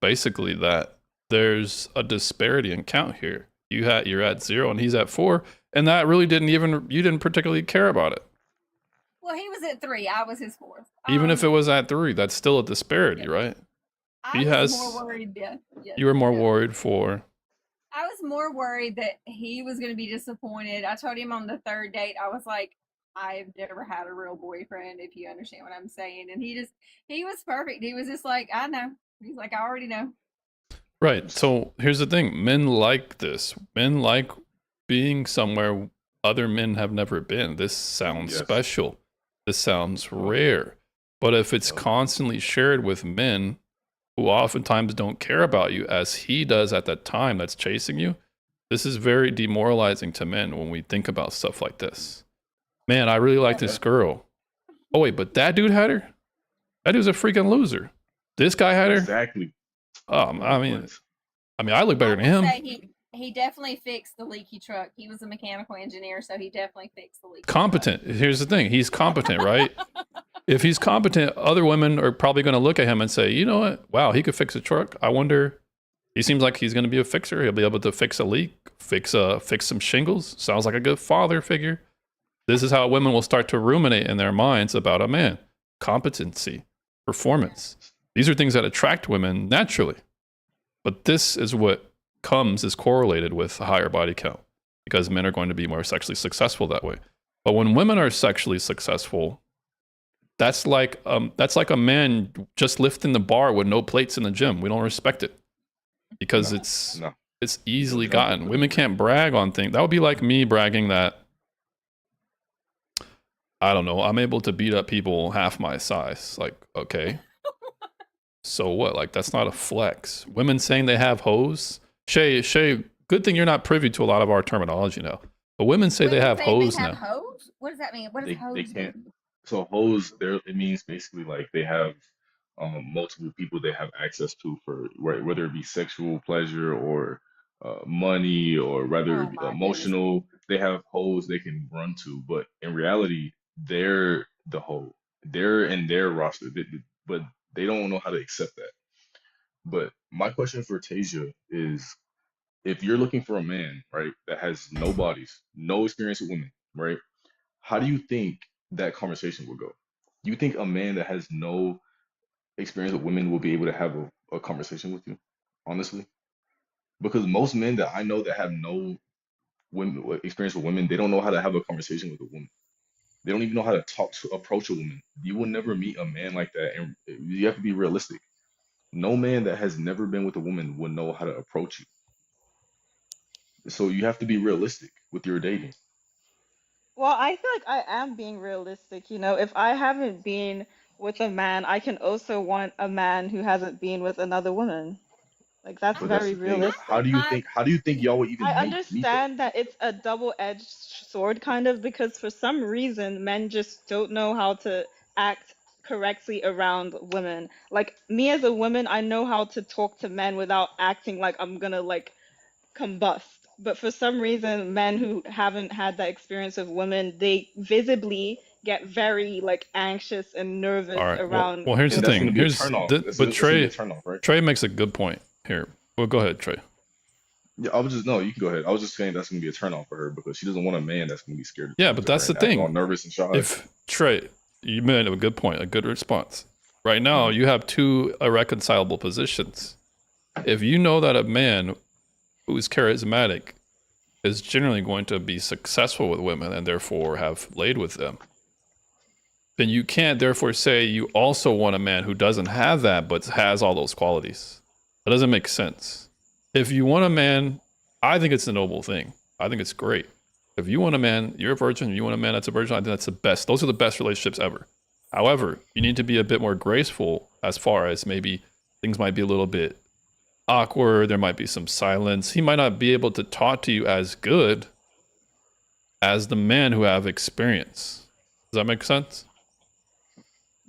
basically that there's a disparity in count here. You're at 0 and he's at 4, and that really you didn't particularly care about it. Well, he was at 3. I was his fourth. Even if it was at 3, that's still a disparity, right? I was more worried. You were more worried for. I was more worried that he was going to be disappointed. I told him on the third date, I was like, I've never had a real boyfriend, if you understand what I'm saying. And he was perfect. He was just like, I know. He's like, I already know. Right. So here's the thing. Men like this. Men like being somewhere other men have never been. This sounds special. This sounds rare. But if it's constantly shared with men who oftentimes don't care about you as he does at that time that's chasing you, this is very demoralizing to men when we think about stuff like this. Man, I really like this girl. Oh wait, but that dude had her? That dude's a freaking loser. This guy had her? Exactly. I mean, I look better than him. He definitely fixed the leaky truck. He was a mechanical engineer, so he definitely fixed the leaky Competent. truck. Here's the thing. He's competent, right? If he's competent, other women are probably going to look at him and say, you know what? Wow, he could fix a truck. I wonder, he seems like he's going to be a fixer. He'll be able to fix a leak, fix some shingles. Sounds like a good father figure. This is how women will start to ruminate in their minds about a man. Competency, performance. These are things that attract women naturally. But this is what is correlated with a higher body count, because men are going to be more sexually successful that way. But when women are sexually successful, that's like a man just lifting the bar with no plates in the gym. We don't respect it because it's easily gotten. Women can't brag on things. That would be like me bragging that, I don't know, I'm able to beat up people half my size. Like, okay. So what? Like, that's not a flex. Women saying they have hoes. Shay, good thing you're not privy to a lot of our terminology now. But women say they have hoes now. Hoes? What does that mean? What does hoes They can't. mean? So hoes, it means basically like they have multiple people they have access to for whether it be sexual pleasure or money or whether it be emotional. They have hoes they can run to, but in reality, they're the hoe. They're in their roster, but they don't know how to accept that. But my question for Tasia is, if you're looking for a man, right, that has no bodies, no experience with women, right, how do you think that conversation will go? Do you think a man that has no experience with women will be able to have a conversation with you, honestly? Because most men that I know that have no experience with women, they don't know how to have a conversation with a woman. They don't even know how to approach a woman. You will never meet a man like that, and you have to be realistic. No man that has never been with a woman will know how to approach you. So you have to be realistic with your dating. Well, I feel like I am being realistic. If I haven't been with a man, I can also want a man who hasn't been with another woman. Like, that's But that's very the thing. realistic. How do you think y'all would even I meet that? understand that it's a double-edged sword, kind of, because for some reason, men just don't know how to act correctly around women. Like, me as a woman, I know how to talk to men without acting like I'm gonna, like, combust. But for some reason, men who haven't had that experience of women, they visibly get very, like, anxious and nervous All right. around. Well, here's the That's thing. gonna be a turn off. But Trey, a turn off, right? Trey makes a good point here. Well, go ahead, Trey. Yeah, no, you can go ahead. I was just saying that's gonna be a turn off for her because she doesn't want a man that's gonna be scared. Yeah, but that's the acting all thing. nervous and shy. If Trey, you made a good point, a good response. Right now, you have two irreconcilable positions. If you know that a man who's charismatic is generally going to be successful with women and therefore have laid with them, then you can't therefore say you also want a man who doesn't have that but has all those qualities. That doesn't make sense. If you want a man, I think it's a noble thing. I think it's great. If you want a man, you're a virgin, you want a man that's a virgin, I think that's the best. Those are the best relationships ever. However, you need to be a bit more graceful as far as maybe things might be a little bit awkward. There might be some silence. He might not be able to talk to you as good as the men who have experience. Does that make sense?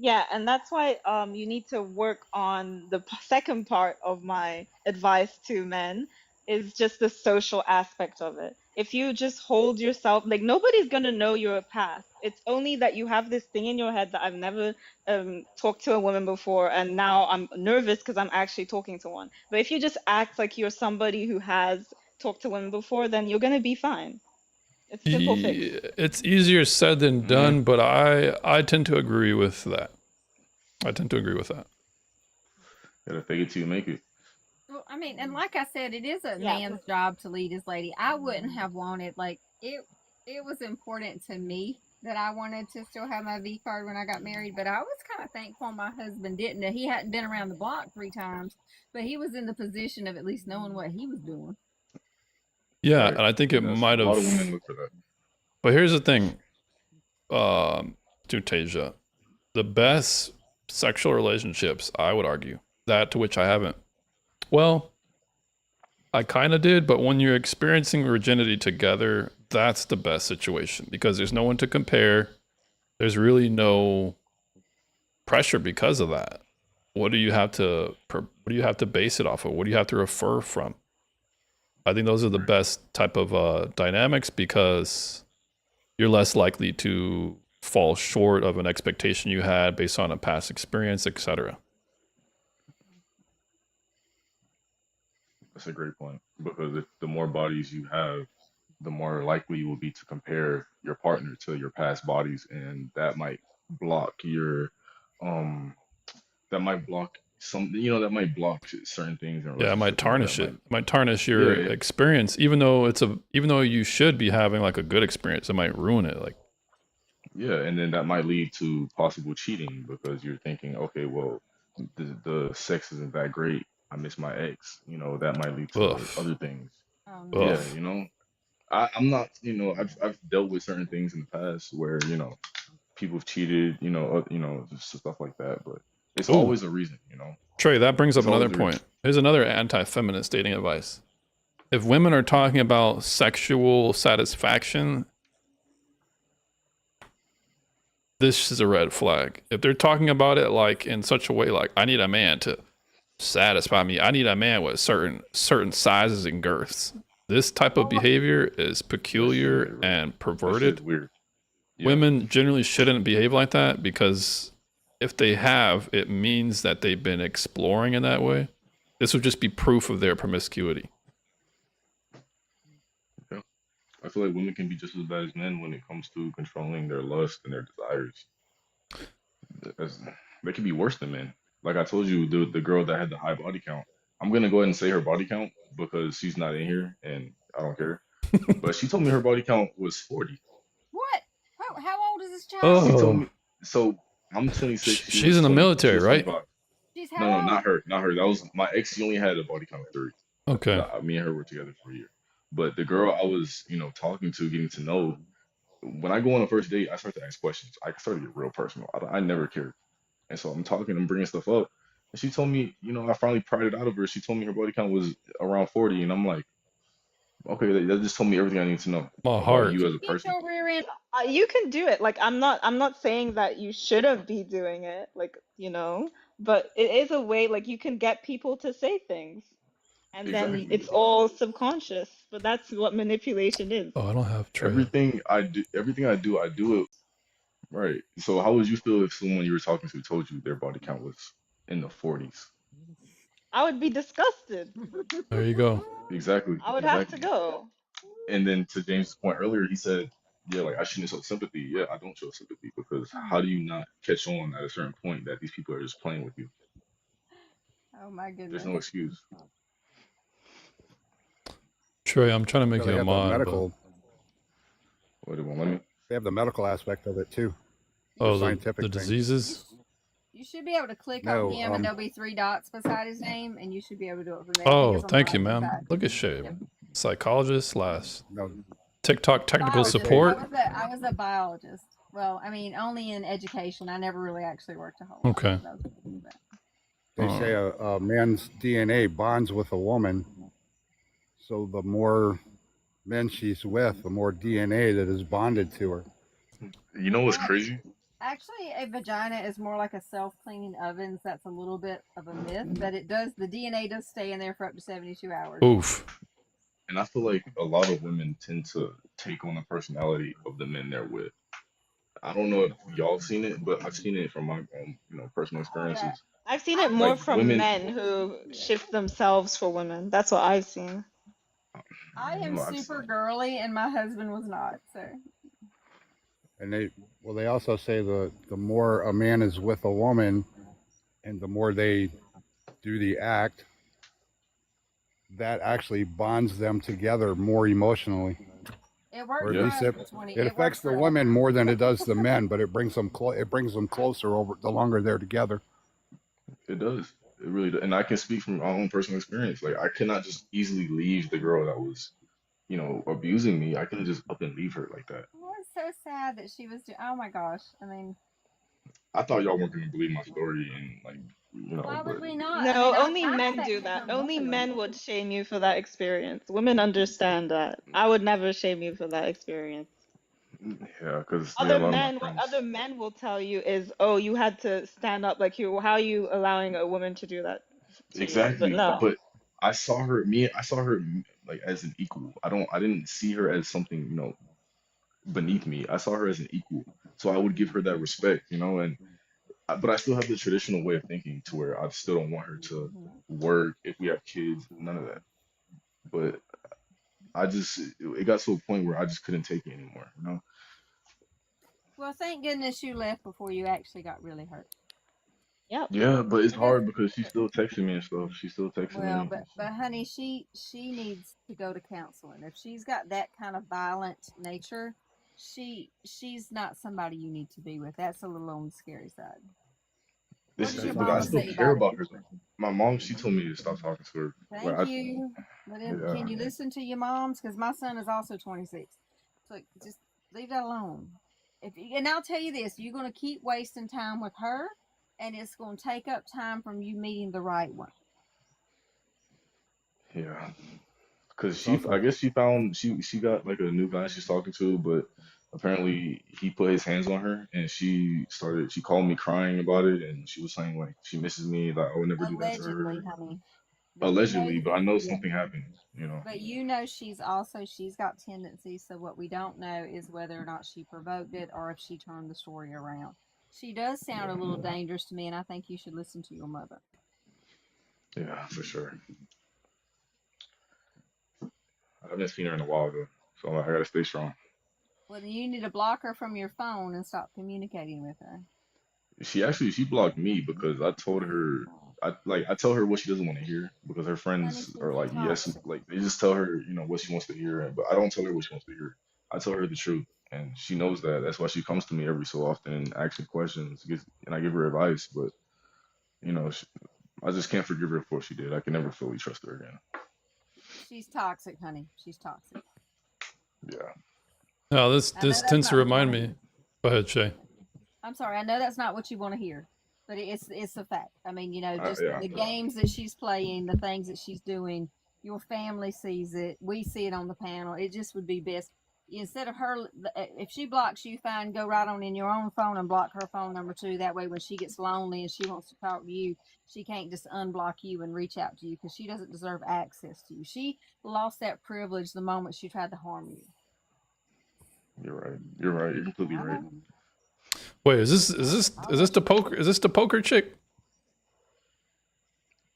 Yeah, and that's why you need to work on the second part of my advice to men is just the social aspect of it. If you just hold yourself, like nobody's gonna know your past. It's only that you have this thing in your head that I've never talked to a woman before, and now I'm nervous because I'm actually talking to one. But if you just act like you're somebody who has talked to women before, then you're gonna be fine. It's simple fix. It's easier said than done, but I tend to agree with that. I tend to agree with that. Gotta fake it till you make it. Well, I mean, and like I said, it is a man's job to lead his lady. I wouldn't have wanted it was important to me that I wanted to still have my V card when I got married, but I was kind of thankful my husband didn't. He hadn't been around the block 3 times, but he was in the position of at least knowing what he was doing. Yeah, and I think it might have. A lot of women look for that. But here's the thing, Tasia, the best sexual relationships, I would argue, that to which I haven't. Well, I kind of did, but when you're experiencing virginity together, that's the best situation because there's no one to compare. There's really no pressure because of that. What do you have to base it off of? What do you have to refer from? I think those are the best type of dynamics because you're less likely to fall short of an expectation you had based on a past experience, etc. That's a great point because if the more bodies you have, the more likely you will be to compare your partner to your past bodies, and that might block your that might block certain things in Yeah, it might relationships. tarnish it. It might tarnish your experience, even though you should be having like a good experience, it might ruin it. Like, yeah, and then that might lead to possible cheating because you're thinking, okay, well, the sex isn't that great. I miss my ex. That might lead to other things. Yeah, I'm not. I've dealt with certain things in the past where people have cheated. Just stuff like that. But it's always a reason. Trey, that brings up It's always another a point. reason. Here's another anti-feminist dating advice. If women are talking about sexual satisfaction, this is a red flag. If they're talking about it like in such a way like I need a man to satisfy me, I need a man with certain sizes and girths. This type of behavior is peculiar and perverted. Weird. Women generally shouldn't behave like that because if they have, it means that they've been exploring in that way. This would just be proof of their promiscuity. Yeah. I feel like women can be just as bad as men when it comes to controlling their lust and their desires. They can be worse than men. Like I told you, the girl that had the high body count. I'm gonna go ahead and say her body count because she's not in here and I don't care. But she told me her body count was 40. What? How old is this child? She told me. So I'm 26. She's in the military, right? She's No, not her. Not her. That was my ex. She only had a body count of 3. Okay. Me and her were together for a year. But the girl I was, talking to, getting to know, when I go on a first date, I start to ask questions. I start to get real personal. I never cared. And so I'm talking and bringing stuff up. And she told me, I finally pried it out of her. She told me her body count was around 40. And I'm like, okay, that just told me everything I need to know My about heart. you as a person. You can do it. Like I'm not saying that you shouldn't be doing it. Like but it is a way. Like you can get people to say things, and then Exactly. it's all subconscious. But that's what manipulation is. Oh, I don't have Trey. Everything I do it right. So how would you feel if someone you were talking to told you their body count was in the 40s? I would be disgusted. There you go. Exactly. I would have to go. And then to James' point earlier, he said, yeah, like I shouldn't show sympathy. Yeah, I don't show sympathy because how do you not catch on at a certain point that these people are just playing with you? Oh my goodness. There's no excuse. Trey, I'm trying to make They you a have the mod. medical. What, it won't let me? They have the medical aspect of it too. Oh, scientific the thing. diseases. You should be able to click No, on him, and there'll be 3 dots beside his name, and you should be able to do it from there. Oh, Because on the thank you, right hand ma'am. side. Look at Shay. Psychologist last. No. TikTok technical Biologist. support. I was a biologist. Well, I mean, only in education. I never really actually worked a whole lot. Okay. They say a man's DNA bonds with a woman. So the more men she's with, the more DNA that is bonded to her. You know what's crazy? Actually, a vagina is more like a self-cleaning oven. So that's a little bit of a myth, but the DNA does stay in there for up to 72 hours. Oof. And I feel like a lot of women tend to take on the personality of the men they're with. I don't know if y'all have seen it, but I've seen it from my own, personal experiences. I've seen it more Like, from women- men who shift themselves for women. That's what I've seen. I am Well, I've super girly, and my husband was not. So And they also say the more a man is with a woman and the more they do the act, that actually bonds them together more emotionally. it worked. Or for at us least it, for 20. it affects worked the for us. women more than it does the men, but it brings them closer over the longer they're together. It does. It really does. And I can speak from my own personal experience. Like, I cannot just easily leave the girl that was, abusing me. I couldn't just up and leave her like that. Well, it's so sad that she was. Oh my gosh! I mean, I thought y'all weren't going to believe my story and, why would but we not? No, I mean, only I men affected do that. her Only mentally. men would shame you for that experience. Women understand that. I would never shame you for that experience. yeah, because a Other lot of my men, what friends. other men will tell you is, "Oh, you had to stand up. Like how are you allowing a woman to do that to you?" But Exactly. no. But I saw her, like as an equal. I didn't see her as something, beneath me. I saw her as an equal. So I would give her that respect, but I still have the traditional way of thinking to where I still don't want her to work if we have kids, none of that. But it got to a point where I just couldn't take it anymore. Well, thank goodness you left before you actually got really hurt. Yep. Yeah, but it's hard because she's still texting me and stuff. She's still texting Well, me. but honey, she needs to go to counseling. If she's got that kind of violent nature, she's not somebody you need to be with. That's a little on the scary side. What does your But I mama still say care about about her. My mom, she told me to stop talking to her. it? Like, Thank you. yeah. Can you listen to your moms? Because my son is also 26. So just leave that alone. And I'll tell you this: you're going to keep wasting time with her, and it's going to take up time from you meeting the right one. Yeah. Because I guess she got like a new guy she's talking to, but apparently he put his hands on her and she called me crying about it and she was saying like she misses me, like I would never do that to her. Allegedly, honey. Allegedly, but I know something happened, But she's got tendencies, so what we don't know is whether or not she provoked it or if she turned the story around. She does sound a little dangerous to me, and I think you should listen to your mother. Yeah, for sure. I haven't seen her in a while though, so I gotta stay strong. Well, then you need to block her from your phone and stop communicating with her. She blocked me because I told her I tell her what she doesn't want to hear because her friends are like yes, like they just tell her what she wants to hear, but I don't tell her what she wants to hear. I tell her the truth, and she knows that. That's why she comes to me every so often and asks me questions, and I give her advice. But I just can't forgive her for what she did. I can never fully trust her again. She's toxic, honey. She's toxic. Yeah. No, this tends to remind me. Go ahead, Shay. I'm sorry. I know that's not what you want to hear, but it's a fact. I mean, just yeah. the games that she's playing, the things that she's doing. Your family sees it. We see it on the panel. It just would be best instead of her. If she blocks you, fine. Go right on in your own phone and block her phone number too. That way, when she gets lonely and she wants to talk to you, she can't just unblock you and reach out to you because she doesn't deserve access to you. She lost that privilege the moment she tried to harm you. You're right. You're completely right. Wait, is this the poker? Is this the poker chick?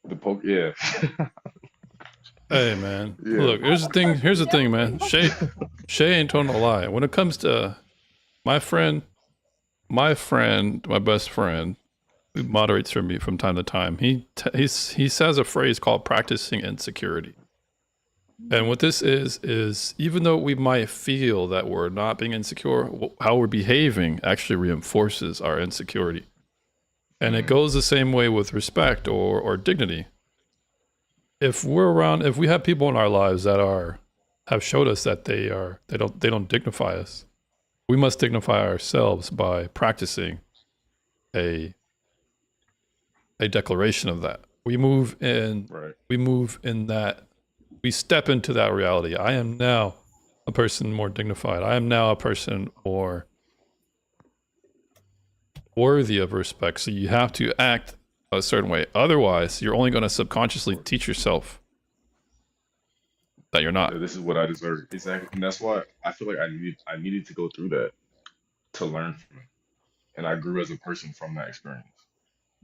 The poker, yeah. Hey man, Yeah. look. Here's the thing, man. Shay ain't telling a lie. When it comes to my best friend, who moderates for me from time to time, he says a phrase called practicing insecurity. And what this is even though we might feel that we're not being insecure, how we're behaving actually reinforces our insecurity. And it goes the same way with respect or dignity. If we have people in our lives that have showed us that they don't dignify us, we must dignify ourselves by practicing a declaration of that. We move in that. We step into that reality. I am now a person more dignified. I am now a person more worthy of respect. So you have to act a certain way. Otherwise, you're only going to subconsciously teach yourself that you're not. This is what I deserve. Exactly. And that's why I feel like I needed to go through that to learn from it. And I grew as a person from that experience.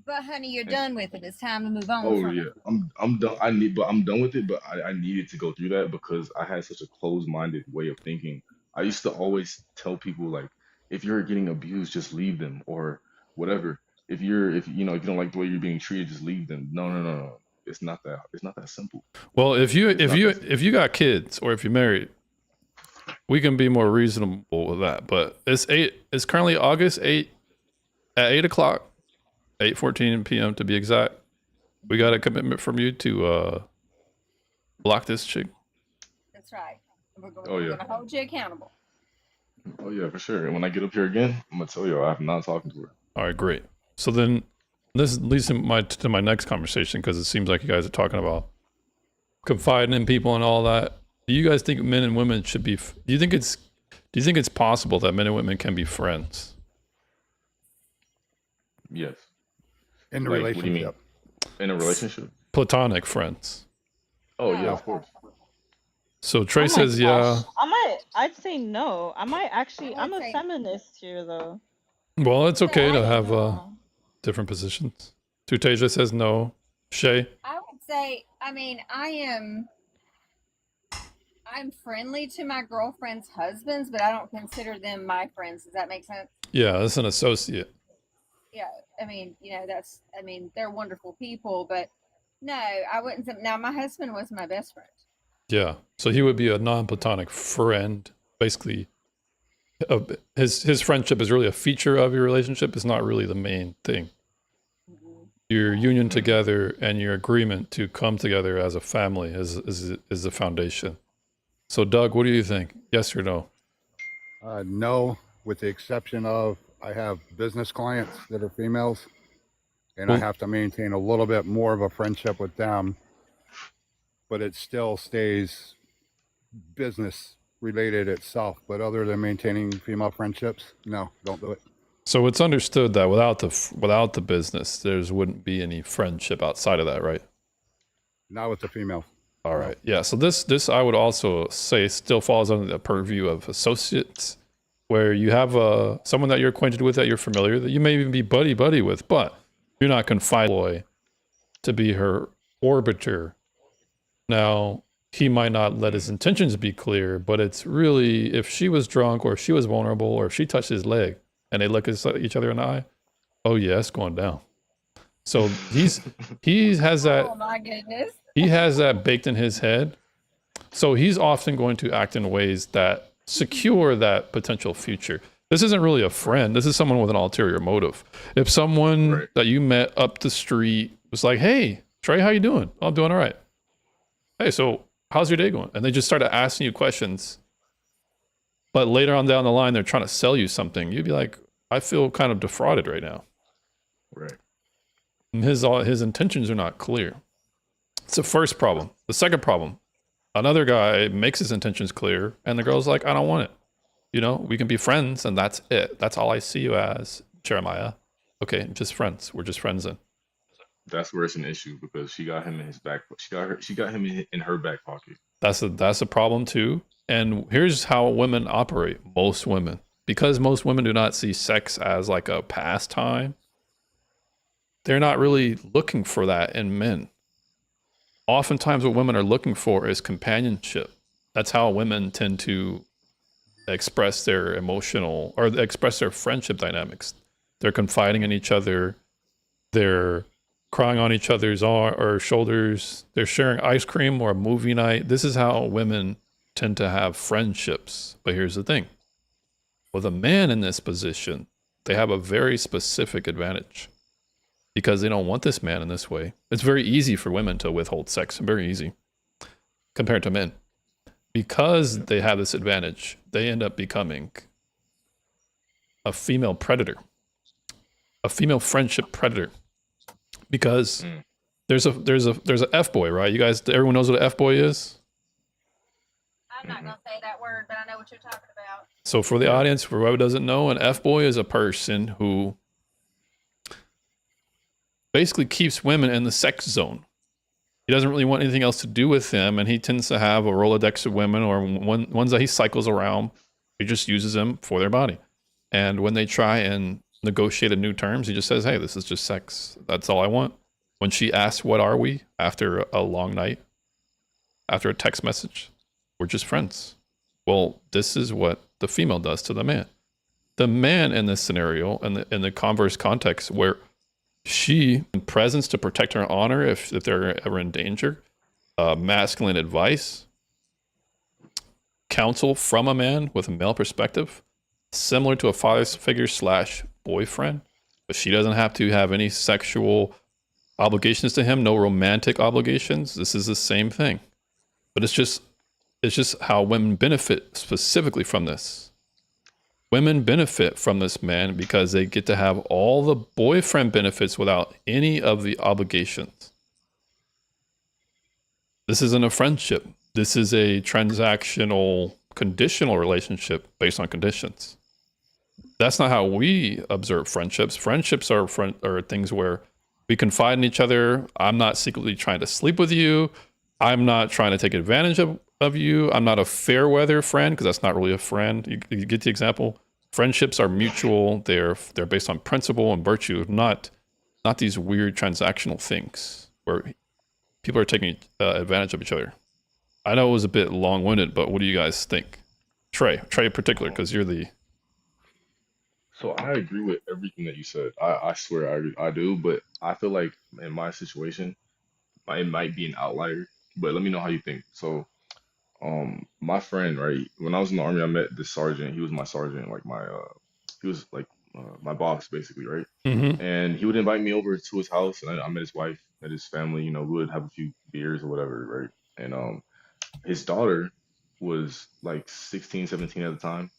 But honey, you're done with it. It's time to move on. Oh from yeah, it. I'm done. I'm done with it. But I needed to go through that because I had such a closed-minded way of thinking. I used to always tell people like, if you're getting abused, just leave them or whatever. If you don't like the way you're being treated, just leave them. No. It's not that simple. Well, if you got kids or if you're married, we can be more reasonable with that. But it's currently August 8 at 8 o'clock. 8:14 p.m. to be exact. We got a commitment from you to block this chick. That's right. We're going to Oh, hold you accountable. Oh yeah, for sure. And when I get up here again, I'm gonna tell you I'm not talking to her. All right, great. So then this leads to my next conversation because it seems like you guys are talking about confiding in people and all that. Do you guys think men and women should be? Do you think it's possible that men and women can be friends? Yes. In the Like, what do you mean? relationship. In a relationship? Platonic friends. Oh yeah, of course. So Trey Oh my says, yeah. gosh. I'd say no. I'm a say- feminist here though. Well, it's okay to have different positions. Tuteja says no. Shay? I would say, I mean, I'm friendly to my girlfriend's husbands, but I don't consider them my friends. Does that make sense? Yeah, that's an associate. Yeah, I mean, they're wonderful people, but no, I wouldn't say. Now, my husband was my best friend. Yeah. So he would be a non-platonic friend. Basically, his friendship is really a feature of your relationship. It's not really the main thing. Your union together and your agreement to come together as a family is the foundation. So Doug, what do you think? Yes or no? No, with the exception of I have business clients that are females, and I Well- have to maintain a little bit more of a friendship with them, but it still stays business related itself. But other than maintaining female friendships, no, don't do it. So it's understood that without the business, there wouldn't be any friendship outside of that, right? Not with the females. All right. Yeah. So this I would also say still falls under the purview of associates, where you have someone that you're acquainted with, that you're familiar, that you may even be buddy with, but you're not confiding to be her orbiter. Now, he might not let his intentions be clear, but it's really, if she was drunk or if she was vulnerable or if she touched his leg and they look at each other in the eye, oh yeah, it's going down. So he has that. Oh my goodness. He has that baked in his head. So he's often going to act in ways that secure that potential future. This isn't really a friend. This is someone with an ulterior motive. If someone that you met up the street was like, hey, Trey, how you doing? Oh, I'm doing all right. Hey, so how's your day going? And they just started asking you questions. But later on down the line, they're trying to sell you something. You'd be like, I feel kind of defrauded right now. Right. And his intentions are not clear. It's the first problem. The second problem, another guy makes his intentions clear, and the girl's like, I don't want it. You know, we can be friends, and that's it. That's all I see you as, Jeremiah. Okay, just friends. We're just friends then. That's where it's an issue because she got him in his back. She got him in her back pocket. That's a problem too. And here's how women operate. Most women, because most women do not see sex as like a pastime, they're not really looking for that in men. Oftentimes what women are looking for is companionship. That's how women tend to express their emotional or express their friendship dynamics. They're confiding in each other. They're crying on each other's or shoulders. They're sharing ice cream or a movie night. This is how women tend to have friendships. But here's the thing. With a man in this position, they have a very specific advantage because they don't want this man in this way. It's very easy for women to withhold sex, very easy compared to men. Because they have this advantage, they end up becoming a female predator, a female friendship predator. Because there's a F boy, right? You guys, everyone knows what an F boy is. I'm not gonna say that word, but I know what you're talking about. So for the audience, for whoever doesn't know, an F boy is a person who basically keeps women in the sex zone. He doesn't really want anything else to do with them, and he tends to have a Rolodex of women or ones that he cycles around. He just uses them for their body. And when they try and negotiate new terms, he just says, hey, this is just sex. That's all I want. When she asks, what are we after a long night, after a text message, we're just friends. Well, this is what the female does to the man. The man in this scenario, in the converse context, where she presence to protect her honor if they're ever in danger, masculine advice, counsel from a man with a male perspective, similar to a father figure / boyfriend, but she doesn't have to have any sexual obligations to him, no romantic obligations. This is the same thing, but it's just how women benefit specifically from this. Women benefit from this man because they get to have all the boyfriend benefits without any of the obligations. This isn't a friendship. This is a transactional, conditional relationship based on conditions. That's not how we observe friendships. Friendships are things where we confide in each other. I'm not secretly trying to sleep with you. I'm not trying to take advantage of you. I'm not a fair weather friend because that's not really a friend. You get the example. Friendships are mutual. They're based on principle and virtue, not these weird transactional things where people are taking advantage of each other. I know it was a bit long-winded, but what do you guys think? Trey in particular, because you're the... So I agree with everything that you said. I swear I do, but I feel like in my situation, it might be an outlier, but let me know how you think. So my friend, right, when I was in the army, I met this sergeant. He was my sergeant, like he was like my boss basically, right? Mm-hmm. And he would invite me over to his house, and I met his wife, met his family. You know, we would have a few beers or whatever, right? And his daughter was like 16, 17 at the time.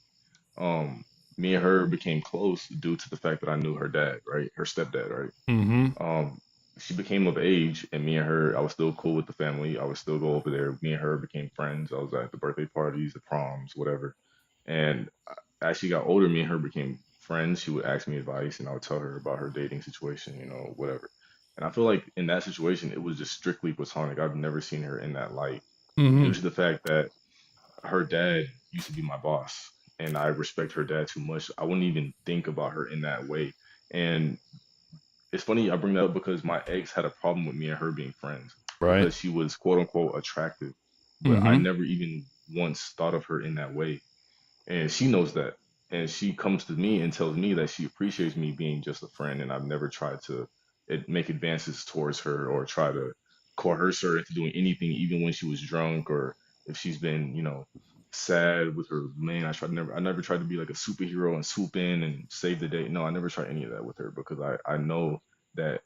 Me and her became close due to the fact that I knew her dad, right? Her stepdad, right? Mm-hmm. She became of age, and me and her, I was still cool with the family. I would still go over there. Me and her became friends. I was at the birthday parties, the proms, whatever. And as she got older, me and her became friends. She would ask me advice, and I would tell her about her dating situation, you know, whatever. And I feel like in that situation, it was just strictly platonic. I've never seen her in that light, due to the fact that her dad used to be my boss, and I respect her dad too much. I wouldn't even think about her in that way. And it's funny I bring that up because my ex had a problem with me and her being friends Right. because she was quote unquote attractive, but I never even once thought of her in that way. And she knows that. And she comes to me and tells me that she appreciates me being just a friend, and I've never tried to make advances towards her or try to coerce her into doing anything, even when she was drunk or if she's been, you know, sad with her man. I never tried to be like a superhero and swoop in and save the day. No, I never tried any of that with her because I know that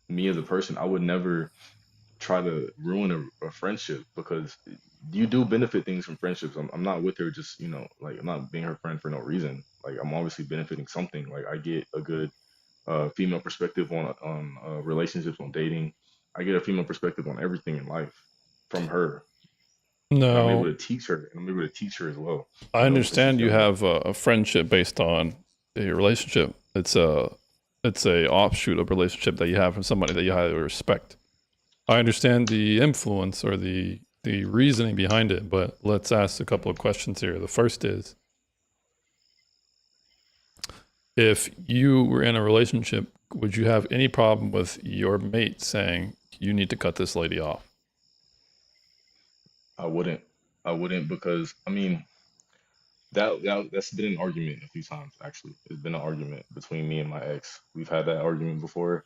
me as a person, I would never try to ruin a friendship because you do benefit things from friendships. I'm not with her just, you know, like I'm not being her friend for no reason. Like I'm obviously benefiting something. Like I get a good female perspective on relationships, on dating. I get a female perspective on everything in life from her. And I'm able No, to teach her, and I'm able to teach her as well. I You know, because she's understand you younger. have a friendship based on a relationship. It's a offshoot of a relationship that you have from somebody that you highly respect. I understand the influence or the reasoning behind it, but let's ask a couple of questions here. The first is, if you were in a relationship, would you have any problem with your mate saying, you need to cut this lady off? I wouldn't. I wouldn't because I mean that's been an argument a few times actually. It's been an argument between me and my ex. We've had that argument before.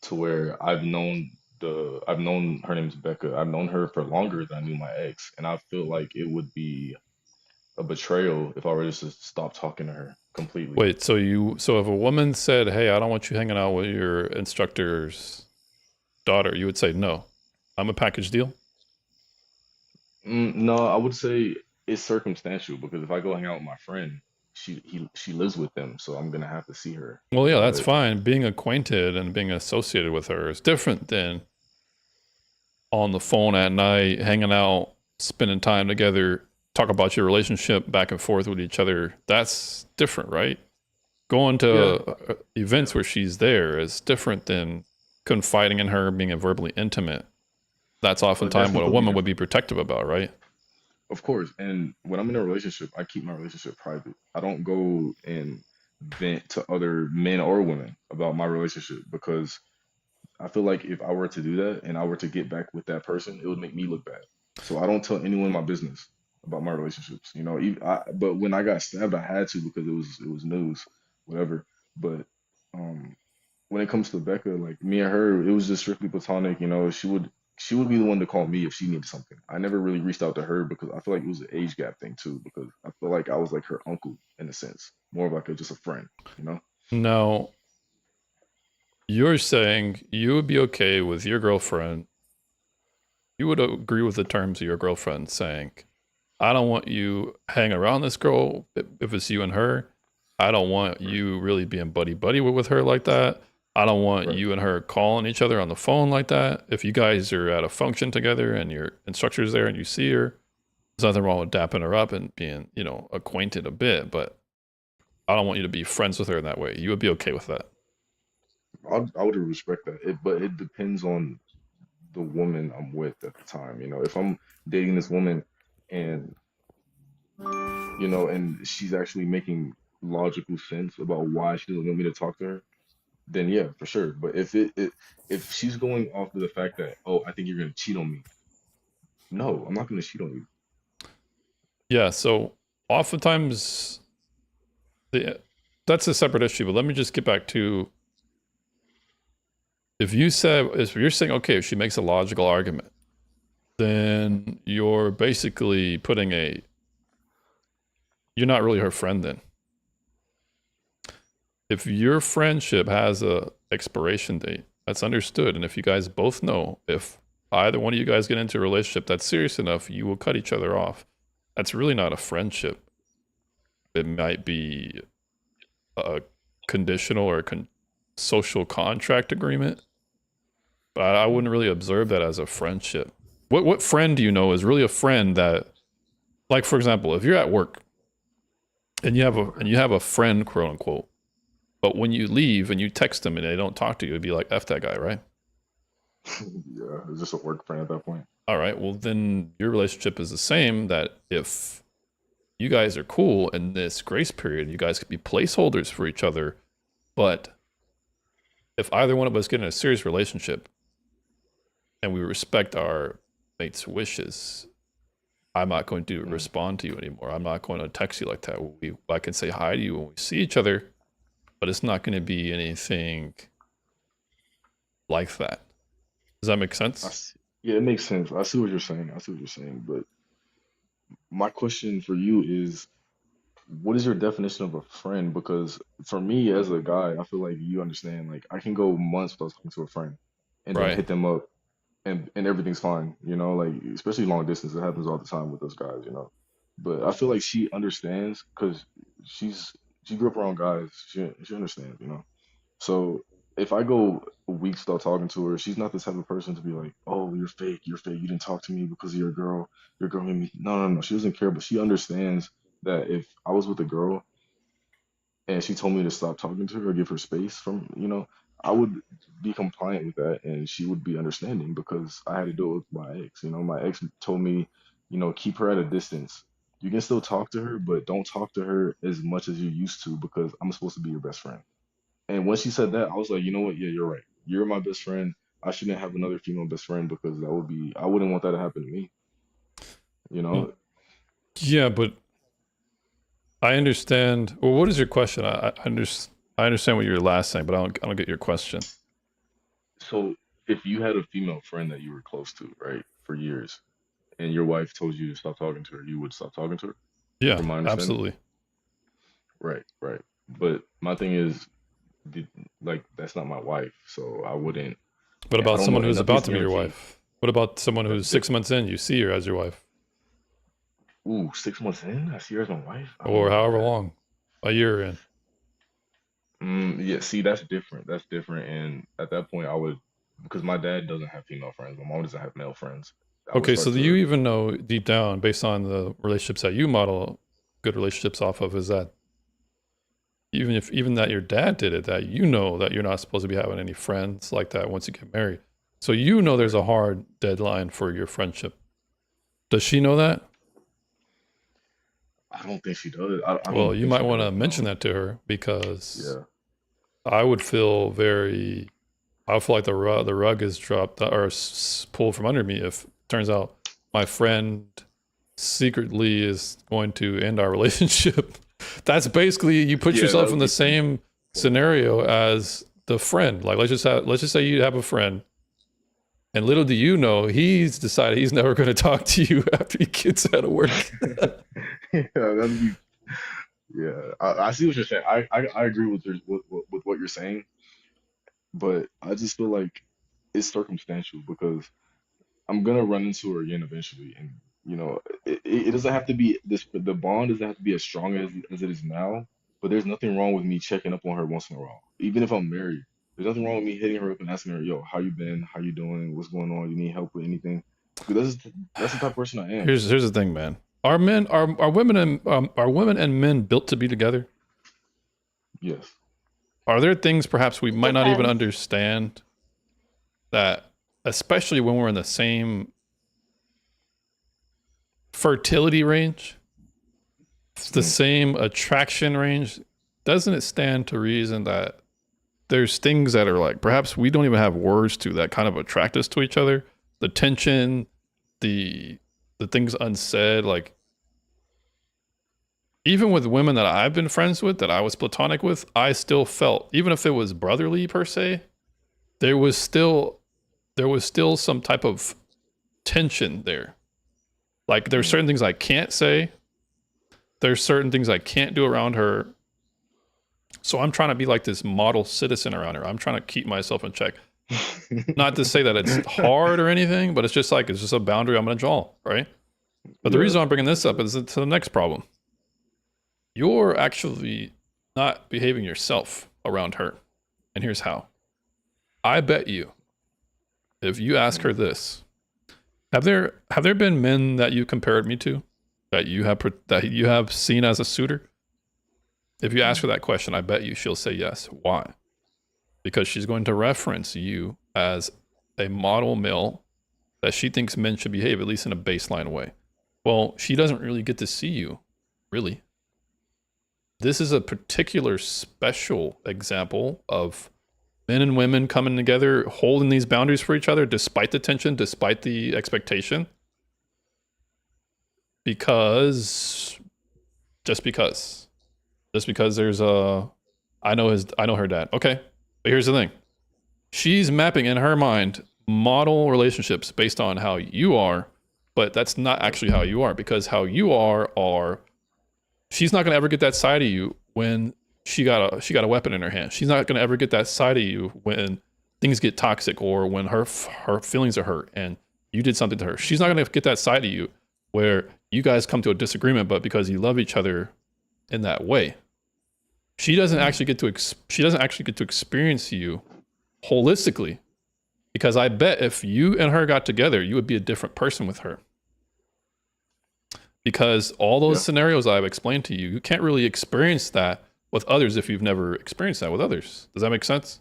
to where I've known her name's Becca. I've known her for longer than I knew my ex, and I feel like it would be a betrayal if I were just to stop talking to her completely. Wait, so if a woman said, "Hey, I don't want you hanging out with your instructor's daughter," you would say, "No, I'm a package deal"? No, I would say it's circumstantial because if I go hang out with my friend, she lives with them, so I'm gonna have to see her. Well, yeah, that's But fine. Being acquainted and being associated with her is different than on the phone at night, hanging out, spending time together, talk about your relationship back and forth with each other. That's different, right? Going yeah, to events where she's there is different than confiding in her, being verbally intimate. That's that's oftentimes what a completely woman would different. be protective about, right? Of course, and when I'm in a relationship, I keep my relationship private. I don't go and vent to other men or women about my relationship because I feel like if I were to do that and I were to get back with that person, it would make me look bad. So I don't tell anyone my business about my relationships. You know, but when I got stabbed, I had to because it was news, whatever. But um, when it comes to Becca, like me and her, it was just strictly platonic. You know, she would be the one to call me if she needed something. I never really reached out to her because I feel like it was an age gap thing too. Because I feel like I was like her uncle in a sense, more of like just a friend. You know? Now, you're saying you would be okay with your girlfriend, you would agree with the terms of your girlfriend saying, "I don't want you hanging around this girl if it's you and her. I don't want you really being buddy-buddy with her like that. I don't want Right. you and her calling each other on the phone like that. If you guys are at a function together and your instructor's there and you see her, there's nothing wrong with dapping her up and being, acquainted a bit, but I don't want you to be friends with her in that way." You would be okay with that? I would respect that. But it depends on the woman I'm with at the time. You know, if I'm dating this woman and and she's actually making logical sense about why she doesn't want me to talk to her, then yeah, for sure. But if she's going off of the fact that, oh, I think you're gonna cheat on me, no, I'm not gonna cheat on you. Yeah, so oftentimes that's a separate issue, but let me just get back to if you're saying, okay, if she makes a logical argument, then you're basically you're not really her friend then. If your friendship has a expiration date, that's understood. And if you guys both know, if either one of you guys get into a relationship that's serious enough, you will cut each other off. That's really not a friendship. It might be a conditional or social contract agreement, but I wouldn't really observe that as a friendship. What friend do you know is really a friend that, like, for example, if you're at work and you have a friend, quote unquote, but when you leave and you text them and they don't talk to you, it'd be like, F that guy, right? Yeah, it's just a work friend at that point. All right, well then your relationship is the same, that if you guys are cool in this grace period, you guys could be placeholders for each other. But if either one of us get in a serious relationship and we respect our mate's wishes, I'm not going to respond to you anymore. I'm not going to text you like that. I can say hi to you when we see each other, but it's not going to be anything like that. Does that make sense? Yeah, it makes sense. I see what you're saying. But my question for you is, what is your definition of a friend? Because for me as a guy, I feel like you understand, like I can go months without talking to a friend and then Right. hit them up and everything's fine, like especially long distance, it happens all the time with those guys. But I feel like she understands because she grew up around guys. She understands. So if I go weeks without talking to her, she's not the type of person to be like, "Oh, you're fake, you're fake. You didn't talk to me because of your girl. Your girl made me." No, no, no. She doesn't care, but she understands that if I was with a girl and she told me to stop talking to her or give her space I would be compliant with that and she would be understanding because I had to do it with my ex. My ex told me, keep her at a distance. You can still talk to her, but don't talk to her as much as you used to because I'm supposed to be your best friend. And when she said that, I was like, you know what? Yeah, you're right. You're my best friend. I shouldn't have another female best friend because I wouldn't want that to happen to me. You know? Yeah, but I understand. Well, what is your question? I understand what you were last saying, but I don't get your question. So if you had a female friend that you were close to, right, for years, and your wife told you to stop talking to her, you would stop talking to her, Yeah, from my understanding? absolutely. Right, right. But my thing is, like, that's not my wife, so I wouldn't. What I about don't someone know, who's and about nothing's to be your guaranteed. wife? What about someone That's who's 6 months in, you see her as your wife? Ooh, 6 months in, I see her as my wife. I don't Or know about however that. long, a year in. Yeah, see, that's different. That's different. And at that point, I would, because my dad doesn't have female friends, my mom doesn't have male friends. I would Okay, so start do you to. even know deep down, based on the relationships that you model good relationships off of, is that even that your dad did it, that you know that you're not supposed to be having any friends like that once you get married. So you know there's a hard deadline for your friendship. Does she know that? I don't think she does. I Well, don't you think might she want does. to mention No. that to her because Yeah. I would feel very, I feel like the rug is dropped or pulled from under me if it turns out my friend secretly is going to end our relationship. That's basically, you put Yeah, that yourself in would the be. same scenario as the friend. Like let's just say you have a friend, and little do you know he's decided he's never going to talk to you after he gets out of work. Yeah, that'd be. Yeah, I see what you're saying. I agree with with what you're saying, but I just feel like it's circumstantial because I'm gonna run into her again eventually, and it doesn't have to be this. The bond doesn't have to be as strong as it is now. But there's nothing wrong with me checking up on her once in a while, even if I'm married. There's nothing wrong with me hitting her up and asking her, "Yo, how you been? How you doing? What's going on? You need help with anything?" Because that's the type of person I am. Here's the thing, man. Are women and men built to be together? Yes. Are there things perhaps we might not even Depends. understand that, especially when we're in the same fertility range, the same attraction range, doesn't it stand to reason that there's things that are like perhaps we don't even have words to that kind of attract us to each other? The tension, the things unsaid, like even with women that I've been friends with, that I was platonic with, I still felt, even if it was brotherly per se, there was still some type of tension there. Like there's certain things I can't say. There's certain things I can't do around her. So I'm trying to be like this model citizen around her. I'm trying to keep myself in check. Not to say that it's hard or anything, but it's just a boundary I'm going to draw, right? But the reason I'm bringing this up is to the next problem. You're actually not behaving yourself around her. And here's how. I bet you, if you ask her this, have there been men that you compared me to that you have seen as a suitor? If you ask her that question, I bet you she'll say yes. Why? Because she's going to reference you as a model male that she thinks men should behave, at least in a baseline way. Well, she doesn't really get to see you, really. This is a particular special example of men and women coming together, holding these boundaries for each other, despite the tension, despite the expectation. Because there's I know her dad. Okay. But here's the thing. She's mapping in her mind model relationships based on how you are, but that's not actually how you are, because how you are she's not going to ever get that side of you when she got a weapon in her hand. She's not going to ever get that side of you when things get toxic or when her feelings are hurt and you did something to her. She's not going to get that side of you where you guys come to a disagreement, but because you love each other in that way. She doesn't actually get to experience you holistically, because I bet if you and her got together, you would be a different person with her. Because all those scenarios I've explained to you, you can't really experience that with others if you've never experienced that with others. Does that make sense?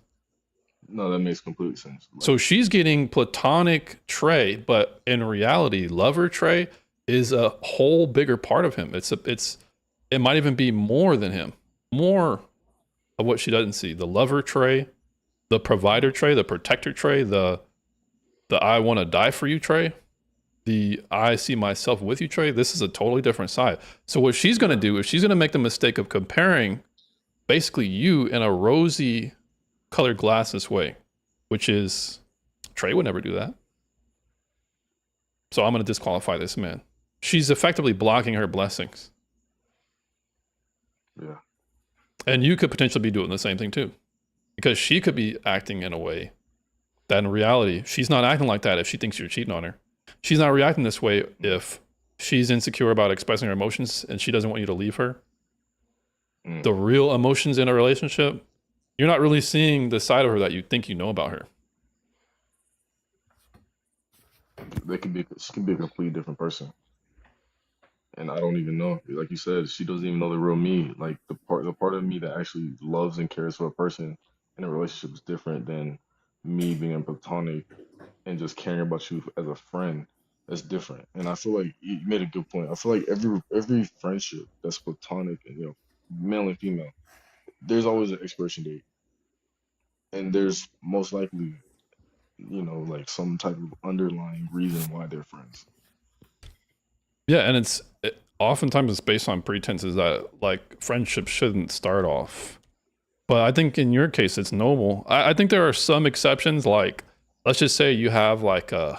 No, that makes complete sense. So she's getting platonic Trey, but in reality, lover Trey is a whole bigger part of him. It might even be more than him. More of what she doesn't see. The lover Trey, the provider Trey, the protector Trey, the I want to die for you Trey, the I see myself with you Trey. This is a totally different side. So what she's going to do is she's going to make the mistake of comparing basically you in a rosy colored glasses way which is Trey would never do that. So I'm going to disqualify this man. She's effectively blocking her blessings. Yeah. And you could potentially be doing the same thing too. Because she could be acting in a way that in reality, she's not acting like that if she thinks you're cheating on her. She's not reacting this way if she's insecure about expressing her emotions and she doesn't want you to leave her. The real emotions in a relationship, you're not really seeing the side of her that you think you know about her. She can be a completely different person. And I don't even know. Like you said, she doesn't even know the real me. Like the part of me that actually loves and cares for a person in a relationship is different than me being platonic and just caring about you as a friend. That's different. And I feel like you made a good point. I feel like every friendship that's platonic and, you know, male and female, there's always an expiration date. And there's most likely, you know, like some type of underlying reason why they're friends. Yeah, and oftentimes it's based on pretenses that like friendship shouldn't start off. But I think in your case, it's noble. I think there are some exceptions, like let's just say you have like I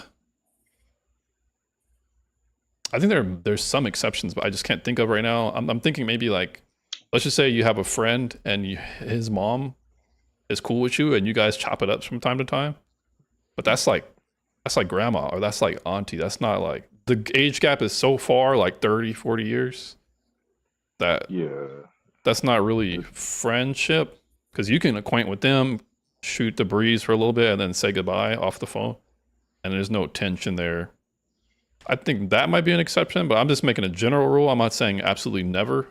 think there's some exceptions, but I just can't think of right now. I'm thinking maybe like, let's just say you have a friend and his mom is cool with you and you guys chop it up from time to time. But that's like grandma or that's like auntie. That's not like, the age gap is so far, like 30, 40 years, that that's not really friendship, because you can acquaint with them, shoot the breeze for a little bit, and then say goodbye off the phone, and there's no tension there. I think that might be an exception, but I'm just making a general rule. I'm not saying absolutely never.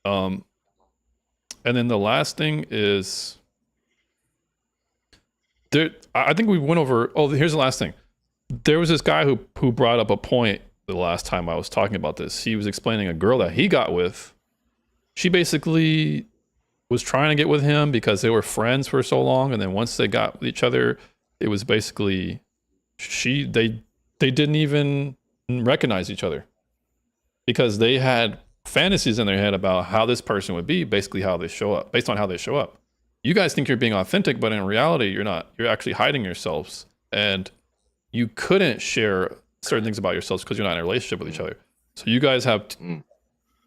And then the last thing is, I think we went over. Oh, here's the last thing. There was this guy who brought up a point the last time I was talking about this. He was explaining a girl that he got with. She basically was trying to get with him because they were friends for so long, and then once they got with each other, it was basically they didn't even recognize each other because they had fantasies in their head about how this person would be, basically how they show up, based on how they show up. You guys think you're being authentic, but in reality, you're not. You're actually hiding yourselves, and you couldn't share certain things about yourselves because you're not in a relationship with each other. So you guys have,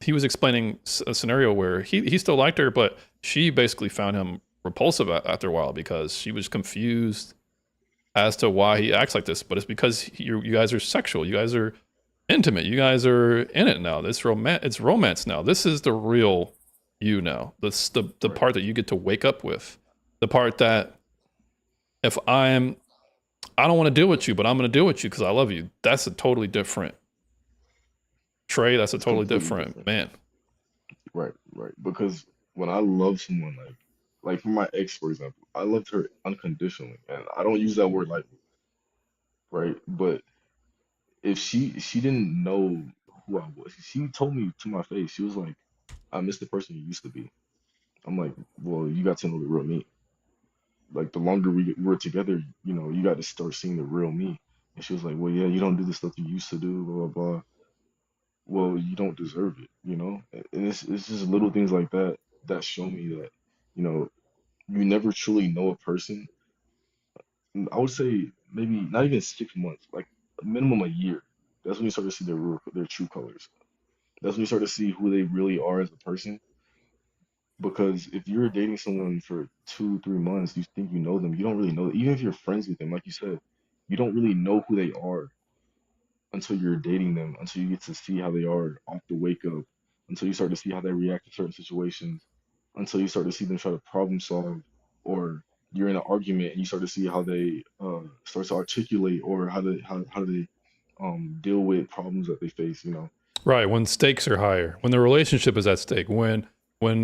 he was explaining a scenario where he still liked her, but she basically found him repulsive after a while because she was confused as to why he acts like this. But it's because you guys are sexual. You guys are intimate. You guys are in it now. It's romance now. This is the real you now. That's the part that you get to wake up with. The part that if I don't want to deal with you, but I'm going to deal with you because I love you. That's a totally different Trey. That's a totally different man. Right. Because when I love someone, like for my ex, for example, I loved her unconditionally, and I don't use that word lightly, right? But if she didn't know who I was, she told me to my face, she was like, "I miss the person you used to be." I'm like, "Well, you got to know the real me. Like the longer we were together, you know, you got to start seeing the real me." And she was like, "Well, yeah, you don't do the stuff you used to do, blah, blah, blah." Well, you don't deserve it, you know? And it's just little things like that that show me that, you know, you never truly know a person. I would say maybe not even 6 months, like a minimum a year. That's when you start to see their true colors. That's when you start to see who they really are as a person. Because if you're dating someone for 2-3 months, you think you know them. You don't really know them. Even if you're friends with them, like you said, you don't really know who they are until you're dating them, until you get to see how they are off the wake up, until you start to see how they react to certain situations, until you start to see them try to problem solve, or you're in an argument and you start to see how they start to articulate, or how do they deal with problems that they face, you know. Right, when stakes are higher, when the relationship is at stake, when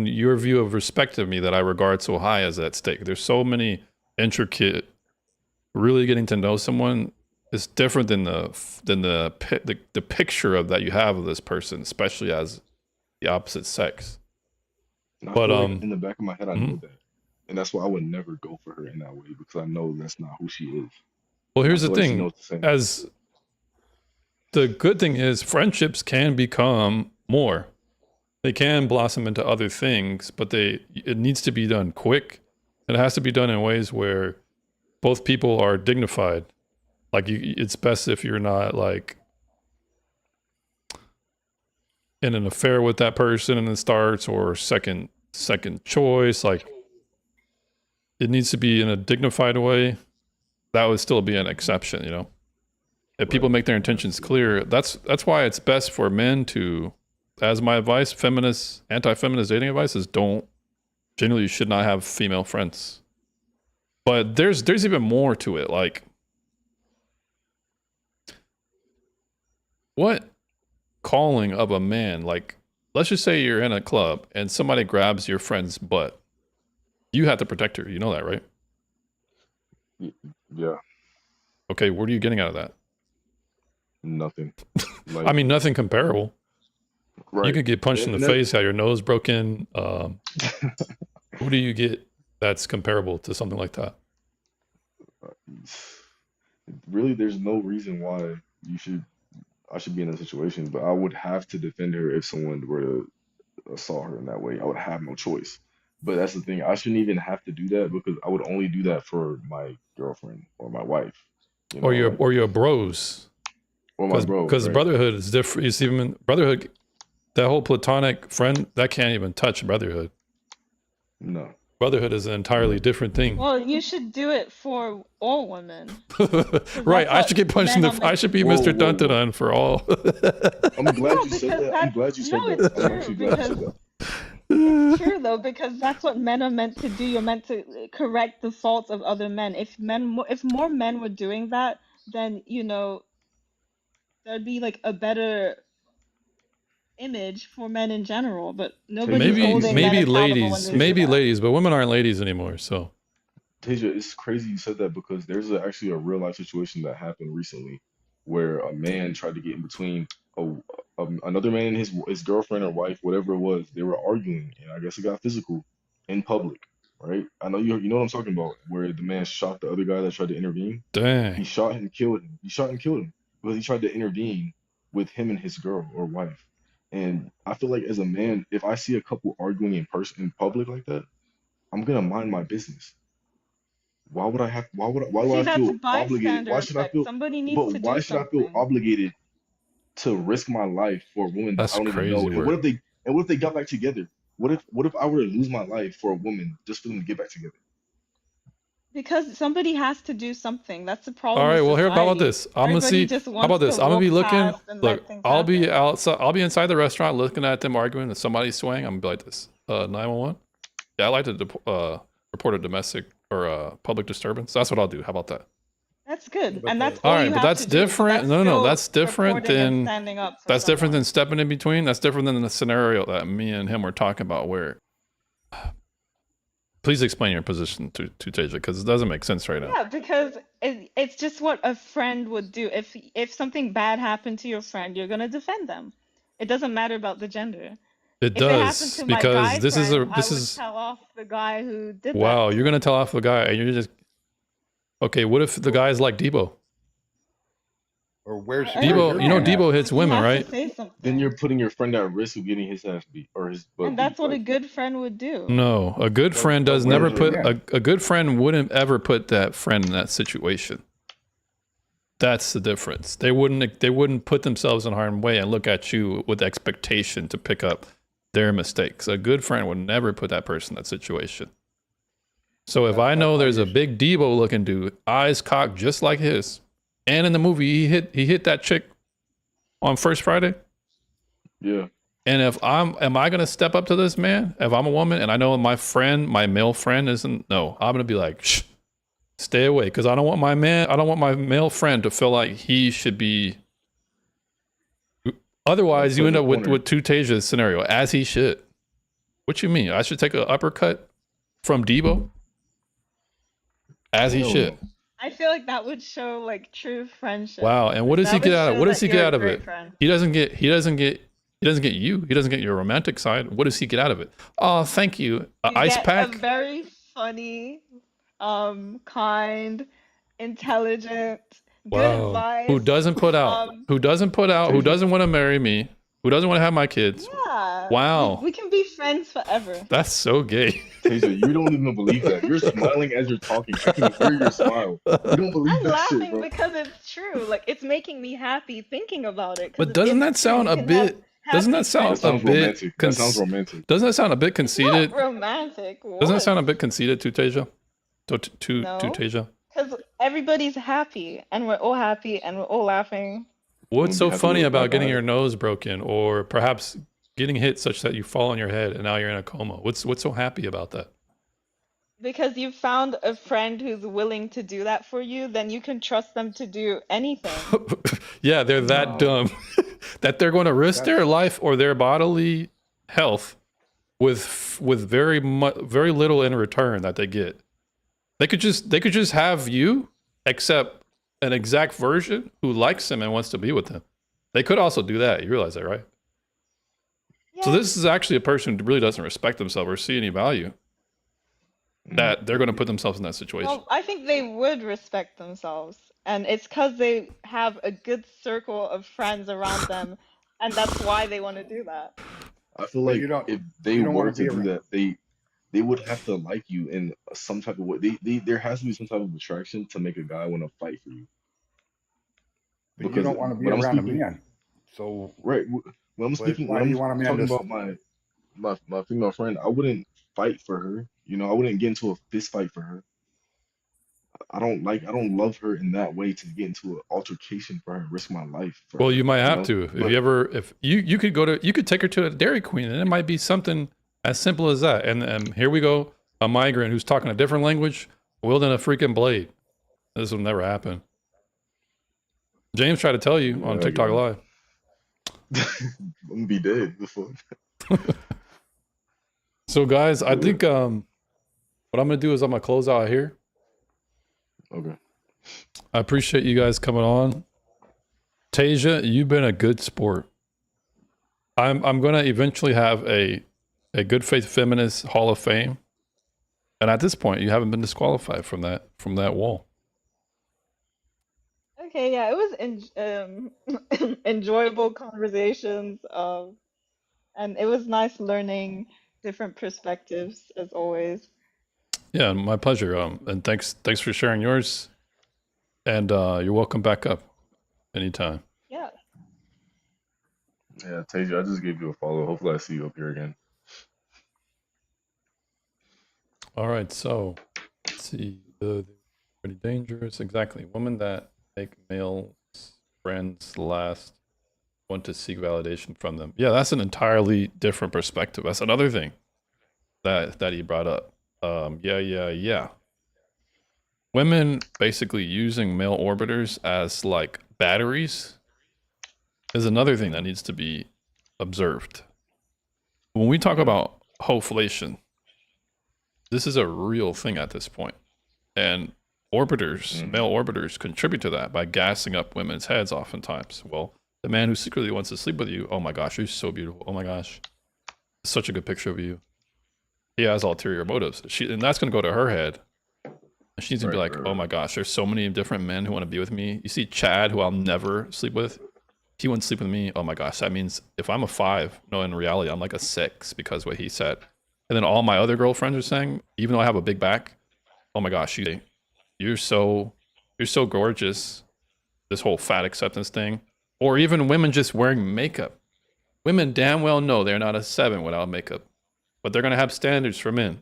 your view of respect of me that I regard so high is at stake. There's so many intricate, really getting to know someone is different than the picture of that you have of this person, especially as the opposite sex. And I But feel like in the back of my head, I know that, and that's why I would never go for her in that way, because I know that's not who she is. well, here's I the feel like she thing. knows the same. As the good thing is, friendships can become more. They can blossom into other things, but it needs to be done quick. It has to be done in ways where both people are dignified. Like it's best if you're not like in an affair with that person and it starts, or second choice. Like it needs to be in a dignified way. That would still be an exception, you know. If people make their intentions clear, that's why it's best for men to, as my advice, anti-feminist dating advice is generally you should not have female friends. But there's even more to it. Like, what calling of a man, like, let's just say you're in a club and somebody grabs your friend's butt. You have to protect her. You know that, right? Yeah. Okay, what are you getting out of that? Nothing. Like, I mean, nothing comparable. right. You could get punched in the face, have your nose broken. Who do you get that's comparable to something like that? Really, there's no reason why I should be in that situation, but I would have to defend her if someone were to assault her in that way. I would have no choice. But that's the thing. I shouldn't even have to do that because I would only do that for my girlfriend or my wife. You know, Or your bros. Or my bro. Because right? brotherhood is different. You see, even brotherhood, that whole platonic friend, that can't even touch brotherhood. No. Brotherhood is an entirely different thing. Well, you should do it for all women. Right, I should get punched in the. men I should be Mr. Dun for all. I'm glad you said that. I'm glad you said that. I'm actually glad you said that. It's true though, because that's what men are meant to do. You're meant to correct the faults of other men. If more men were doing that, then there'd be like a better image for men in general. But nobody's holding men accountable when they do that. ladies, but women aren't ladies anymore. So, Tasia, it's crazy you said that because there's actually a real life situation that happened recently where a man tried to get in between another man and his girlfriend or wife, whatever it was. They were arguing, and I guess it got physical in public, right? I know you know what I'm talking about, where the man shot the other guy that tried to intervene. Dang. He shot and killed him. Because he tried to intervene with him and his girl or wife. And I feel like as a man, if I see a couple arguing in public like that, I'm gonna mind my business. Why do I feel obligated? Why should I feel somebody needs but to why do should I something? feel obligated to risk my life for a woman that That's I don't even crazy know? And work. what if they got back together? What if I were to lose my life for a woman just for them to get back together? Because somebody has to do something. That's the problem. all right, with well, here, how about society. this? I'm gonna Everybody see. just How wants about this? to I'm gonna be walk looking. past and let Look, things I'll be happen. outside. I'll be inside the restaurant looking at them arguing, and somebody's swaying. I'm gonna be like this. 911. Yeah, I like to report a domestic or a public disturbance. That's what I'll do. How about that? That's good, and that's All all right, you but have that's to do. different. No, still that's different reporting and than standing up for that's different someone. than stepping in between. That's different than the scenario that me and him were talking about. Where, please explain your position to Tasia, because it doesn't make sense right now. Yeah, because it's just what a friend would do. If something bad happened to your friend, you're gonna defend them. It doesn't matter about the gender. It If it happened does, to my because guy this is friend, I would is tell off the guy who did that. wow. You're gonna tell off the guy, and you're just okay. What if the guy's like Debo? Or where's Debo? You know Debo hits women, have right? to say something. Then you're putting your friend at risk of getting his ass beat or his butt And beat. that's what a Like, good friend would do. No, a good friend does where's never your- put yeah. a good friend wouldn't ever put that friend in that situation. That's the difference. They wouldn't put themselves in harm's way and look at you with expectation to pick up their mistakes. A good friend would never put that person in that situation. So if I know there's a big Debo looking dude, eyes cocked just like his, and in the movie he hit that chick on First Friday. Yeah. And if am I gonna step up to this man? If I'm a woman and I know my male friend isn't, no, I'm gonna be like, shh, stay away, because I don't want my male friend to feel like he should be. Otherwise, you end up with Tasia's scenario, as he should. What you mean? I should take an uppercut from Debo? As he should. I feel like that would show like true friendship. Wow. And what does That he get would out of show what does that he get you're out a of great it? friend. He doesn't get you. He doesn't get your romantic side. What does he get out of it? Oh, thank you. You Ice get pack. a very funny, kind, intelligent, good advice. Who doesn't put out? Who doesn't want to marry me? Who doesn't want to have my kids? Yeah. Wow. We can be friends forever. That's so gay. Tasia, you don't even believe that. You're smiling as you're talking. I can hear your smile. You don't believe I'm that shit, laughing bro. because it's true. Like it's making me happy thinking about it. 'cause But doesn't that it's true. sound You a can bit? Doesn't happy that sound That sounds a bit? romantic. That sounds romantic. Doesn't that sound a bit conceited? Not romantic. Doesn't that What? sound a bit conceited to Tasia? To No, Tasia? because everybody's happy and we're all happy and we're all laughing. What's so happy funny with about my getting guy. your nose broken, or perhaps getting hit such that you fall on your head and now you're in a coma? What's so happy about that? Because you found a friend who's willing to do that for you, then you can trust them to do anything. Yeah, they're that dumb that they're going to risk their life or their bodily health with very little in return that they get. They could just have you accept an exact version who likes him and wants to be with him. They could also do that. You realize that, right? So this is actually a person who really doesn't respect themselves or see any value. That they're going to put themselves in that situation. Well, I think they would respect themselves, and it's because they have a good circle of friends around them, and that's why they want to do that. I feel But like you don't- if they you don't were wanna to be do around- that, they would have to like you in some type of way. There has to be some type of attraction to make a guy want to fight for you. But you don't want to be when I'm around a speaking- man. So Right. When I'm speaking, why when do I'm you want a man talking to- about my female friend, I wouldn't fight for her. You know, I wouldn't get into a fist fight for her. I don't love her in that way to get into an altercation for her and risk my life. For Well, her, you might have know? to if But- you could take her to a Dairy Queen, and it might be something as simple as that. And here we go, a migrant who's talking a different language, wielding a freaking blade. This will never happen. James tried to tell you on Yeah, TikTok yeah. Live. I'm gonna be dead before. So, guys, I think what I'm gonna do is I'm gonna close out here. Okay. I appreciate you guys coming on. Tasia, you've been a good sport. I'm gonna eventually have a Good Faith Feminist Hall of Fame, and at this point, you haven't been disqualified from that wall. Okay, yeah, it was enjoyable conversations, and it was nice learning different perspectives as always. Yeah, my pleasure. And thanks for sharing yours. And you're welcome back up anytime. Yeah. Yeah, Tasia, I just gave you a follow. Hopefully, I see you up here again. All right, so let's see. The pretty dangerous. Exactly. Women that make male friends last want to seek validation from them. Yeah, that's an entirely different perspective. That's another thing that he brought up. Yeah. Women basically using male orbiters as like batteries is another thing that needs to be observed. When we talk about hoflation, this is a real thing at this point. And orbiters, male orbiters, contribute to that by gassing up women's heads oftentimes. Well, the man who secretly wants to sleep with you, oh my gosh, you're so beautiful. Oh my gosh, such a good picture of you. He has ulterior motives. And that's going to go to her head. And she's going to be like, oh my gosh, there's so many different men who want to be with me. You see Chad, who I'll never sleep with. He wouldn't sleep with me. Oh my gosh, that means if I'm a 5, no, in reality, I'm like a 6 because what he said. And then all my other girlfriends are saying, even though I have a big back, oh my gosh, you're so gorgeous. This whole fat acceptance thing. Or even women just wearing makeup. Women damn well know they're not a 7 without makeup. But they're going to have standards for men.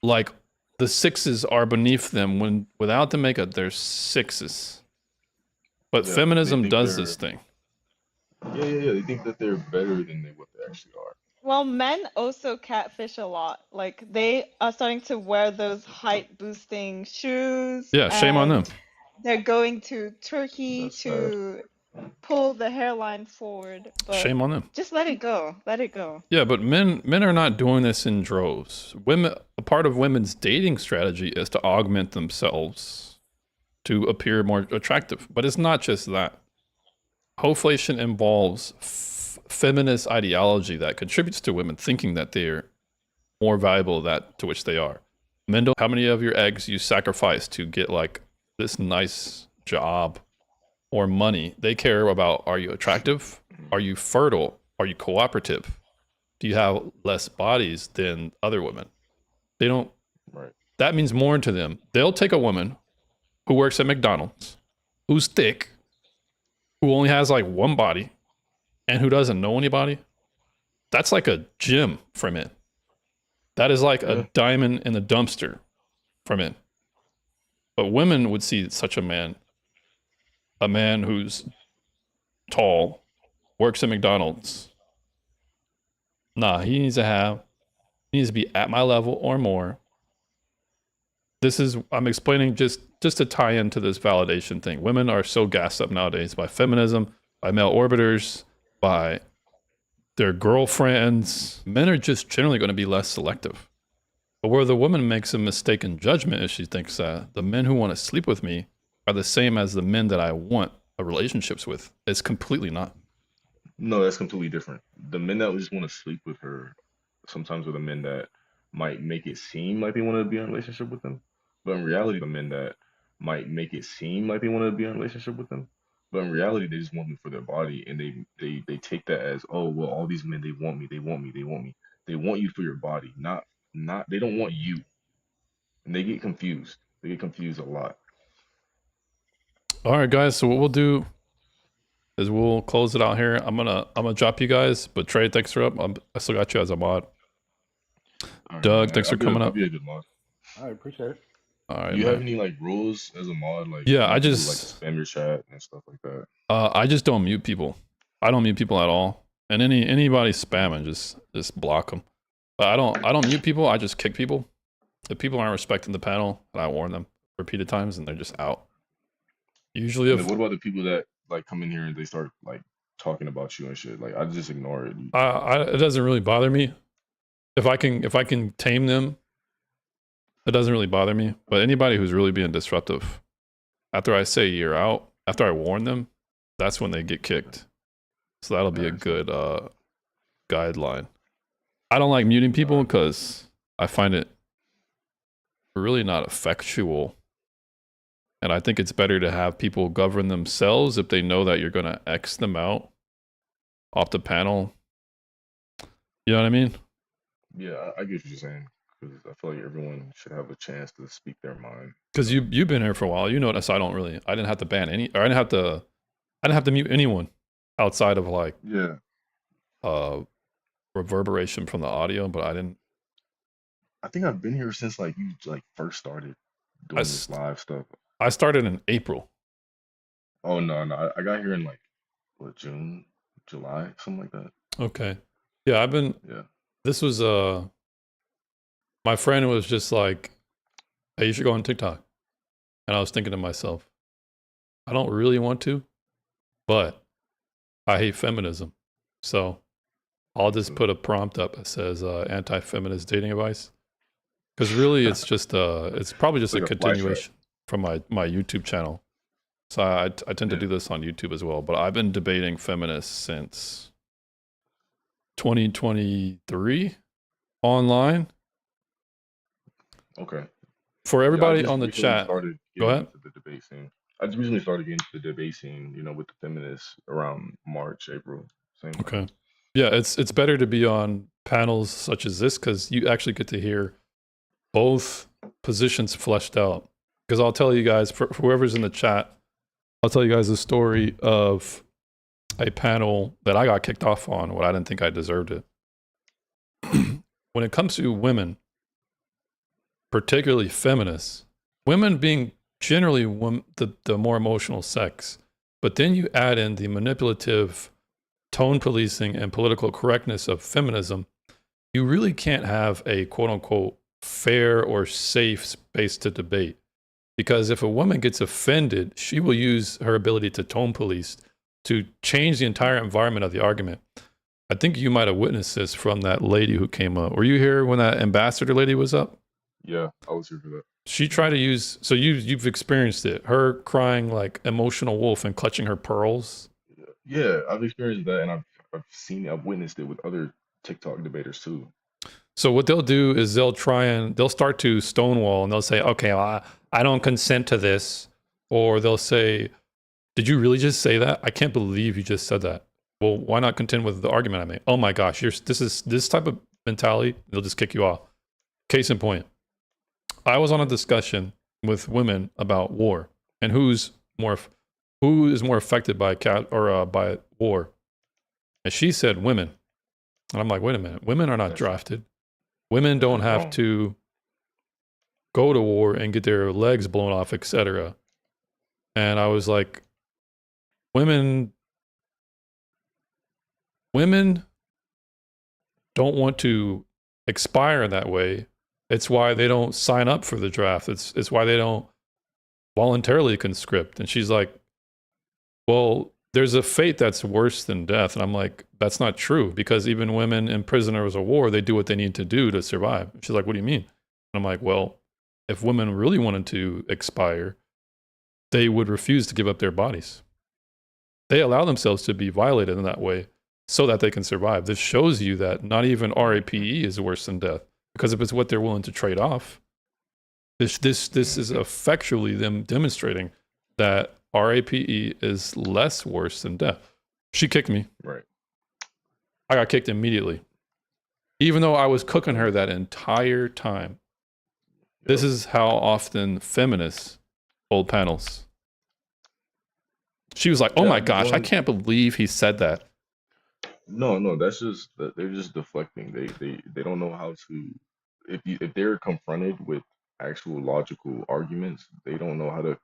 Like the 6s are beneath them when without the makeup, they're 6s. But Yeah, feminism they think does they're- this thing. Yeah. They think that they're better than what they actually are. Well, men also catfish a lot. Like they are starting to wear those height boosting shoes. Yeah, shame on and them. They're going to Turkey That's to pull the hairline forward. But Shame on them. Just let it go. Let it go. Yeah, but men are not doing this in droves. Women, a part of women's dating strategy is to augment themselves to appear more attractive. But it's not just that. Hoflation involves feminist ideology that contributes to women thinking that they're more valuable than that to which they are. Men don't, how many of your eggs you sacrifice to get like this nice job or money? They care about, are you attractive? Are you fertile? are you cooperative? Do you have less bodies than other women? They don't. Right. That means more to them. They'll take a woman who works at McDonald's, who's thick, who only has like one body, and who doesn't know anybody. That's like a gem for men. That is like a diamond in the dumpster for men. But women would see such a man who's tall, works at McDonald's. Nah, he needs to be at my level or more. I'm explaining just to tie into this validation thing. Women are so gassed up nowadays by feminism, by male orbiters, by their girlfriends. Men are just generally going to be less selective. But where the woman makes a mistaken judgment is she thinks that the men who want to sleep with me are the same as the men that I want relationships with. It's completely not. No, that's completely different. The men that just want to sleep with her sometimes are the men that might make it seem like they want to be in a relationship with them. But in reality, the men that might make it seem like they want to be in a relationship with them. But in reality, they just want them for their body. And they take that as, oh, well, all these men, they want me, they want me, they want me. They want you for your body, not they don't want you. And they get confused. They get confused a lot. All right, guys. So what we'll do is we'll close it out here. I'm gonna drop you guys, but Trey, thanks for up. I still got you as a mod. All right, Doug, man. thanks for coming I'll up. be a good mod. I appreciate it. All right, Do you man. have any like rules as a mod? Like, Yeah, I do you, just like spam your chat and stuff like that. I just don't mute people. I don't mute people at all. And anybody spamming, just block them. But I don't mute people. I just kick people. If people aren't respecting the panel, and I warn them repeated times, and they're just out. Usually, And if then what about the people that like come in here and they start like talking about you and shit? Like I just ignore it. it doesn't really bother me. If I can tame them, it doesn't really bother me. But anybody who's really being disruptive, after I say you're out, after I warn them, that's when they get kicked. So that'll be a good guideline. I don't like muting people because I find it really not effectual. And I think it's better to have people govern themselves if they know that you're going to X them out off the panel. You know what I mean? Yeah, I get what you're saying because I feel like everyone should have a chance to speak their mind. Because you've been here for a while. You notice I didn't have to ban any, or I didn't have to mute anyone outside of like reverberation from the audio, but I didn't. I think I've been here since like you like first started doing this live stuff. I started in April. Oh no, I got here in like what, June, July, something like that. Okay. Yeah, I've been. Yeah. This was my friend was just like, "Hey, you should go on TikTok," and I was thinking to myself, I don't really want to, but I hate feminism, so I'll just put a prompt up that says anti-feminist dating advice. Because really, it's just it's probably just Like a a flashback. continuation from my YouTube channel. So I tend to do this on YouTube as well. But I've been debating feminists since 2023 online. Okay. For Yeah, I everybody just on the recently chat, started go getting ahead. into the debate scene. I just recently started getting into the debate scene, you know, with the feminists around March, April. Same. Okay. Yeah, it's better to be on panels such as this because you actually get to hear both positions fleshed out. Because I'll tell you guys, for whoever's in the chat, I'll tell you guys a story of a panel that I got kicked off on when I didn't think I deserved it. When it comes to women, particularly feminists, women being generally the more emotional sex, but then you add in the manipulative tone policing and political correctness of feminism, you really can't have a quote unquote fair or safe space to debate. Because if a woman gets offended, she will use her ability to tone police to change the entire environment of the argument. I think you might have witnessed this from that lady who came up. Were you here when that ambassador lady was up? Yeah, I was here for that. She tried to use, so you've experienced it, her crying like emotional wolf and clutching her pearls. Yeah, I've experienced that, and I've witnessed it with other TikTok debaters too. So what they'll do is they'll start to stonewall and they'll say, okay, well, I don't consent to this. Or they'll say, did you really just say that? I can't believe you just said that. well, why not contend with the argument I made? Oh my gosh, this type of mentality, they'll just kick you off. Case in point, I was on a discussion with women about war and who is more affected by by war. And she said women. And I'm like, wait a minute, women are not drafted. Women don't have to go to war and get their legs blown off, etc. And I was like, women don't want to expire that way. It's why they don't sign up for the draft. It's why they don't voluntarily conscript. And she's like, well, there's a fate that's worse than death. And I'm like, that's not true, because even women in prisoners of war, they do what they need to do to survive. She's like, what do you mean? And I'm like, well, if women really wanted to expire, they would refuse to give up their bodies. They allow themselves to be violated in that way so that they can survive. This shows you that not even RAPE is worse than death, because if it's what they're willing to trade off, this is effectually them demonstrating that RAPE is less worse than death. She kicked me. Right. I got kicked immediately, even though I was cooking her that entire time. This is how often feminists hold panels. She was like, "Oh my gosh, I can't believe he said that." No, that's just they're just deflecting. They don't know how to. If they're confronted with actual logical arguments, they don't know how to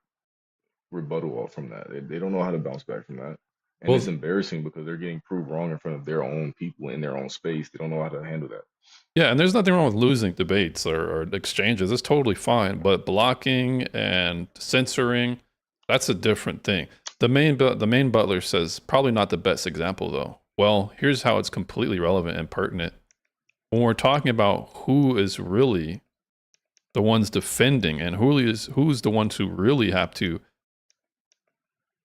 rebuttal off from that. They don't know how to bounce back from that. And Well, it's embarrassing because they're getting proved wrong in front of their own people in their own space. They don't know how to handle that. yeah, and there's nothing wrong with losing debates or exchanges. It's totally fine. But blocking and censoring, that's a different thing. The main butler says, probably not the best example though. Well, here's how it's completely relevant and pertinent. When we're talking about who is really the ones defending and who's the ones who really have to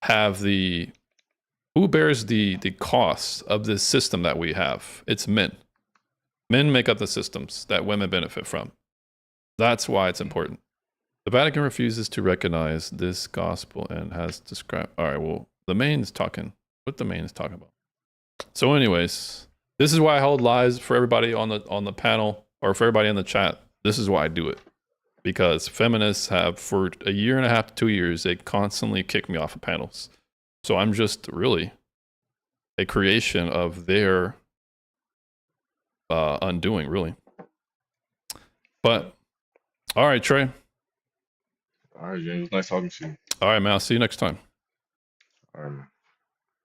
have who bears the costs of this system that we have? It's men. Men make up the systems that women benefit from. That's why it's important. The Vatican refuses to recognize this gospel and has described. All right, well, the main is talking. What the main is talking about. So, anyways, this is why I hold lives for everybody on the panel, or for everybody in the chat. This is why I do it, because feminists have, for a year and a half to 2 years, they constantly kick me off of panels. So I'm just really a creation of their undoing, really. But all right, Trey. All right, James. Nice talking to you. All right, man. I'll see you next time. All right, man.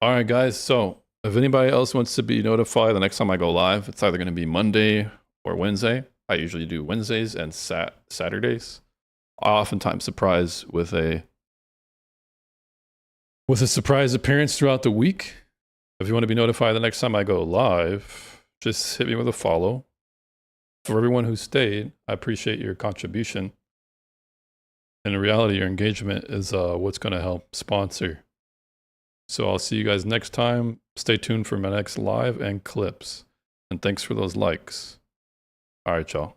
All right, guys. So if anybody else wants to be notified the next time I go live, it's either going to be Monday or Wednesday. I usually do Wednesdays and Saturdays. I oftentimes surprise with a surprise appearance throughout the week. If you want to be notified the next time I go live, just hit me with a follow. For everyone who stayed, I appreciate your contribution. And in reality, your engagement is what's going to help sponsor. So I'll see you guys next time. Stay tuned for my next live and clips. And thanks for those likes. All right, y'all.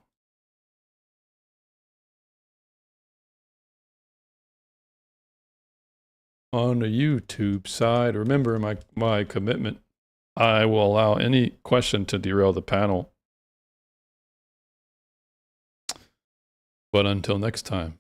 On the YouTube side, remember my commitment. I will allow any question to derail the panel. But until next time.